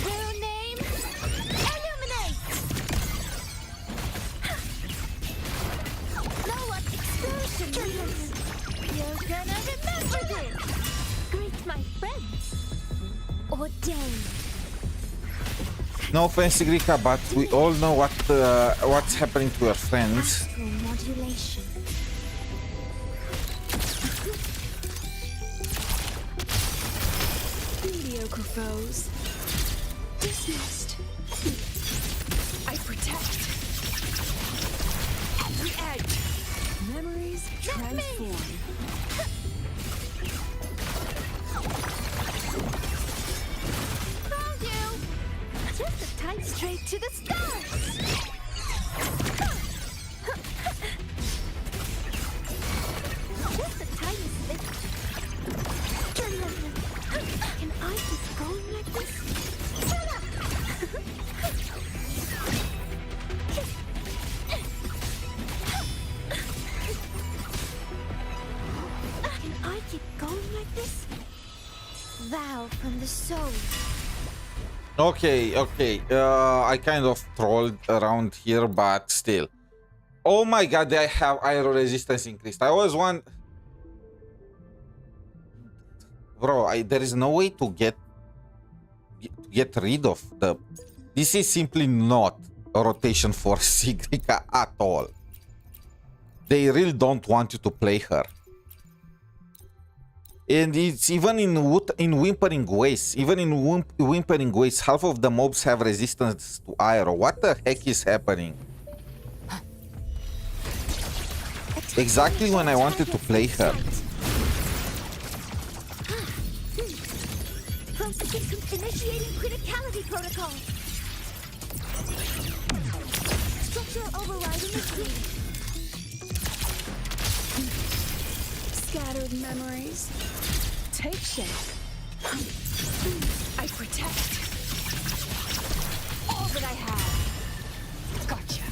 Real name, illuminate! Blow up explosion! You're gonna remember this! Greet my friends! Ordained. No offense, sigrika, but we all know what's happening to your friends. Astral modulation. Mediocre foes dismissed. I protect every edge. Memories transform. Found you! Just a tiny straight to the stars! Just a tiny slip. Can I keep going like this? Can I keep going like this? Vow from the soul. Okay. I kind of trolled around here, but still. Oh my god, they have aero resistance increased. I was one... Bro, there is no way to get rid of the... This is simply not a rotation for sigrika at all. They really don't want you to play her. And it's even in Whimpering Waste. Even in Whimpering Waste, half of the mobs have resistance to aero. What the heck is happening? Exactly when I wanted to play her. Initiating criticality protocol. Structural override initiated. Scattered memories take shape. I protect all that I have. Gotcha.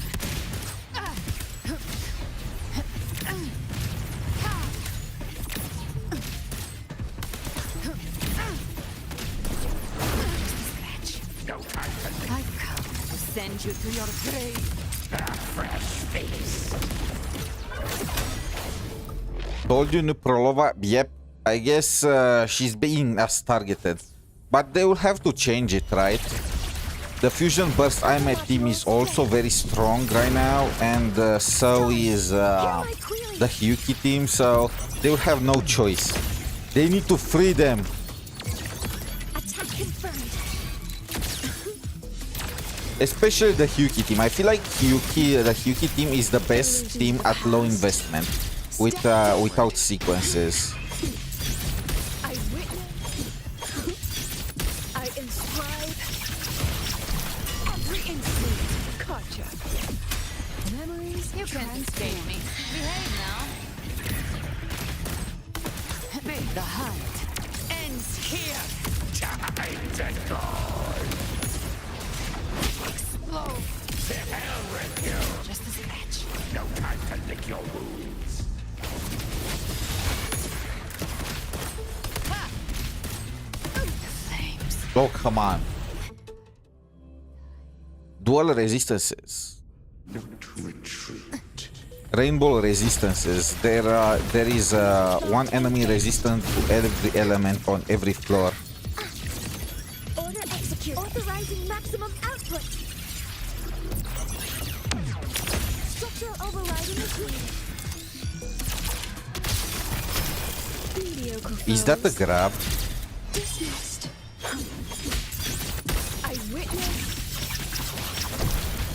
No time to I've come to send you to your grave. a fresh face. Told you, phrolova. Yep, I guess she's being as targeted. But they will have to change it, right? The fusion burst IMA team is also very strong right now, and so is the hiyuki team, so they will have no choice. They need to free them. Attack confirmed. Especially the hiyuki team. I feel like the hiyuki team is the best team at low investment without sequences. I witness. I inscribe every instant. Gotcha. Memories You can escape me. Behave now. The hunt ends here. Explode. To hell with you. Just a scratch. No time to lick your wounds. Oh, come on. Dual resistances. Rainbow resistances. There is one enemy resistant to every element on every floor. Order execute. Authorizing maximum output. Structural override initiated. Is that a grab? Dismissed. I witnessed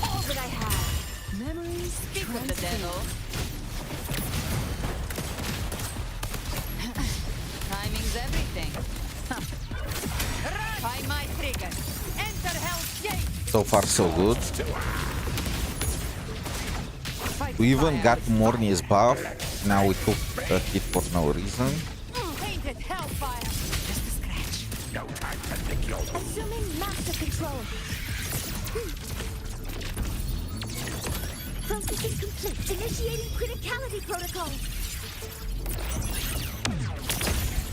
all that I had. Memories Speak of the devil. Timing's everything. Try my trigger. Enter Hell's Gate. So far, so good. We even got Morney's buff. Now we took a hit for no reason. Painted hellfire. Just a scratch. No time to lick your wounds. Assuming master control. Processing complete. Initiating criticality protocol.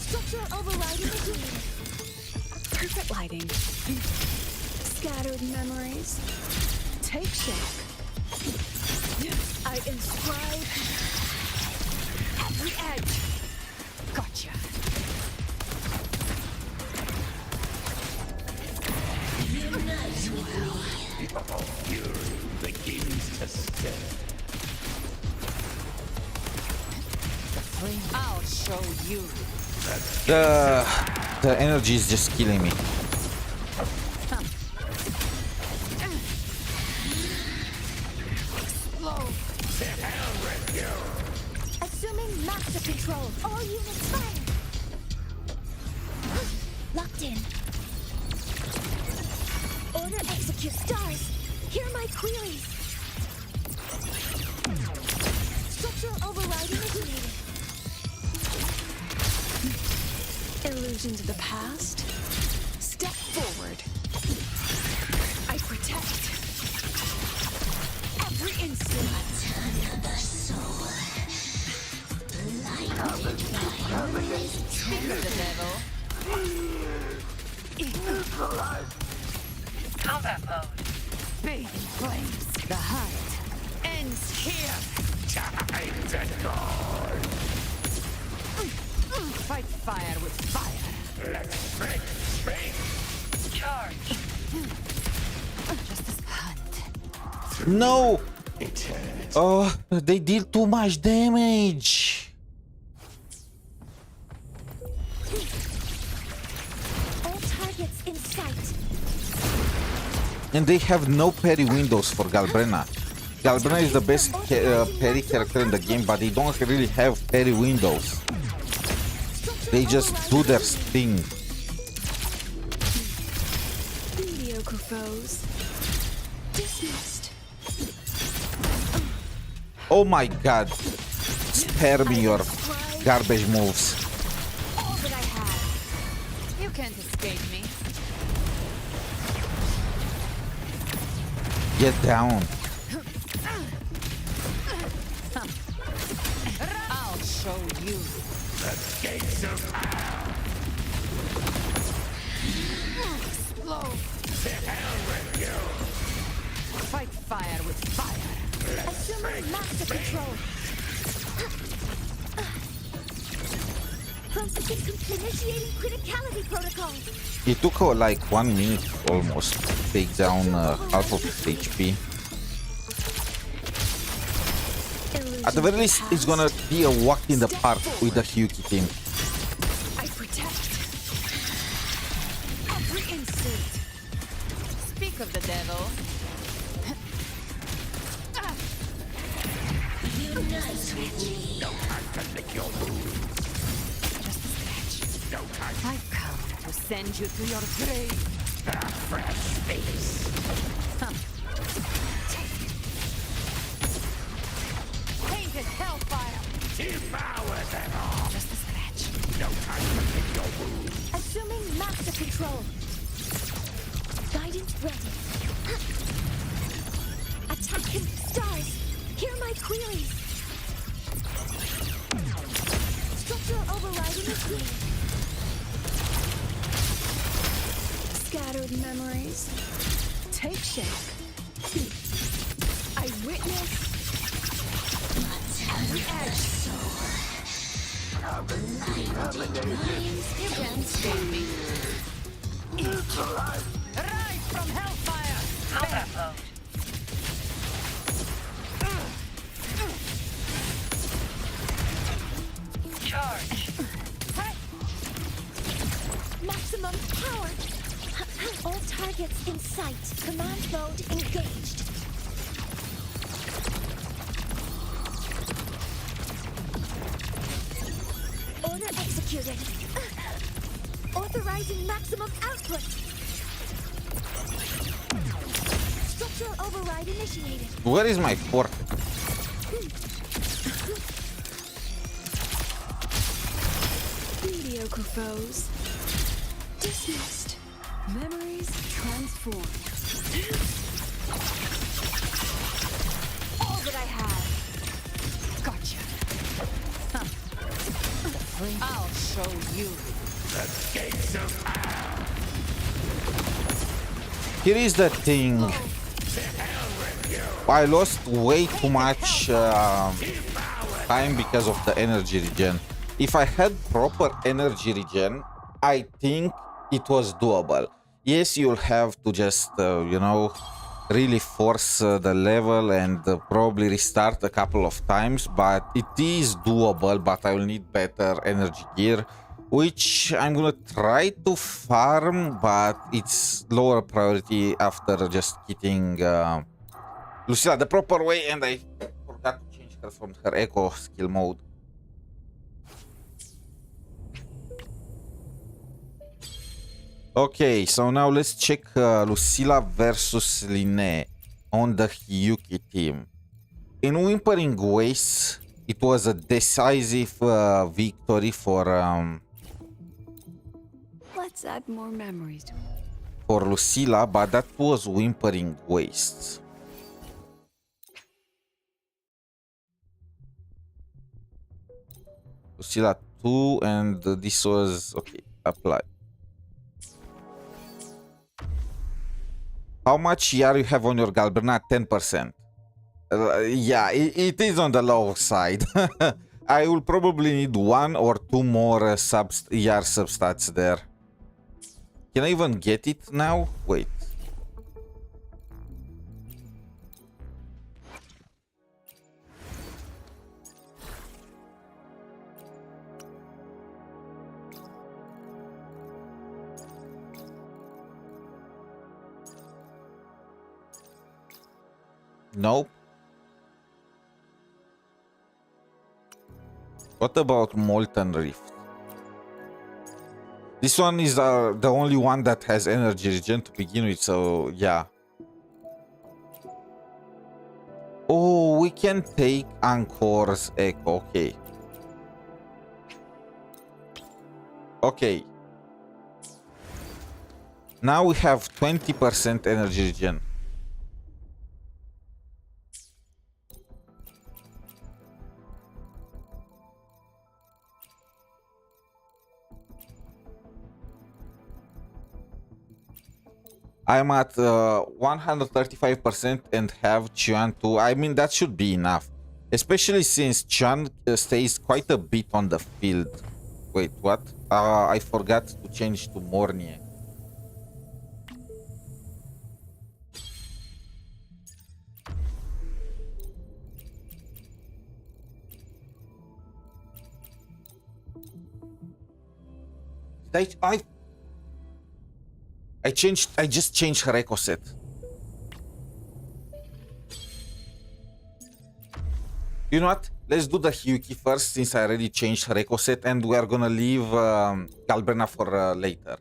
Structural override initiated. Perfect lighting. Scattered memories. Take shape. I inscribe every edge. Gotcha. Your fury begins to stir. I'll show you. The energy is just killing me. Explode. To hell with you. Assuming master control. All units fire. Locked in. Order execute. Stars. Hear my queries. Structural override initiated. Illusions of the past. Step forward. I protect every instant. Speak of the devil. Combat mode. Bathing flames. The hunt ends here. Time to guard. Fight fire with fire. Let's break space. Charge. Just as hunt. No! Eternity. Oh, they deal too much damage. All targets in sight. And they have no parry windows for Galbrena. Galbrena is the best parry character in the game, but they don't really have parry windows. They just do their thing. Mediocre foes. Dismissed. Oh my god. Spare me your garbage moves. All that I had. You can't escape me. Get down. I'll show you. The gates of hell. Explode. To hell with you. Fight fire with fire. Assuming master control. Processing complete. Initiating criticality protocol. It took like 1 minute almost to take down half of his HP. At the very least, it's gonna be a walk in the park with the hiyuki team. I protect every instant. Speak of the devil. No time to lick your wounds. Just a scratch. No time. I've come to send you to your grave. A fresh face. Painted hellfire. Devour them all. Just a scratch. No time to lick your wounds. Assuming master control. Guidance granted. Attack him, stars! Hear my queries! Structural override initiated. Scattered memories. Take shape. I witness the edge. Rise from hellfire! Counterflow. Charge. Maximum power! All targets in sight. Command mode engaged. Order executed. Authorizing maximum output. Structural override initiated. Where is my fort? Mediocre foes. Dismissed. Memories transformed. All that I have. Gotcha. I'll show you. The gates of hell. Here is the thing. I lost way too much time because of the energy regen. If I had proper energy regen, I think it was doable. Yes, you'll have to just, you know, really force the level and probably restart a couple of times, but it is doable, but I will need better energy gear, which I'm gonna try to farm, but it's lower priority after just getting Lucilla the proper way, and I forgot to change her from her echo skill mode. Okay, so now let's check Lucilla versus Lynae on the Hiyuki team. In Whimpering Wastes, it was a decisive victory for Let's add more memories to it. for Lucilla, but that was Whimpering Wastes. Lucilla 2, and this was okay. Apply. How much ER you have on your galbrena? 10%. Yeah, it is on the low side. I will probably need 1 or 2 more ER substats there. Can I even get it now? Wait. Nope. What about Molten Rift? This one is the only one that has energy regen to begin with, so yeah. Oh, we can take Ankor's Echo. Okay. Okay. Now we have 20% energy regen. I'm at 135% and have qiuyuan too. I mean, that should be enough. Especially since qiuyuan stays quite a bit on the field. Wait, what? I forgot to change to Mornie. I just changed her echo set. You know what? Let's do the hiyuki first, since I already changed her echo set, and we are gonna leave galbrena for later.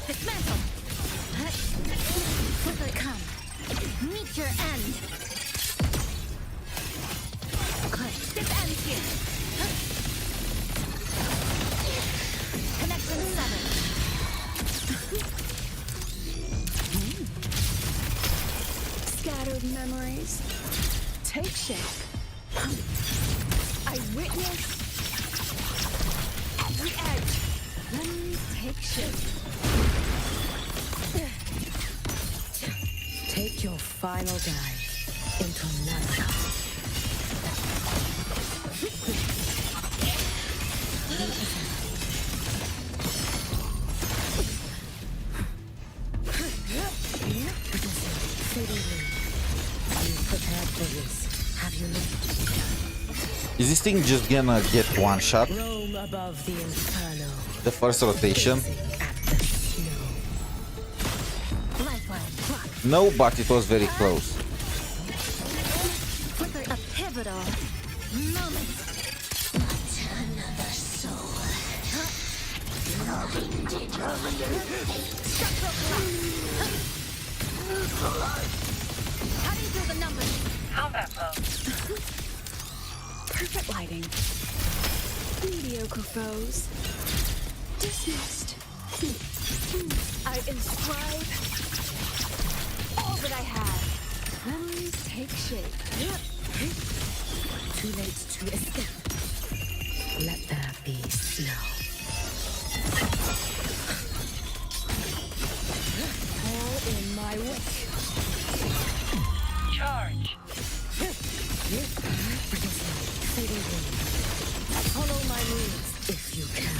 Dismantle. Quicker come. Meet your end. This ends here. shattered memories take shape. I witness every edge. Memories take shape. Take your final dive into Nana. Is this thing just gonna get one shot? Roam above the inferno. The first rotation? No, but it was very close. A pivotal moment. Another soul. Loving Cutting through the numbers. Combat mode. Perfect lighting. Mediocre foes. Dismissed. I inscribe all that I have. Memories take shape. Too late to escape. Let there be snow. All in my wake. Charge. Follow my moves if you can.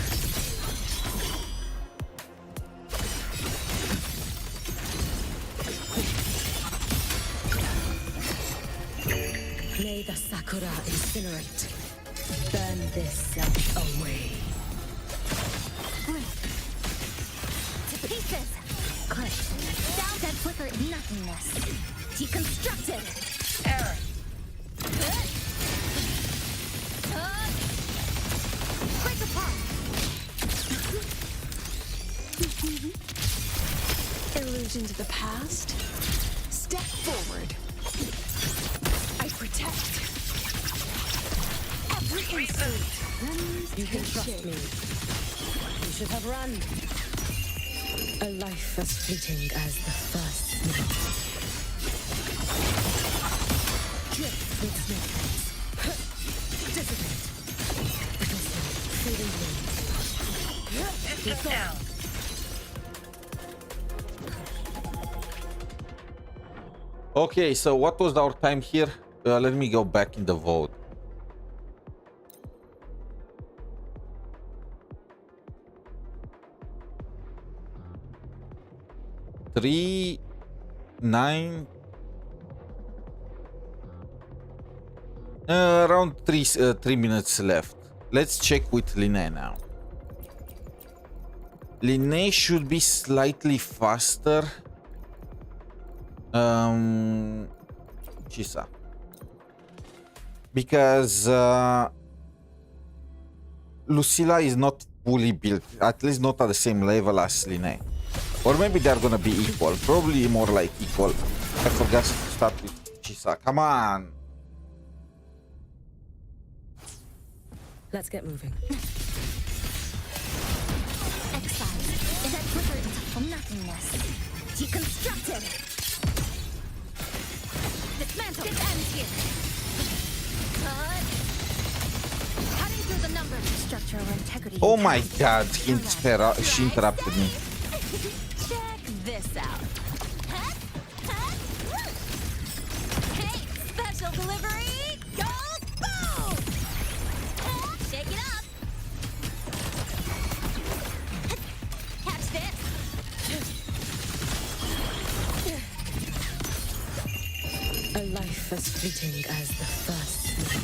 May the sakura incinerate. Burn this self away. To pieces. Click. Down that flicker nothingness. Deconstructed. Error. Break apart. Illusions of the past. Step forward. I protect every instant. You can trust me. You should have run. A life as fleeting as the first snow. Drift with snowflakes. Dissipate. Fading blue. Down. Okay, so what was our time here? Let me go back in the vote. Three, 9, around 3 minutes left. Let's check with Lynae now. Lynae should be slightly faster. Chisa. Because Lucilla is not fully built, at least not at the same level as Lynae. Or maybe they're gonna be equal, probably more like equal. I forgot to start with Chisa. Come on! Let's get moving. Exile. That flicker into nothingness. Deconstructed. Dismantle. It ends here. Cutting through the numbers. Structural integrity. Oh my god, she interrupted me. Check this out. Hey, special delivery goes boom! Shake it up. Catch this. A life as fleeting as the first snow.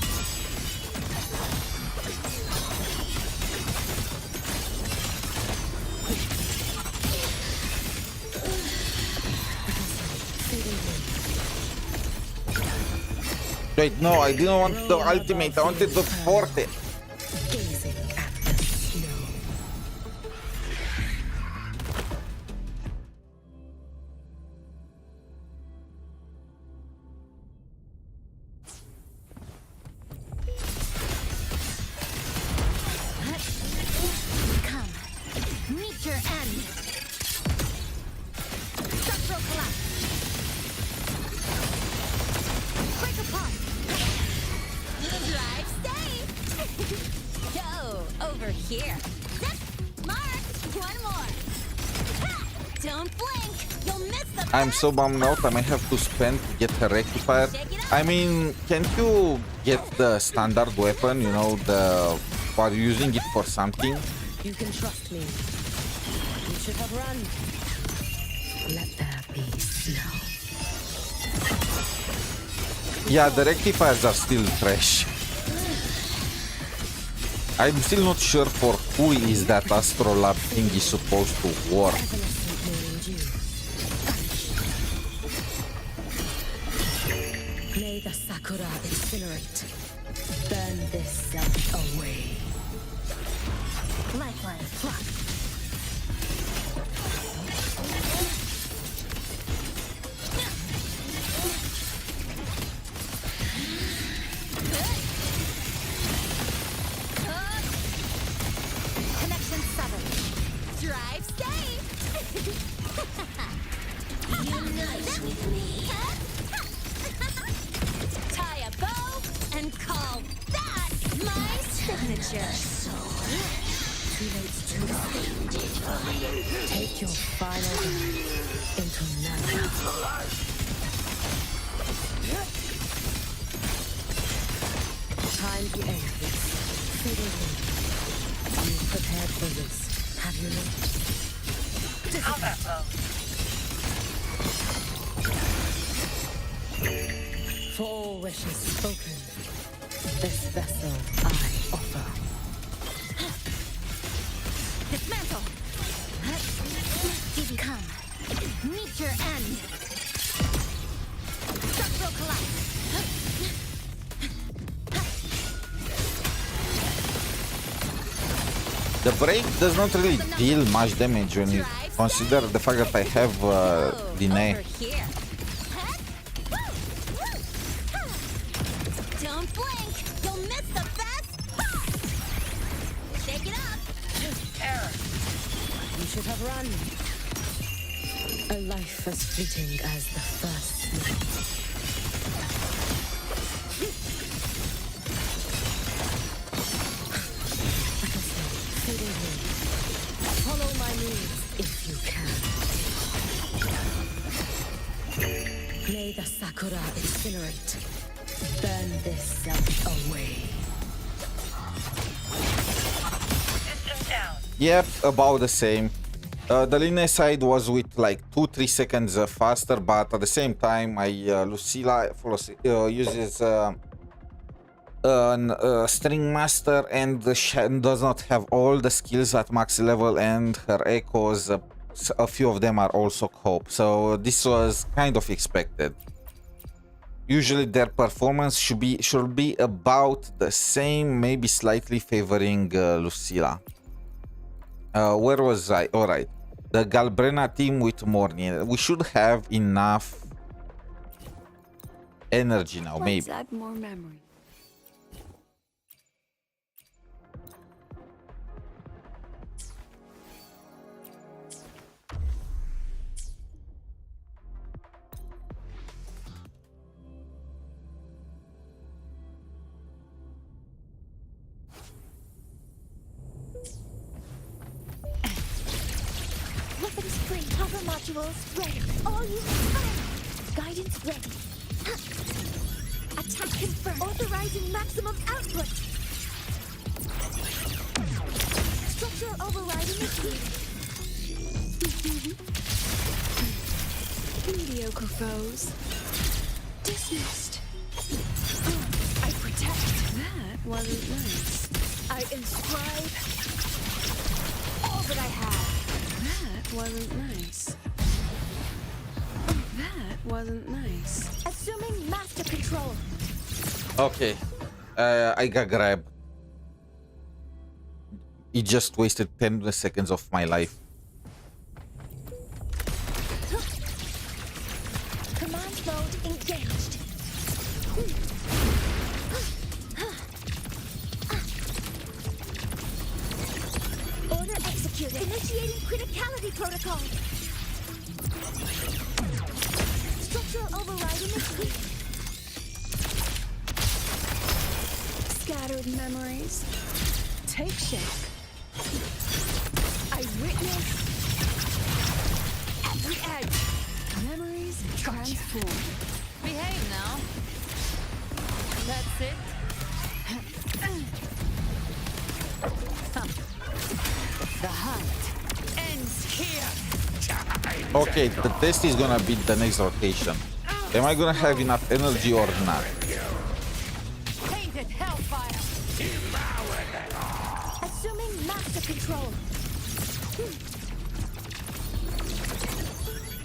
Wait, no, I didn't want the ultimate, I wanted the forte. Gazing at the snow. Come. Meet your end. Structural collapse. Don't blink. You'll miss the I'm so bummed out. I might have to spend to get a rectifier. I mean, can't you get the standard weapon? You know, while using it for something. You can trust me. You should have run. Let there be snow. Yeah, the rectifiers are still trash. I'm still not sure for who is that astrolabe thing is supposed to work. May the sakura incinerate. Burn this self away. Lifeline. Flop. Connection 7. Drive safe. Unite with me. Tie a bow and call that my signature. Too late to take your final breath into none. Time to end this. You've prepared for this, have you not? Combat mode. For all wishes spoken, this vessel I offer. Dismantle. Come. Meet your end. Structural collapse. The break does not really deal much damage when you consider the fact that I have lynae. Don't blink. You'll miss the best spot. Shake it up. You should have run. A life as fleeting as the first snow. Like I said, fading here. Follow my moves if you can. May the sakura incinerate. Burn this self away. Yep, about the same. The lynae side was with like 2-3 seconds faster, but at the same time, Lucilla uses String Master and does not have all the skills at max level, and her echoes, a few of them are also cope. So this was kind of expected. Usually their performance should be about the same, maybe slightly favoring Lucilla. Where was I? All right, the Galbrena team with Morning. We should have enough energy now. Maybe. Let's add more memory. Weapons free. Hover modules ready. All units fire. Guidance ready. Attack confirmed. Authorizing maximum output. Structural override initiated. Mediocre foes. Dismissed. I protect. That wasn't nice. I inscribe all that I have. That wasn't nice. That wasn't nice. Assuming master control. Okay, I got grabbed. It just wasted 10 seconds of my life. Command mode engaged. Order executed. Initiating criticality protocol. Structural override initiated. Scattered memories. Take shape. I witness transform. Behave now. That's it. The hunt ends here. Okay, the test is gonna be the next rotation. Am I gonna have enough energy or not? Painted hellfire. Assuming master control.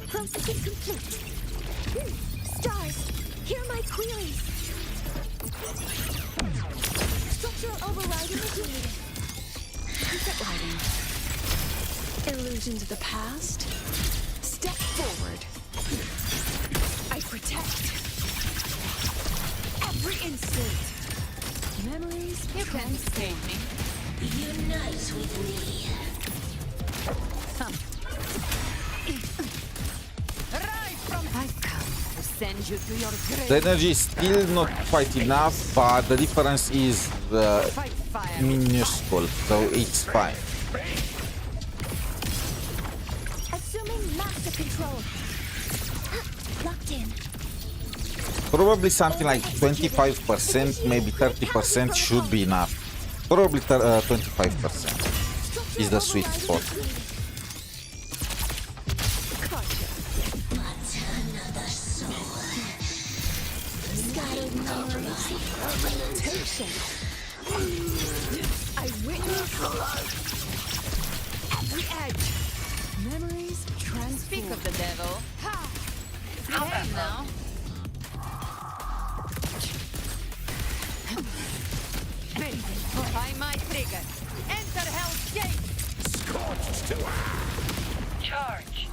Processing complete. Stars, hear my queries. Structural override initiated. Perfect lighting. Illusions of the past. Step forward. I protect. Every instant. Memories You can't save me. Unite with me. Rise from I've come to send you to your grave. The energy is still not quite enough, but the difference is minuscule, so it's fine. Assuming master control. Locked in. Probably something like 25%, maybe 30% should be enough. Probably 25% is the sweet spot. Scattered memories of limitation. I witness every edge. Memories transform. Speak of the devil. Behave now. By my trigger. Enter Hell's Gate. Scorched to Charge.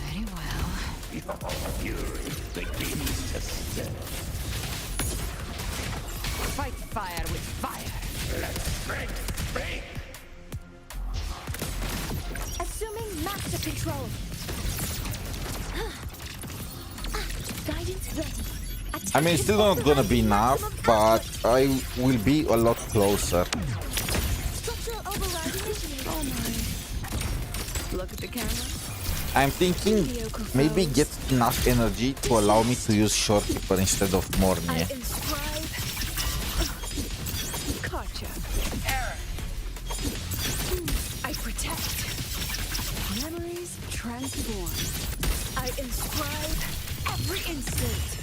Very well. your fury begins to stir. Fight fire with fire. Let's break. Assuming master control. Guidance ready. I mean, it's still not gonna be enough, but I will be a lot closer. Structural override initiated. Oh my. Look at the camera. I'm thinking maybe get enough energy to allow me to use Shortkeeper instead of Mornie. Inscribe. Gotcha. Error. I protect. Memories transform. I inscribe every instant.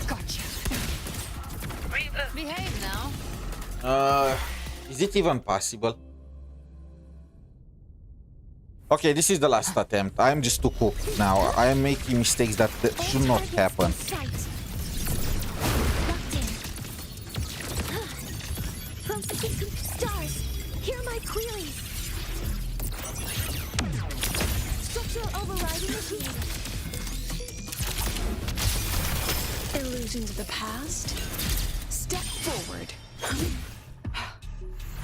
Gotcha. Behave now. Is it even possible? Okay, this is the last attempt. I'm just too cooked now. I am making mistakes that should not happen. Stars, hear my queries. Structural override initiated. Illusions of the past. Step forward.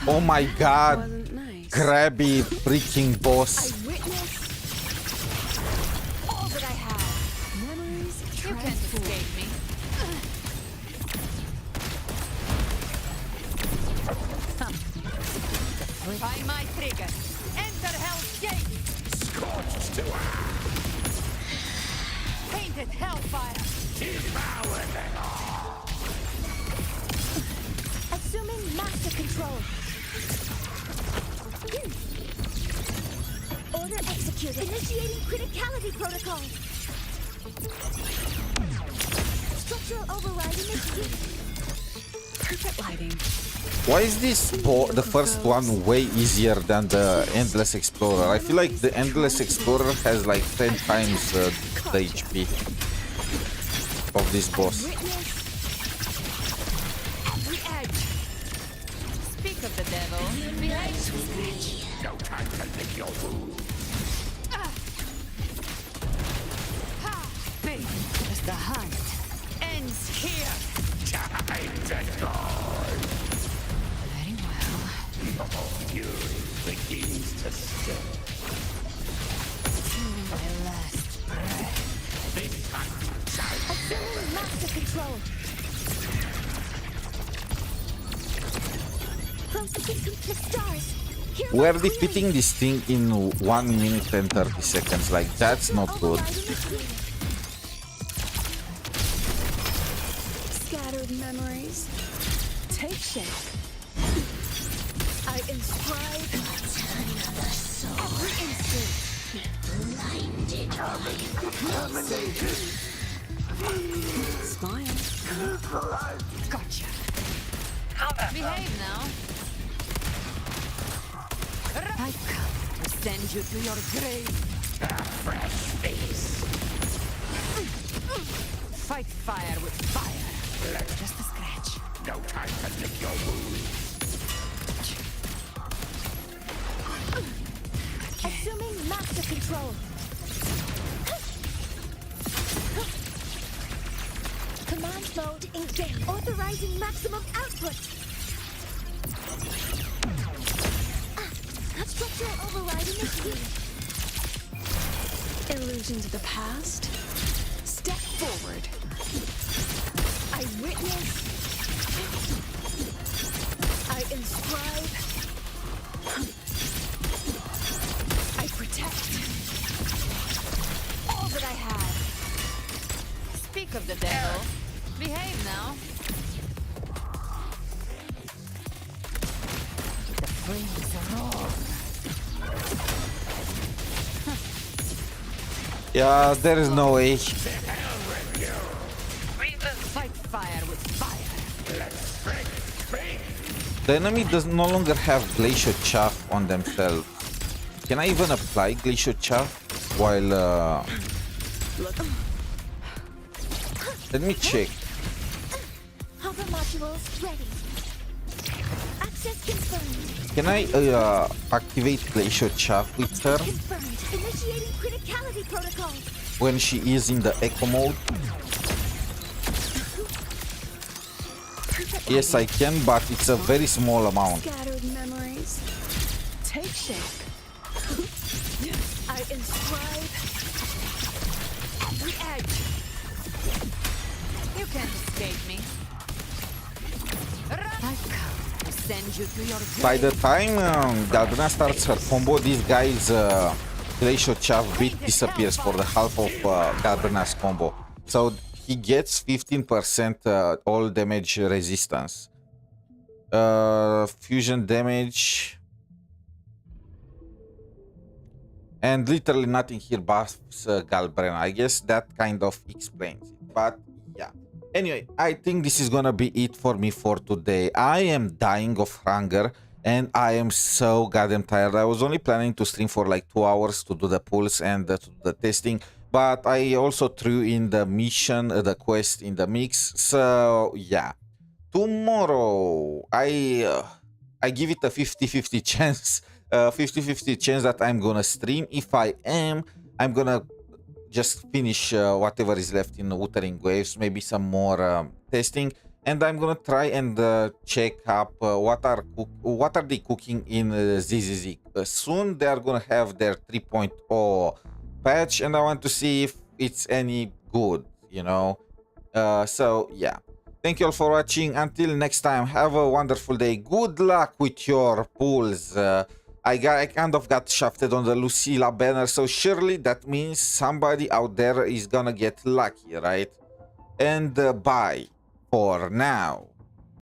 Oh my god. Wasn't nice. Grabby freaking boss. I witness all that I have. Memories You can't escape me. By my trigger. Enter Hell's Gate. Scorched to Painted hellfire. devour them all. Assuming master control. Order executed. Initiating criticality protocol. Structural override initiated. perfect lighting. Why is this the first one way easier than the Endless Explorer? I feel like the Endless Explorer has like 10 times the HP of this boss. Every edge. Speak of the devil. No time to lick your wounds. As the hunt ends here. Time to die. Very well. Your fury begins to stir. My last breath. This hunt shall Assuming master control. Processing complete. Stars, We're defeating this thing in 1 minute and 30 seconds. Like, that's not good. Scattered memories take shape. I inscribe every instant. Smile. Gotcha. Behave now. I've come to send you to your grave. A fresh face. Fight fire with fire. Just a scratch. No time to lick your wounds. Assuming master control. Command mode engaged. Authorizing maximum output. Structural override initiated. Illusions of the past. Step forward. I witness. I inscribe. I protect. All that I had. Speak of the devil. Behave now. The flames are wrong. Yeah, there is no way. Fight fire with fire. The enemy does no longer have glacial chaff on themselves. Can I even apply glacial chaff while let me check. Hover modules ready. Access confirmed. Can I activate glacial chaff with her Confirmed. Initiating criticality protocol. when she is in the echo mode? Yes, I can, but it's a very small amount. Scattered memories take shape. I inscribe the edge. You can't escape me. I've come to send you to your grave. By the time Galbrena starts her combo, this guy's glacial chaff beat disappears for the half of Galbrena's combo. So he gets 15% all damage resistance. Fusion damage. And literally nothing here buffs Galbrena. I guess that kind of explains it. But yeah. Anyway, I think this is gonna be it for me for today. I am dying of hunger and I am so goddamn tired. I was only planning to stream for like 2 hours to do the pulse and to do the testing, but I also threw in the mission, the quest in the mix. So yeah, tomorrow I give it a 50-50 chance, 50-50 chance that I'm gonna stream. If I am, I'm gonna just finish whatever is left in Wuthering Waves, maybe some more testing, and I'm gonna try and check up what are they cooking in ZZZ. Soon they are gonna have their 3.0 patch, and I want to see if it's any good, you know. So yeah, thank you all for watching. Until next time, have a wonderful day. Good luck with your pulls. I kind of got shafted on the Lucilla banner, so surely that means somebody out there is gonna get lucky, right? And bye for now.